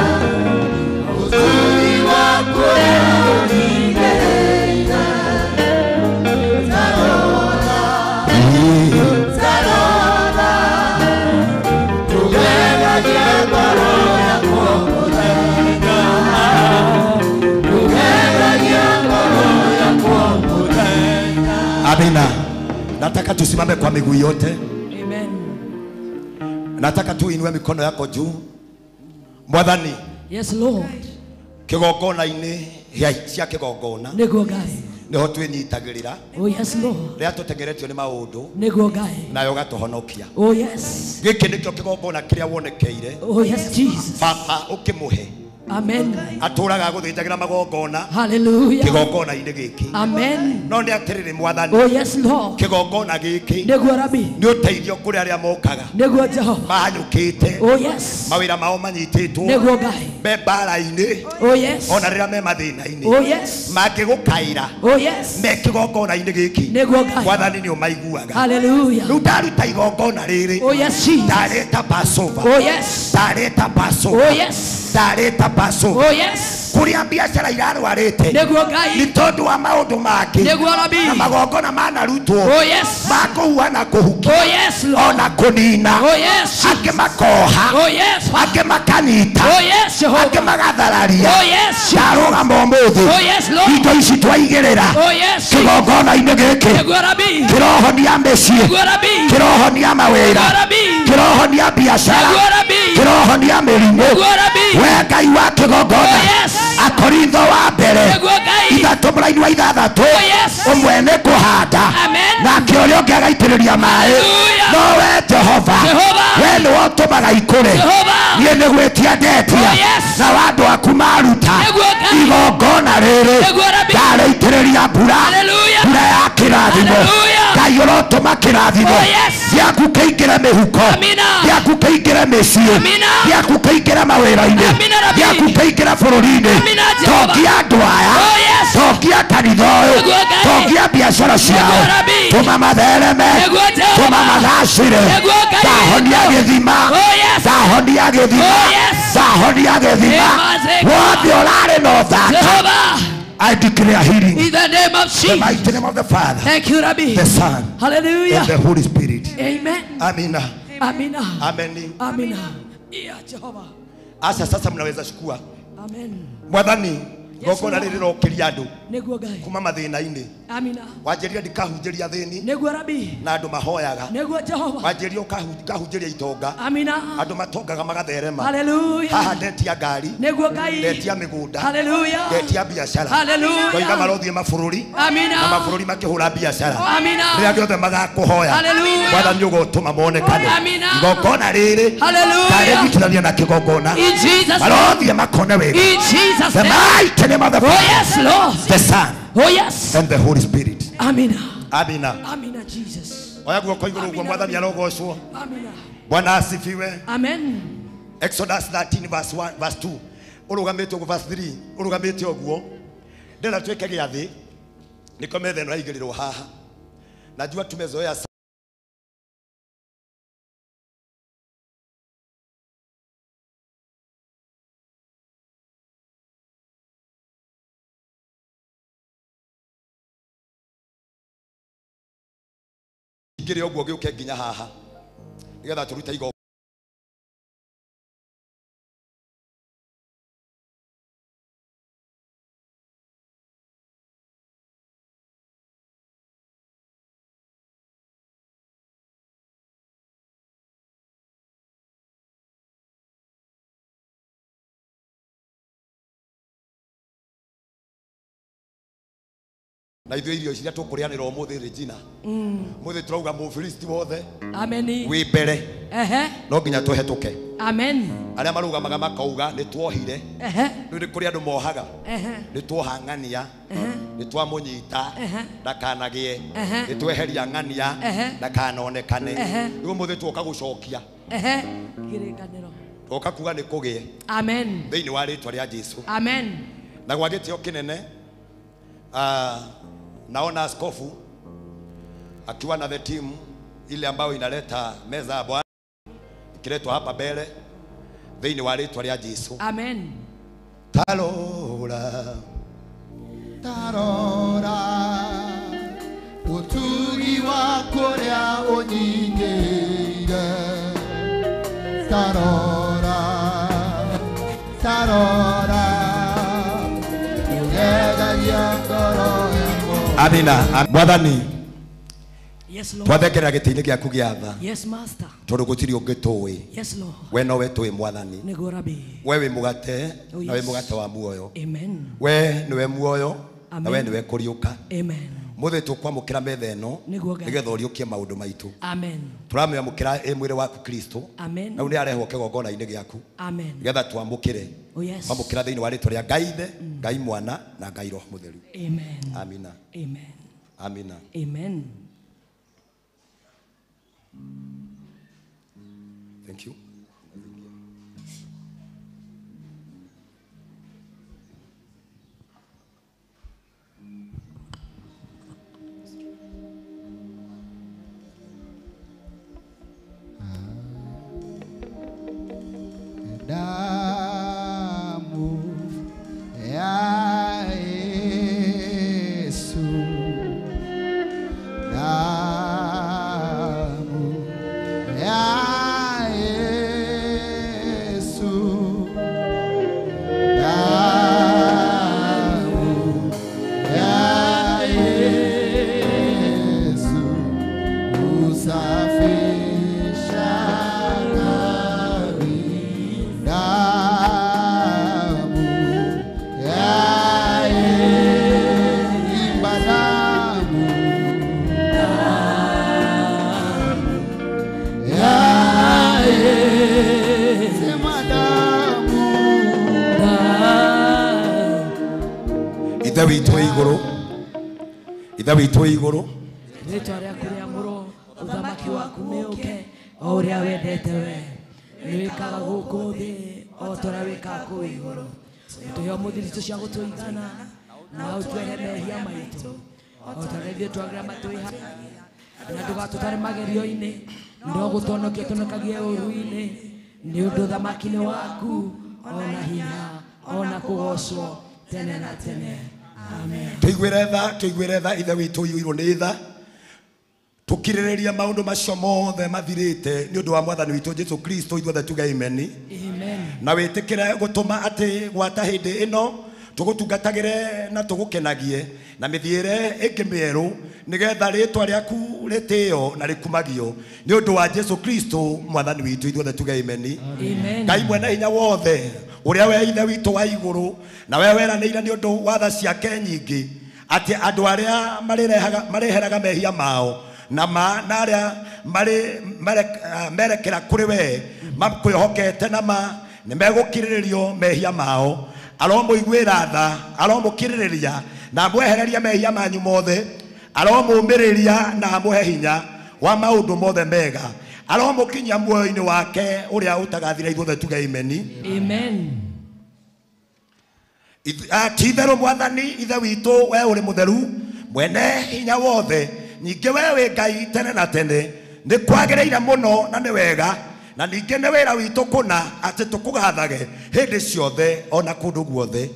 Amina. Nataka tusimame kwa miguu yote. Amen. Nataka tu inue mikono yako juu. Mwathani. Yes, Lord. Kigongona-ini cia kigongona. Niguo Ngai. Niho twinyitagirira. Oh yes, Lord. Ria tutegeretio ni maundu. Niguo Ngai. Nayo gatuhonokia. Oh yes. Giki nikio kigongona kiria wonekeire. Oh yes, Jesus. Baba ukimuhe. Amen. Aturaga guthinjagira magongona. Hallelujah. Kigongona-ini giki. Amen. No ni atiriri Mwathani. Oh yes, Lord. Kigongona giki. Niguo Rabi. Ni uteithio kuri aria mokaga. Niguo Jehova. Mahanyukite. Oh yes. Mawira mao manyititwo. Niguo Ngai. Mbara-ini. Oh yes. Ona riria me mathina-ini. Oh yes. Mangigukaira. Oh yes. Me kigongona-ini giki. Niguo Ngai. Mwathani ni umaiguaga. Hallelujah. Riu ndaruta igongona riri. Oh yes, Jesus. Ndareta Passover. Oh yes. Ndareta Passover. Oh yes. Ndareta Passover. Oh yes. Kuria biacara irarwarite. Niguo Ngai. Ni tondu wa maundu mangi. Niguo Rabi. Na magongona manarutwo. Oh yes. Makuua na kuhukia. Oh yes, Lord. Ona kunina. Oh yes. Ake makoha. Oh yes. Ake makanita. Oh yes, Jehovah. Ake magathararia. Oh yes. Ndarugama umuthi. Oh yes, Lord. Indo ici twaigirira. Oh yes. Kigongona-ini giki. Niguo Rabi. Kirohonia micii. Niguo Rabi. Kirohonia mawira. Niguo Rabi. Kirohonia biacara. Niguo Rabi. Kirohonia mirimu. Niguo Rabi. We Ngai wa kigongona. Oh yes. Akorintho wa mbere. Niguo Ngai. Ithatu mũraini wa ithathatũ. Oh yes. Ũmwe nĩ kũhanda. Amen. Nake ũrĩa ũngĩ agaitĩrĩria maĩ. No we Jehova. We nĩwe ũtũmaga ikũre. Niĩ nĩ gwĩtia ndetia. Na andũ aku maruta. Igongona rĩrĩ. Ndarĩitĩrĩria mbura. Mbura ya kĩrathimo. Ngai ũrotũma kĩrathimo. Gĩaku kĩingĩre mĩhuko. Gĩaku kĩingĩre mĩciĩ. Gĩaku kĩingĩre mawĩra-inĩ. Gĩaku kĩingĩre bũrũri-inĩ. Tongia andũ aya. Tongia kanitha ũyũ. Tongia biacara ciao. Tũma mathereme. Tũma magacĩre. Ndahonia gĩthima. Ndahonia gĩthima. Ndahonia gĩthima. Wothe ũrarĩ na ũthaka. I declare healing. In the name of Jesus. The mighty name of the Father. Thank you, Rabbi. The Son. Hallelujah. And the Holy Spirit. Amen. Amina. Amina. Amen. Amina. Ya Jehova. Asa sasa mnaweza chukua. Amen. Mwathani. Gongona rĩrĩ rokiria andũ Nĩguo Ngai. kuma mathĩna-inĩ. Amina. Wanjĩria ndikahunjĩria thĩni. Nĩguo Rabi. Na andũ mahoyaga. Nĩguo Jehova. Wanjĩria ũkahunjĩria itonga. Amina. Andũ matongaga magatherema. Hallelujah. Haha ndetia ngari. Nĩguo Ngai. Ndetia mĩgũnda. Hallelujah. Ndetia biacara. Hallelujah. Ndoiga marothiĩ mabũrũri. Amina. Na mabũrũri makĩhũra biacara. Amina. Rĩrĩa gĩothe magakũhoya. Hallelujah. Mwathani ũgũtũma monekane. Amina. Igongona rĩrĩ. Hallelujah. Ndarĩnyitithania na kĩgongona. In Jesus' name. Marothiĩ makone wega. In Jesus' The name. mighty name of the Father. Oh yes, Lord. The Son. Oh yes. And the Holy Spirit. Amina. Amina. Amina, Jesus. Oya guoko igũrũ ũguo Mwathani arogocwo. Amina. Bwana asifiwe. Amen. Exodus 13 verse 1 verse 2. Ũrũgamĩte ũguo verse 3. Ũrũgamĩte ũguo. Ndĩna twĩke gĩathĩ. Nĩko metha ĩno yaigĩrĩrwo haha. Najua tumezoea ingĩrĩ ũguo gĩũke nginya haha nĩgetha tũrute igongona. Na ithuĩ irio ciria tũkũrĩanĩra ũmũthĩ Regina. Mũthĩ tũrauga mũfilisti wothe. Amen. Wĩ mbere. No nginya tũhetũke. Amen. Arĩa marũgamaga makauga nĩ tuohire. Rĩu nĩ kũrĩ andũ mohaga. Nĩ tuohang'ania. Nĩ twamũnyita. Ndakanagĩe. Nĩ tweheria ng'ania. Ndakanonekane. Rĩu mũthĩ tuoka gũcokia. Kĩrĩkanĩro. Tuoka kuga nĩ kũgĩe. Amen. Thĩinĩ wa rĩĩtwa rĩa Jesũ. Amen. Na gwa gĩtĩo kĩnene. Naona askofu akiwa na the team ile ambayo inaleta meza ya Bwana ikiletwa hapa mbele thĩinĩ wa rĩĩtwa rĩa Jesũ. Amen. Tarora tarora ũtugi wa kũrĩa ũnyingĩire tarora tarora ũgegagia ngoro yakwa. Amina. Mwathani Yes, Lord. Twathekera gĩtĩ-inĩ gĩaku gĩa tha. Yes, Master. Tondũ gũtirĩ ũngĩ tũĩ. Yes, Lord. We nowe tũĩ Mwathani. Nĩguo Rabi. We wĩ mũgate Oh, na wĩ yes. mũgate wa muoyo. Amen. We nĩwe muoyo na we Amen. nĩwe kũriũka. Amen. Mũthĩ tũkwamũkĩra metha ĩno Nĩguo Ngai. nĩgetha ũriũkie maũndũ maitũ. Amen. Tũramĩamũkĩra ĩ mwĩrĩ waku Kristo. Amen. Na nĩ arehwo kĩgongona-inĩ gĩaku. Amen. Nĩgetha twamũkĩre. Oh, yes. Twamũkĩra thĩinĩ wa rĩtwa rĩa Ngai Ithe, Ngai Mwana na Ngai Roho Mũtheru. Amen. Amina. Amen. Amina. Amen. Thank you. Damu ya Yesu, damu ya Yesu, damu ya Yesu, usafisha Ithe witũ igũrũ, ithe witũ igũrũ, Rĩtwa rĩaku rĩamũrwo, ũthamaki waku nĩũke, o ũrĩa wendete we. Nĩwĩkaga gũkũ thĩ, o ta ũrĩa wĩkaga kũu igũrũ. Ũtũhe mũthithũ cia gũtũigana, na ũtwehe mehia maitũ. O ta ũrĩa ithuĩ twagĩra matwĩhagia, na ndũgatũtware magerio-inĩ, no gũtũhonokia ũtũhonokagie ũũru-inĩ. Nĩ ũndũ ũthamaki nĩ waku, ona hinya, ona kũgocwo tene na tene. Amen. tũiguĩre tha ithe witũ ũiyũirwo nĩ tha, tũkirĩrĩria maũndũ macio mothe mathirĩte nĩ ũndũ wa Mwathani witũ Jesũ Kristo, ithuothe tuge amen. Na wĩtĩkĩre gũtũma atĩ gwata hĩndĩ ĩno tũgũtungatagĩre na tũgũkenagie na mĩthiĩre ĩngĩ mĩerũ, nĩgetha rĩtwa rĩaku rĩtĩo na rĩkumagio nĩ ũndũ wa Jesũ Kristo Mwathani witũ, ithuothe tuge amen. Ngai mwene hinya wothe, ũrĩa we ithe witũ wa igũrũ, na we weranĩire nĩ ũndũ wa tha ciake nyingĩ atĩ andũ arĩa mareheraga mehia mao na arĩa merekera kũrĩ we makwĩhokete na nĩ megũkirĩrĩrio mehia mao, aromũiguĩra tha, aromũkirĩrĩria na amwehereria mehia manyu mothe, aromũmĩrĩria na amũhe hinya wa maũndũ mothe mega, aromũkinyia muoyo-inĩ wake ũrĩa ũtagathira, ithuothe tuge amen. Amen. Ti-itherũ Mwathani ithe witũ, we ũrĩ mũtheru mwene hinya wothe, ningĩ we wĩ Ngai tene na tene, nĩ kwagĩrĩire mũno na nĩ wega, na ningĩ nĩ wĩra witũ kũna atĩ tũkũgathage hĩndĩ ciothe ona kũndũ guothe.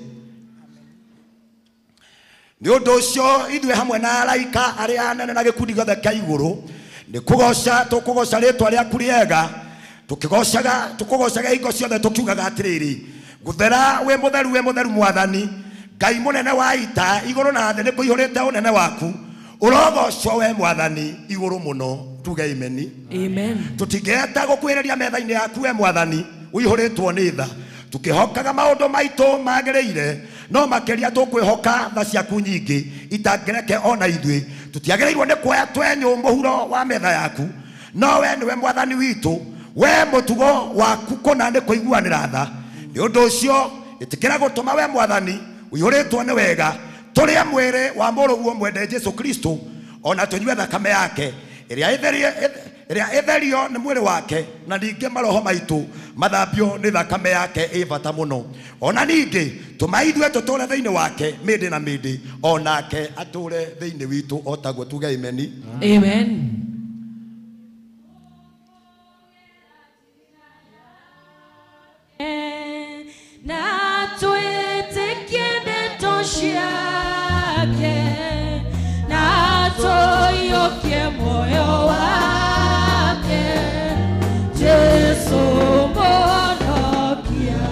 Nĩ ũndũ ũcio ithuĩ hamwe na araika arĩa anene na gĩkundi gĩothe kĩa igũrũ tũkũgoca rĩtwa rĩaku rĩega, tũkũgocaga hingo ciothe tũkiugaga atĩrĩrĩ, gũthera wĩ mũtheru Mwathani, Ngai mũnene wa ita, igũrũ na thĩ nĩ kũihũrĩte ũnene waku, ũrogocwo we Mwathani igũrũ mũno, tuge amen. Tũtingĩhota gũkuhĩrĩria metha-inĩ yaku we Mwathani ũihũrĩtwo nĩ tha, tũkĩhokaga maũndũ maitũ magĩrĩire, no makĩria tũkwĩhoka tha ciaku nyingĩ itangĩreke ona ithuĩ. Tũtiagĩrĩirwo nĩ kuoya twenyũ mũhuro wa metha yaku, no we nĩwe Mwathani witũ, we mũtugo waku kũna nĩ kũiguanĩra tha. Nĩ ũndũ ũcio ĩtĩkĩra gũtũma we Mwathani ũihũrĩtwo nĩ wega, tũrĩa mwĩrĩ wa mũrũguo mwende Jesũ Kristo, ona tũnyue thakame yake ĩrĩa ĩtherio nĩ mwĩrĩ wake, na ningĩ maroho maitũ mathambio nĩ thakame yake ĩ bata mũno. Ona ningĩ tũma ithuĩ tũtũũre thĩinĩ wake mĩndĩ na mĩndĩ, onake atũũre thĩinĩ witũ, o taguo tuge amen. Amen. Na twĩtĩkie ndeto ciake, na tũiyũkie muoyo wake, Jesũ mũhonokia.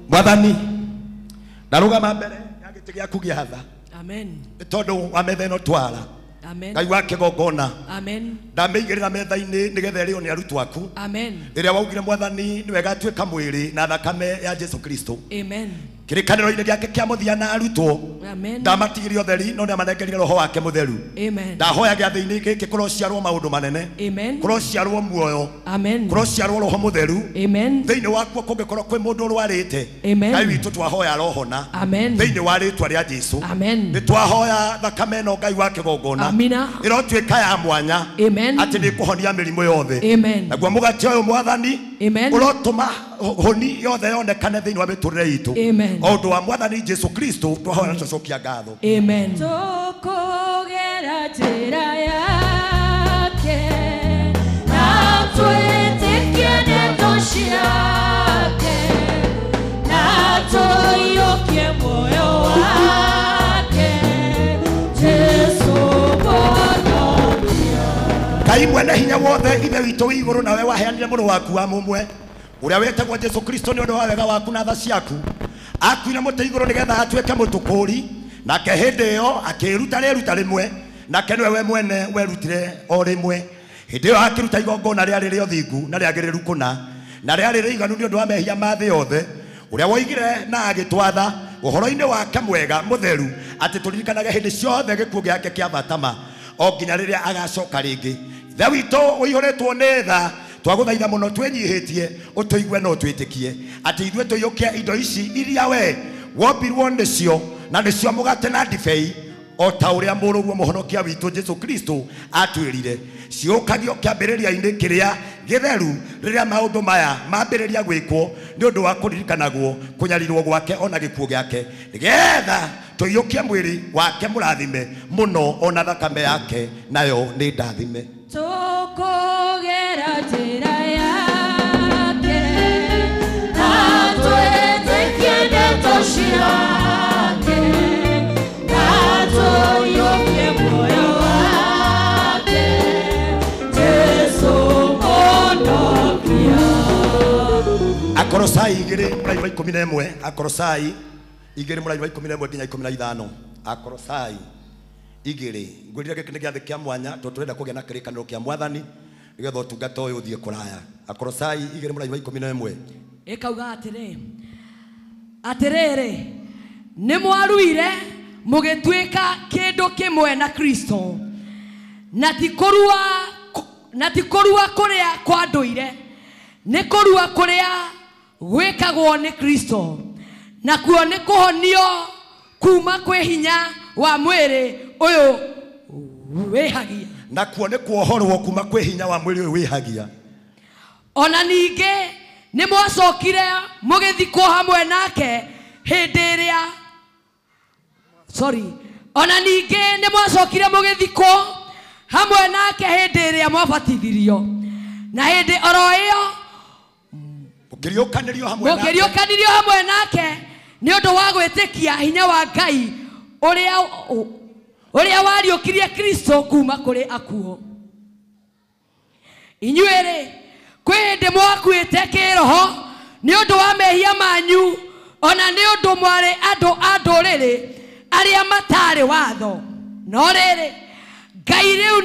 Mwathani ndarũgama mbere ya gĩtĩ gĩaku gĩa tha, Amen. nĩ tondũ wa metha ĩno twara Amen. Ngai wa kigongona Amen. ndameigirira metha-ini nigetha rio ni arutwo aku. Amen. Riria waugire Mwathani ni wega tuika mwiri na thakame ya Jesu Kristo. Amen. Kirikaniro-ini giake kia muthia na arutwo. Amen. Ndamatigirie utheri no ni amanengerire roho wake mutheru. Amen. Ndahoya giathi-ini giki kurociarwo maundu manene. Amen. Kurociarwo muoyo. Amen. Kurociarwo roho mutheru. Amen. Thiini wakuo kungikorwo kwi mundu urwarite. Amen. Ngai witu twahoya rohona. Amen. Thiini wa ritwa ria Jesu. Amen. Ni twahoya thakame no Ngai wa kigongona. Amina. Irotwika ya mwanya. Amen. Ati ni kuhonia mirimo yothe. Amen. Naguo mugati uyu Mwathani. Amen. Urotuma honi yothe yonekane thiini wa miturire itu. Amen. Ondu wa Mwathani Jesu Kristo twahoya na tucokia ngatho. Amen. Tukugera njĩra yake na twĩtĩkie ndeto ciake na tũiyũkie muoyo wake Jesu Mwonokia. Ngai mwene hinya wothe ithe witũ wĩ igũrũ nawe waheanire mũrũ waku wa mũmwe ũrĩa wetagwo Jesu Kristo nĩ ũndũ wa wega waku na tha ciaku akuire mũtĩ igũrũ nĩgetha atuĩke mũtũkũri nake hĩndĩ ĩyo akĩruta rĩruta rĩmwe nake nĩwe we mwene werutire o rĩmwe hĩndĩ ĩyo akĩruta igongona rĩarĩ rĩa ũthingu na rĩagĩrĩru kũna na rĩarĩ rĩiganu nĩ ũndũ wa mehia ma thĩ yothe ũrĩa woigire na agĩtwatha ũhoro-inĩ wake mwega mũtheru atĩ tũririkanage hĩndĩ ciothe gĩkuũ gĩake kĩa batama o nginya rĩrĩa agacoka rĩngĩ. Ithe witũ ũihũrĩtwo nĩ tha twagũthaitha mũno twĩnyihĩtie ũtũigue na ũtwĩtĩkie atĩ ithuĩ tũiyũkie indo ici iria we wombirwo nĩcio na nĩcio mũgate na ndibei o ta ũrĩa mũrũguo mũhonokia witũ Jesu Kristo atwĩrire ciũkagio kĩambĩrĩria-inĩ kĩrĩa gĩtheru rĩrĩa maũndũ maya mambĩrĩria gwĩkwo nĩ ũndũ wa kũririkanagwo kũnyarirwo gwake ona gĩkuũ gĩake nĩgetha tũiyũkie mwĩrĩ wake mũrathime mũno ona thakame yake nayo nĩ ndathime. Tukugera njĩra yake na twĩtĩkie ndeto ciake na tũiyũkie muoyo wake Jesu Mwonokia. Akolosai 2:11 Akolosai 2:11 nginya 15 Akolosai igiri ngwirire giki ni giathi kia mwanya to turenda kugia na kirikaniro kia Mwathani nigetha utungata uyu uthie kuraya. Akolosai 2:11 ikauga atiriri ni mwaruire mugituika kindu kimwe na Kristo na ti kurua kuria kwa nduire ni kurua kuria gwikagwo ni Kristo na kuo ni kuhonio kuma kwi hinya wa mwiri uyu wihagia na kuo ni kuohorwo kuma kwi hinya wa mwiri uyu wihagia ona ningi ni mwacokire mugithikwo hamwe nake hindi iria ona ningi ni mwacokire mugithikwo hamwe nake hindi iria mwabatithirio na hindi oro iyo mukiriukanirio hamwe nake ni undu wa gwitikia hinya wa Ngai uria wariukirie Kristo kuma kuri akuo. Inyuĩ kwi hindi mwakuite kiroho ni undu wa mehia manyu ona ni undu mwari andu a nduriri aria matari watho no riri Ngai riu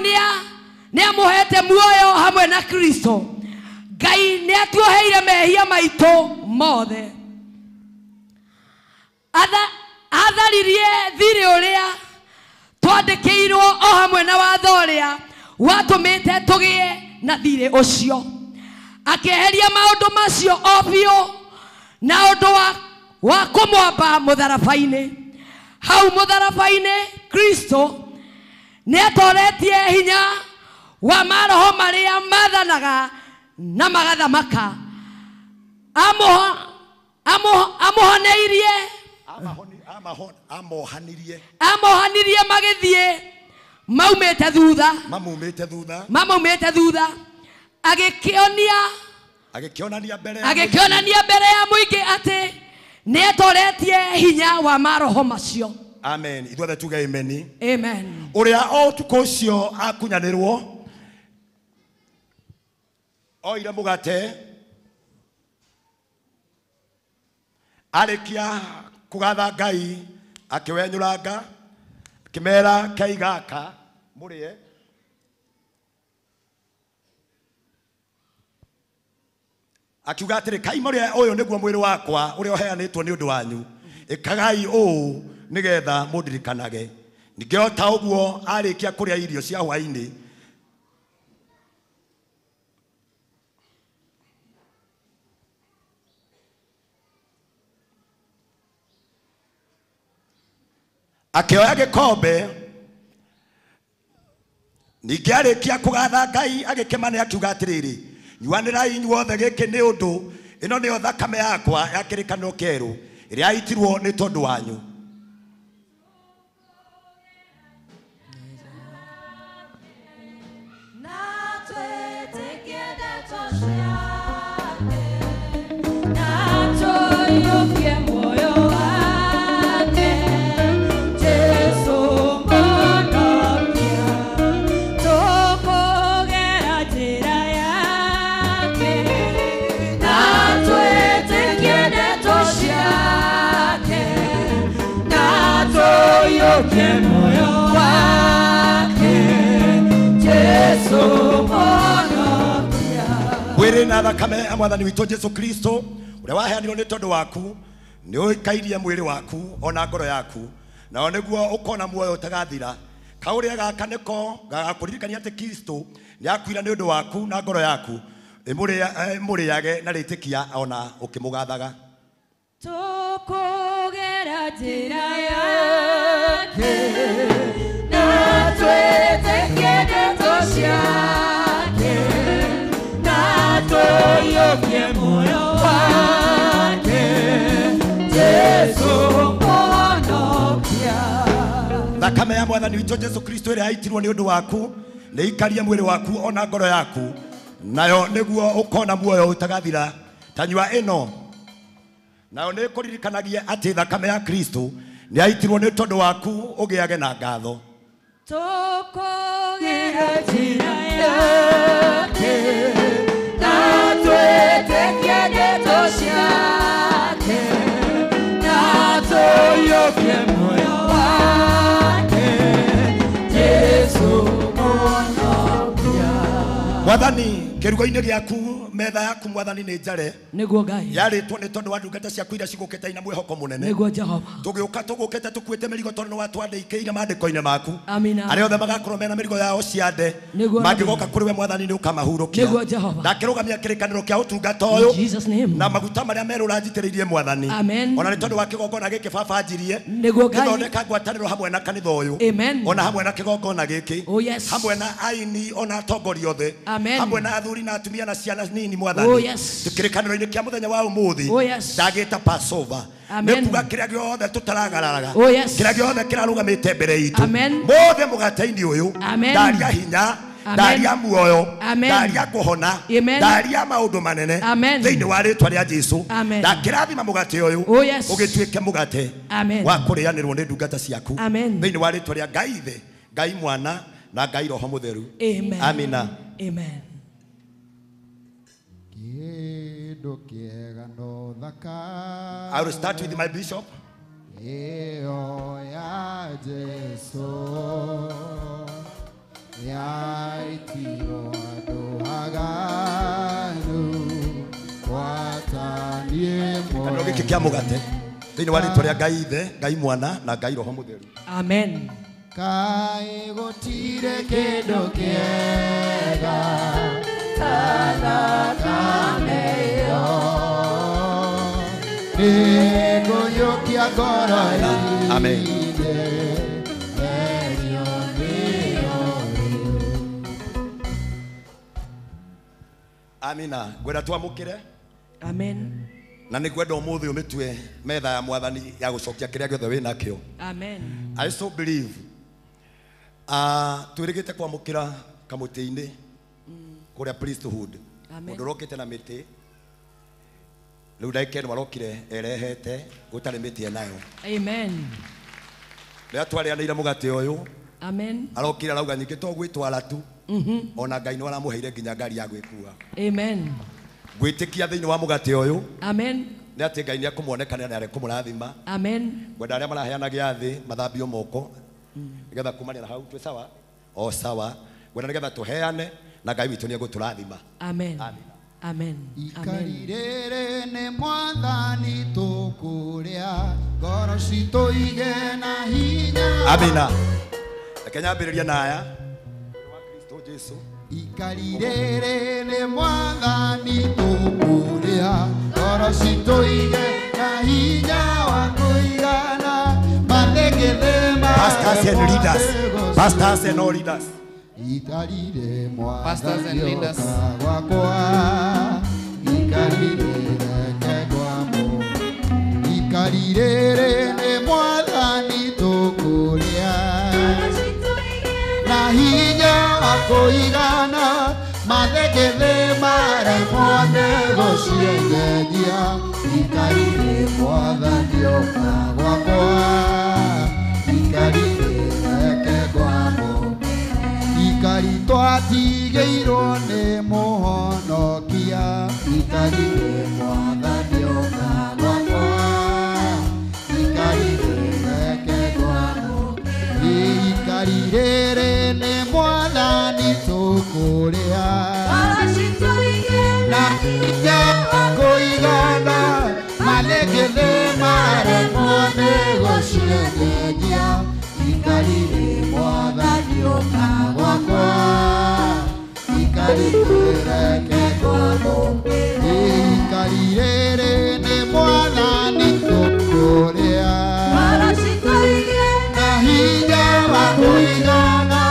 ni amuhete muoyo hamwe na Kristo. Ngai ni atuoheire mehia maitu mothe atharirie thiri uria twandĩkĩirwo o hamwe na watho ũrĩa watũmĩte tũgĩe na thirĩ ũcio akĩeheria maũndũ macio o biũ na ũndũ wa kũmwamba mũtharaba-inĩ. Hau mũtharaba-inĩ Kristo nĩ atoretie hinya wa maroho marĩa mathanaga na magathamaka amohanirie magithie maumite thutha agikionania mbere ya muingi ati ni atoretie hinya wa maroho macio. Amen. Ithuothe tuge amen. Amen. Uria o tuko ucio akunyanirwo oire mugate arikia kugatha Ngai akiwenyuranga kimera kai gaka murie akiuga atĩrĩ kai mũrĩa ũyũ nĩguo mwĩrĩ wakwa ũrĩa ũheanĩtwo nĩ ũndũ wanyu ĩkagai ũũ nĩgetha mũndirikanage. Ningĩ o ta ũguo arĩkia kũrĩa irio cia hwaĩ-inĩ akĩoya gĩkombe, ningĩ arĩkia kũgatha Ngai agĩkĩmane akiuga atĩrĩrĩ, nyuanĩrai inyuothe, gĩkĩ nĩ ũndũ, ĩno nĩyo thakame yakwa ya kĩrĩkanĩro kĩerũ ĩrĩa yaitirwo nĩ tondũ wanyu. Mwĩrĩ na thakame ya Mwathani witũ Jesu Kristo ũrĩa waheanirwo nĩ tondũ waku nĩ ũikairie mwĩrĩ waku ona ngoro yaku, nao nĩguo ũkona muoyo ũtagathira. Kaũrĩa gaka nĩko gagakũririkania atĩ Kristo nĩakuire nĩ ũndũ waku na ngoro yaku, mũrĩage na rĩtĩkia ona ũkĩmũgathaga. Tũkũgera njĩra yake na twĩtĩkie ndeto ciake na tũiyũkie muoyo wake Jesu mũhonokia. Thakame ya Mwathani witũ Jesu Kristo ĩrĩa yaitirwo nĩ ũndũ waku nĩ ikaria mwĩrĩ waku ona ngoro yaku, nayo nĩguo ũkona muoyo ũtagathira. Ta nyua ĩno, nayo nĩ kũririkanagia atĩ thakame ya Kristo nĩ yaitirwo nĩ tondũ waku, ũgĩage na ngatho. Tũkũgera njĩra yake na twĩtĩkie ndeto ciake na tũiyũkie muoyo wake Jesu mũhonokia. Mwathani, kĩrugo-inĩ gĩaku metha yaku Mwathani nĩ njare nĩguo Ngai yarĩtwo nĩ tondũ wa ndungata ciaku iria cigũkĩte ina mwĩhoko mũnene. nĩguo Jehova tũgũkĩte tũkuĩte mĩrigo tondũ nĩ watwandĩkĩire maandĩko-inĩ maku. Amina. Arĩa othe magakorwo mena mĩrigo yao ciande Nĩguo mangĩgoka kũrĩ we Mwathani nĩ ũkamahurũkia. Nĩguo Jehova ndakĩrũgamia kĩrĩkanĩro kĩa ũtungata ũyũ na maguta marĩa merũ ũranjitĩrĩirie Mwathani. Amen. Ona nĩ tondũ wa kĩgongona gĩkĩ Baba njirie Nĩguo Ngai gĩthondeka ngwatanĩro hamwe na kanitha ũyũ. Amen. Ona hamwe na kĩgongona gĩkĩ. Oh, yes. Hamwe na aini ona atongoria othe. Amen. Hamwe na athuri na atumia na ciana nini Mwathani. Oh, yes. Kĩrĩkanĩro-inĩ kĩa mũthenya wa ũmũthĩ Oh, yes. ndagĩta Passover. Amen. Nĩ kuga kĩrĩa gĩothe tũtaragararaga. Oh, yes. Kĩrĩa gĩothe kĩrarũgamĩte mbere itũ. Amen. Mothe mũgate-inĩ ũyũ Amen. ndaria hinya, Amen. ndaria muoyo, Amen. ndaria kũhona, Amen. ndaria maũndũ manene Amen. thĩinĩ wa rĩĩtwa rĩa Jesũ. Amen. Ndakĩrathima mũgate ũyũ Oh, yes. ũgĩtuĩke mũgate Amen. wa kũrĩanĩrwo nĩ ndungata ciaku Amen. thĩinĩ wa rĩĩtwa rĩa Ngai Ithe, Ngai Mwana na Ngai Roho Mũtheru. Amen. Amina. Amen. Kĩndũ kĩega no thaka. I will start with my bishop. Ĩyo ya Jesũ yaitirwo andũ aganu gwatanie Kĩrĩkanĩro gĩkĩ kĩa mũgate thĩinĩ wa rĩĩtwa rĩa Ngai Ithe, Ngai Mwana na Ngai Roho Mũtheru. Amen. Kaĩ gũtirĩ kĩndũ kĩega ta thakame ĩyo nĩngũiyũkia ngoro Amen. Amina. Ngwenda twamũkĩre. Amen. Na nĩ ngwenda ũmũthĩ ũmĩtue metha ya Mwathani ya gũcokia kĩrĩa gĩothe wĩ nakĩo. Amen. I so believe twĩrĩgĩte kwamũkĩra kamũtĩ-inĩ kũrĩa priesthood. Amen. Mũndũ ũrokĩte na mĩtĩ rĩu ndagĩka ĩno arokire erehete gũtarĩ mĩtĩ enayo. Amen. Rĩrĩa twarĩanĩire mũgate ũyũ Amen. arokire arauga nyingĩ to gwĩtwara tu ona Ngai nĩ aramũheire nginya ngari ya gwĩkua. Amen. Gwĩtĩkia thĩinĩ wa mũgate ũyũ Amen. nĩ atĩ Ngai nĩ akũmuonekanĩra na nĩakũmũrathima. Amen. Ngwenda arĩa maraheanagia thĩ mathambio moko nĩgetha kumania na hau twĩ sawa. O sawa. Wena nigetha tuheane na Ngai witũ nĩegũtũrathima. Amen. Amen. Ikarirere ne mwathani tukuria ngoro citũ ige na hinya. Amina. Kenya mbĩrĩria na aya wa Kristo Jesu. Ikarirere ne mwathani tukuria ngoro citũ ige na hinya wa kũigana mathegethe ma. Pastors and leaders. Pastors and all leaders. Ikarire Pastors and leaders. Wakwa ikarire kegwamo ikarire ne mwathani tukuria na hinya akoigana mathegethe mare mothe gũciengeria ikarire mwathani wakwa ikarire kegwamo Ikarito atigĩirwo nĩ mũhonokia ikarire mwathani wakwa ikarire kegwamo ikarire nĩ mwathani tũkũrĩa na hinya kũigana mathegethe maremwo nĩ gũcienyeria ikarire mwathani wakwa ikarire kegwamo ikarire nĩ mwathani tũkũrĩa na hinya wa kũigana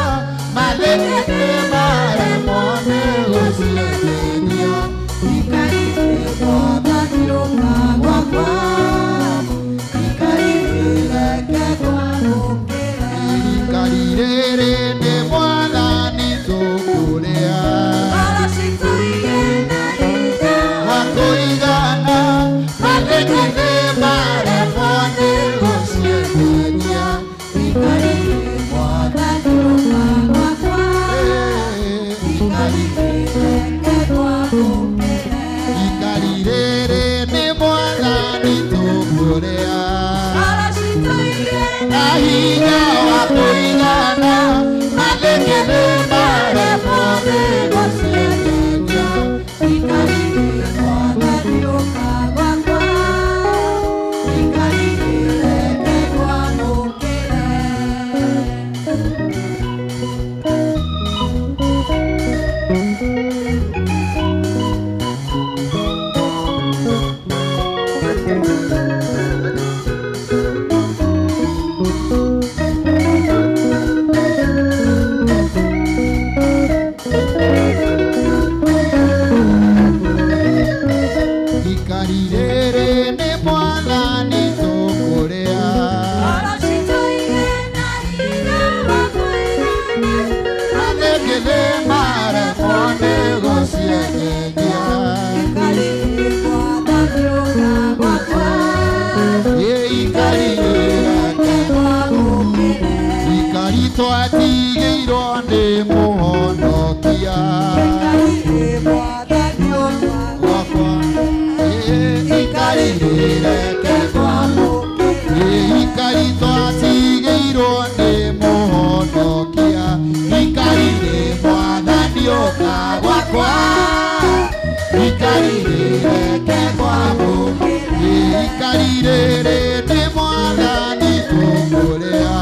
mathegethe maremwo nĩ gũcienyeria ikarire mwathani wakwa ikarire kegwamo ikarire nĩ mwathani tũkũrĩa wa kũigana mathegethe maremwo nĩ gũcienyeria ikarire mwathani wakwa ikarire kegwamo ikarire nĩ mwathani tũkũrĩa na hinya wa kũigana mathegethe maremwo nĩ gũcienyeria ikarire mwathani wakwa ikarire kegwamo ikarire nĩ mwathani tũkũrĩa mathegethe maremwo nĩ gũcienyeria ikarire kegwamo ikarito atigĩirwo nĩ mũhonokia wakwa ikarire kegwamo ikarito atigĩirwo nĩ mũhonokia ikarire mwathani wakwa ikarire kegwamo ikarire nĩ mwathani tũkũrĩa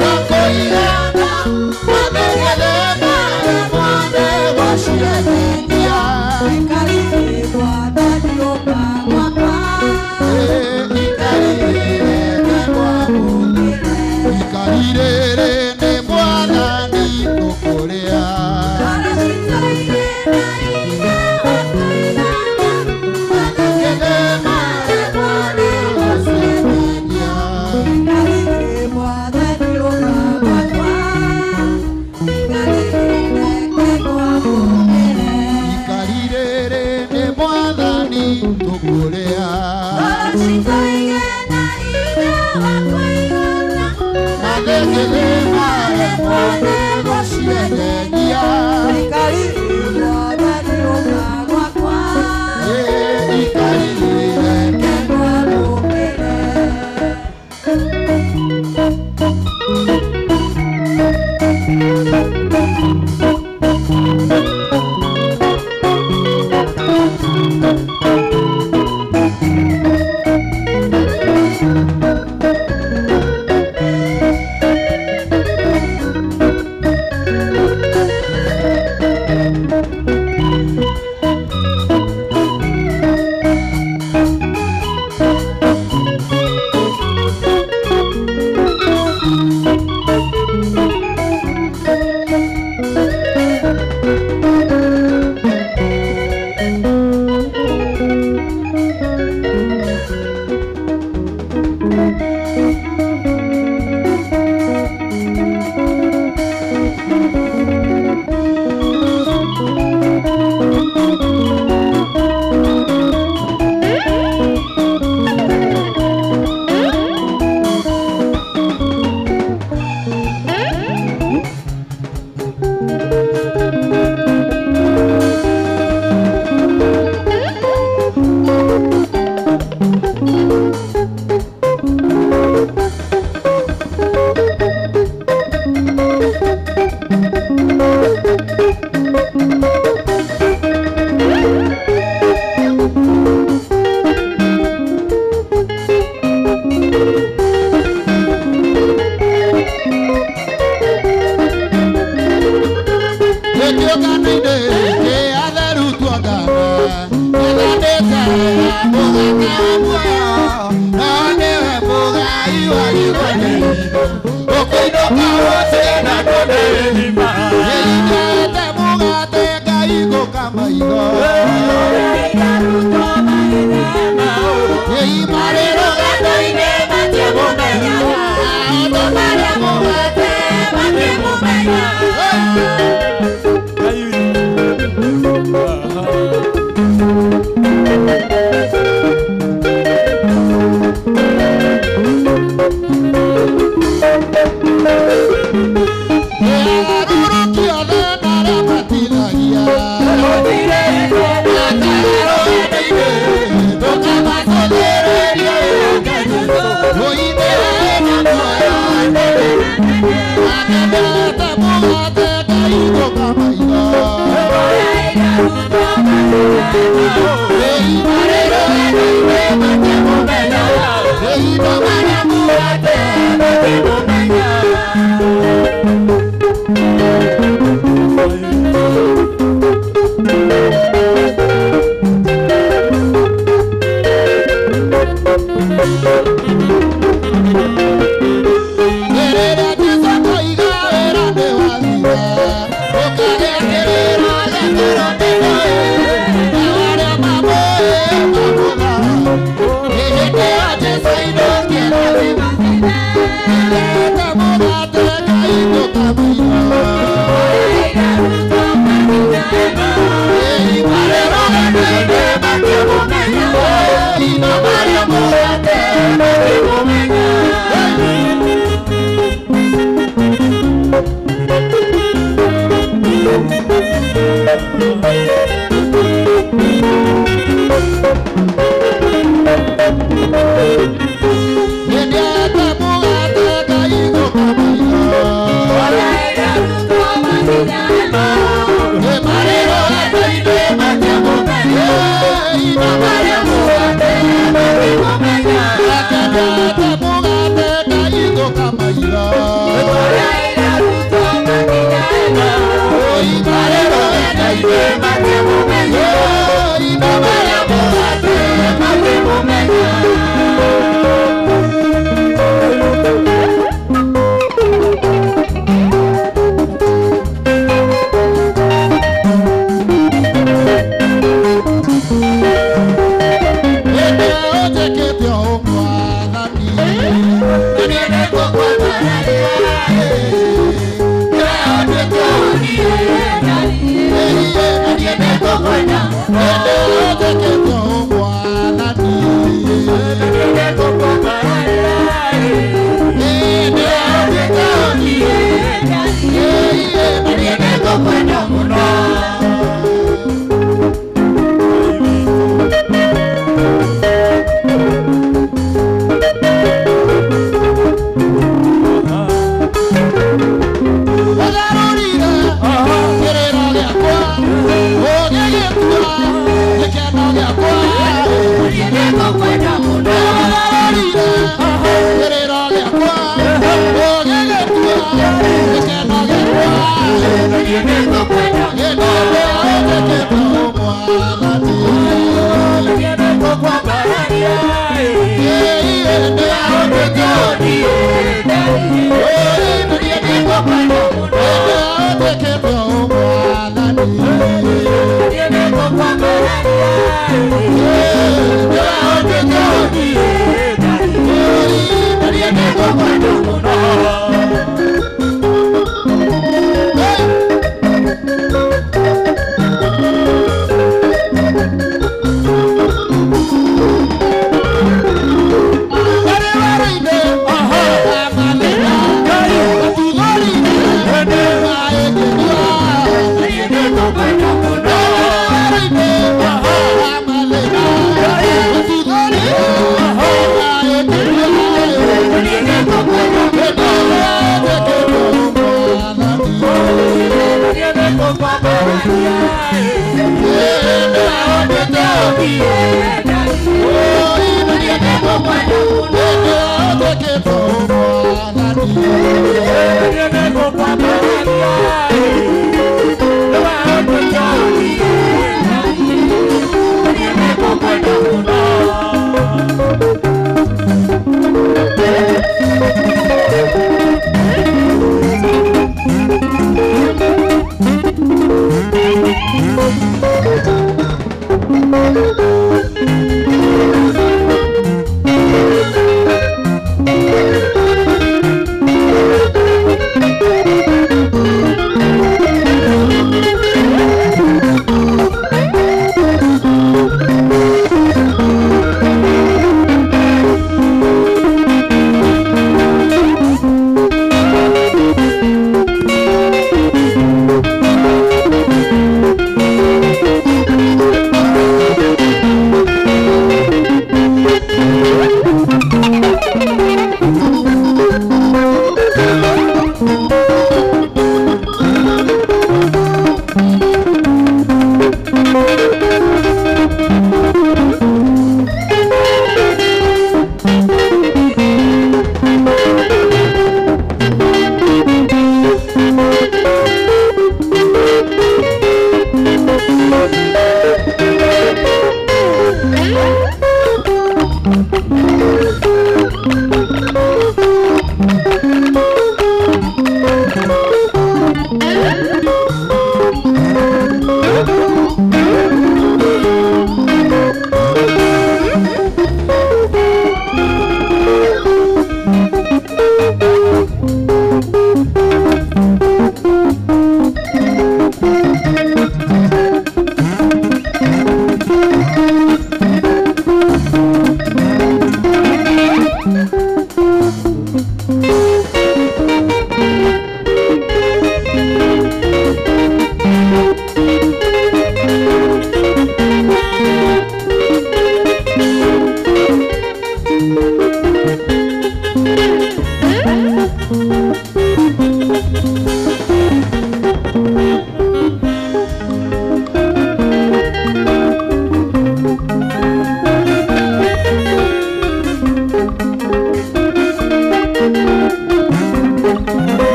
wakũigana mathegethe maremwo nĩ gũcienyeria ikarire mwathani wakwa ikarire kegwamo ikarire nĩ mwathani tũkũrĩa tũkũrĩa mathegethe maremwo nĩ gũcienyeria ikarire mwathani wakwa ikarire kegwamo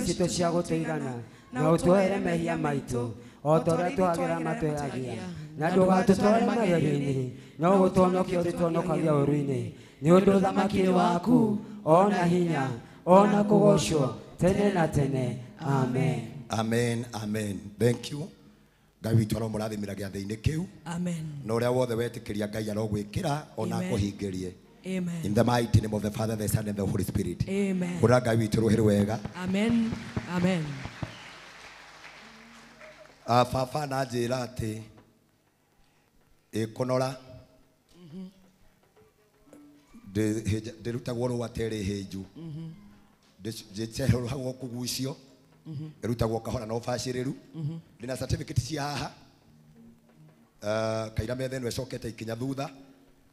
Cito cia guteithana na utwere mehia maitu o tore twagira matweagia na ndugatutware magerio-ini no gutonokia uritonokagia uru-ini ni undu thamaki waku ona hinya ona kugocwo tene na tene. Amen. Amen. Amen. Thank you. Ngai witũ aromurathimĩra gĩathĩ-inĩ kĩu. Amen. Na ũrĩa wothe wetĩkĩria Ngai arogwĩkĩra ona Amen. akũhingĩrie. Amen. In the mighty name of the Father, the Son, and the Holy Spirit. Amen. Kura Ngai witũ rũhĩ rwega. Amen. Amen. Baba na njĩra atĩ ĩkũnora ndĩrutagwo rũa terĩ hĩnju ndĩcerũragwo kũgucio ĩrutagwo kahora na ũbacĩrĩru ndĩna certificate cia haha kaira metha ĩno ĩcokete ikinya thutha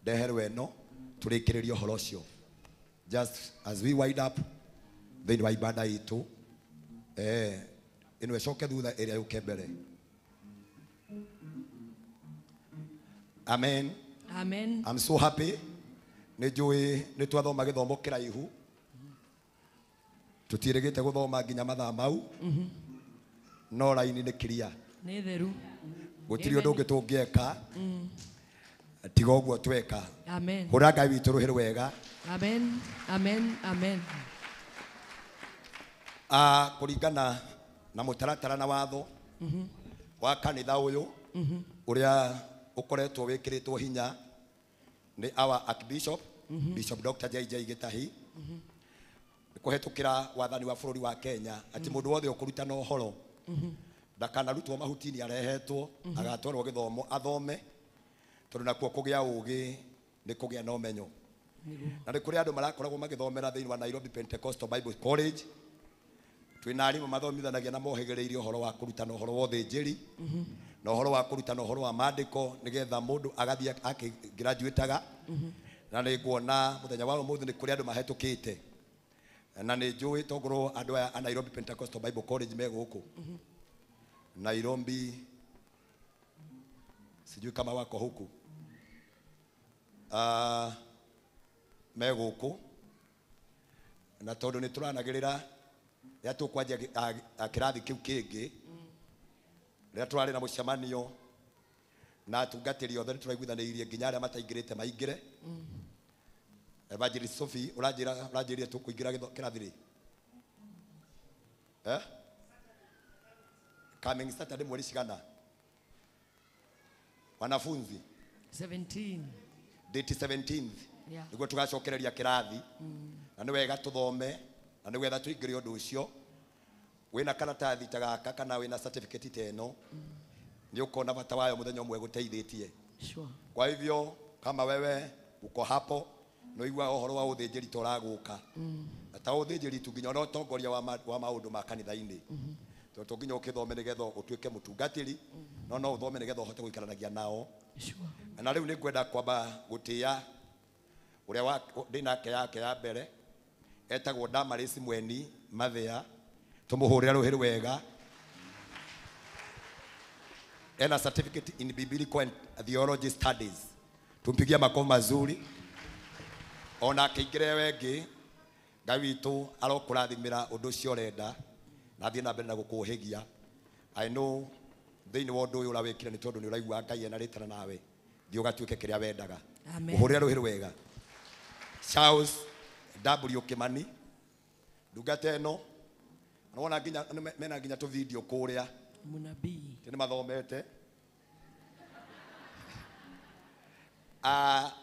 ndeherwo ĩno tũrĩkĩrĩrie ũhoro ũcio just as we wind up thĩinĩ wa ibada itũ ĩno ĩcoke thutha ĩrĩa yũke mbere. Amen. Amen. I'm so happy. Nĩnjũĩ nĩ twathoma gĩthomo kĩraihu tũtiĩrĩgĩte gũthoma nginya mathaa mau no raini nĩ clear. Nĩ theru. Gũtirĩ ũndũ ũngĩ tũngĩeka tiga ũguo tweka. Amen. Hũra Ngai witũ rũhĩ rwega. Amen. Amen. Amen. Kũringana na mũtaratara na watho wa kanitha ũyũ ũrĩa ũkoretwo wĩkĩrĩtwo hinya nĩ our Archbishop Bishop Dr. JJ Gĩtahi kũhetũkĩra wathani wa bũrũri wa Kenya atĩ mũndũ wothe ũkũrutana ũhoro ndakanarutwo mahuti-inĩ arehetwo agatwarwo gĩthomo athome tondũ nakuo kũgĩa ũgĩ nĩ kũgĩa na ũmenyo na nĩ kũrĩ andũ marakoragwo magĩthomera thĩinĩ wa Nairobi Pentecostal Bible College twĩna arimũ mathomithanagia na mohĩgĩrĩire ũhoro wa kũrutana ũhoro wa ũthĩnjĩri na ũhoro wa kũrutana ũhoro wa maandĩko nĩgetha mũndũ agathiĩ akĩgraduataga na nĩ nguona mũthenya wa ũmũthĩ nĩ kũrĩ andũ mahetũkĩte na nĩ njũĩ tongorwo andũ aya a Nairobi Pentecostal Bible College me gũkũ Nairobi sijui kama wako huku me gũkũ na tondũ nĩ tũranagĩrĩra rĩrĩa tũkwanjia kĩrathi kĩu kĩngĩ rĩrĩa tũrarĩ na mũcemanio na atungatĩri othe nĩ tũraiguithanĩirie nginya arĩa mataingĩrĩte maingĩre. Evangelist Sophie ũranjĩrire tũkũingĩra kĩrathi rĩ coming Saturday mweri cigana wanafunzi 17 date 17th Yeah. nĩguo tũgacokereria kĩrathi na nĩ wega tũthome na nĩ wega tũingĩre ũndũ ũcio wĩna karatathi ta gaka kana wĩna certificate ta ĩno nĩ ũkona bata wayo mũthenya ũmwe gũteithĩtie. Sure. Kwa hivyo kama wewe uko hapo no igua ũhoro wa ũthĩnjĩri tũragũka na ta ũthĩnjĩri tu nginya no tongoria wa maũndũ ma kanitha-inĩ tondũ nginya ũkĩthome nĩgetha ũtuĩke mũtungatĩri no uthome nigetha uhote guikaranagia nao na riu ni kwenda kwamba gutia uria wa ndinake yake ya mbere etagwo Damaris Mweni Mathia tumuhurira ruhiru wega ena certificate in biblical and theology studies tumpigia makofi mazuri ona kingire wengi Ngai witu arokurathimira undu cio renda na thie na mbere na gukuhigia I know thini wa undu uyu urawikire ni tondu ni uraigua Ngai ena ritana nawe thie ugatuike kiria wendaga uhurira ruhiru wega Charles W Kimani ndungata eno anona nginya mena nginya tu video kuria munabii tene mathomete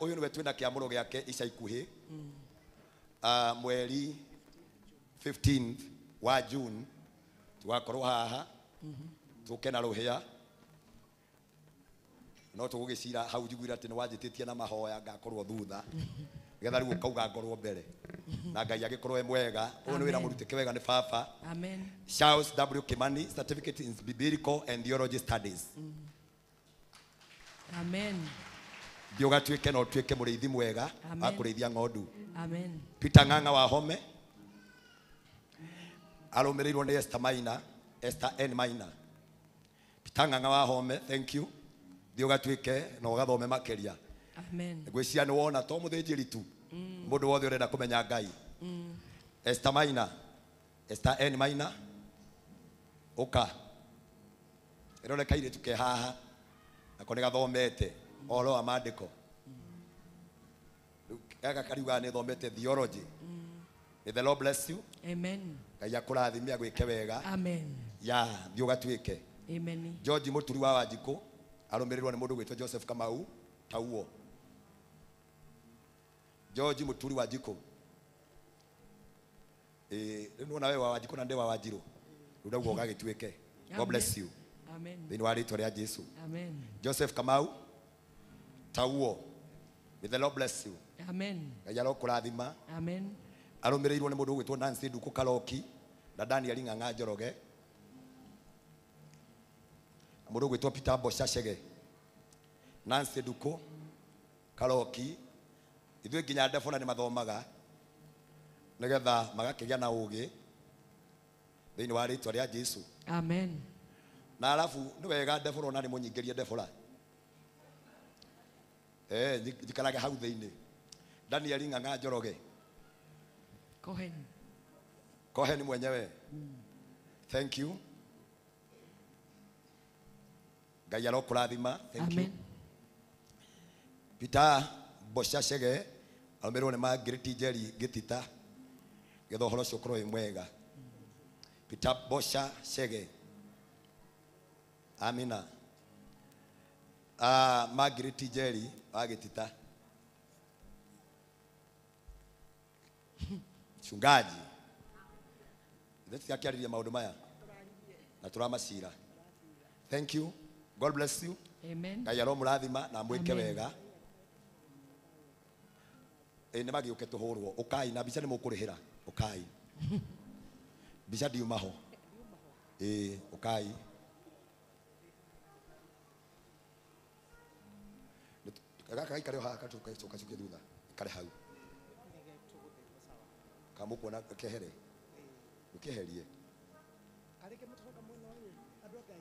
uyu niwe twina kiamuro giake ica ikuhi mweri 15th wa June tugakorwo haha tukena ruhia no tugugicira hau njiguira ati ni wanjititie na mahoya ngakorwo thutha getha riu ukauga ngorwo mbere na Ngai agikorwo mwega uyu ni wira murutike wega ni baba amen Charles W Kimani certificate in biblical and theology studies amen Dioga tuike no tuike muriithi mwega akurithia ng'ondu amen Peter Ng'ang'a wa Home arumirirwo ni Esther N Maina Peter Ng'ang'a wa Home thank you Dioga tuike no gathome makeria amen gwiciria ni wona to muthinjiri tu mundu wothe urenda kumenya Ngai Esther N Maina uka irole kaire tuke haha akone gathomete oro amandiko aka kariuga ni thomete theology may the Lord bless you amen Ngai akurathimia gwike wega amen ya thio gatuike amen George Muturi wa Wanjiku arumirirwo ni mundu gwitwa Joseph Kamau Tauo George Muturi wa Wanjiku nuna wewe wa Wanjiku na ndi wa Wanjiru rudaguo gagituike God bless you amen thini wa ritwa ria Jesu amen Joseph Kamau Tauo may the Lord bless you amen Ngai arokurathima amen arumirirwo ni mundu gwitwa Nancy Nduku Karoki na Daniel Ng'ang'a Njoroge mundu gwitwa Peter Bosha Chege Nancy Nduku Karoki ithuĩ nginya ndebona ni mathomaga nigetha magakigia na ugi thĩinĩ wa rĩtwa rĩa Jesu amen na alafu ni wega ndebora ona ni mũnyingĩrie ndebora njikarage hau thĩinĩ Daniel Ng'ang'a Njoroge Cohen mwenyewe thank you Ngai arokurathima thank you Peter Bosha Chege amerwo ni Margaret Jerry Gitita getho horo cio korwo mwega Peter Bosha Chege amina Margaret Jerry wa Gitita chungaji akiarĩria maũndũ maya na turamacira thank you God bless you amen Ngai aromũrathima na mwĩke wega nĩ magĩũke tũhũrwo ũkai na mbica nĩ mũkũrĩhĩra ũkai mbica ndiuma ho ũkai gaka gaikare haha katucoka cukie thutha ikare hau kamukuona kehere ukeherie arike mutoka muno andu Ngai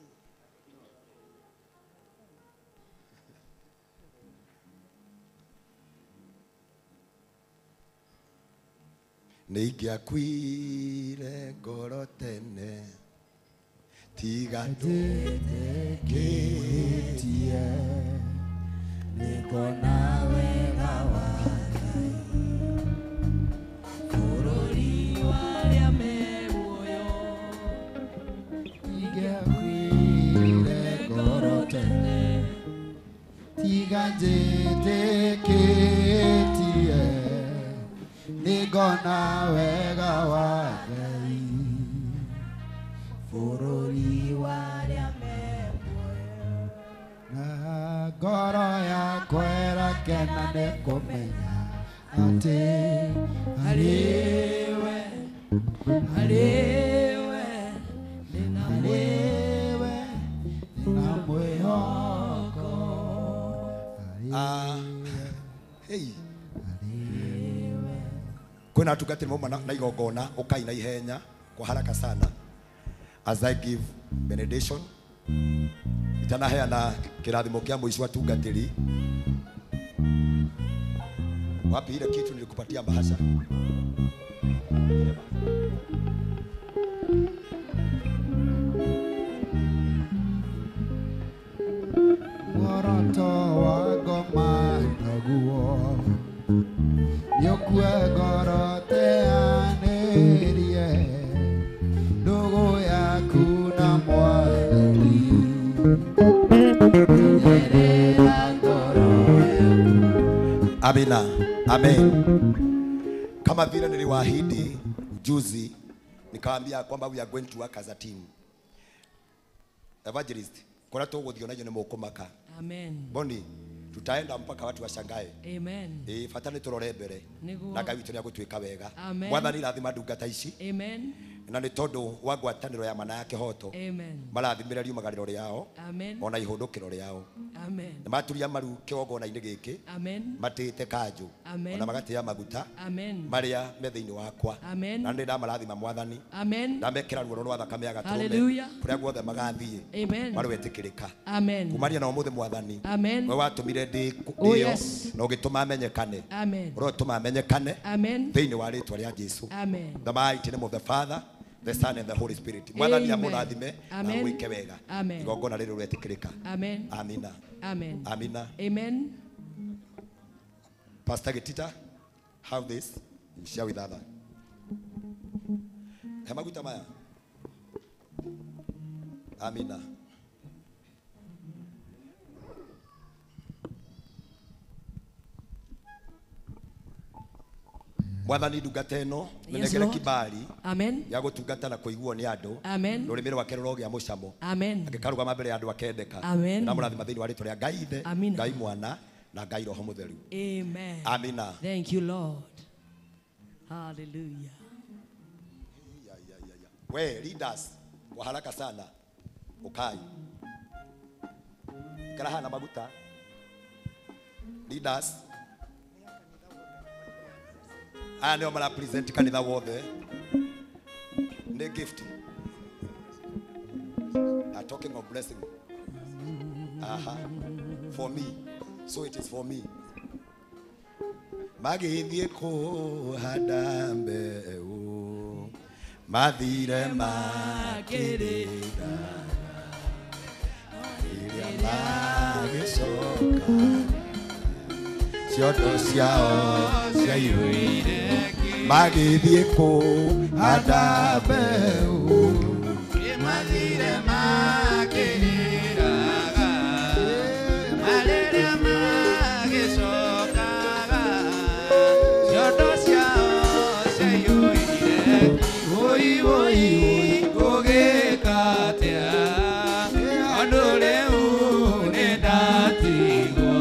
Nĩingĩakuire ngoro tene tiga ndũthĩkĩtie nĩngona wega wa Ngai bũrũri wa arĩa me muoyo ingĩakuire ngoro tene tiga njĩtĩkĩtie nĩngona wega wa Ngai bũrũri wa arĩa me muoyo na ngoro yakwa ĩrakena nĩ kũmenya atĩ harĩwe ndĩna mwĩhoko Hey. Kuna tugatiri mama na igongona ukai na ihenya kwa haraka sana. As I give benediction, itanaheana kirathimo kia muico atugatiri. Wapi ile kitu nilikupatia bahasha? Moroto wa goma naguo Nyokwe gorote anerie Ndugu yaku na mwathani Nyerera ngoro yaku. Amina. Amen. Kama vile niliwaahidi juzi nikawaambia kwamba we are going to work as a team. Evangelist, kuna tuguthio nayo ni mukumaka. Amen. Boni, tutaenda mpaka watu washangae. Amen. Fatani turore mbere. Na Ngai witu ni agutwika wega. Amen. Mwathani rathima ndungata ici. Amen. Na ni tondu wa ngwataniro ya mana yake hoto. Amen. Marathimira riumagariro riao. Amen. Ona ihundukiro riao. Amen. Maturia maru kigongona-ini giki. Amen. Matite kanju. Amen. Ona magatia maguta. Amen. Maria methiini wakwa. Amen. Na ndira marathima Mwathani. Amen. Na mekira ruoro rwa thakame ya gaturume. Hallelujah. Kuria guothe magathie. Amen. Wari wetikirika. Amen. Kumania na umuthe Mwathani. Amen. We watumire ndi Oh, iyo yes. na ugituma amenyekane. Amen. Urotuma amenyekane. Amen. Thiini wa ritwa ria Jesu. Amen. The mighty name of the Father, the Son and the Holy Spirit. Mwathani Amen. amurathime na Amen. mwike wega. Amen. Igongona riri rwetikirika. Amen. Amina. Amen. Amina. Amen. Pastor Getita, have this. You share with others. Hemaguta maya. Amina. Mwathani ndungata ĩno menegere Lord. kibali Amen. ya gutungata na kuiguo ni andu Amen. rurimi rwake rurogĩa mũcamo Amen. agĩkarũgama mbere ya andũ akendeka Amen. na mũrathima thĩinĩ wa rĩtwa rĩa Ngai Ithe, Amina. Ngai Mwana na Ngai Roho Mũtheru. Amen. Amina. Thank you, Lord. Hallelujah. We leaders kwa haraka sana ukai karaha na maguta leaders ndio mara present kanitha wothe ni gift. I'm talking of blessing. For me, so it is for me. Magithie kuhanda mbeu mathire makirira iria magicoka ciondo ciao ciaihũire magithie kuhanda mbeu mathire makiriraga marĩrĩa magicokaga ciondo ciao ciaihũire oi oi gũgĩkatia andũ rĩu nĩ ndatigwo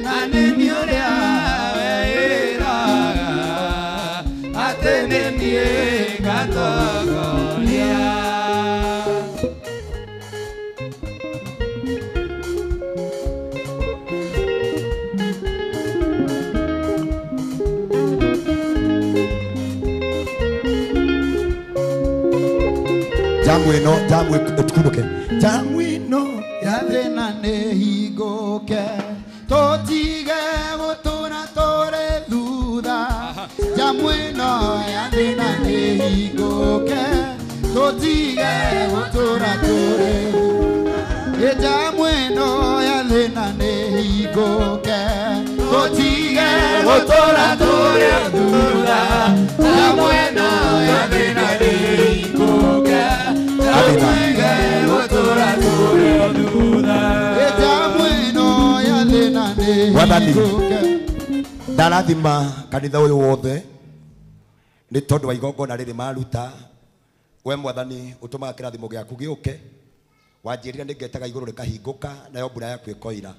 na nĩ niĩ ũrĩa wĩraga atĩ nĩ niĩ ngatongoria. Jamu tukumbuke. Jamu ino ya thĩna nĩ hingũke tũtige gũtũra tũrĩ thutha jamu ĩno ya thĩna nĩ hingũke tũtige gũtũra tũrĩ thutha jamu ĩno ya thĩna nĩ hingũke tũtige gũtũra tũrĩ thutha jamu ĩno ya thĩna nĩ hingũke tũtige gũtũra tũrĩ thutha jamu ĩno ya thĩna nĩ hingũke. Ndarathima kanitha ũyũ wothe nĩ tondũ wa igongona rĩrĩ maruta. We Mwathani ũtũmaga kĩrathimo gĩaku gĩũke, wanjĩrire nĩngetaga igũrũ rĩkahingũka nayo mbura yaku ĩkoira.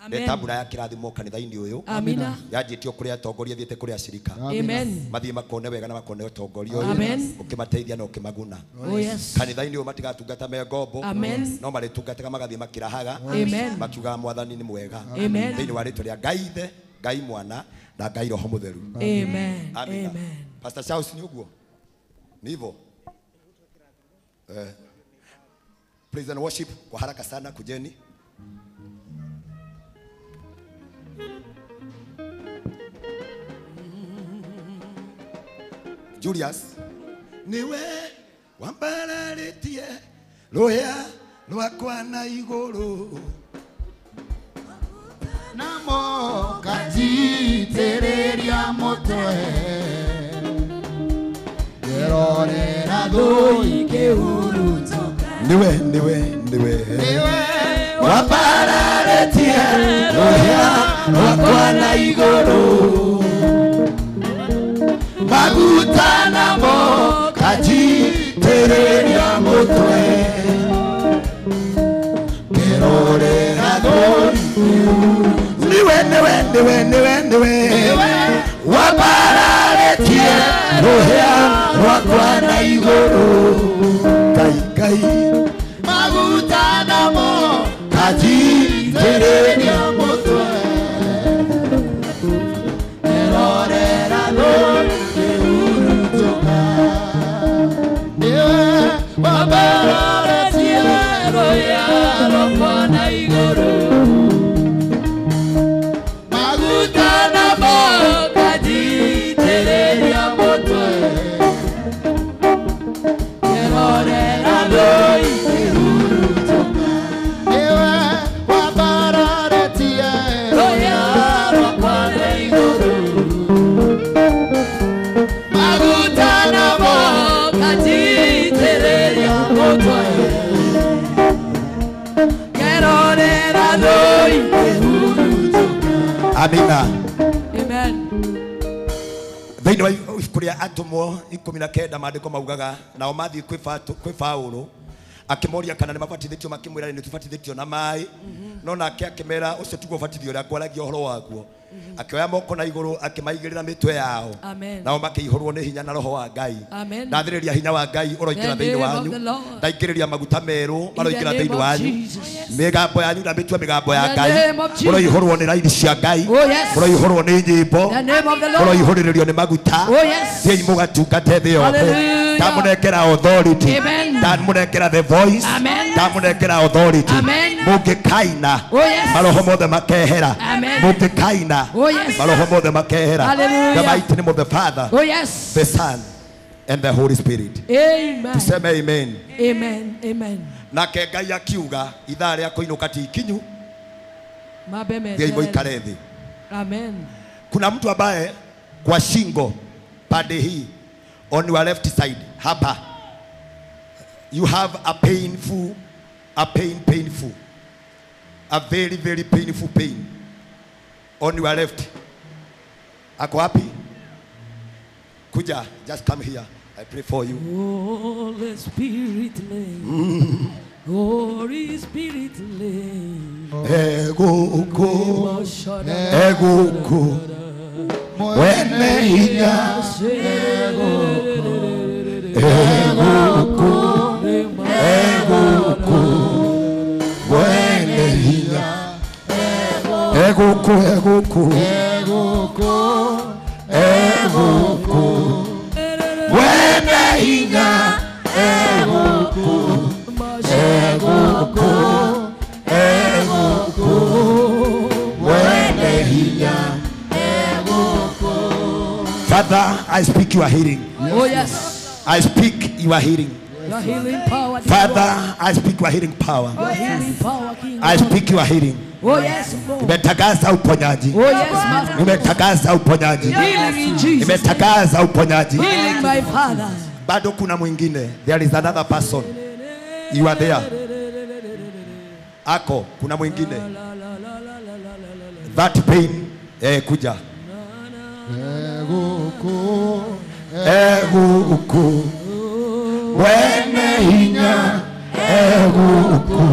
Amen. Tabura ya kirathimo kanitha-ini uyu. Amina. Yanjitio kuri atongoria thiete kuri acirika. Amen. Mathie makone wega na makone utongoria uyu. Amen. Ukimateithia na ukimaguna. Oh yes. Kanitha-ini uyu matigatungata me ngombo. Amen. No maritungataga magathie makirahaga. Amen. Makiuga mwathani ni mwega. Amen. Thiini wa ritwa ria Ngai Ithe, Ngai Mwana na Ngai Roho Mutheru. Amen. Amina. Amen. Pastor Charles ni uguo. Ni hivyo. Praise and worship kwa haraka sana kujeni. Julius niwe wambararitie roya rwakwa na iguru namo kajitereria mutwe gerorera doi kehurutuka niwe wambararitie roya rwakwa na iguru maguta namo kajitereria mutwe gerorera doi niwe wabararetie rohea rwakwa na iguru Ngai maguta namo kajitereria mutwe gerorera doi wabararetie rohea rwakwa na iguru Amina. Amen. Thĩinĩ wa ibuku rĩa Atũmwo 19 maandĩko maugaga nao mathiĩ kwĩ Paulo akĩmoria kana nĩ mabatithĩtio makĩmwĩra nĩ tũbatithĩtio na maĩ no nake akĩmera ũcio tiguo ũbatithio ũrĩa ngwaragia ũhoro waguo akĩoya moko na igũrũ akĩmaigĩrĩra mĩtwe yao nao makĩihũrwo nĩ hinya na roho wa Ngai ndathĩrĩria hinya wa Ngai ũroingĩra thĩinĩ wanyu ndaingĩrĩria maguta merũ maroingĩra thĩinĩ wanyu mĩgambo yanyu na mĩtwe mĩgambo ya Ngai mũroihũrwo nĩ raini cia Ngai mũroihũrwo nĩ nyĩmbo mũroihũrĩrĩrio nĩ maguta thiĩi mũgatungate thĩ yothe ndamũnengera authority ndamũnengera the voice ndamũnengera authority mũngĩkaina maroho mothe makehera mũngĩkaina maroho mothe makehera the mighty name of the Father the Son and the Holy Spirit. Amen. Tuseme amen. Amen. Amen. Nake Ngai akiuga ithaa rĩa kũinũka ti ikinyu thiĩi mũikare thĩ. Amen. Kuna mtu ambaye kwa shingo pande hii on your left side hapa you have a painful a very painful pain on your left. Ako wapi? Kuja, just come here. I pray for you. Holy Spirit Holy Spirit Eguku Wene hinya Eguku Wene hinya Eguku Wene hinya Father, I speak your healing. Oh yes. I speak your healing. Your healing power. Father, I speak your healing power. Your healing power, King. I speak your healing. Oh yes. Nimetangaza uponyaji. Oh yes, Master. Nimetangaza uponyaji. Healing in Jesus. Nimetangaza uponyaji. Healing my Father. Bado kuna mwingine. There is another person. You are there. Ako, kuna mwingine. That pain, kuja. Eguku Wene hinya Eguku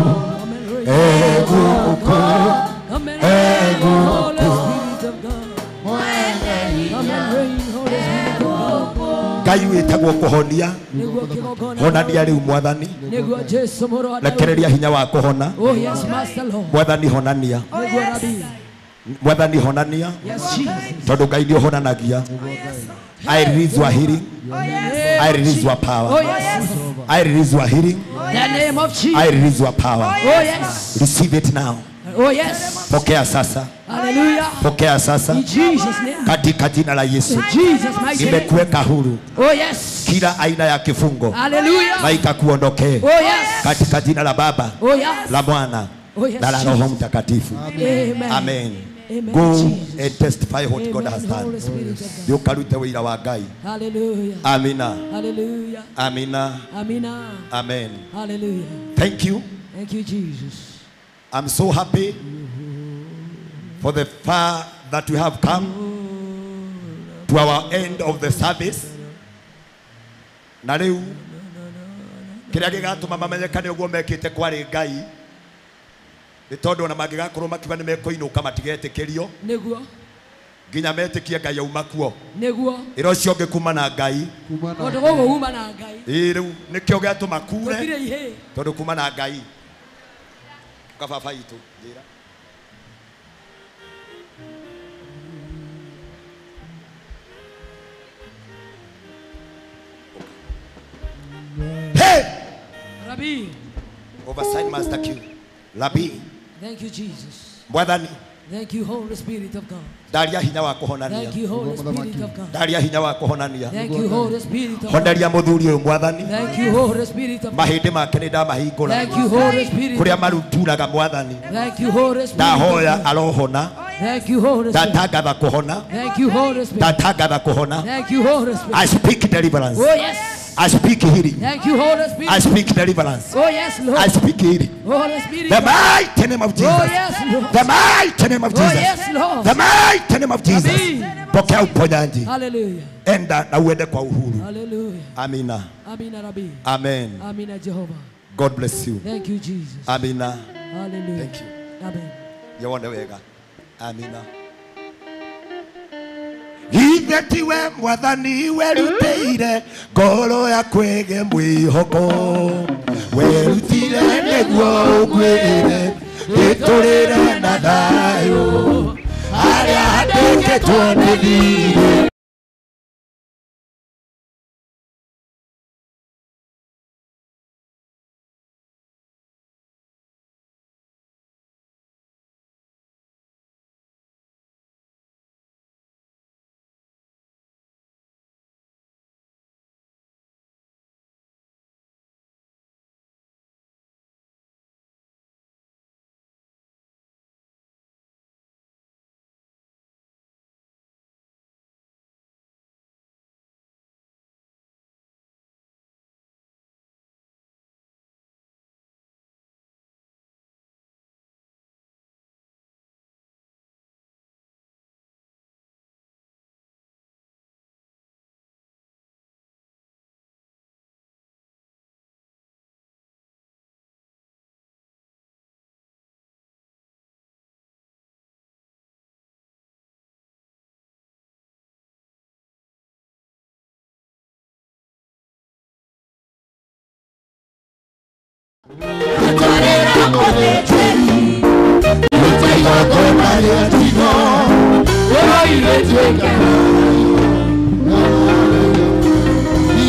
Ngai witagwo kuhonia nĩguo kĩgongona honania rĩu mwathani nĩguo Jesu mũrũ wa Daudi. rekereria hinya wa kuhona Oh yes, Master Lord. mwathani honania Nĩguo Rabii. mwathani honania Yes, Jesus. tondu Ngai nĩ honanagia. I release your healing. I release your power. Oh yes. I release your healing. The name of Jesus. I release your power. Oh yes. Receive it now. Oh yes. Pokea sasa. Hallelujah. Pokea sasa. In Jesus name. Katika jina la Yesu. In Jesus mighty name. Nimekuweka huru. Oh yes. Kila aina ya kifungo. Hallelujah. Na ikakuondokee. Oh yes. Katika jina la Baba. Oh yes. La Mwana. Oh yes. Na la Roho Mtakatifu. Amen. Amen. Amen. Go Jesus. and testify what God Amen. has Holy done. Spirit of God. Nĩũkarute wĩra wa Ngai. Hallelujah. Amina. Hallelujah. Amina. Amina. Amen. Hallelujah. Thank you. Thank you, Jesus. I'm so happy for the far that we have come to our end of the service. Na rĩu kĩrĩa gĩgatũma mamenyekane ũguo mekĩte kwarĩ Ngai nĩ tondũ ona mangĩgakorwo makiuga nĩ mekũinũka matigetĩkĩrio Nĩguo. nginya metĩkie Ngai auma kuo. Nĩguo. Ĩra ũcio ũngĩkuma na Ngai Ũndũ gũkũ kuma na Ngai. rĩu nĩkĩo gĩatũma kure Gũtirĩ ihĩ. tondũ kuma na Ngai. Kababa itu njĩra. Hey! Rabii. Oversight Master Q. Labi. Thank you, Jesus. Mwathani. Thank you, Holy Spirit of God. Ndaria hinya wa kuhonania. Thank you, Holy Spirit of God. Ndaria hinya wa kuhonania. Thank you, Holy Spirit of God. Honderia muthuri uyu mwathani. Thank you, Holy Spirit of God. Mahindi make nĩ ndamahingũra. Thank you, Holy Spirit. Kuria maruturaga mwathani. Thank you, Holy Spirit. Ndahoya arohona. Thank you, Holy Spirit. Ndatangatha kuhona. Thank you, Holy Spirit. Ndatangatha kuhona. Thank you, Holy Spirit. I speak deliverance. Oh yes. I speak healing. Thank you, Holy Spirit. I speak deliverance. Oh yes, Lord. I speak healing. Holy Spirit. The mighty name of Jesus. Oh yes, Lord. The mighty name of Oh Jesus. yes, Lord. The mighty name of Jesus. Amen. Pokea uponyaji. Hallelujah. Enda na uende kwa uhuru. Hallelujah. Amina. Amina, Rabbi. Amen. Amina, Jehovah. God bless you. Thank you, Jesus. Amina. Hallelujah. Thank you. Amen. Yewone wega. Amina. Ithe tiwe mwathani werutĩire ngoro ya kwĩge mwĩhoko werutire nĩguo ũkwĩre gĩtũrĩre na thayũ harĩa handĩkĩtwo nĩ thirĩ.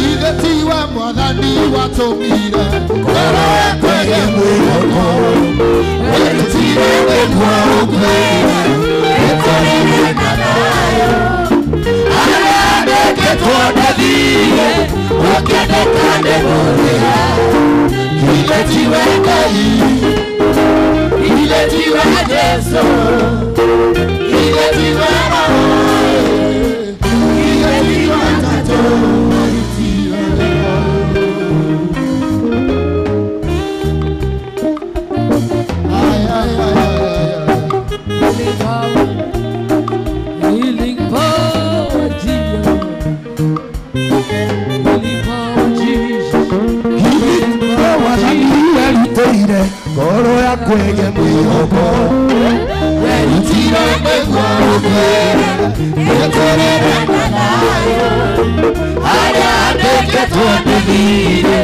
Igetiwa mwathani watũmire ngoro yakwege mwĩhoko werutire nĩguo ũkwĩre gĩtũrĩre na thayũ harĩa handĩkĩtwo nĩ thirĩ ũkĩendeka nĩ mũrĩra igetiwe Ngai igetiwe Jesũ igetiwe Roho igetiwe Tatu Healing power, Jesus. Healing power, Jesus. Healing power, werutĩire ngoro ya kwĩge mwĩhoko werutire nĩguo ũkwĩre gĩtũrĩre na thayũ Ariandike tuandikire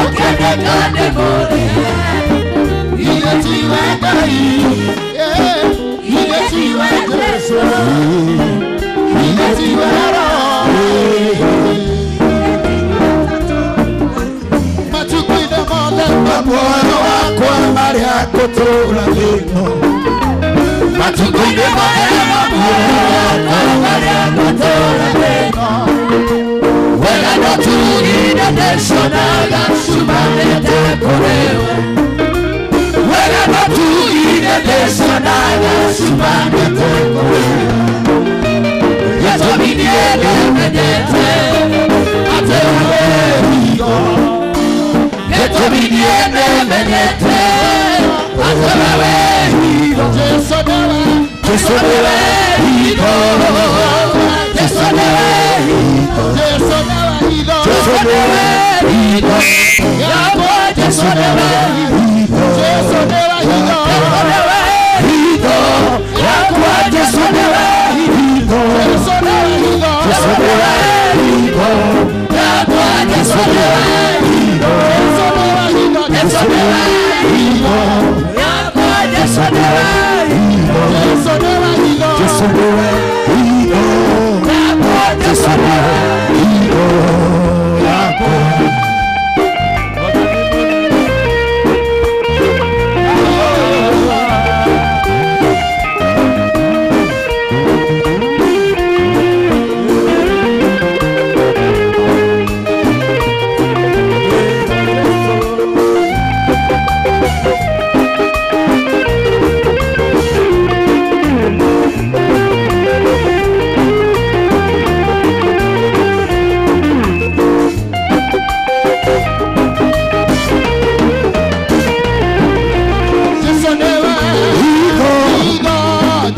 Ukendekane mole Ile tiwe gai Ile tiwe Yesu Ile tiwe roho Machukwide mole Mwana wakwa Maria kutura vino Machukwide mole Maria kutura vino Wega no tuine deshonaga Shumanete korewe Wega no tuine deshonaga Shumanete korewe Yeto miniele menete Ate wehigo Yeto miniele menete Ate wehigo Yeso dewe Yeso dewehigo Yeso dewehigo Yeso dewehigo Yeso dewehigo Yahwa Yeso dewehigo Yeso dewehigo Yahwa Yeso dewehigo Yeso dewehigo Yeso dewehigo Yahwa Yeso dewehigo Yeso dewehigo Yeso dewehigo Yahwa Yeso dewehigo Yeso dewehigo Yeso dewehigo Yahwa Yeso dewehigo Yahwa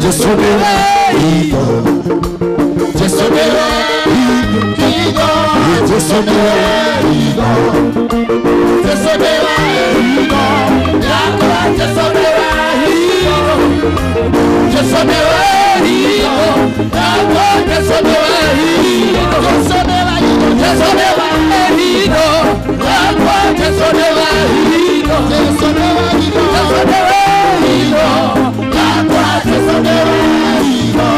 Yeso dewehigo Yeso dewehigo Yeso dewehigo Yeso dewehigo Yahwa Yeso dewehigo Yeso dewehigo Yahwa Yeso dewehigo Yeso dewehigo Yeso dewehigo Yahwa Yeso dewehigo Yeso dewehigo Yeso dewehigo Yahwa Yeso dewehigo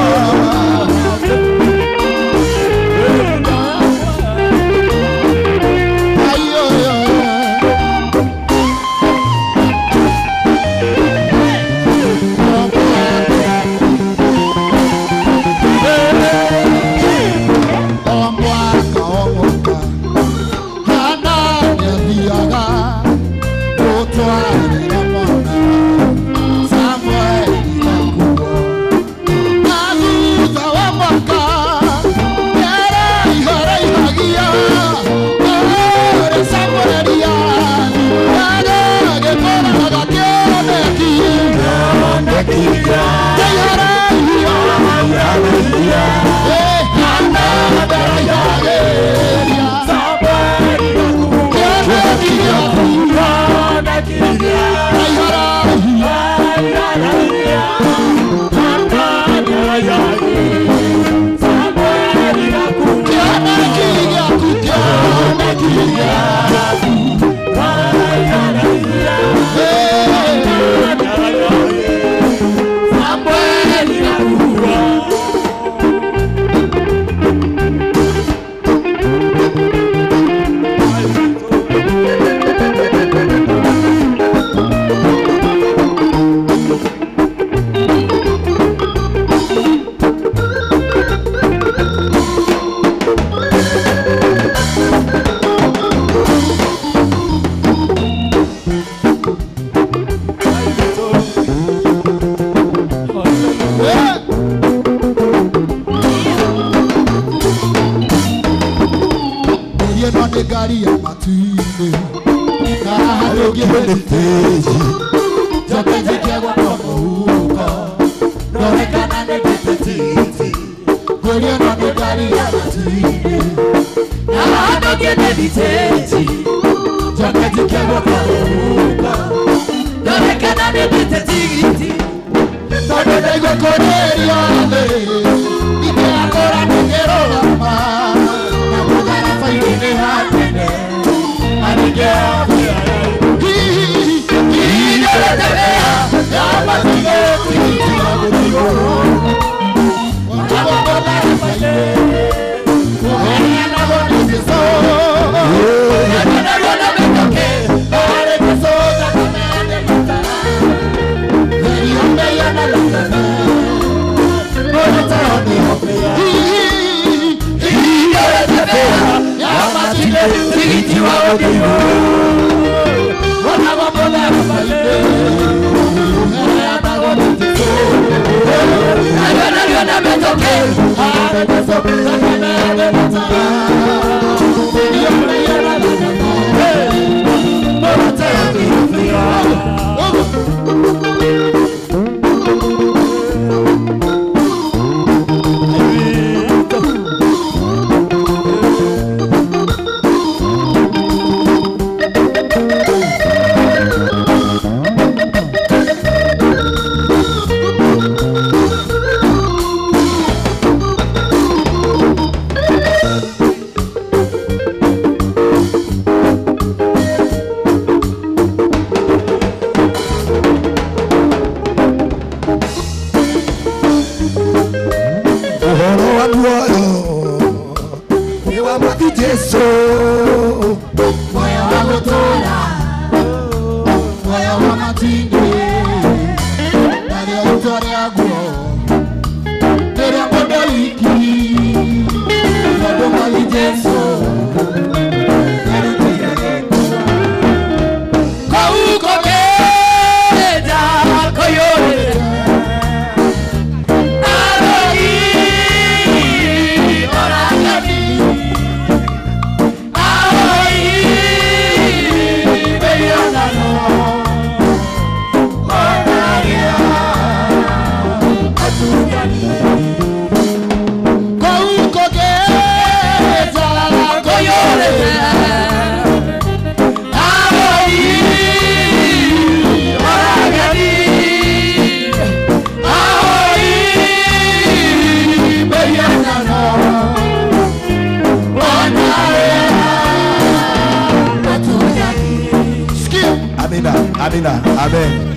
gari ya matine na harogi heritage jokenzi kiagwa kwa muhuko norekana negeteti gorio no ni gari ya matine na harogi heritage jokenzi kiagwa kwa muhuko norekana negeteti todo nego koneria le ike akora negero ama wa muoyo ni wa mwathi Jesu moyo wa gutura moyo wa matindi nari utore aguo nari amodo wiki modo mwathi Jesu nari tigage kauko keja koyore Amina, amen,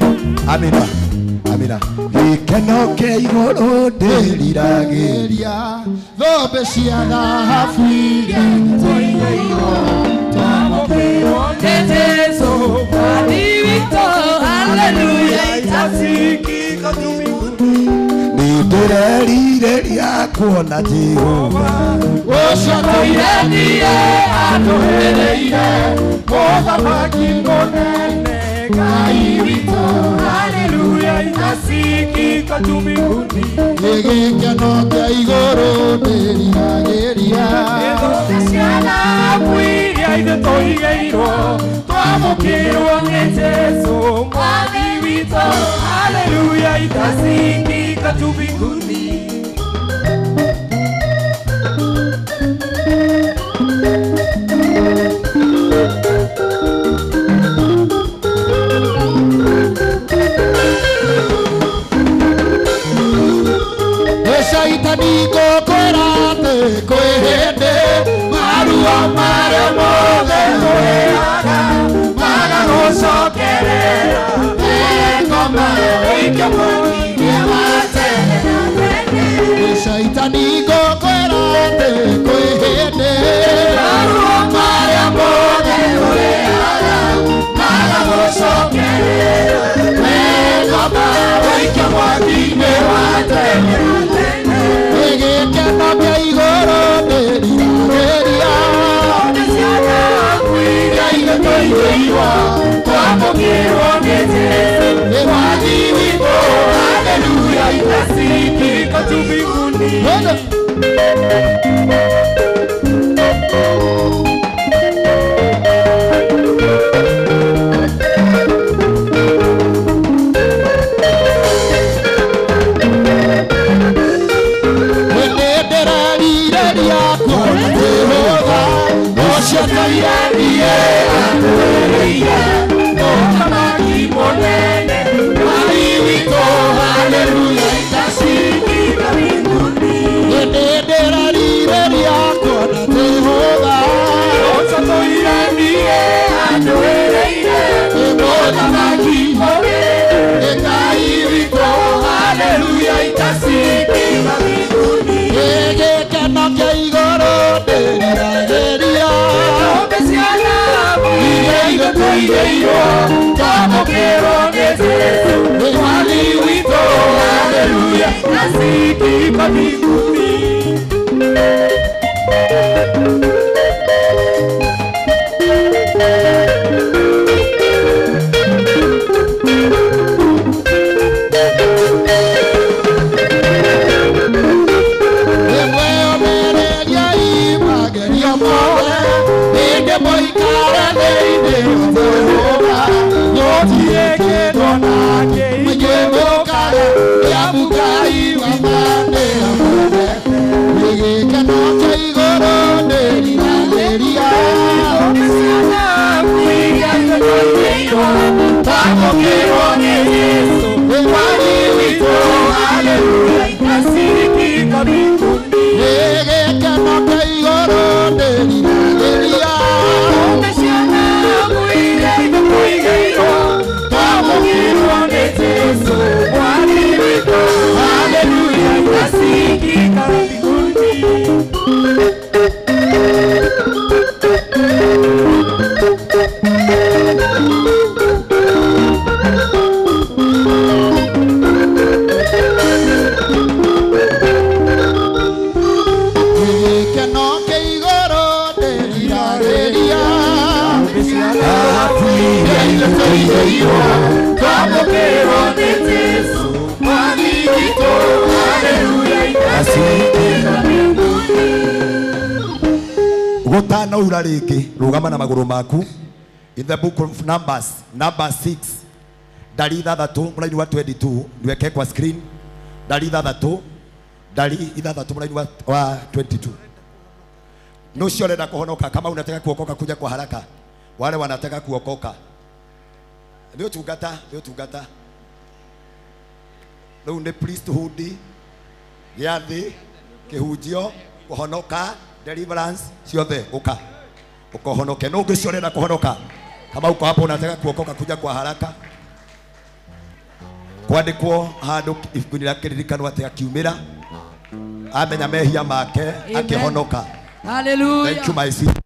amina, amina. Gikeno kia iguru ndiriragiria thombe cia thahabu iria tũigĩirwo twamũkĩirwo nĩ Jesũ mwathi witũ haleluya itasikika tu mbinguni nĩndĩrerirĩria kuona Jehova ũcio tũirendire atũhĩrĩire mũthamaki mũnene Ngai witũ haleluya itasikika tu mbinguni gĩgĩkeno kĩa igũrũ ndĩriragĩria thombe cia thahabu iria ithuĩ tũigĩirwo twamũkĩirwo nĩ Jesũ mwathi witũ haleluya itasikika tu mbinguni Shaitani ngũkwĩra atĩ kwĩ hĩndĩ marua marĩa mothe ũrĩaga maga gũcokerera ngoma wĩike mũngiria wa tene na tene Shaitani ngũkwĩra atĩ kwĩ hĩndĩ marua marĩa mothe ũrĩaga maga gũcokerera ngoma wĩike mũngiria wa tene na tene gĩkeno kĩa igũrũ ndĩriragĩria thombe cia thahabu iria ithuĩ tũigĩirwo twamũkĩirwo nĩ Jesũ mwathi witũ haleluya itasikika tu mbinguni Tũirendire atũhĩrĩire mũthamaki mũnene Ngai witũ haleluya itasikika mbinguni nĩndĩrerirĩria kuona Jehova ũcio tũirendire atũhĩrĩire mũthamaki mũnene Ngai witũ haleluya itasikika mbinguni gĩkeno kĩa igũrũ ndĩriragĩria thombe cia thahabu iria ithuĩ tũigĩirwo twamũkĩirwo nĩ Jesũ mwathi witũ haleluya itasikika mbinguni Hallelujah. Twathĩnjĩirwo twamũkĩrwo nĩ Jesũ mwathi witũ haleluya ikasikĩra mbinguni. Gũtanaura rĩngĩ rũgama na magũrũ maku. In the book of Numbers, number 6, ndari ithathatũ mũraini wa 22 niweke kwa screen. Ndari ithathatũ mũraini wa 22. Nucio urenda kuhonoka, kama unataka kuokoka kuja kwa haraka. Wale wanataka kuokoka ndio tungata rĩu nĩ priesthood gĩathĩ kĩhunjio kuhonoka deliverance ciothe ukahonoke. No ũngĩ cio urenda kuhonoka, kama uko hapo unataka kuokoka kuja kwa haraka, kwandĩkwo handũ ibuku-inĩ rĩa kĩririkano atĩ akiumĩra amenya mehia make akĩhonoka. Hallelujah. Thank you my sister.